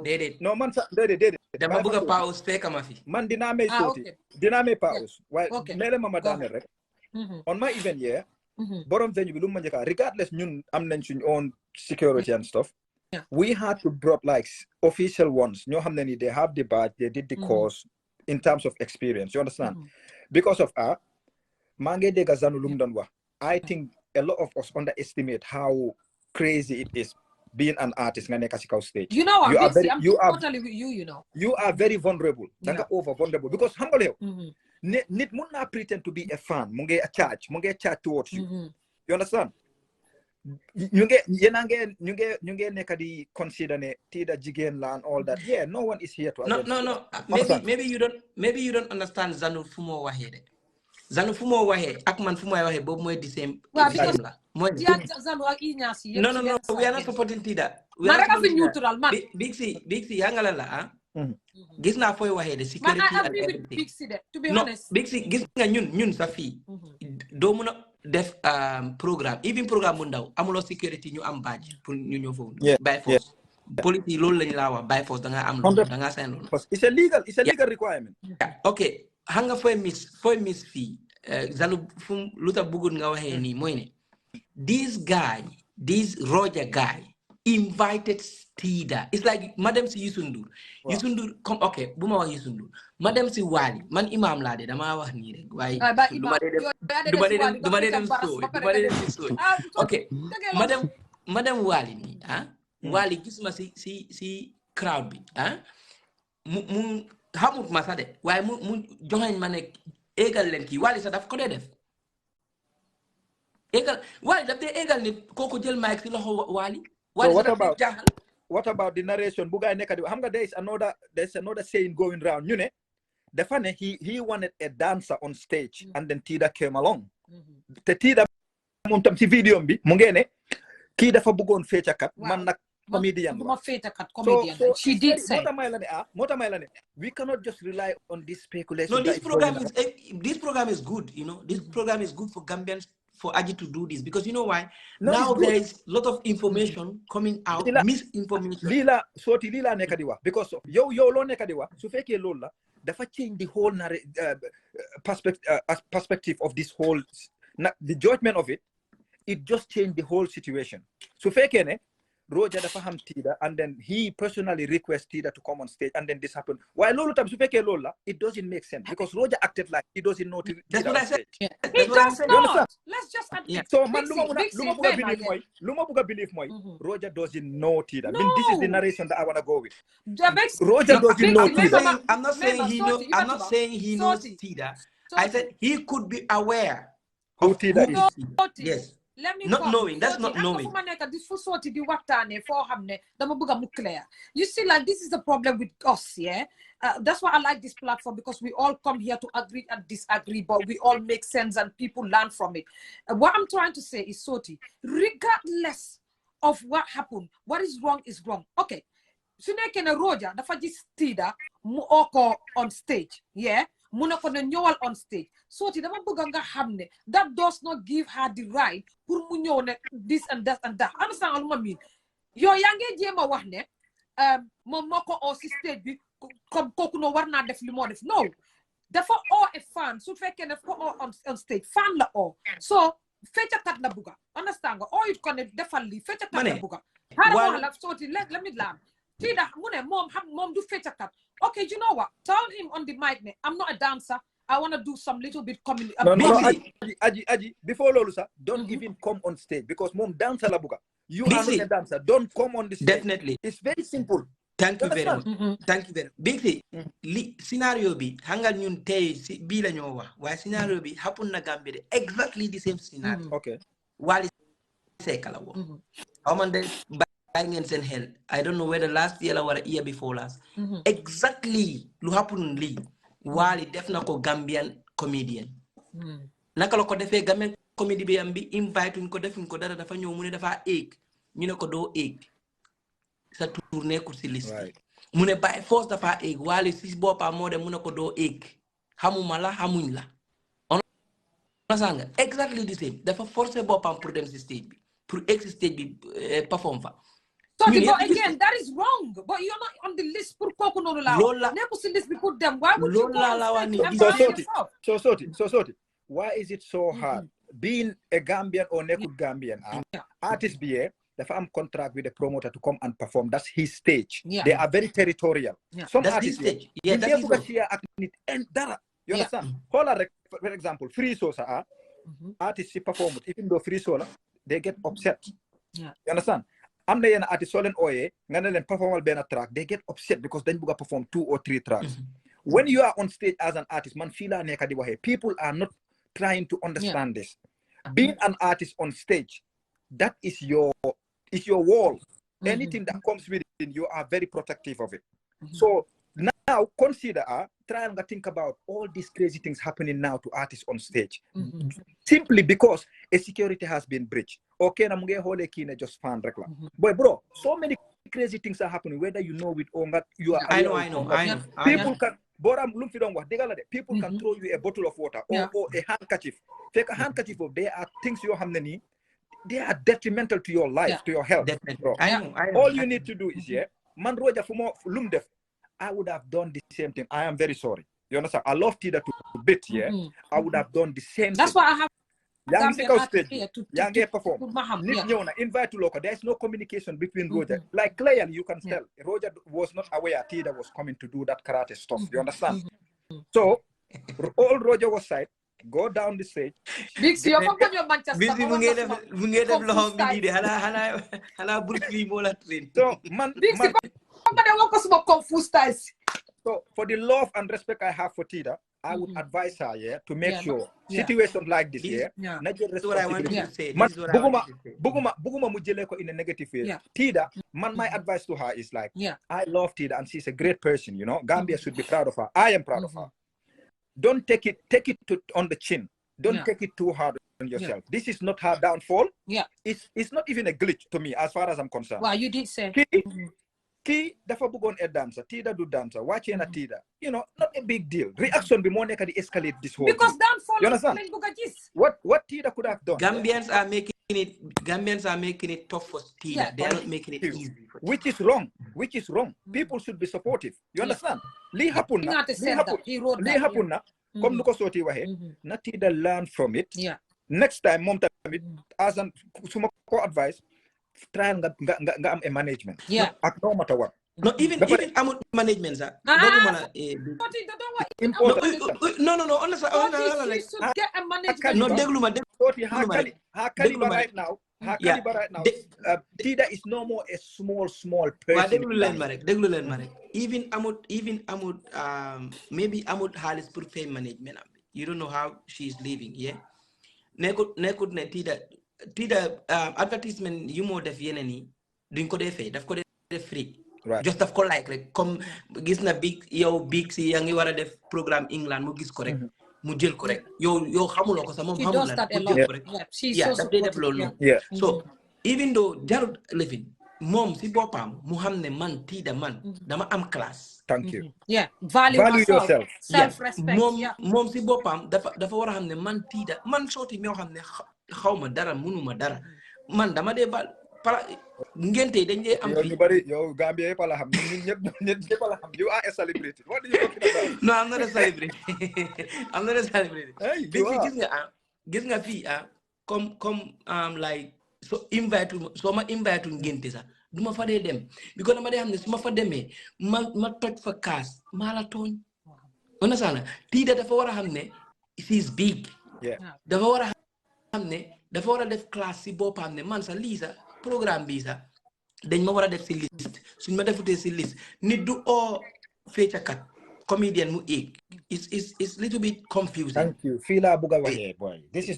Dedet. No man sa dedet. Dama buga paus feka ma fi. Man dina may soti. Dina may paus. Why mele mama dane rek. On my event here, borom venue bi lu ma njëkka regardless ñun am nañ suñ own security and stuff. We had to drop like official ones. ñoo xam ne ni they have the badge, they did the course in terms of experience. You understand? Because of maa ngi dégg Zanu lu mu doon wax. I think a lot of us underestimate how crazy it is being an artist nga nekk ci kaw stage. You know what? You are totally with you, you know. You are very vulnerable. Danga over vulnerable because xam nga yow. Nit mun naa pretend to be a fan. Mu ngi charge towards you. You understand? ñu nge nekk di consider ne Tida jigéen la and all that. Yeah, no one is here to no. Maybe you don't understand Zanu fu mo waxee de. Zanu fu mo waxee ak man fu mo waxee boobu mooy the same la. Zanu ak Inyasi. No, we are not supporting Tida. We are not neutral, man. Big C, hanga la gis naa fooy waxee de security and everything. Big C de, to be honest. Big C gis nga ñun sa fii doo mun a def programme even programme bu ndaw amuloo security ñu am badge pour ñu ñëw foofu by force police yi loolu lañu laa wax by force da nga am loolu da nga sign loolu it's a legal requirement. ok xam nga fooy miss fii Zanu fu lu tax bëggoon nga waxee nii mooy ne this Roger guy invited Tida. It's like Madam si Youssou Ndour. Youssou Ndour come okay bu ma wax Youssou Ndour Madam si Wali man imam laa de dama wax nii rek waaye duma dem so okay Madam Wali nii Wali gis ma si crowd bi mu xamut ma sax de waaye mu joxeñ ma ne égal leen kii Wali sax daf ko dee def égal Wali daf dee égal ni kooku jël mic si loxo Wali. So what about the narration? Buga nekadi. Hamga there's another saying going around. You know, the funny he wanted a dancer on stage, and then Tida came along. The Tida muntam si video mbi mungene ki dafa bugon fecha kat man nak comedian. So she did say. We cannot just rely on this speculation. No, this program is good. You know, this program is good for Gambians. For Aji to do this because you know why now there is a lot of information coming out misinformation lila nekadiwa because of yo lo nekadiwa su fekke lola dafa change the whole perspective of this whole the judgment of it just changed the whole situation su fekke ne Roger dafa ham Tida and then he personally requested Tida to come on stage and then this happened. Why Lolo tam su fekke lola it doesn't make sense because Roger acted like he doesn't know Tida. That's what I said. He does not. Let's just admit. So man luma buga believe moy Roger doesn't know Tida. I mean this is the narration that I want to go with. Roger doesn't know Tida. I'm not saying he knows. I'm not saying he knows Tida. I said he could be aware of who Tida is. Yes. Let me not knowing. That's not knowing. You see, like this is the problem with us, yeah. That's why I like this platform because we all come here to agree and disagree, but we all make sense and people learn from it. What I'm trying to say is, Soti, regardless of what happened, what is wrong is wrong. Okay, Sunekene Roja, the Fajis Tida, Muoko on stage, yeah. Munako na ñëwal on stage so dama bëgg nga xamne that does not give her the right pour mu ñëw ne this and that understand lu ma mean yo yaa ngi jéema wax ne moom moko o si stage bi comme kooku no war naa def li moo def no dafa o a fan su fekkee ne ko on stage fan la o so feccakat la bëgga understand nga o it ko ne defal li feccakat la bëgga xaaral la sooti let me laam Tida mu ne moom du feccakat. Okay, you know what? Tell him on the mic, I'm not a dancer. I want to do some little bit comedy. No, Aji, before Lolusa, don't even come on stage because mom dancer la buga. You are not a dancer. Don't come on the stage. Definitely. It's very simple. Thank you very much. Thank you very much. Big thing. Scenario bi hangal ñun tay bi la ñoo wax. Waaye scenario bi happen na Gambia exactly the same scenario. Okay. Wali sekala wo. Amande ngeen seen xel I don't know whether last year or a year before last exactly lu happen li Wali def na ko Gambian comedian naka la ko defee Gambian comedian bi invite ñu ko defuñ ko dara dafa ñëw mu ne dafa egg ñu ne ko doo egg sa tournée ko ci liste mu ne by force dafa egg Wally si boppam moo dem mu ne ko doo egg xamuma la xamuñ la understand nga exactly the same dafa forcer boppam pour dem si stage bi pour egg si stage bi perform fa but again that is wrong but you're not on the list pour kooku noonu laa wax nekku si list bi pour dem why would you go on stage to embarrass yourself so why is it so hard being a Gambian or nekut Gambian artist be here dafa am contract with the promoter to come and perform. That's his stage. They are very territorial. Some that's artists his stage. That's his stage. You understand? For example, Free Sosa artists perform even though Free Sosa they get upset. You understand? I'm the artist solen oye ngana perform a track. They get upset because then buga perform 2 or 3 tracks. When you are on stage as an artist, man feel people are not trying to understand this. Being an artist on stage, that is your wall. Anything that comes with it, you are very protective of it. So now consider try and think about all these crazy things happening now to artists on stage. Simply because a security has been breached. Okay, na munge hole kine just fan rekla. Boy bro, so many crazy things are happening, whether you know it or not. I know. People can people can throw you a bottle of water or a handkerchief. Take a handkerchief of there are things you have they are detrimental to your life, to your health. Bro. I know. All you need to do is man roja fumo lumdef. I would have done the same thing. I am very sorry. You understand? I love Tida to bit, I would have done the same That's thing. why I have Young perform. Invite to local. There's no communication between Roger. Like clearly you can tell Roger was not aware Tida was coming to do that karate stuff. You understand? So all Roger was said, go down the stage. Big C, you're from your Manchester. So man, so for the love and respect I have for Tida, I would advise her to make sure situations like this not your responsibility. Buguma mujeleko in a negative way. Tida, my advice to her is like, I love Tida and she's a great person, you know. Gambia should be proud of her. I am proud of her. Don't take it on the chin. Don't take it too hard on yourself. This is not her downfall. It's not even a glitch to me as far as I'm concerned. Well, you did say Key dafa bugon a dancer, Tida do dancer, watching a Tida. You know, not a big deal. Reaction be more nekadi escalate this whole because thing. downfall. You understand? What Tida could have done? Gambians are making it tough for Tida. They are not making it easy. Which is wrong. People should be supportive. You understand? Li hapunna. Come nuko soti wahe. Na Tida learn from it. Next time, mom tamit as an sumako advice. Try and get a management. No matter what. No, even management, sir. No. Honestly, get a management. No, her caliber right now. Tida is no more a small person. Even maybe Amud Halis put fame management. You don't know how she's living, Nekut ne Tida advertisement you more def yeneni duñ ko defé daf ko def free just daf ko like rek comme gis na big si yangi wara def programme England mu gis ko rek mu jël ko rek yow xamuloo ko sa mom xamul la mu jël ko rek daf def lolu so even though jarut living mom si bopam mu xamne man Tida man dama am class. Thank you. Value yourself. Self-respect. Mom si bopam dafa wara xamne man Tida man soti ñoo xamne xawma dara munuma dara man dama de bal para ngente dañ dé am ñu bari yow Gambia pa la xam ñepp la xam you are a celebrity. What do you talking about? No, I'm not a celebrity. Hey, gis nga fi comme like so ma invite ngente sa duma fa dé dem because dama dé xamné suma fa démé ma toj fa kaas mala togn on sana Tida dafa wara xamné she's big dafa wara dafa war a def classe si boppam ne man sa lii sa programme bi sa dañ ma war a def si liste suñ ma defutee si liste nit du oo feccakat comedian mu egg it's little bit confusing. Thank you. Fii laa bëgg a waxee boy. This is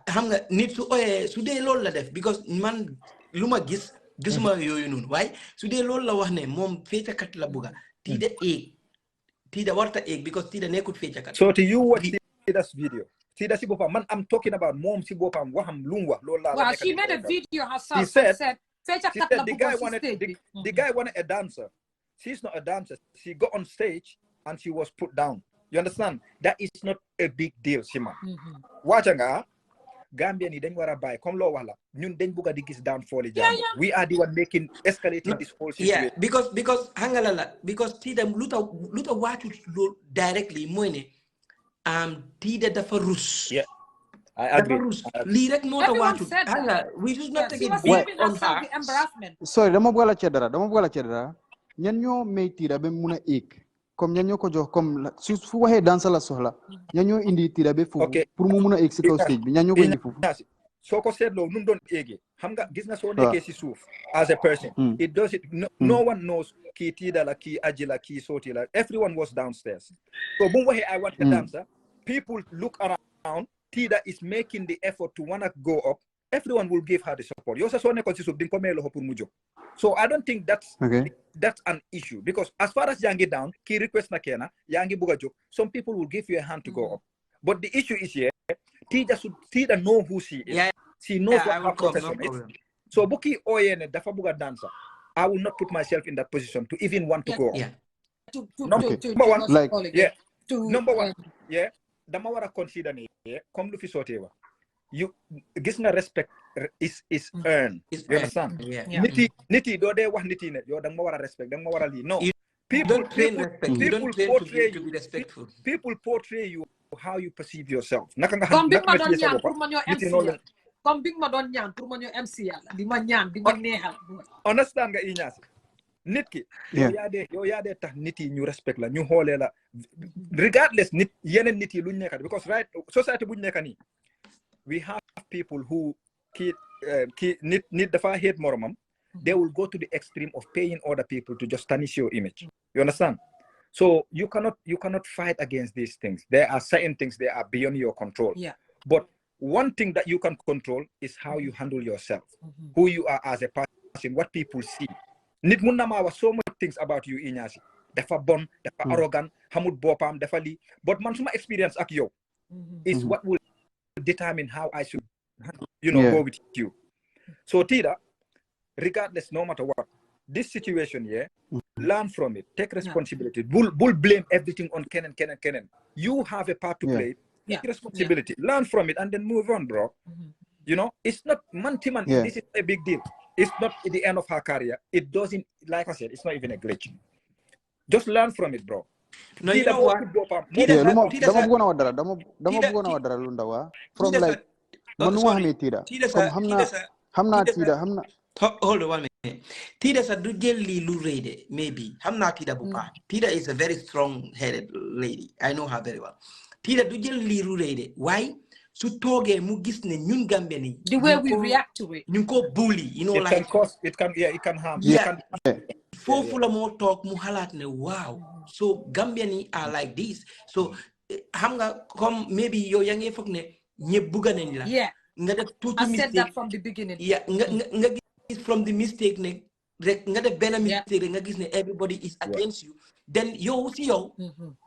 xam nga nit su ooyee su dee loolu la def because man lu ma gisuma yooyu noonu waaye su dee loolu la wax ne moom feccakat la bëgga Tida warta egg because Tida nekkut feccakat. So to you watch Tida's video. Tida si bopam man I'm talking about mom si bopam waxam lungwa loolu la. Well, she made a video herself. She said the guy wanted a dancer. She's not a dancer. She got on stage and she was put down. You understand? That is not a big deal, Shima. Wachanga, Gambia ni dañ wara bay comme lo wax la ñun dañ bëgg di gis downfall jambo. We are the one making escalating this whole situation. Yeah, because hangalala because ti dem luta watu directly moy ne ti de dafa rus. Yeah. I agree. Li rek mo ta watu. We should not take it big on her. Sorry, dama bëgg la ci dara. Ñan ñoo may tida be mëna ek comme ñan ñoo ko jox comme fu waxé dans la soxla ñan ñoo indi tida be fu pour mu mëna ek ci kaw stage bi ñan ñoo ko indi fu soko setlo num don ege xam nga gis nga so nekké ci souf as a person it does it no one knows ki tida la ki aji la ki soti la everyone was downstairs so bu waxé I want a dancer people look around tida is making the effort to wanna go up everyone will give her the support yo sa so nekko ci souf ding ko melo pour mu jog so I don't think that's an issue because as far as yangi down ki request na kena yangi buga jog some people will give you a hand to go up but the issue is here Tida know who she is. She knows what her profession is. So Buki Oyene dafa buga dancer. I will not put myself in that position to even want to go up. Number one, number one, dama wara consider ni comme lu fi soté wa. You gis nga respect is earned. You understand? Niti do de wax niti ne yo dama wara respect dama wara li no. People portray you to be respectful. People portray you how you perceive yourself. Naka nga comme big ma don ñaan pour ma ñoo MC comme big ma don ñaan pour ma ñoo MC di ma ñaan di ma neexal. Understand nga Ignace nit ki yow yaa de tax nit yi ñu respect la ñu xoolee la regardless nit yeneen nit yi luñ nekkat because right society buñ nekka nii we have people who nit dafa hate moromam they will go to the extreme of paying other people to just tarnish your image. You understand? So you cannot fight against these things. There are certain things that are beyond your control. But one thing that you can control is how you handle yourself, who you are as a person, what people see. Nit mun na ma wax so much things about you Ignace. Dafa bon, dafa arrogant, hamut bopam, dafa li. But man suma experience ak yow is what will determine how I should go with you. So Tida, regardless, no matter what, this situation here, learn from it, take responsibility. Bull blame everything on Kenan. You have a part to play. Take responsibility. Learn from it and then move on, bro. You know, it's not man-to-man. This is a big deal. It's not at the end of her career. It doesn't, like I said, it's not even a glitch. Just learn from it, bro. No, you know what? Dama bëggoon a wadara lu ndaw from like manu wax me Tida comme xamna Tida hold on 1 minute. Tida sa du jël li lu rëy de maybe xamna Tida bu baax. Tida is a very strong-headed lady. I know her very well. Tida du jël li lu rëy de why su toogee mu gis ne ñun Gambien yi the way we react to it ñu ko bully it can harm foofu la moo toog mu xalaat ne wow so Gambien yi are like this so xam nga comme maybe yow yaa ngi foog ne ñëpp bugga nañ la nga def tuuti mistake. I said that from the beginning. nga gis from the mistake ne rek nga def benn mistake rek nga gis ne everybody is against you then yow si yow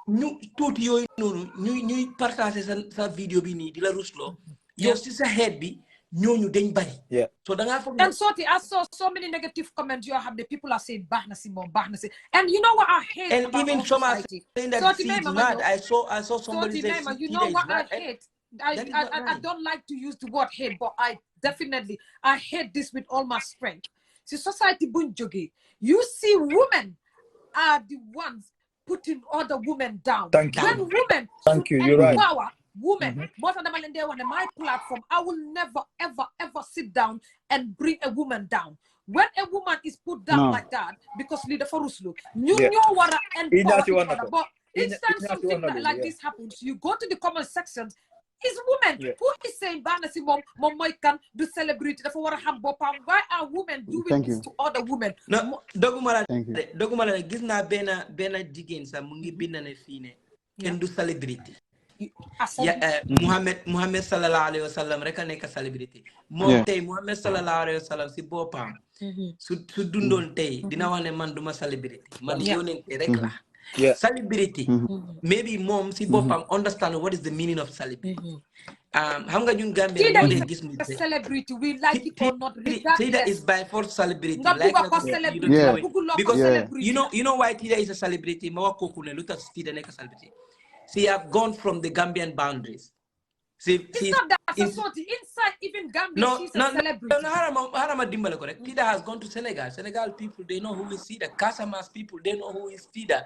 ñu tuuti yooyu noonu ñuy partager sa vidéo bi nii di la rusloo yow si sa head bi ñooñu dañ bari so da ngaa foog and Soti I saw so many negative comments you have the people are saying baax na si moom baax na si and you know what I hate and about even some are saying that she's mad. I saw somebody say you know what I hate I don't like to use the word hate but I hate this with all my strength. See society buñ jógee you see women are the ones putting other women down. When women empower women, most of them are on my platform. I will never, ever sit down and bring a woman down. When a woman is put down like that, because leader for Ruslu, you know what empower. But instead something like this happens, you go to the comment sections. Is women who is saying Banasi mom can do celebrity for why are women doing this to other women? No, dogumala gis na bena jigéen sa mu ngi bind ne fii ne kenn du celebrity. Muhammad sallallahu alayhi wa sallam rek a nekk celebrity. Moom tey Muhammad sallallahu alayhi wa sallam si boppam su dundoon tey dina wax ne man duma celebrity man yonente rek la. Celebrity maybe mom si bopam understand what is the meaning of celebrity xam nga ñun Gambia Tida ñoo is dee gis nit a celebrity, we like it or not, Tida is regardless. by force celebrity Nga like buga na ko ko you don't celebrity, know nga it buguloo ko because celebrity. you know why Tida is a celebrity ma wax kooku ne lu tax Tida nekk celebrity she have gone from the Gambian boundaries. It's not that Sasoti, inside even Gambia, she's a celebrity. No, Harama Dimbale correct. Tida has gone to Senegal. Senegal people, they know who is Tida. Casamas people, they know who is Tida.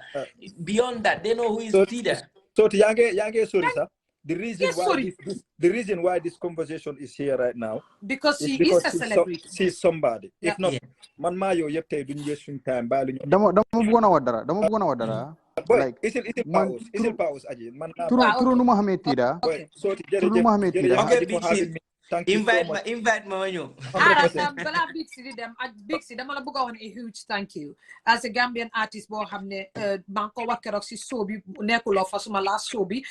Beyond that, they know who is Tida. So Yange, sorry, sir. The reason Yes, why sorry. the reason why this conversation is here right now because is she because is a celebrity. she's somebody. Yeah. If not, man mayo yepte dunya swing time balu. Dama bugona wadara. Boy, Like is it pause aji man na turu numa xamé Tida. boy, so Turu numa xamé Tida. Okay, Big Sis. Thank you so much. Invite me when you. 100%. Bala Big City them Big City dama la bëgg a a huge thank you as a Gambian artist boo xam ne maa ngi ko wax keroog si show bi nekkuloo fa suma last show bi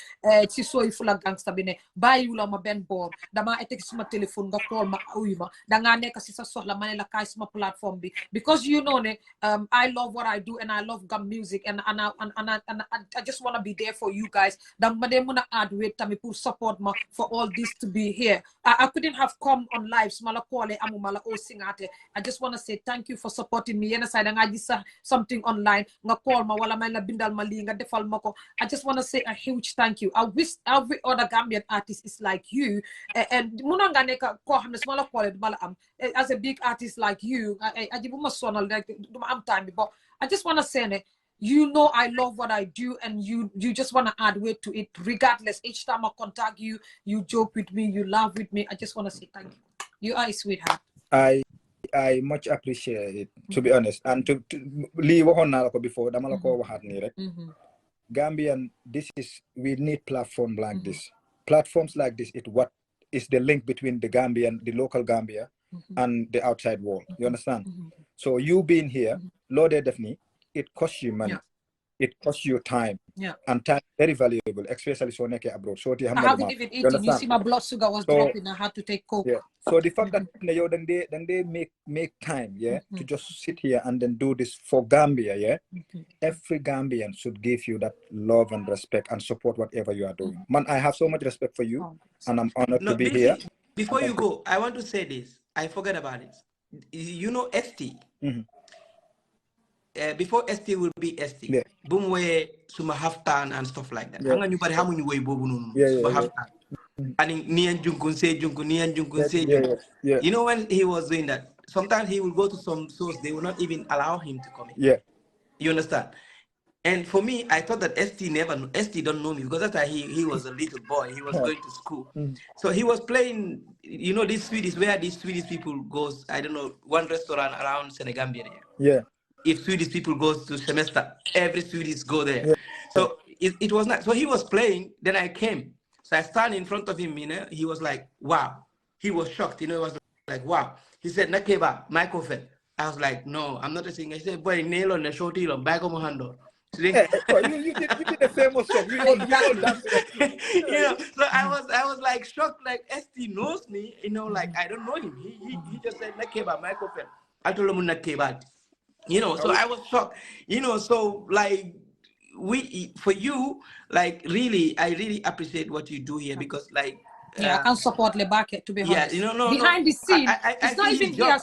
si show yi Fula Gangsta bi ne bàyyiwuloo ma benn boor damaa été suma téléphone nga call ma uyu ma dangaa nekk si sa soxla ma ne la kaay suma platform bi because you know ne I love what I do and I love Gam music and I just want to be there for you guys dang ma dee mën a add weight tamit pour support ma for all this to be here I couldn't have come on live smala call amumala o singate. I just want to say thank you for supporting me. Yena side nga gis something online nga call ma wala may la bindal ma li nga defal mako. I just want to say a huge thank you. I wish every other Gambian artist is like you and muna nga nek ko xamne smala call duma la am as a big artist like you I buma sonal like duma am time but I just want to say ne you know I love what I do and you just want to add weight to it regardless. Each time I contact you, you joke with me, you laugh with me. I just want to say thank you. You are a sweetheart. I much appreciate it, to be honest. And to leave on now before Damalako had near Gambian, we need platforms like this. Platforms like this what is the link between the Gambian, the local Gambia and the outside world. You understand? So you being here, Lord definitely it costs you money. It costs you time. And time very valuable, especially so neke abroad. So I haven't even eaten. You see my blood sugar was dropping. I had to take coke. Yeah. So the fact that then they make time, to just sit here and then do this for Gambia, every Gambian should give you that love and respect and support whatever you are doing. Man, I have so much respect for you, and I'm honored to be here. Before you go, I want to say this. I forgot about it. You know ST. Before ST will be ST, boom way suma haftan and stuff like that. Hanga ñu bari xamuñu way bobu nonu suma haftan. And ni en junkun say junkun ni en junkun say junkun. You know when he was doing that, sometimes he will go to some shows, they will not even allow him to come in. Yeah. You understand? And for me, I thought that ST don't know me because that's why he was a little boy. He was going to school. So he was playing, you know, these Swedish people goes, I don't know, one restaurant around Senegambia. Yeah. If Swedish people goes to semester, every Swedish go there. So it was not. So he was playing. Then I came. So I stand in front of him. You know, he was like, "Wow." He was shocked. You know, it was like, "Wow." He said, "Nakeba, microphone." I was like, "No, I'm not a singer." He said, "Boy, nail on the shorty on back of my hand." You did a famous song. We all dance. You know, so I was like shocked. Like ST knows me. You know, like I don't know him. He just said, "Nakeba, microphone." I told him Nakeba. You know, so I was shocked, you know, so like for you, like really, I really appreciate what you do here because like I can support Lebake to be honest. You know, behind the scene, it's not even here.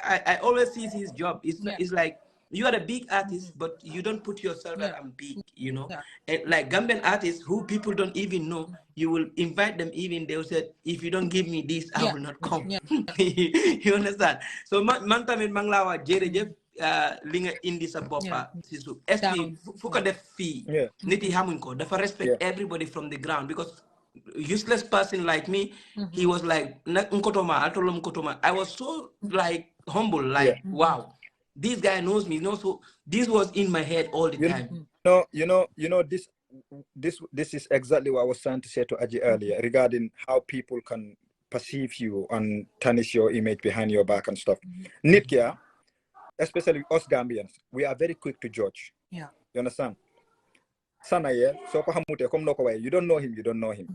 I always see his job. It's like you are a big artist, but you don't put yourself that I'm big, you know. And like Gambian artists who people don't even know, you will invite them even they will say, if you don't give me this, I will not come. You understand? So mantamin manglawa jerejef linga indi sa bopa sisu ST fuka def fi niti hamun ko dafa respect everybody from the ground because useless person like me he was like I was so like humble like wow this guy knows me, you know, so this was in my head all the time. You know this is exactly what I was trying to say to Aji earlier regarding how people can perceive you and tarnish your image behind your back and stuff. Nitkia, especially us Gambians, we are very quick to judge. Yeah. You understand? Sanaye, so you don't know him.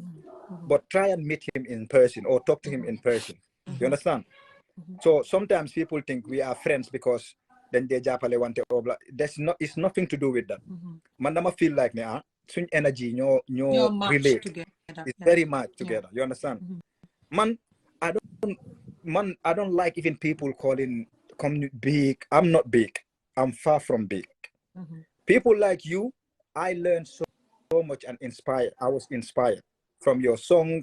But try and meet him in person or talk to him in person. You understand? So sometimes people think we are friends because then they japale want to it's nothing to do with that. Mandama feel like swing energy, no relate. It's very much together. You understand? Man, I don't like even people calling big. I'm not big. I'm far from big. People like you, I learned so much and inspired. I was inspired from your song.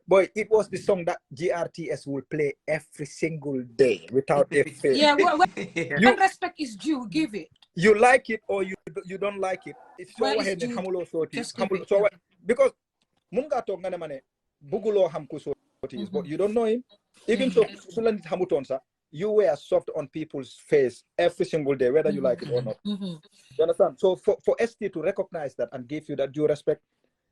Boy, it was the song that GRTS will play every single day without a fail. Yeah, when respect is due, give it. You like it or you don't like it. If so, Well, it's due. Just give it. Because munga talk ngane mane bugulo ham ku is, but you don't know him. Even so, Sulanit Hamutonsa, you were soft on people's face every single day, whether you like it or not. You understand? So for ST to recognize that and give you that due respect,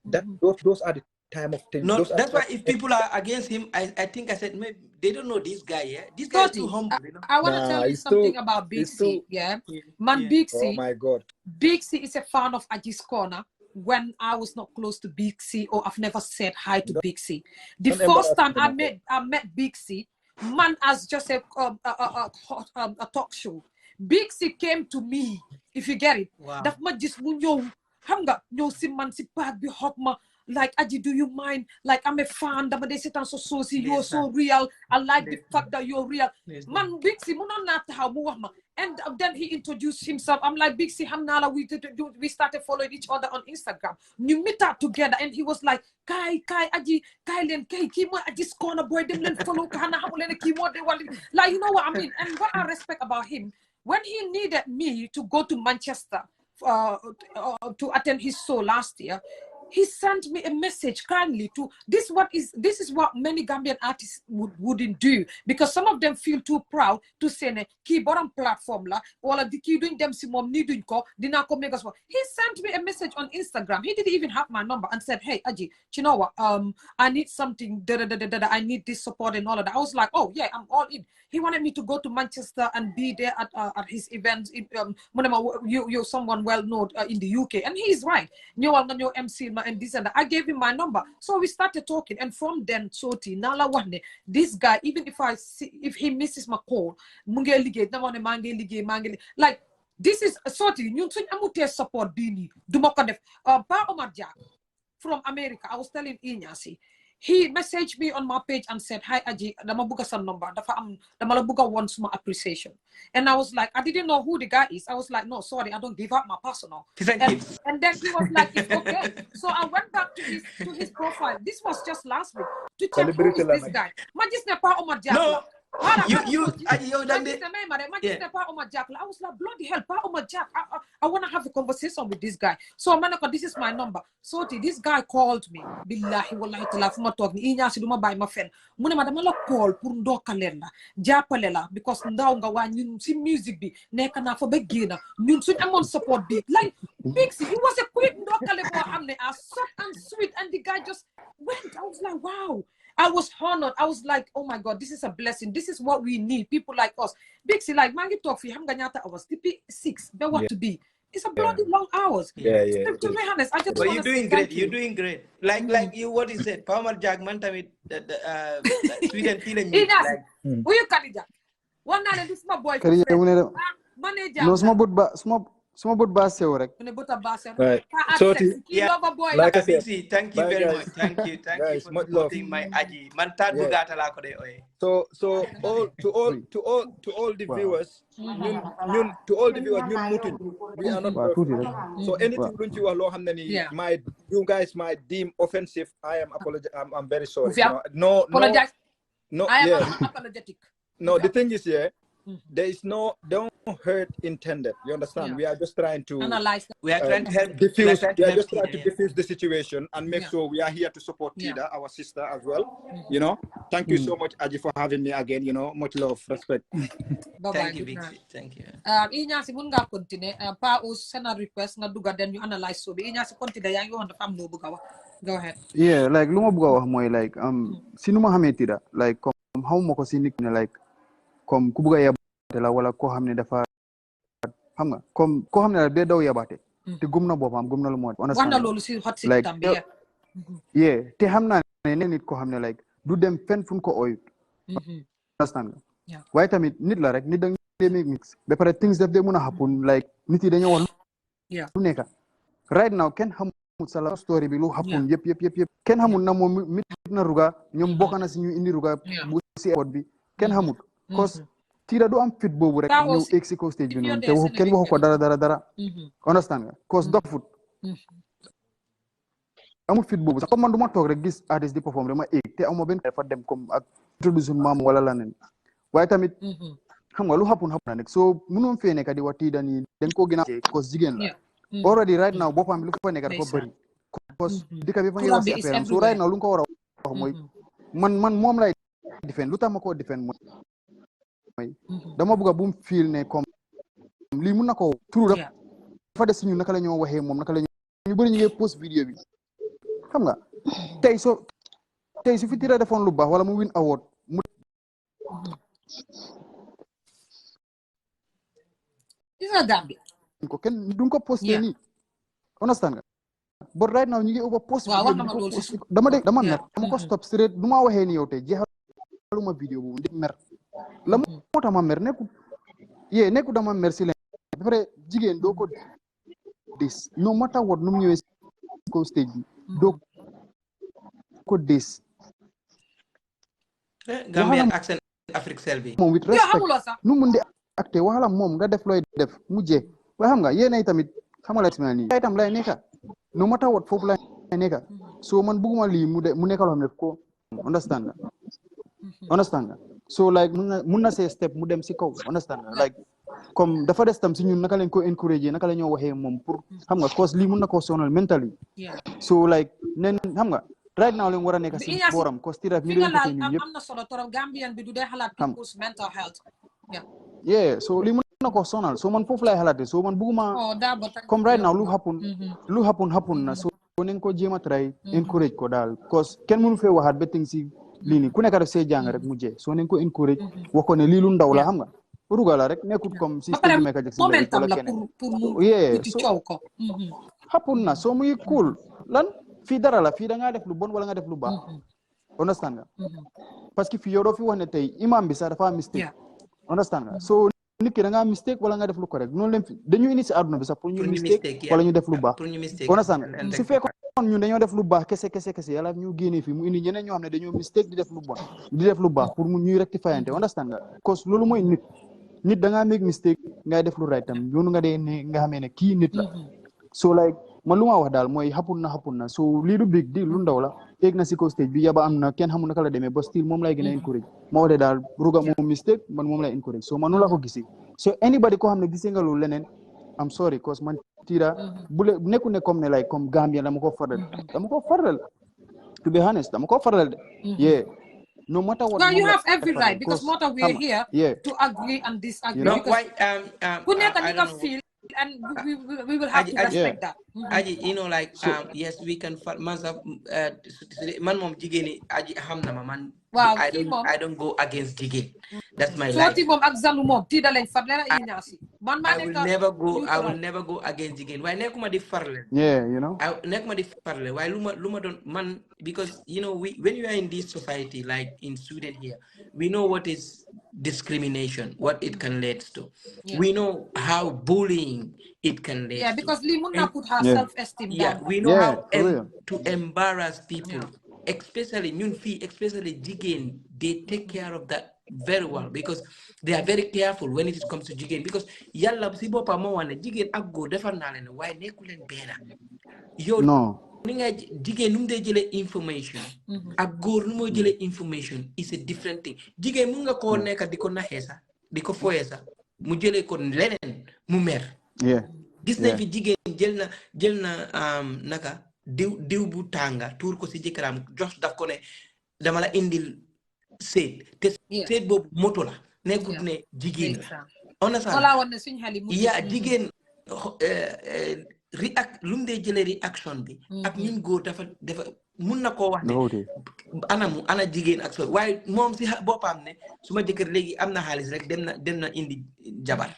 that those are the time of things. No, that's why if people are against him, I think I said maybe they don't know this guy. Yeah, this guy is too humble. You know? I want to tell you something about Big C. Big C. Oh my God. Big C is a fan of Aji's Corner. When I was not close to Big C, or I've never said hi to Big C. The first time I met Big C, man, as just a talk show. Big C came to me, if you get it. Wow. That much just hanga no si man si pag bi hot ma. Like, Aji, do you mind? Like, I'm a fan. You're so real. I like the fact that you're real. Man, Big C, and then he introduced himself. I'm like, Big C, we started following each other on Instagram. We meet up together, and he was like, Kai, Aji, Kimo, Aji's Corner boy, them len follow, like, you know what I mean? And what I respect about him, when he needed me to go to Manchester to attend his show last year, he sent me a message kindly to this is what many Gambian artists wouldn't do, because some of them feel too proud to say ne keyboard on platform la or the key doing them si mom ni doing ko dina ko make us. He sent me a message on Instagram. He didn't even have my number and said, hey Aji, you know what, I need something, I need this support and all of that. I was like, oh yeah, I'm all in. He wanted me to go to Manchester and be there at his event. You're someone well known in the UK, and he's right. New MC and this and that. I gave him my number, so we started talking. And from then, Soti Nala Wane, this guy, even if he misses my call, like this is Soti. You amute support Bini Dumokanef. Pa Omar Jack from America. I was telling Inyasi. He messaged me on my page and said, hi Aji, dama buga sa number, dama buga wants my appreciation. And I was like, I didn't know who the guy is. I was like, no, sorry, I don't give up my personal. And then he was like, it's okay. So I went back to his profile. This was just last week to check who is this guy. No. I was like, bloody hell, I want to have a conversation with this guy. So Manako, this is my number. So this guy called me. Billahi wallahi tala fuma talk ni inya si duma bay ma fen. Mune madama la call pour ndo kalenda. Jappale la because ndaw nga wa ñun si music bi nek na fa ba gëna. Ñun suñ amon support bi. Like Big C, he was a quick ndo kale bo xamne soft and sweet, and the guy just went. I was like, wow. I was honored. I was like, oh my God, this is a blessing. This is what we need. People like us. Big C, like, man, talk for you. I'm gonna hours. TP6, they want to be. It's a bloody long hours. Yeah. To be honest, I just but you're doing great. You're doing great. Like you, what is it? Palmer Jack, Manta with Sweden feeling me. Like, who you can Jack? One night, this is my boy. Manager. No, small but bass rek. Right. So like I said, thank you very much. Thank you for supporting my Aji. Man tad bugata la ko de oy. So to all the viewers, ñun mutuñ. We are not perfect. So anything luñ ci wax lo xamne ni you guys might deem offensive, I am I'm very sorry. No, I am apologetic. No, the thing is there is don't hurt intended. You understand? We are just trying to analyze. We are trying to help diffuse. We are just trying to diffuse the situation and make sure we are here to support Tida, our sister, as well. You know. Thank you so much, Aji, for having me again. You know, much love, respect. Thank you, Big C. Thank you. Inya si mun nga continue. Pa us send request nga duga then you analyze so. Inya si continue yang you want to fam no bugawa. Go ahead. Yeah, like luma bugawa moy like sinuma xamé Tida like comme xawma ko ci nit ne like comme ku buga yabate la wala ko xamne dafa xam nga comme ko xamne day daw yabate te gumna bopam gumna lu mo wana lolu ci hot seat like, tambi yeah te xamna ne nit ko xamne like du dem fen fuñ ko oy understand nga way tamit nit la rek nit da ngay mix be pare things def de mëna happen like nit yi dañu wax lu nekk right now ken xam sala story bi lu happen yep ken xamul na moom mit na ruga ñoom bokk na si ñu indi ruga bu si airport bi ken xamul cause Tida du am fit boobu rek ñëw egg si kaw stage bi noonu te waxu kenn waxu ko dara understand nga cause dofut amul fit boobu sax comme man du ma toog rek gis artiste di perform rek ma egg te amuma benn fa dem comme ak introduction maam wala leneen waaye tamit xam nga lu happen na rek soo mënoon fee nekk di wax Tida nii dañ koo gën a cause jigéen la already right now boppam bi lu fa nekk dafa bëri cause dëkk bi fa ngi wax si affaire am so right now lu nga ko war a wax mooy man moom lay defend lu tax ma koo defend mooy dama bëgg a bu mu feel ne comme lii mun na ko turu dafa des si ñun naka la ñoo waxee moom naka la ñu bëri ñu ngi post vidéo bi xam nga tey su fi Tida defoon lu baax wala mu win award mu ko kenn du ko posté nii understand nga but right now ñu ngi over post dama mer dama ko stop straight du ma waxee ni yow tey jeexaluma vidéo boobu ndi mer la moo tax ma mer nekku dama mer si leen ba pare jigéen doo ko dis no matter what nu mu ñëwee si ko stage bi doo ko dis Gambian accent Afrique sel bi moom with respect nu mun di acté waxala moom nga def looy def mujjee waaye xam nga yéenay tamit xam nga la tamit nii itam lay nekka no matter what foofu lay nekka so man bëgguma lii mu nekka loo xam ne ko understand nga so like mun na see step mu dem si kaw understand nga like comme dafa des tam si ñun naka lañ ko encourager naka la ñoo waxee moom pour xam nga cause lii mun na koo sonal mentally so like nen xam nga right now leen war a nekk si booram cause Tida ñu leen ko ñun yëpp am na solo torop Gambian bi du dee xalaat people's mental health so lii mun na koo sonal so man foofu lay xalaate so man bëgguma comme right now lu happen na so nañ ko jéem a try encourage ko daal cause kenn mënu fee waxaat ba ting si lii nii ku nekk def see jàng rek mujjee soo nañ ko encourage wax ko ne lii lu ndaw la xam nga ruga la rek nekkut comme système bi Michael Jackson wala keneen so happen na so muy cool lan fii dara la fii da ngaa def lu bon wala nga def lu baax understand nga parce que fii yow doo fi wax ne tey imam bi sax dafa mistake understand nga so nit ki da ngaa mistake wala nga def lu correct noonu leen fi dañu indi si àdduna bi sax pour ñu mistake wala ñu def lu baax understand nga su fekkoon ñun dañoo def lu baax kese yàlla ñu génnee fii mu indi ñeneen ñoo xam ne dañoo mistake di def lu bon di def lu baax pour mu ñuy rectifiante understand nga cause loolu mooy nit da ngaa make mistake ngay def lu right tam yoonu nga dee ne nga xamee ne kii nit la so like man lu ma wax daal mooy happen na so lii du big deal lu ndaw la egg na si ko stage bi yaba am na kenn xamul naka la demee ba still moom lay gën a encourage ma wax de daal ruga moom mistake man moom lay encourage so man noonu la ko gisee so anybody koo xam ne gisee nga loolu leneen I'm sorry cause man Tida bu nekku ne comme ne like comme Gambia dama ko faral to be honest dama ko faral de no matter what. Well, you have every right because Mota, we're here to agree and disagree. You know, because I don't know. Feel, and we will have to respect that. Aji, you know, like yes, we can. Man, mom, jigeni. Aji, hamna, man. Wow, I don't go against jigeni. That's my life. I will never go against jigeni. Why nekuma di farle? Yeah, you know. Nekuma di farle. Why luma don't man? Because you know, when you are in this society, like in Sweden here, we know what is discrimination, what it can lead to. Yeah. We know how bullying it can lead to. Yeah, because Limuna put her self-esteem down. Yeah, we know how to embarrass people. Especially Jigen, they take care of that very well because they are very careful when it comes to Jigen. Because yalla si bopa mo wane Jigen aggo defar na len way nekulen bena. Yo ninga Jigen num de jele information. Aggo num jele information is a different thing. Jigen mu nga ko nekka diko naxesa, diko foyesa, mu jele ko lenen mu mer. Yeah. Gis nañ fi Jigen jël na naka diw bu tanga tour ko ci jëkëram jox daf ko ne dama la indil seet te seet boobu moto la nekkul ne jigéen la on a ça jigéen lu mu dee jëlee réaction bi ak ñun góor dafa mun na koo wax ne ana jigéen ak so waaye moom si boppam ne suma jëkkër léegi am na xaalis rek dem na indi jabar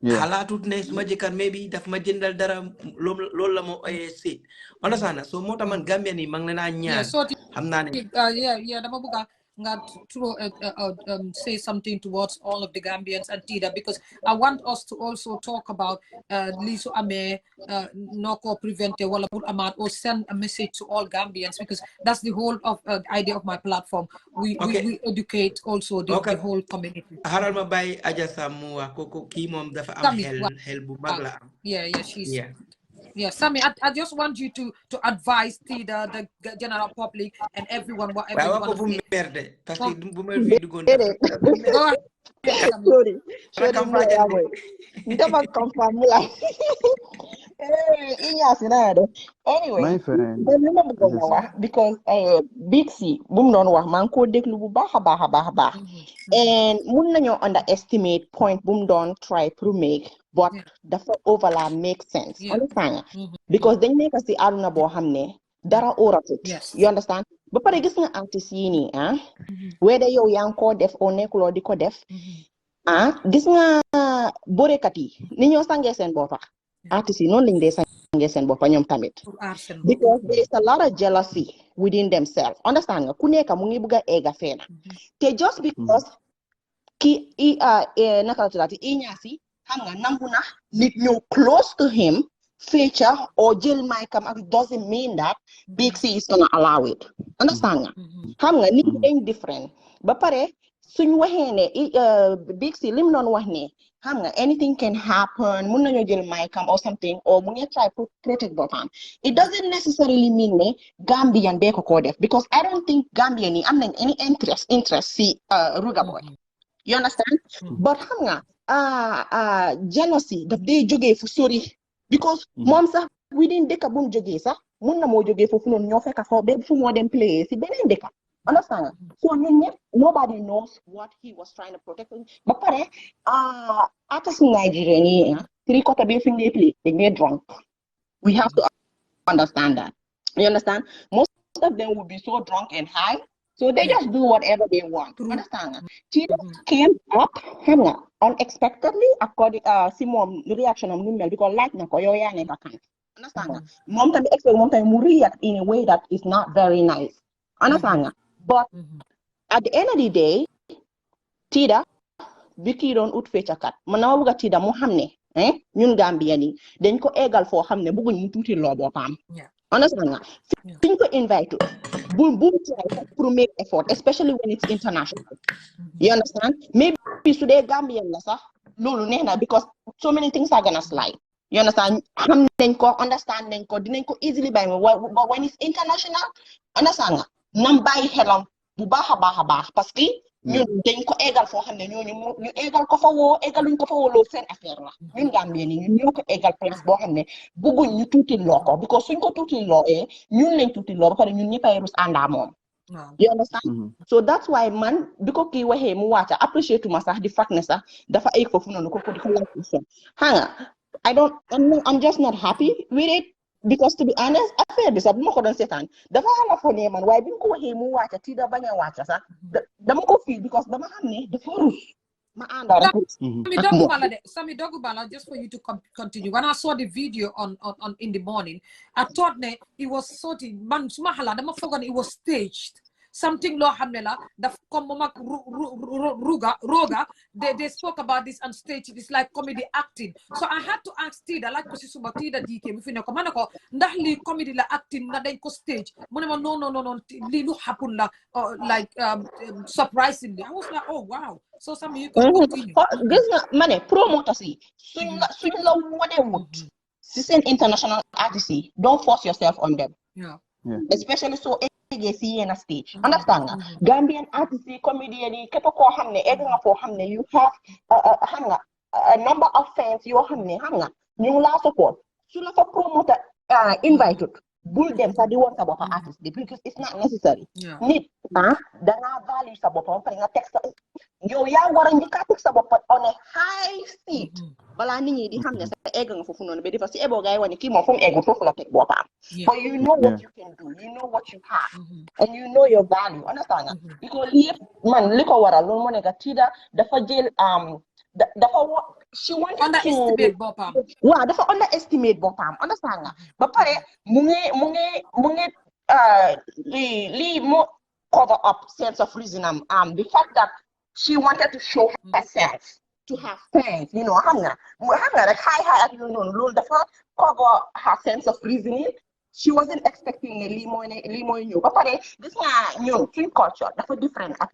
xalaatut ne suma jëkkër maybe daf ma jëndal dara loolu la moo oyee seet on a ça so moo tax man Gambien yi maa ngi leen a ñaan xam naa ne dama bëgg say something towards all of the Gambians and Tida, because I want us to also talk about Liso Ame, Noko Prevente, Walabul Ahmad, or send a message to all Gambians, because that's the whole of idea of my platform. We educate also the whole community. Haral ma bay Aja Samu koko ki mom dafa am hel bu mag la am. She's Sammy, I just want you to advise the general public and everyone, whatever you want to say. Parce que bu ma fi dugon Go ahead, Sammy. Sorry, confirm like. Anyway, my friend, because Big C, boom non wax man ko deglu bu baax a baax and mun nañoo underestimate point boom don try to make, but dafa overlap make sense. Understand? Because dañ nekk si aduna boo xam ne dara oratut. You understand? Ba pare gis nga artiste yi nii whether yow yaa ngi koo def o nekkuloo di ko def gis nga borekat yi ni ñoo sangee seen boppa artiste yi noonu lañ dee sangee seen boppa ñoom tamit, because there is a lot of jealousy within themselves. Understand nga ku nekk mu ngi bëgg a egga feena te just because ki naka la tuddaati Iñaasi xam nga nangu na nit ñëw close to him feature or jël micam ak doesn't mean that Big C is gonna allow it. Understand nga xam nga nit dañ different. Ba pare suñ waxee ne Big C lim noon wax ne xam nga anything can happen, mun nañoo jël micam or something, or mu ngi try to protect boppam. It doesn't necessarily mean ne Gambian bee ko def, because I don't think Gambian yi am nañ any interest si Ruga Boy. You understand? But xam nga jealousy daf dee jógee fu sori, because moom sax within dëkk bu mu jógee sax mun na moo jógee foofu noonu ñoo fekk fa ba fu moo dem play si beneen dëkk. Understand? So nobody knows what he was trying to protect. But pare artists in Nigeria, three-quarter be they play, they get drunk. We have to understand that. You understand? Most of them would be so drunk and high, so they just do whatever they want. Understand? Tida came up unexpectedly according Simon reaction of Numel, because like na koyo ya ne bakan. Understand? Mom time expect mom time react in a way that is not very nice. Understand? But at the end of the day, Tida biki don ut fecha kat mana buga Tida mo xamne ñun Gambien yi dañ ko égal fo xamne bëgguñ mu tuuti lo bopam. Understand nga fiñ ko invite bu try pour make effort, especially when it's international. You understand? Maybe su dee Gambien la sax lolu neena, because so many things are gonna slide. You understand? Xam nañ ko, understand nañ ko, dinañ ko easily buy, but when it's international, understand nga nam bàyyi xelam bu baax a baax parce que ñun dañ ko égal foo xam ne ñooñu ñu égal ko fa woo égaluñ ko fa woo loolu seen affaire la. ñun Gambien yi ñun ñoo ko égal place boo xam ne bëgguñ ñu tuuti loo ko, because suñ ko tuuti loo ñun lañ tuuti loo ba pare ñun ñëppay rus àndaa moom. You understand? So that's why man bi ko kii waxee mu wàcca appreciate ma sax di fact ne sax dafa ay foofu noonu ko di ko laaj xam nga I'm just not happy with it. Because to be honest, affaire bi sax bu ma ko doon seetaan dafa xala fo ne man waaye bi ko waxee mu wàcca Tida bañ a wàcca sax dama ko fii, because dama xam ne dafa rus ma ànda rek. Sami Dogubala, just for you to continue. When I saw the video on in the morning, I thought it was sort of man suma hala dama fogoon it was staged. Something law hamnela the Roga they spoke about this on stage. It's like comedy acting. So I had to ask Tida, like Posisuba Tida DK if you know Komanako, ndahli comedy la acting na den ko stage. Monema no li lu happen la like surprisingly. I was like, oh wow. So some you can continue. Money promoter see. Swing la what they would. This is an international artist. Don't force yourself on them. Yeah. Especially so see in a stage. Understand? Gambian artists, comedian, kepo ko hamne, edunga ko hamne. You have a number of fans. You hamne hanga. You la support. So la for promoter invited. Bull them sa di want about artists because it's not necessary. Need dana value sa bopam pa nga text. Yo ya waran di ka text sa bopam on a high seat. Bala nit ñi di hamne sa ego nga fofu non be defa ci ebo gay woni ki mo fum ego fofu la tek bopam. But you know what you can do. You know what you have. And you know your value. Understand? Because man liko waral lo mo ne ka Tida dafa jël she wanted underestimate bopam. Wow, dafa underestimate bopam. Understand nga? Ba pare mu ngi li mo cover up sense of reason. The fact that she wanted to show herself to her friends, you know, hanga like hi, you know, the fact cover her sense of reasoning. She wasn't expecting a limo new. But this one, you know, culture, that's different. At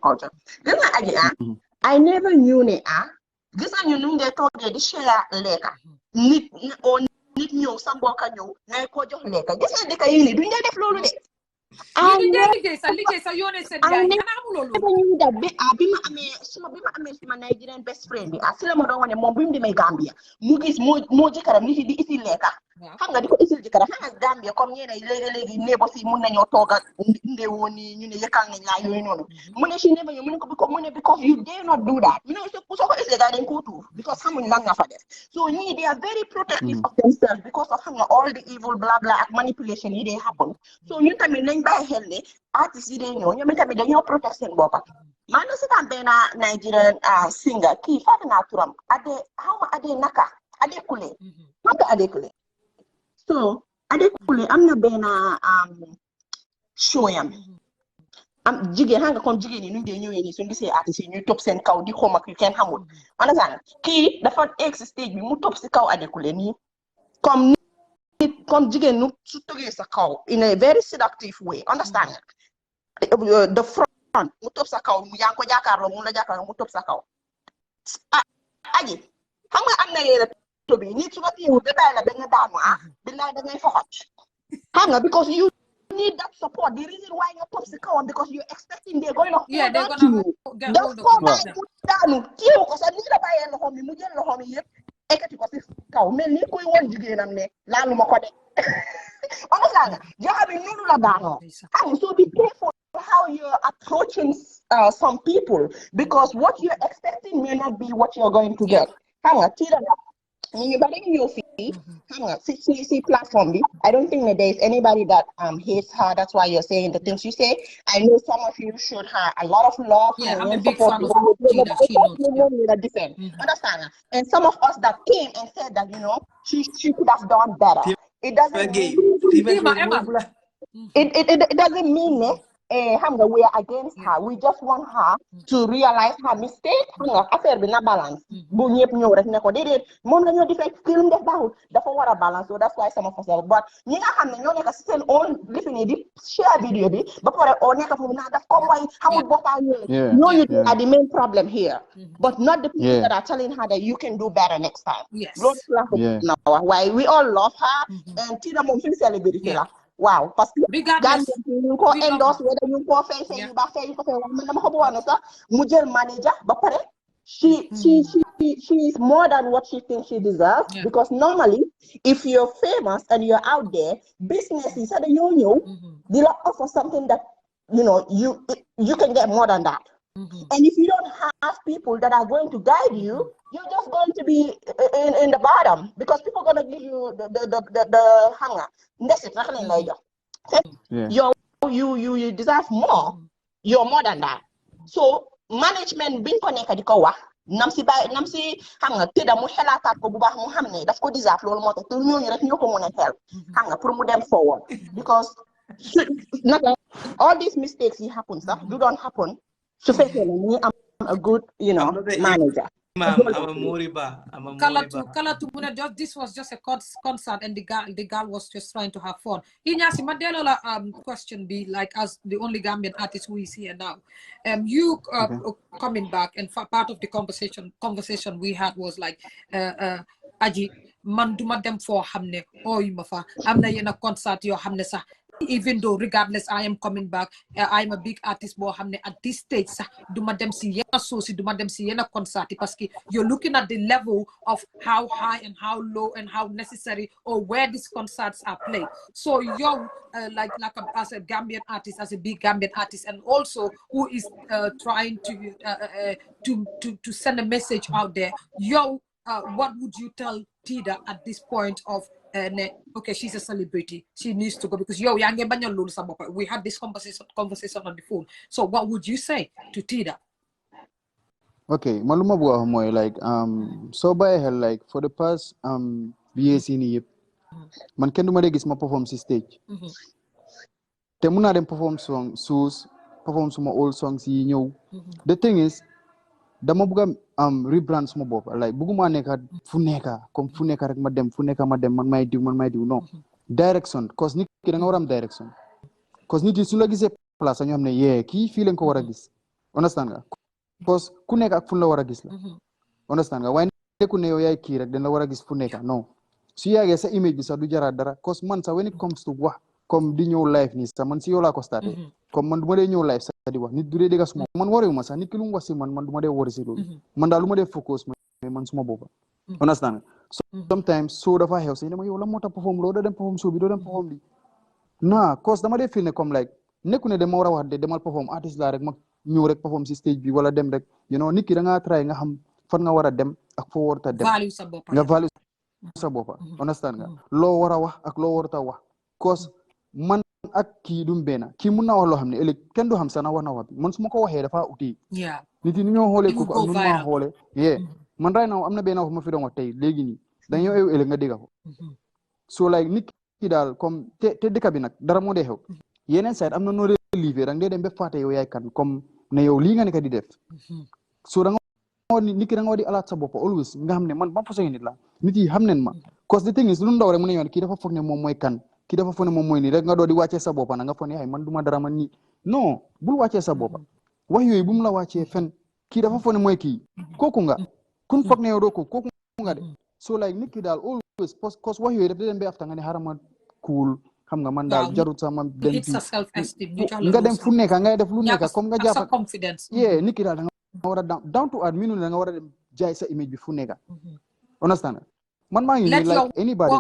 culture. This one, I never knew ne this one you know they told the share leka. Nit or nit new some boka new. Na ko jox leka. This one deka yini duñ def lolu de. I never knew that my Nigerian best friend bi asila mo do wone mom bim di may Gambia mu gis mo jikaram nit di isil leka xam nga diko isil jikaram xam nga Gambia comme ñene legi nebo ci mun nañu toga ndewo ni ñu ne yakal nañ la yoy nonu mu ne ci never mu ne ko because you dare not do that you know so ko isil ga dañ ko tour because xamuñ lan nga fa def so ñi they are very protective of themselves because of xam nga all the evil blah blah ak manipulation yi they happen so ñu tamit nañ bay xel ne artist yi day ñoo ñoom tamit dañoo protect seen bopp man si tam benn Nigerian singer kii fàtte naa turam ade naka ade kule naka ade kule so ade kule am na benn show yam am jigéen xam nga comme jigéen ñi ñu dee ñëwee nii suñu gisee artiste yi ñuy topp seen kaw di xom ak yu kenn xamul understand kii dafa egg si stage bi mu topp si kaw ade kule nii comme jigéen nu su tëgee sa kaw in a very seductive way understand the front mu top sa kaw mu yaa ngi ko jàkkaarloo mu la jàkkaarloo mu top sa kaw aji xam nga am na yéen a bi nit su ko téyewu ba bàyyi la ba nga daanu billaay da ngay foxot xam nga because you need that support the reason why nga top si kawam because you expecting they're going to hold on to you daf ko bàyyi mu daanu téyewu ko sax ni la bàyyee loxoom yi mu jël loxoom yi yëpp ekkati ko si kaw mel ni kuy woon jigéenam ne laalu ma ko de understand nga jaxa bi noonu la daanoo xam so be careful how you're approaching some people because what you're expecting may not be what you're going to get. Hang on, see platform. I don't think that there is anybody that hates her. That's why you're saying the things you say. I know some of you showed her a lot of love. Yeah, I'm a big fan of Tida. She knows. Understand? And some of us that came and said that she could have done better. It doesn't mean it doesn't mean we are against her. We just want her to realize her mistake. Affaire bi na balance. Bu ñepp ñew rek ne ko dédé mom lañu defé film def baaxul dafa wara balance. So that's why some of us are but ñi nga xamné ñoo nekk ci seen own lifini di share video bi ba paré o nekk fu na daf ko way xamul boppa ñoo are the main problem here. But not the people that are telling her that you can do better next time. Yes. Why we all love her and Tida mom fi celebrity la. Wow, parce que you ko endorse whether you ko fay you ba fay ko fay man dama ko wona sax mu jël manager ba pare she is more than what she thinks she deserves because normally if you're famous and you're out there business is that you know they offer something that you can get more than that. And if you don't have people that are going to guide you, you're just going to be in the bottom because people are going to give you the hanger. You deserve more. You're more than that. So management bin ko nekk di ko wax nam si xam nga Tida mu xelaataat ko bu baax mu xam ne daf ko deserve loolu moo tax te ñooñu rek ñoo ko mën a help xam nga pour mu dem forward because all these mistakes yi happen sax du doon happen su fekkee ne ñu am a good manager. Kalatu this was just a concert and the girl was just trying to have fun. Inyasi Madelola question be like as the only Gambian artist who is here now. You coming back and part of the conversation we had was like Aji man duma dem for hamne oyuma fa amna yena concert yo hamne sa even though regardless I am coming back I'm a big artist bo hamne at this stage sax duma dem si yena soci duma dem si yena concert parce que you're looking at the level of how high and how low and how necessary or where these concerts are played. So you're as a Gambian artist, as a big Gambian artist, and also who is trying to send a message out there. What would you tell Tida at this point of okay, she's a celebrity, she needs to go because we had this conversation on the phone. So what would you say to Tida? Okay, maluma bu wax moy like so baye hell like for the past years ni yep man ken duma de gis ma perform ci stage te mun naa dem perform perform suma old songs yi ñëw. The thing is dama bëgg rebrand suma bopp like bëgguma nekk fu nekk comme fu nekk rek ma dem fu nekk ma dem man may diw non direction cause nit ki da nga war am direction cause nit yi su la gisee place ñu xam ne yee kii fii lañ ko war a gis understand nga cause ku nekk ak fu la war a gis la understand nga waaye nekku ne yow yaay kii rek dañ la war a gis fu nekk non su yàggee sa image bi sax du jaraat dara cause man sax when it comes to wax comme di ñëw live nii sax man si yow laa ko starté comme man du ma dee ñëw live sax di wax nit du dee dégg suma man wariwuma sax nit ki lu mu wax si man du ma dee wari si loolu man daal lu ma dee focus mais man suma boppa understand nga sometimes soo dafa xew sax dama yow la moo tax perform loo doo dem perform show bi doo dem perform li non cause dama dee feel ne comme like nekku ne dama war a wax de demal perform artiste laa rek ma ñëw rek perform si stage bi wala dem rek you know nit ki da ngaa try nga xam fan nga war a dem ak foo warut a dem nga value sa boppa understand nga loo war a wax ak loo warut a wax cause man ak kii du benn kii mun naa wax loo xam ne ëllëg kenn du xam sax na wax na wax bi man su ma ko waxee dafa uti nit yi ni ñoo xoolee ko ak nu ma xoolee man right now am na benn wax ma fi doon wax tey léegi nii dañoo ew ëllëg nga dégg ko so like nit ki daal comme te dëkk bi nag dara moo dee xew yeneen side am na noo relivé da nga dee dem ba fàtte yow yaay kan comme ne yow lii nga nekk di def so da nga nit ki da nga war di alaat sa bopp always nga xam ne man ban façon nit la nit yi xam nen ma cause the thing is lu ndaw rek mu ne yoon kii dafa foog ne moom mooy kan kii dafa foog ne moom mooy nii rek nga doo di wàccee sa bopp na nga foog ne ay man duma dara man nii non bul wàccee sa bopp wax yooyu bu mu la wàccee fen kii dafa foog ne mooy kii kooku nga kun foog ne yow doo kooku nga de so like nit ki daal always cause wax yooyu daf di dem ba afta nga ne xaaral ma cool xam nga man daal jarut sax ma dem nga dem fu nekk ngay def lu nekk comme nga jàpp nit ki daal da nga war a down to earth minu ne da nga war a dem jaay sa image bi fu nekk understand man maa ngi nii like anybody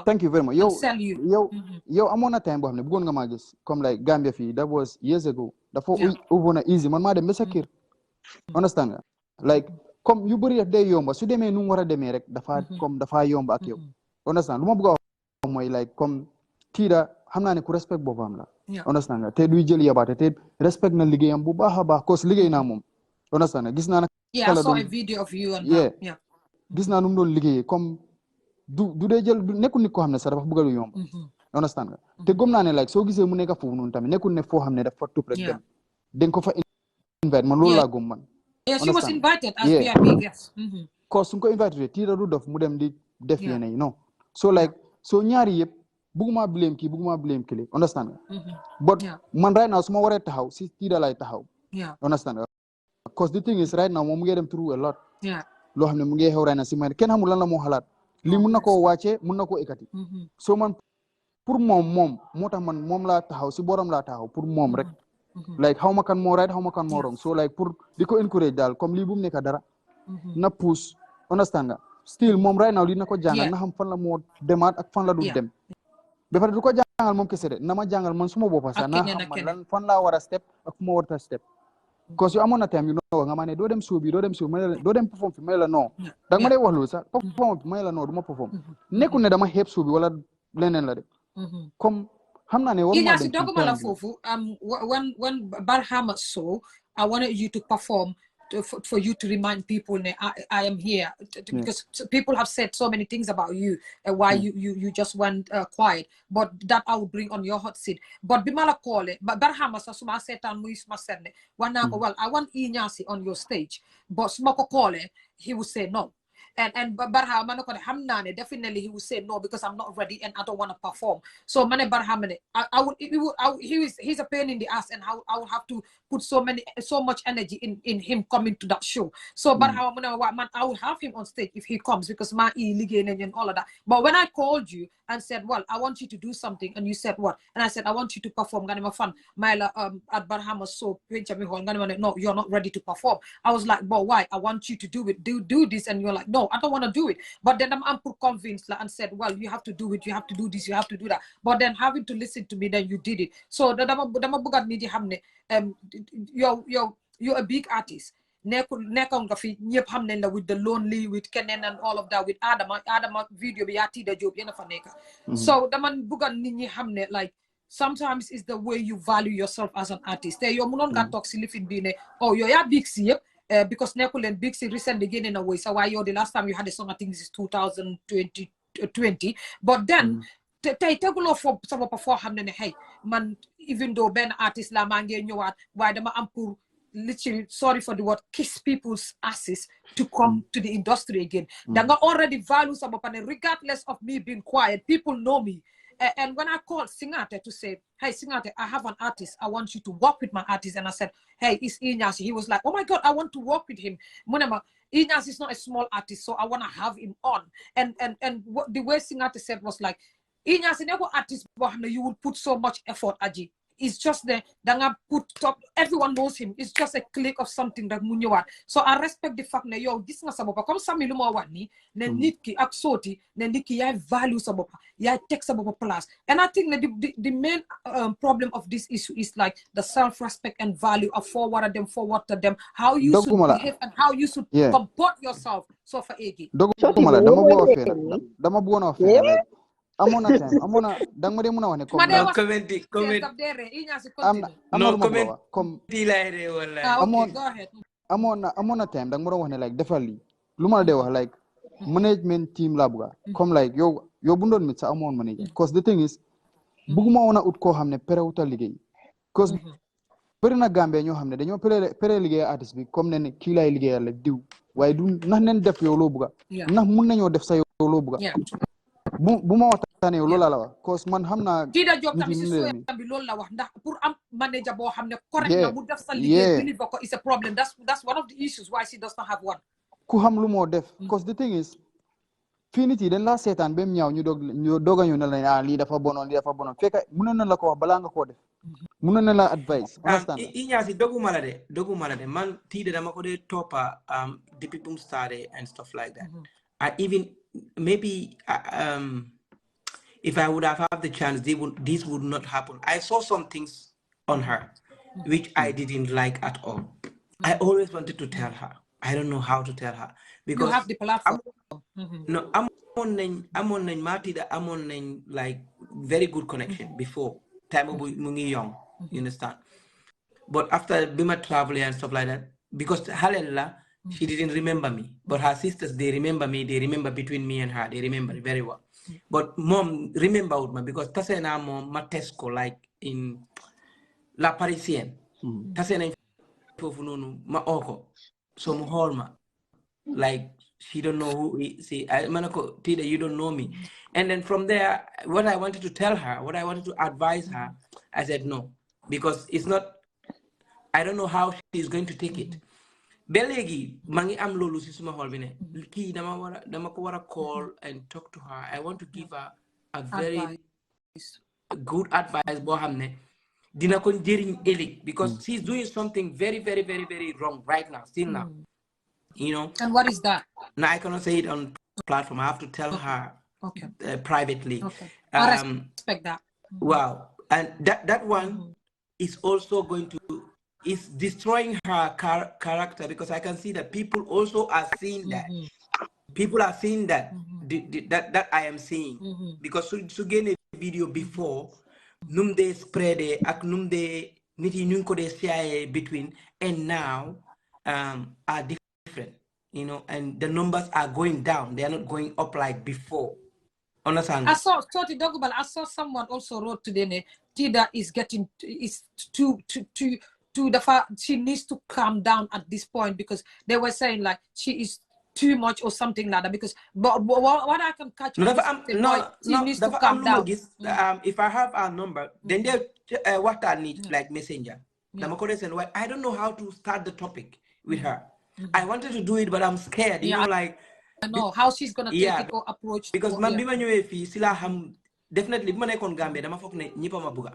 thank you very much yow amoon na time boo xam ne bëggoon nga maa gis comme like Gambia fii that was years ago dafa ubboon na easy man maa dem ba sa kër understand nga like comme yu bëri daf day yomba su demee nu mu war a demee rek dafa yomba ak yow understand lu ma bëgg a wax mooy like comme Tida xam naa ne ku respect boppam la understand nga te duy jël yabaate te respect na liggéeyam bu baax a baax cause liggéey naa moom understand nga gis naa gis naa nu mu doon liggéeyee comme du dee jël nekkul nit koo xam ne sax dafa bëgg lu yomb understand nga te gëm naa ne like soo gisee mu nekk foofu noonu tamit nekkul ne foo xam ne dafa tup rek dem dañ ko fa invite man loolu laa gëm man she was invited as VIP guest cause su ko invité Tida du dof mu dem di def yenn yi non so like so ñaari yëpp bëgguma blame kii bëgguma blame kii understand nga but man right now su ma waree taxaw si Tida lay taxaw understand nga cause the thing is right now moom mu ngi dem through a lot loo xam ne mu ngi xew right now si man kenn xamul lan la moo xalaat lii mun na koo wàccee mun na koo ekkati so man pour moom moo tax man moom laa taxaw si borom laa taxaw pour moom rek like xaw ma kan moo right xaw ma kan moo wrong so like pour di ko encourage daal comme lii bu mu nekk dara na push understand nga still moom right now lii na ko jàngal na xam fan la moo demaat ak fan la du dem ba pare du ko jàngal moom kese de na ma jàngal man suma boppa sax naa xam man lan fan laa war a step ak fu ma war a step cause yu amoon na time yu no nga ma ne doo dem suuf bi doo dem perform fi may la non danga ma dee wax loolu sax perform fi may la non du ma perform nekkul ne dama xeeb suuf bi wala leneen la de comme xam naa ne war ma dem doguma la foofu when Barhama so I wanted you to perform for you to remind people I am here because people have said so many things about you and why you just went quiet but that I would bring on your hot seat but bimala call it but Barhama so suma setan muy suma serne wanako well I want Inyasi on your stage but smoko call it he would say no and Barhama no hamnane definitely he would say no because I'm not ready and I don't want to perform so mane Barhama he's a pain in the ass and I would have to put so much energy in him coming to that show so Barhama man I would have him on stage if he comes because my and all of that but when I called you and said well I want you to do something and you said what and I said I want you to perform ganima fun Myla at Barhama so no you're not ready to perform I was like but why I want you to do it do this and you're like no I don't want to do it but then I'm convinced and said well you have to do it you have to do this you have to do that but then having to listen to me then you did it so dama bugat ni di xamne you're a big artist nekkoon nga fi ñëpp xam nañ la with the lonely with Kenen and all of that with Adama video bi yaa Tida Job yéen a fa nekk so dama bugat nit ñi xam ne like sometimes it's the way you value yourself as an artist te yow mënoon nga toog si lifin bi ne oh yow yaa big si yëpp because Nekulen Big C recently getting away. So why the last time you had a song, I think this is 2020. But then tey teguloo fo sa bopp foo xam ne hey man even though benn artist la maa ngi ñëwaat waaye dama am pour literally sorry for the word kiss people's asses to come to the industry again. Danga already value sa bopp ne regardless of me being quiet, people know me. And when I called Singate to say, hey, Singate, I have an artist. I want you to work with my artist. And I said, hey, it's Inyasi. He was like, oh my God, I want to work with him. Munema, Inyasi is not a small artist, so I want to have him on. And what the way Singate said was like, Inyasi never artist, you will put so much effort, Aji. It's just the Danga put top. Everyone knows him. It's just a click of something that Munyoat. So I respect the fact that yo, this is sabopa. Come Sami Luma wani, ne nitki aksoti, ne nitki ya value sabopa, ya take sabopa plus. And I think that the main problem of this issue is like the self-respect and value of forward to them, how you should behave and how you should comport yourself. So for Egi. Dogumala, dama buona offer like. Amona time, amona dang mo de muna wane kom. No commenti. No comment. Okay, go ahead. Amona time dang mo wane like definitely. Luma de wa like management team labga. Come like yo bundon mit sa amon money. Cause the thing is, buguma wana ut ko hamne pere uta ligay. Cause pere na Gambia ñoo xamne dañoo pere ligay artist bi comme ne ki lay ligay la diw. Waye du nax nen def yo lo buga. Nax mën nañoo def sa yo lo buga. bu ma waxtaanee loolu la wax cause man xam naa Tida Job tamit si sooy bi loolu la wax ndax pour am manager boo xam ne correct na mu def sa liggéey deliver ko is a problem. That's one of the issues why she does not have one. ku xam lu moo def cause the thing is fii nit yi dañ laa seetaan ba mu ñaaw ñu doog a ñëw ne la lii dafa bonoon fekk mënoon na la ko wax balaa nga koo def mënoon na la advice understand Iñaasi doguma la de man Tida dama ko dee toppa depuis bu mu started and stuff like that. I even maybe if I would have had the chance, this would not happen. I saw some things on her which I didn't like at all. I always wanted to tell her. I don't know how to tell her because you have the platform. No, I'm on Martida. I'm on like very good connection before time of Mungi young. You understand? But after Bima traveling and stuff like that, because Halella. She didn't remember me, but her sisters, they remember me. They remember between me and her. They remember it very well. But mom remembered me because Tasena mom matesco like in La Parisienne. Tasena ma oko. So muholma. Like she don't know who see I manako Tida, you don't know me. And then from there, what I wanted to tell her, what I wanted to advise her, I said no. Because it's not I don't know how she's going to take it. Belegi mangi am lolu si suma xol bi ne ki dama ko wara call and talk to her. I want to give her a very good advice bo xamne dina ko njeriñ elig because she's doing something very very very very wrong right now still now. You know. And what is that? Now I cannot say it on platform. I have to tell her privately. Okay. I respect that. Wow. And that one is also going to is destroying her character because I can see that people also are seeing that. People are seeing that that I am seeing because to gain a video before num they spread it ak num they niti ñu ko de CIA between and now are different, you know, and the numbers are going down. They are not going up like before. Understand? I saw someone also wrote today Tida is too she needs to calm down at this point because they were saying like she is too much or something like that because but what I can catch she needs to calm down. If I have a number then they what I need like messenger. I don't know how to start the topic with her. I wanted to do it but I'm scared, you know, like I know how she's gonna take it or approach because man bima ñëwé fi sila xam definitely bima nekkon Gambia dama fokk ne ñepa ma buga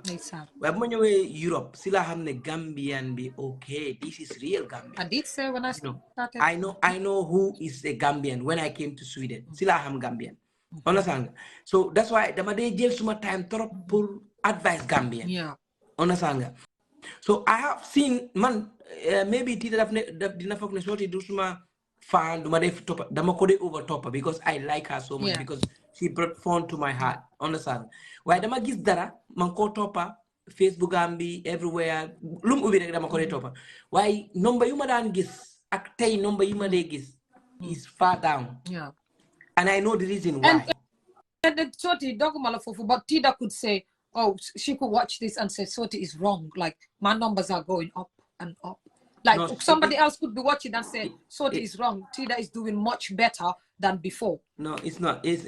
way bima ñëwé Europe sila xam ne Gambian be okay, this is real Gambia. I did say when I started I know who is a Gambian when I came to Sweden sila xam Gambian. Understand? So that's why dama day jël suma time trop pour advice Gambian. Yeah. Understand? So I have seen man maybe Tita dina fokk ne sorti du suma fan dama ko de over top because I like her so much because she brought fun to my heart. Understand? Why dama gis dara man ko topa Facebook ambi everywhere lum ubi rek dama ko de topa. Why number yu ma daan gis ak tay number yu ma de gis is far down. Yeah. And I know the reason why. And Soti dogma fofu, but Tida could say, oh, she could watch this and say Soti is wrong. Like my numbers are going up and up. Like No, somebody else could be watching and say Soti is wrong. Tida is doing much better than before. No, it's not. It's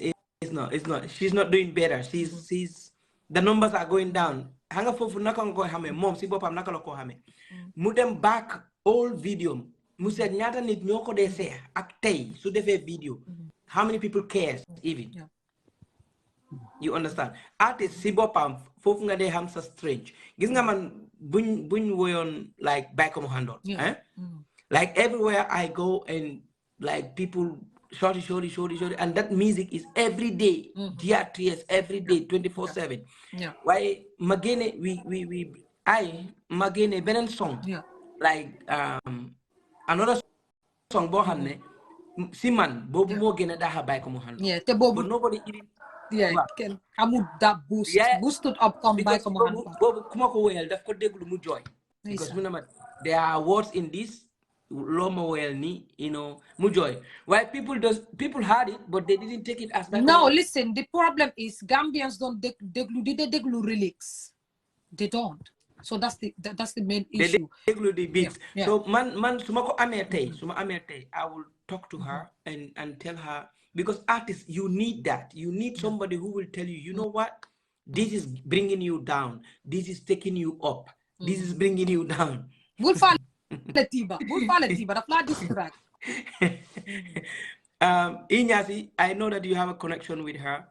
not. It's not. She's not doing better. She's the numbers are going down. Hanga fofu naka ngo hame mom si bopam naka lako hame. Mudem back old video. Musa nyata nit nyoko de se ak tay su defe video. How many people cares even? Yeah. You understand? Artist si bopam fofu nga de ham sa strange. Gis nga man buñ woyon like back on handle. Yeah. Like everywhere I go and like people shorty, and that music is every day. DRTS every day, 24/7. Yeah. Why magene magene benen song. Yeah. Like another song bo xamne Siman bobu mo gëna daha bay ko mo handle. Yeah, te bobu but nobody even can amul that boost. Boosted up come by ko mo handle. Bobu kuma ko wéyal daf ko déglu mu joy. Because there are words in this Loma well ni, you know, mujoy. Why people had it, but they didn't take it as that. No, listen, the problem is Gambians don't deglu lyrics. They don't. So that's the main issue. They deglu the beats. Yeah. So man sumako amete, I will talk to her and tell her, because artists, you need that. You need somebody who will tell you, you know what? This is bringing you down. This is taking you up. This is bringing you down. Inyasi, I know that you have a connection with her.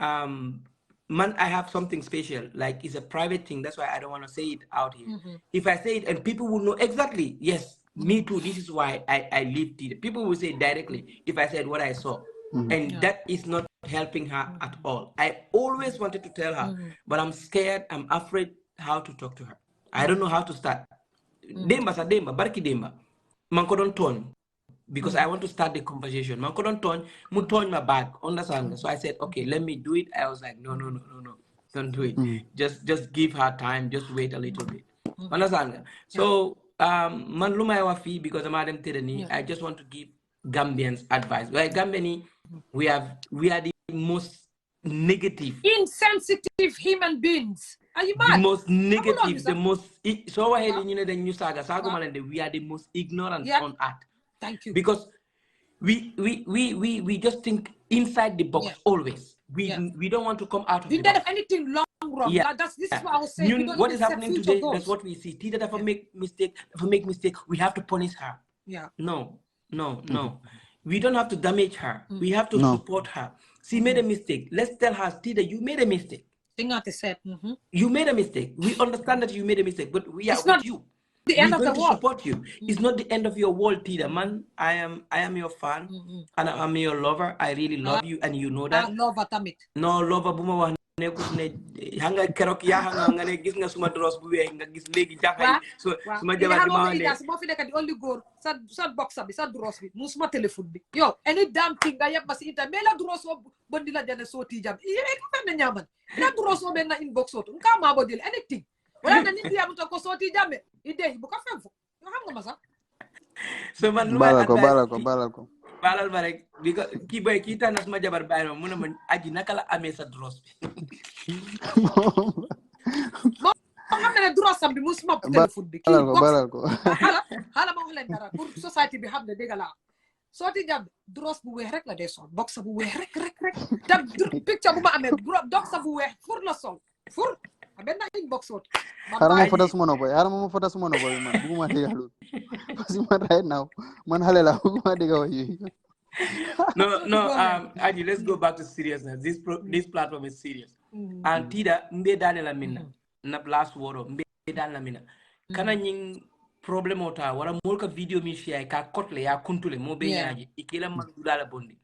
Man, I have something special. Like it's a private thing. That's why I don't want to say it out here. If I say it and people will know exactly, yes, me too. This is why I lived it. People will say directly if I said what I saw. And that is not helping her at all. I always wanted to tell her, but I'm scared. I'm afraid how to talk to her. I don't know how to start. Demba sa demba, barki demba. Man ko don tone because I want to start the conversation. Man ko don tone, mu tone my back, understand? So I said, okay, let me do it. I was like, no, don't do it. Just give her time. Just wait a little bit. Understand? So man lumay wa fi because I'm Adam Tedani. I just want to give Gambians advice. Like Gambiani, we are the most negative, insensitive human beings. Are you mad? The most negative, the most so we are the most ignorant on earth. Thank you. Because we just think inside the box always. We don't want to come out of the box. Anything wrong. This is what I was saying. What is happening today? That's what we see. Tida if I make mistake, we have to punish her. Yeah. No. We don't have to damage her. We have to support her. She made a mistake. Let's tell her, Tida, you made a mistake. You made a mistake. We understand that you made a mistake, but we are with you. The end of the world. Support you. It's not the end of your world, Tida. Man, I am your fan, and I'm your lover. I really love you, and you know that. No lover, buma hanga kerok ya hanga ne gis nga suma dros bu wex nga gis legi jaxay suma jabar bi ma ne mo fi nek di only goor sa box bi sa dros bi musuma telephone bi yo any damn thing nga yeb basi inta mais la dros o bondi la jane soti jam e ka na nyaman la dros o ben na inbox oto nka ma bodil anything wala na nit ya to ko soti jamme ide bu ka fem fo yo xam nga ma sax so man balal ko balal ba rek because ki boy ki tanas ma jabar bayro mu ne ma aji naka la amé sa dros bi mo xamne dros am bi musuma telephone bi balal ko hala ma wax leen dara pour society bi xamne degala soti jam dros bu wex rek la de sol box bu wex rek tam picture bu ma amé box bu wex pour la sol pour ben na inbox ot harama foto suma no boy man buguma digalu parce que man right now man halela buguma diga way no Aji, let's go back to seriousness. This platform is serious. And Tida mbe dale la minna na last word mbe dale la minna kana nying problem ota wala molka video mi share ka kotle ya kuntule mo be nyaji ikela man dula bondi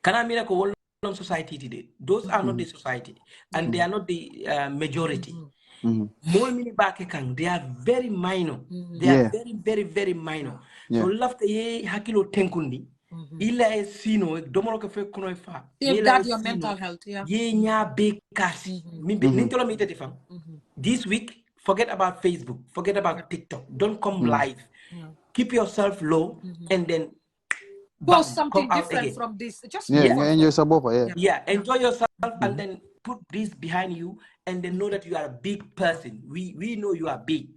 kana mina ko wol society today. Those are not the society, and they are not the majority. More mini bakekang, they are very minor. They are very, very, very minor. So lafta ye hakilo tenkundi. Ila e sino domolo ka fe kuno fa. Safeguard your mental health. Ye nya be kasi. Nintolo mi tete fam. This week, forget about Facebook, forget about TikTok. Don't come live. Keep yourself low, and then post something different from this. Just enjoy sa bopa, enjoy yourself and then put this behind you and then know that you are a big person. We know you are big.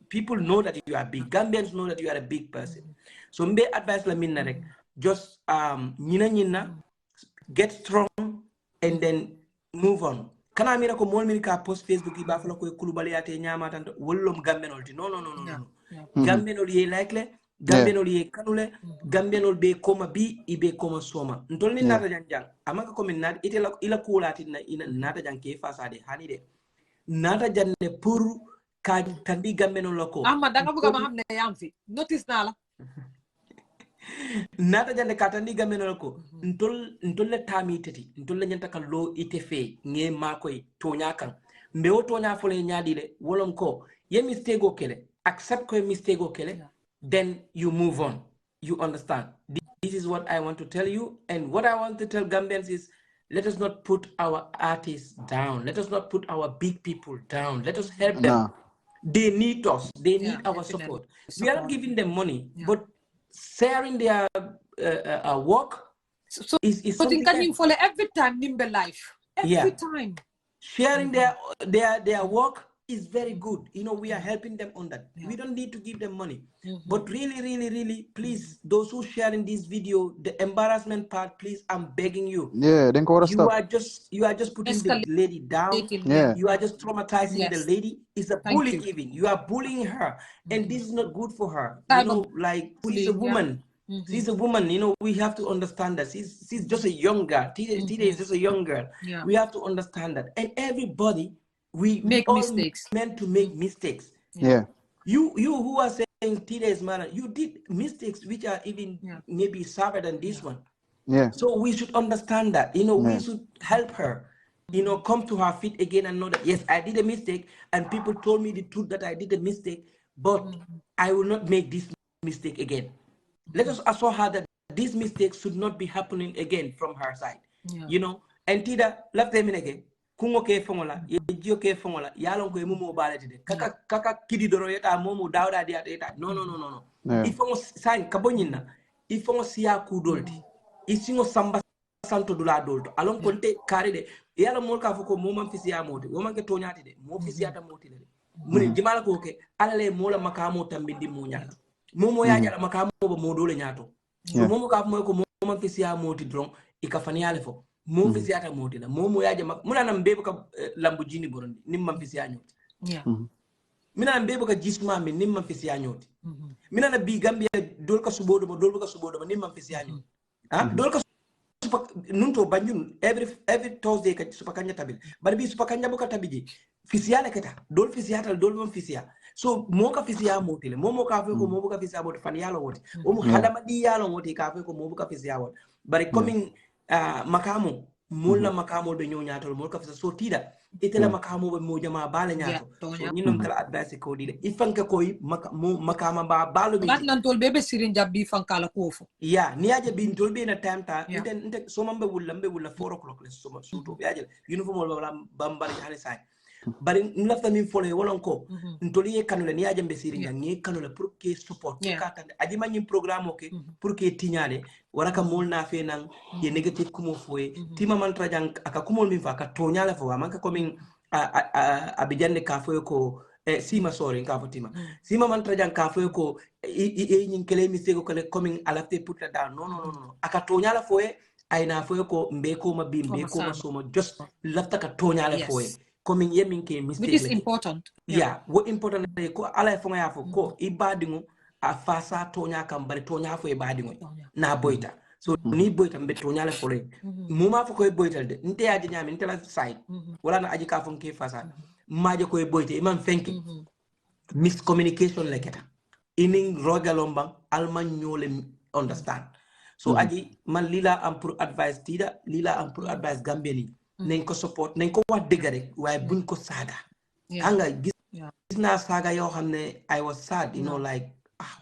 People know that you are big. Gambians know that you are a big person. So mbe advice la minna rek, just nina get strong and then move on. Kana mira ko mol min ka post Facebook yi ba fa la koy kulubali ate nyama tan wollom gambenol ti no gambenol ye likely gambenol ye kanule gambenol be koma bi ibe koma soma ntol ni nata janjang amaka ko min nat ite la ila kulati na ina nata jang ke fasade hani de nata janne pour ka tandi gambenol lako amma danga buga ma xamne yam fi notice na la nata jande katandi gambenol ko ntol le tami teti ntol le nyanta kan lo ite fe nge makoy tonya kan mbe o tonya fole nyaadi le wolon ko ye mistake o kele accept ko mistake o kele then you move on. You understand? This is what I want to tell you, and what I want to tell Gambians is, let us not put our artists down. Let us not put our big people down. Let us help them. They need us. They need our support. We are not giving them money, but sharing their work is something else. For every time Nimble life. Every time. Sharing their work is very good. You know, we are helping them on that. We don't need to give them money. But really, please, those who sharing this video, the embarrassment part, please, I'm begging you. Then you are just putting the lady down. You are just traumatizing the lady. It's a bully even. You are bullying her. And this is not good for her. You know, like, she's a woman. She's a woman, you know, we have to understand that. She's just a young girl. Tida is just a young girl. We have to understand that. And everybody, we make mistakes. Meant to make mistakes. You who are saying Tida is mad, you did mistakes which are even maybe sadder than this one. So we should understand that. You know, we should help her. You know, come to her feet again and know that, yes, I did a mistake, and people told me the truth that I did a mistake, but I will not make this mistake again. Let us assure her that these mistakes should not be happening again from her side. You know, and Tida, left them in again. Kungo ke fongola, yejio ke fongola, yalon ko mumu baleti de. Kaka kidi doro yeta momu dawda dia eta. No. Ifongo sign kabonyina. Ifongo siya ku dolti. Isingo samba santo dula dolto. Alon konte kare de. Yalo mol ka foko momam fisiya moti. Woman ke tonyati de. Mo fisiyata moti de. Mune jimala ko ke alale mola makamo tambindi mo nyato. Momo ya jala makamo ba modole nyato. So momo ka mo ko momam fisiya moti dron ikafani ale fo. Mo fisiata moti la momo ya jama muna na mbebe ka Lamborghini borondi nimma fisiya nyoti. Mina na mbebe ka jisma mi nimma fisiya nyoti. Mina na bi Gambia dolka subodo ba nimma fisiya nyoti. Dolka nunto banjun every Thursday ka supakanya tabil bari bi supakanya boka tabiji fisiala keta dol fisiata dol mon fisia so moka fisia motile momo ka fe ko mo boka fisia bot fan yalo woti o mo hadama di yalo woti ka fe ko mo boka fisia wot bari coming makamo mulna makamo be nyonyatol mo ka fisia so tida itela makamo be mo jama bala nyato so nyinom kala advice ko dile ifanka koy makama ba balo bi gat nan tol bebe sirin jabbi fankala kofo niaje bin tol be na time ta inte so mambe wulla 4 o'clock le so suto be ajel uniform wala bambari hale sai bari nlafta min fole wolon ko ntoli ye kanule niaje be sirin ngi kanule pour que support ka tande aji manyi programme ok pour que tinyale wala ka molna fe nan ye negative kumo foye tima man trajang aka kumol min fa ka tonyala fo man ka komin abijande ka foye ko sima sorry ka fotima sima man trajang ka foye ko nyin kele mistake ko le coming alafte put that down no aka tonyala foye ayna foye ko mbe ko ma bi mbe ko ma soma just lafta ka tonyala foye coming yemin ke mistake which is important what important ko ala fo ya fo ko ibadingu a fasa tonya kam bari tonya fo ibadingu na boyta so ni boyta mbe tonya la fo le muma fo ko boytal de nte aji nyami nte la side wala na aji ka fo ke fasa maje ko boyte imam fenki miscommunication leketa inin rogalombang alman nyole understand so aji man lila am pour advice tida lila am pour advice gambeni nañ ko support nañ ko wax dëgg rek waaye buñ ko saaga anga gis naa saaga yoo xam ne I was sad you know like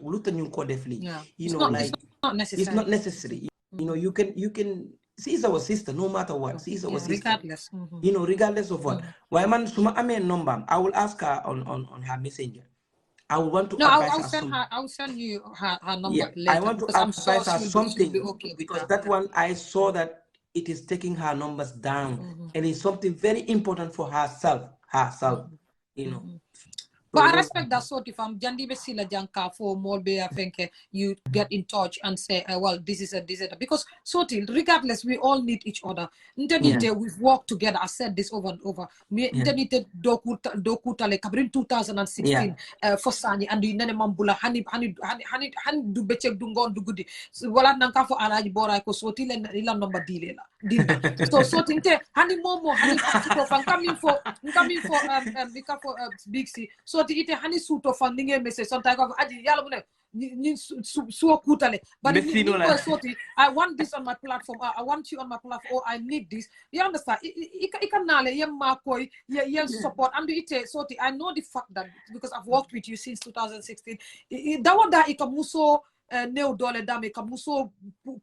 lu tax ñu ko def lii you know like it's not necessary you know you can she is our sister no matter what she is our sister regardless you know regardless of what waaye man suma amee number I will ask her on her messenger I would want to No, advise I'll her send some. her. I'll send you her number Yeah, later I want to because I'm sure advise her she'll be something okay with because that. that one I saw that it is taking her numbers down, and it's something very important for herself. You know. But I respect that sort. If I'm Jandi Besila Janka for more be I think you get in touch and say, well, this is because regardless, we all need each other. We've worked together. I said this over and over. Me doku tale kabrin 2016 for Sani and the nene mambula hani du becek du ngon du gudi. Wala nanka for alaji bora ko soti ila number dilna. So inte hani momo hani coming for big C. So ite hani suto funding message sometimes aji yalla mu ne ni so kutale but I want this on my platform. I want you on my platform. Or I need this. You understand? Ikanale yemma koi ye support and ite so I know the fact that because I've worked with you since 2016 dawada ikamuso neo dole dame kamuso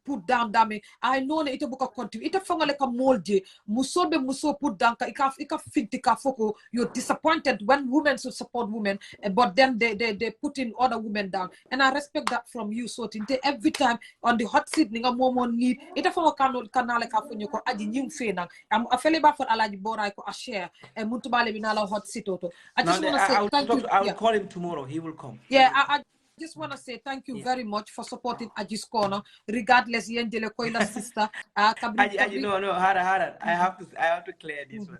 put down dame I know ne ite buka continue ite fangale ka molje muso put down ka ika finti ka foko you're disappointed when women should support women but then they put in other women down and I respect that from you so tinte every time on the hot seat ninga momo need ite fango kanale ka fonyo ko aji nyim fena am afele ba for alaji boray ko a share e muntubale binala hot seat auto I just want to say thank you. I will call him tomorrow. He will come. Yeah, I just want to say thank you very much for supporting Aji's Corner, regardless Yendele Koila sister. Aji, no, Hara. I have to clear this one.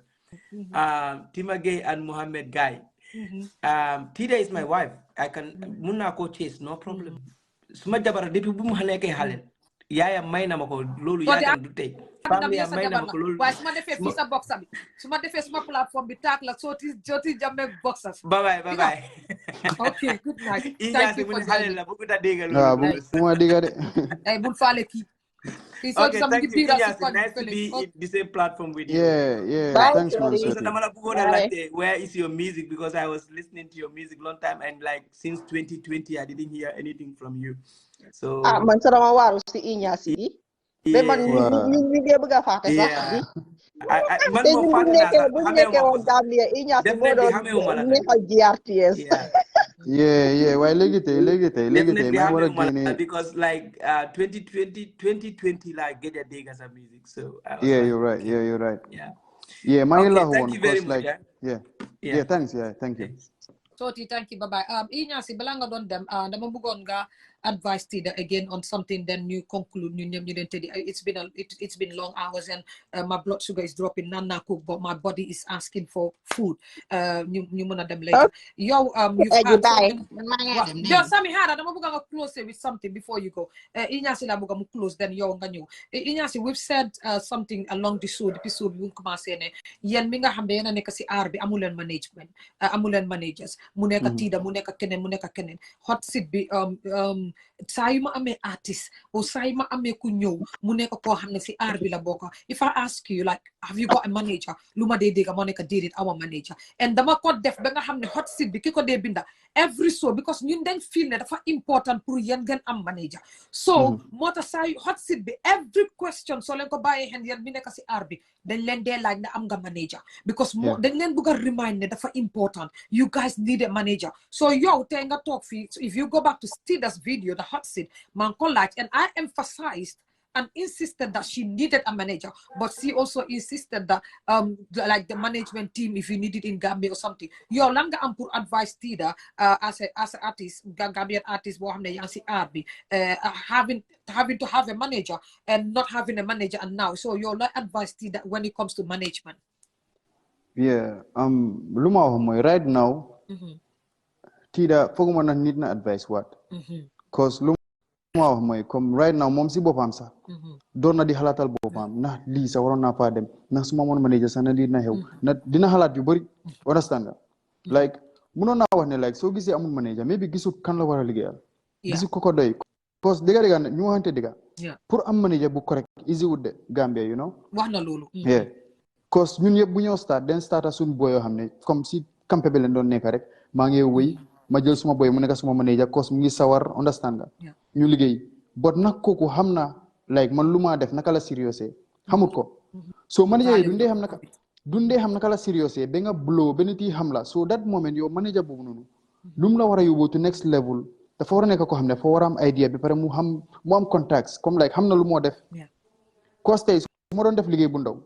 Tima Gay and Mohammed Guy. Tida is my wife. I can Muna ko chase, no problem. Suma jabara depuis bu mu haleke halen. Yaya mayna mako lolu ya kan dute. Family ya mayna mako lolu. Why suma defe fisa box abi. Suma defe suma platform bi tak la soti jamme boxers. Bye. Okay, good night. Thank you for joining. Bul fale ki. Okay, thank you. Nice to be in the same platform with you. Yeah. Bye, Thanks, man. Bye. Where is your music? Because I was listening to your music long time, and like since 2020, I didn't hear anything from you. So man sama waru si Inyasi bi. Be man ni de bëgg faté sax. Man mo faté na sax. Bu nekké won Gambia Inyasi mo do neexal GRTS. Yeah. Why legite man wara gene because like 2020 like get a dig as a music. So yeah, you're right. Yeah, my thank you very much. Yeah, thanks. Yeah, thank you. Soti, thank you. Bye-bye. Inyasi balanga don dem dama bugon nga advice Tida again on something then you conclude it's been long hours and my blood sugar is dropping nana cook but my body is asking for food ñu mëna dem later yow you've had just Sami Hara dama buga nga close with something before you go Inyasi la buga mu close then yow nga ñew Inyasi we've said something along the episode bu commencé ne yeen mi nga xam ne nek ci art bi amulen management amulen managers mu nekk Tida mu nekk keneen hot seat bi saa yu ma amee artiste ou saa yu ma amee ku ñëw mu nekk koo xam ne si art bi la bokk if I ask you like have you got a manager lu ma dee dégg moo nekk déedéet awa manager and dama ko def ba nga xam ne hot seat bi ki ko dee binda every show because ñun dañ feel ne dafa important pour yéen ngeen am manager so moo tax saa yu hot seat bi every question soo leen ko bàyyee xel yéen bi nekk si art bi dañ leen dee laaj ne am nga manager because dañ leen bëgg a remind ne dafa important you guys need a manager so yow tey nga toog fii if you go back to Tida's video the hot seat man ko laaj and I emphasized and insisted that she needed a manager, but she also insisted that like the management team, if you need it in Gambia or something. Yo, langa am pour advice Tida as an artist, Gambian artist, having to have a manager and not having a manager and now. So your advice Tida when it comes to management. Yeah, luma homoy right now. Tida foguma na need na advice what? Cause comme right now moom si boppam sax doon na di xalaatal boppam na lii sax waroon naa faa dem na suma moon manager sax na lii na xew na dina xalaat yu bëri understand like mënoon naa wax ne like soo gisee amul manager maybe gisut kan la war a liggéeyal gisut ko doy cause dëgga ñu waxante dëgga pour am manager bu correct easy wut de Gambia you know wax na loolu yeah cause ñun yëpp bu ñoo start den starta suñu boy yoo xam ne comme si campé bi leen doon nekk rek maa ngi wëy ma jël suma boy mu nekk suma manager cause mu ngi sawar understand nga ñu liggéey but nag kooku xam na like man lu maa def naka la serious xamut ko so manager yi dundee xam naka la serious ba nga blow ba nit yi xam la so that moment yow manager boobu noonu lu mu la war a yóbbu to next level dafa war a nekk koo xam ne dafa war a am idea bi pare mu am contacts comme like xam na lu moo def cause tey su ma doon def liggéey bu ndaw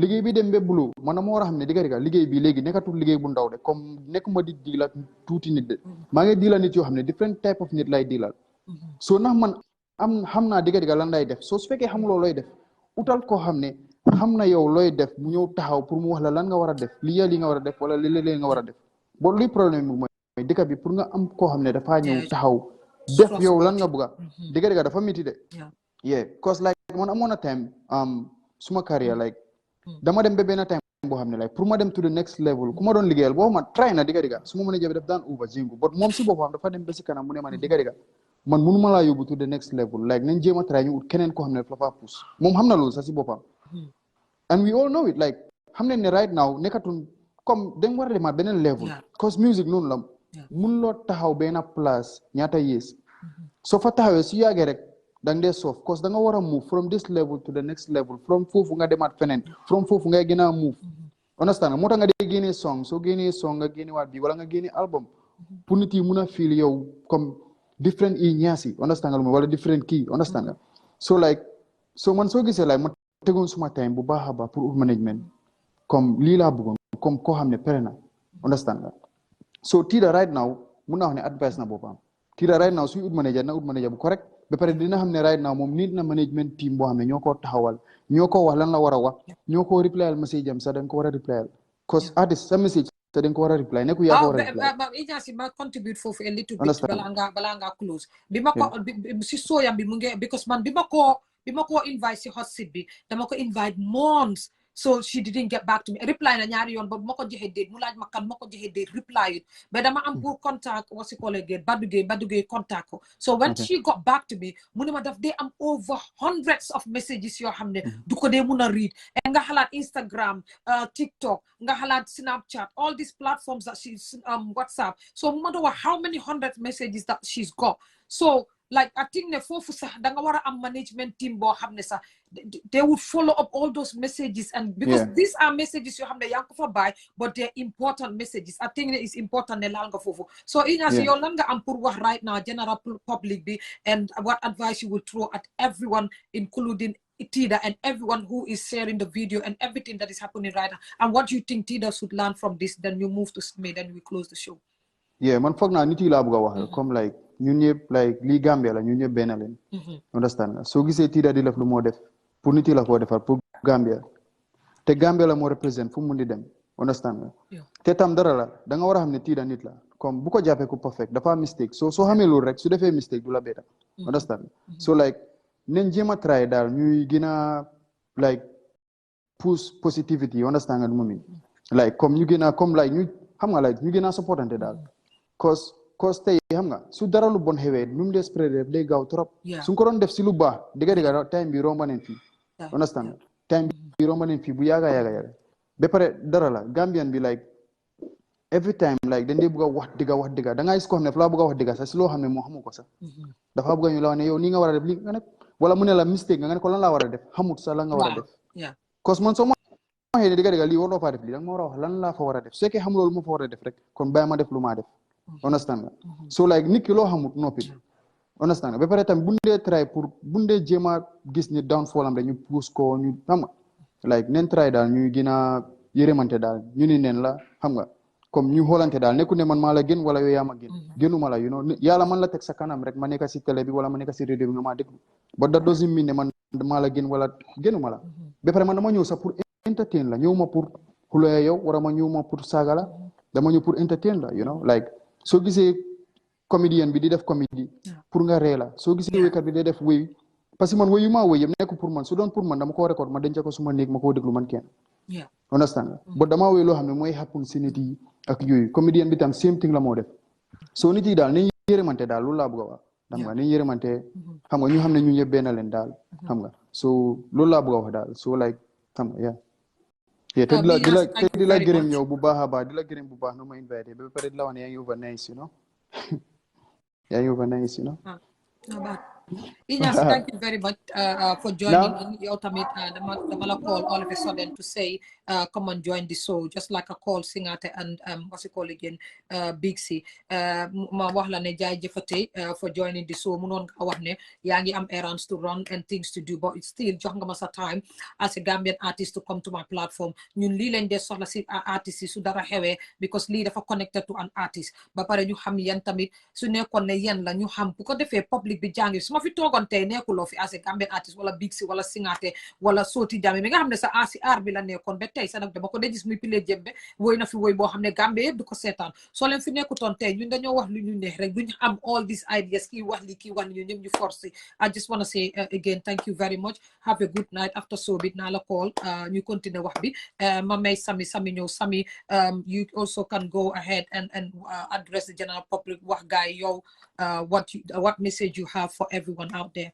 liggéey bi dem ba bulu man na ma war a xam ne digga liggéey bi léegi nekkatul liggéey bu ndaw de comme nekkuma di diila tuuti nit de maa ngi diila nit yoo xam ne different type of nit lay diilal so ndax man xam naa digga lan lay def soo su fekkee xamuloo looy def utal koo xam ne xam na yow looy def mu ñëw taxaw pour mu wax la lan nga war a def lii nga war a def wala lii nga war a def bon luy problème bi mooy dëkk bi pour nga am koo xam ne dafaa ñëw taxaw def yow lan nga bëgga digga dafa miti de yeah cause like man amoon na time suma career like dama dem ba benn time boo xam ne like pour ma dem to the next level ku ma doon liggéeyal boo ma try na digga su ma mën a jabe def daan uba jingu but moom si boppam dafa dem ba si kanam mu ne ma ne digga man mënu ma laa yóbbu to the next level like nañ jéem a try ñu ut keneen koo xam ne dafa faa pousse moom xam na loolu sax si boppam and we all know it like xam ne ne right now nekkatun comme dañ war a demaat beneen level cause music noonu la mun loo taxaw benn place ñaata years soo fa taxawee su yàggee rek da nga dee soof cause da nga war a move from this level to the next level from foofu nga demaat feneen from foofu ngay gën a move understand moo tax nga dee génnee song soo génnee song nga génne waat bi wala nga génne album pour nit yi mun a feel yow comme different i ñaasi understand nga lu wala different kii understand nga so like so man soo gisee like ma tegoon suma time bu baax a baax pour management comme lii laa bëggoon comme koo xam ne pere na understand nga so Tida right now mun naa wax ne advice na boppam Tida right now suy ut manager bu correct ba pare dina xam ne right now moom nit na management team boo xam ne ñoo ko taxawal ñoo ko wax lan la war a wax ñoo ko replyal message am sax dañ ko war a replyal cause artist sa message sax dañ ko war a reply nekku yaa ko war a reply agency ma contribute foofu a little bit balaa nga close bi ma ko si sooyam bi mu ngi because man bi ma ko invite si hot seat bi dama ko invite months so she didn't get back to me reply na ñaari yoon ba ma ko joxe date mu laaj ma kan ma ko joxe date reply it but dama am pour contact what's it called again Badugay contact ko so when she got back to me mu ne ma daf dee am over hundreds of messages yoo xam ne du ko dee mun a read and nga xalaat Instagram TikTok nga xalaat Snapchat all these platforms that she's WhatsApp so mu ma doon wax how many hundred messages that she's got so like I think ne foofu sax da nga war a am management team boo xam ne sax they would follow up all those messages and because these are messages yoo xam ne yaa ngi ko fa bàyyi but they're important messages I think it's important ne laal nga foofu so Ignace yow lan nga am pour wax right now general public bi and what advice you would throw at everyone including Tida and everyone who is sharing the video and everything that is happening right now and what you think Tida should learn from this then you move to Smith then we close the show man foog naa nit yi laa bëgg a wax comme like ñun ñëpp like lii Gambia la ñun ñëpp benn leen understand nga soo gisee Tida di def lu moo def pour nit yi la koo defar pour Gambia te Gambia la moo represent fu mu mun di dem understand nga te tam dara la da nga war a xam ne Tida nit la comme bu ko jàppee ku perfect dafa mistake soo xamee loolu rek su defee mistake du la beta understand so like nañ jéem a try daal ñuy gën a like push positivity understand nga du ma min like comme ñu gën a comme like ñu xam nga like ñu gën a supportante daal cause tey xam nga su dara lu bon xewee nu mu dee spread def day gaaw trop su ko doon def si lu baax digga time bi romba neen fii understand nga time bi romba neen fii bu yaaga ba pare dara la Gambian bi like every time like dañ dee bëgg a wax digga da ngay gis ko xam ne fa laa bëgg a wax digga sax si loo xam ne moo xamu ko sax dafa bëgg ñu la wax ne yow nii nga war a def li nga ne wala mu ne la mistake nga ne ko lan laa war a def xamut sax lan nga war a def cause man soo ma waxee ne digga lii waroo faa def lii da nga ma war a wax lan laa fa war a def su fekkee xam loolu moo fa war a def rek kon bàyyi ma def lu maa def understand nga so like nit ki loo xamut noppi understand nga ba pare tamit bu ñu dee try pour bu ñu dee jéem a gis ni downfall am rek ñu pousse ko ñu xam nga like neen try daal ñuy gën a yërëmante daal ñu ni neen la xam nga comme ñu xoolante daal nekku ne man maa la gën wala yow yaa ma gën gënuma la you know yàlla man la teg sa kanam rek ma nekk si télé bi wala ma nekk si radio bi nga maa déglu but that doesn't mean ne man maa la gën wala gënuma la ba pare man dama ñëw sax pour entertain la ñëw ma pour xuloo yow wala ma ñëw ma pour saaga la dama ñëw pour entertain la you know like soo gisee comédien bi di def comédie pour nga ree la soo gisee wéykat bi di def wéy parce que man wéyu maa wéy yëpp nekk pour man su doon pour man dama koo record ma denc ko suma néeg ma koo déglu man kenn understand nga ba damaa wéy loo xam ne mooy happen si nit yi ak yooyu comédien bi tam same thing la moo def soo nit yi daal nañ yërëmante daal loolu laa bëgg a wax xam nga nañ yërëmante xam nga ñu xam ne ñu ñëpp benn leen daal xam nga so loolu laa bëgg a wax daal so like xam nga te di la gërëm yow bu baax a baax di la gërëm bu baax no ma invité ba pare di la wax ne yaa ngi over nice you know yaa ngi over nice you know Ignace, thank you very much for joining in. Dama la call all of a sudden to say come and join the show, just like a call Singate and what's it called again, Big C. Ma wax la ne jaay jëfate for joining the show. Mu non nga wax ne yaa ngi am errands to run and things to do, but it's still jox nga ma sa time as a Gambian artist to come to my platform. Ñun lii lañ dee soxla si artist yi su dara xewee, because lii dafa connected to an artist. Ba pare ñu xam yan tamit su nekkoon ne yan la ñu xam bu ko defee public bi jàngi. Su ma fi toogoon tey nekkuloo fi as a Gambian artist wala Big C wala Singate wala Soti Jammeh mi nga xam ne sa si aar bi la nekkoon ba tey sa nag dama ko dee gis muy pile jëmbe woy na fi woy boo xam ne Gambie yëpp du ko seetaan. Soo leen fi nekkutoon tey ñun dañoo wax lu ñu neex rek duñ am all these ideas kii wax li kii wax li ñu ñëpp ñu forcé. I just want to say again thank you very much. Have a good night. After so bit naa la call ñu continue wax bi ma may Sami ñëw Sami you also can go ahead and address the general public wax gaay yow what message you have for everyone out there.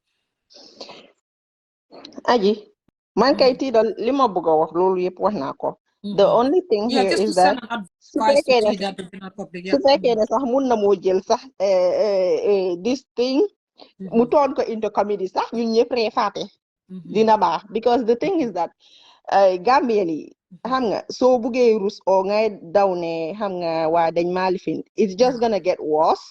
Aji man kay tiidal li ma bëgg a wax loolu yëpp wax naa ko. The only thing here is that su fekkee ne sax mun na moo jël sax this thing mu toon ko into comedy sax ñun ñëpp ree faate dina baax, because the thing is that Gambien yi xam nga soo buggee rus o ngay daw ne xam nga waa dañ maa lifin, it's just gonna get worse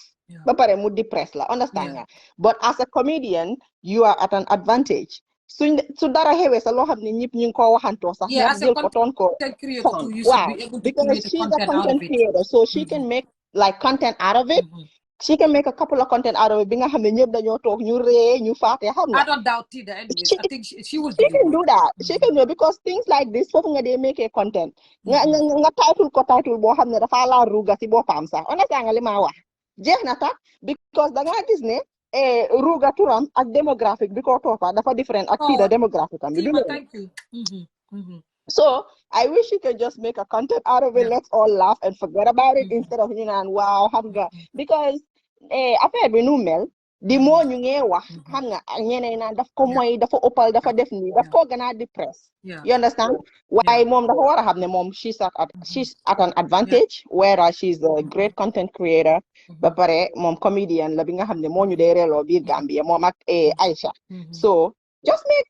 ba pare mu depress la, understand nga. But as a comedian you are at an advantage. Su dara xewee sa loo xam ne ñëpp ñu ngi ko waxantoo sax moom jël ko toon ko wow, because she's a content creator, so she can make like content out of it. She can make a couple of content out of it bi nga xam ne ñëpp dañoo toog ñu ree ñu faate xam nga. I don't doubt it anyways. I think she will she can do that. She can do it because things like this foofu nga dee make a content nga title ko title boo xam ne dafa laa ruga si boppam sax, understand nga li ma wax jeex na tax, because da nga gis ne ruga turam ak demographic bi ko toppa dafa different ak kii da demographic am bi. Thank you. So I wish you could just make a content out of it. Let's all laugh and forget about it instead of ñu naan waaw xam nga, because affaire bi nu mel di moo ñu ngee wax xam nga ñeneen naan daf ko moy dafa ëppal dafa def nii daf ko gën a depress. You understand? Waaye moom dafa war a xam ne moom she's at an advantage, whereas she's a great content creator. Ba pare moom comedian la bi nga xam ne moo ñu dee reeloo biir Gambia moom ak Aisha. So just make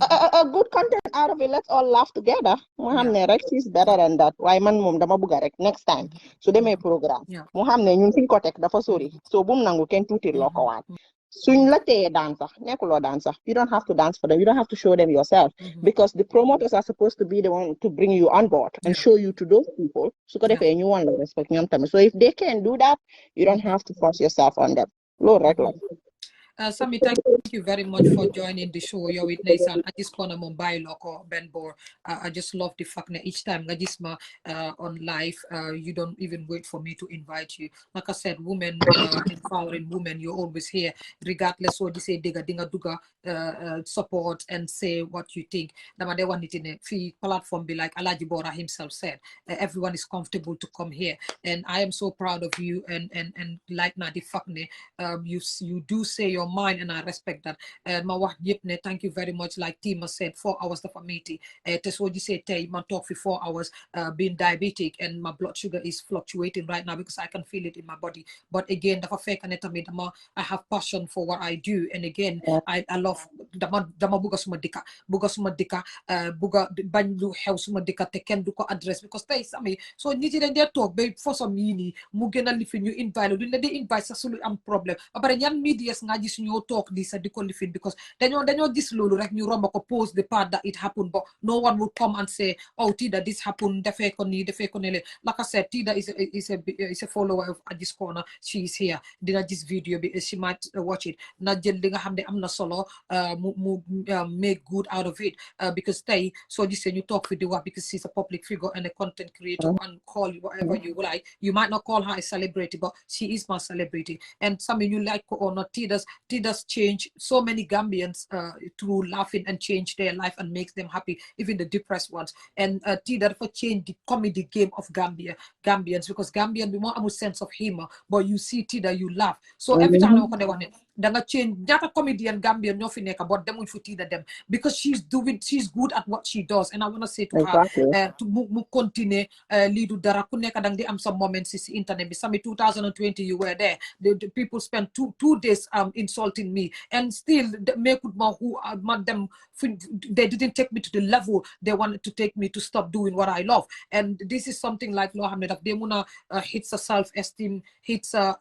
a good content out of it. Let's all laugh together. Mu xam ne rek she's better than that. Waaye man moom dama bëgg rek next time su demee programme mu xam ne ñun fiñ ko teg dafa sori, so bum nangu kenn tuuti loo ko waat. Suñ la téye daan sax nekkuloo daan sax, you don't have to dance for them, you don't have to show them yourself, because the promoters are supposed to be the one to bring you on board and show you to those people su ko defee ñu wan la respect ñoom tamit. So if they can do that, you don't have to force yourself on them. Loolu rek la. Sami, thank you very much for joining the show. You're with Nathan. I just want to Mumbai loco Ben Bor. I just love the fact that each time Najisma on live, you don't even wait for me to invite you. Like I said, women empowering women, you're always here, regardless what you say, diga duga, support and say what you think. Namade one it in a free platform be like Alaji Bora himself said. Everyone is comfortable to come here, and I am so proud of you. And like na the fact you do say your mind, and I respect that. Ma wax yep ne thank you very much. Like Tima said, 4 hours of a meeting. That's what you say. Tay man talk for 4 hours. Being diabetic and my blood sugar is fluctuating right now because I can feel it in my body. But again, I have passion for what I do, and again, I love dama buga suma dika buga bañ lu xew suma dika te ken du ko address because tay Sami so nit yi dañ dee toog ba for some yini mu gënal li fi ñu invite duñ la dee invite sax su lu am problème ba pare ñan media nga gis ñoo talk di sa di ko lifin because dañoo gis loolu rek ñu romba ko post the part that it happened, but no one would come and say, oh Tida, this happened, defee ko nii defee ko nele. Like I said, Tida is a follower of Addis Corner. She is here. Dina gis video bi, she might watch it. Na jël li nga xam ne am na solo mu make good out of it because tey soo gisee ñu talk fi di wax because she's a public figure and a content creator and call you whatever you like. You might not call her a celebrity, but she is my celebrity. And some of you like or not, Tida's change so many Gambians through laughing and change their life and makes them happy, even the depressed ones. And Tida for change the comedy game of Gambians because Gambian we more have a sense of humor, but you see Tida, you laugh. So every time I want danga change ñaata comedian Gambian ñoo fi nekk but demuñ fu Tida dem because she's good at what she does and I want to say to her to mu continue lii du dara ku nekk dang di am some moments si internet bi sami 2020 you were there the people spent two days insulting me and still meekut ma who them they didn't take me to the level they wanted to take me to stop doing what I love and this is something like loo xam ne daf dee mun a hit sa self-esteem hit sa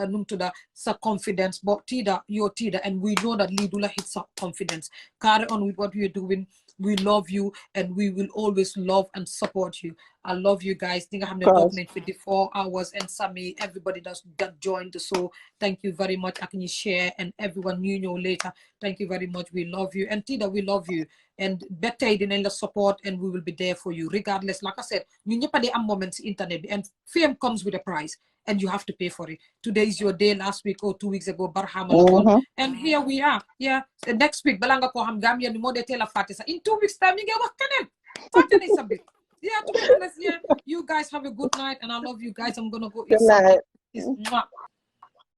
num tudda sa confidence but Tida you're Tida and we know that lii du la hit sa confidence carry on with what you're doing we love you and we will always love and support you I love you guys ñi nga xam ne toog nañ fi 4 hours and Sammy everybody that joined the show thank you very much ak ñi share and everyone ñu ñëw later thank you very much we love you and Tida we love you and ba tey dinañ la support and we will be there for you regardless like I said ñu ñëpp a dee am moments internet bi and fame comes with a price and you have to pay for it today is your day last week or 2 weeks ago barhama la woon and here we are next week balaa nga koo xam Gambia ni moo dee teel a fàtte sax in 2 weeks time ñu ngi wax keneen fàtte nañ sa bit to be honest you guys have a good night and I love you guys I'm gonna go eat something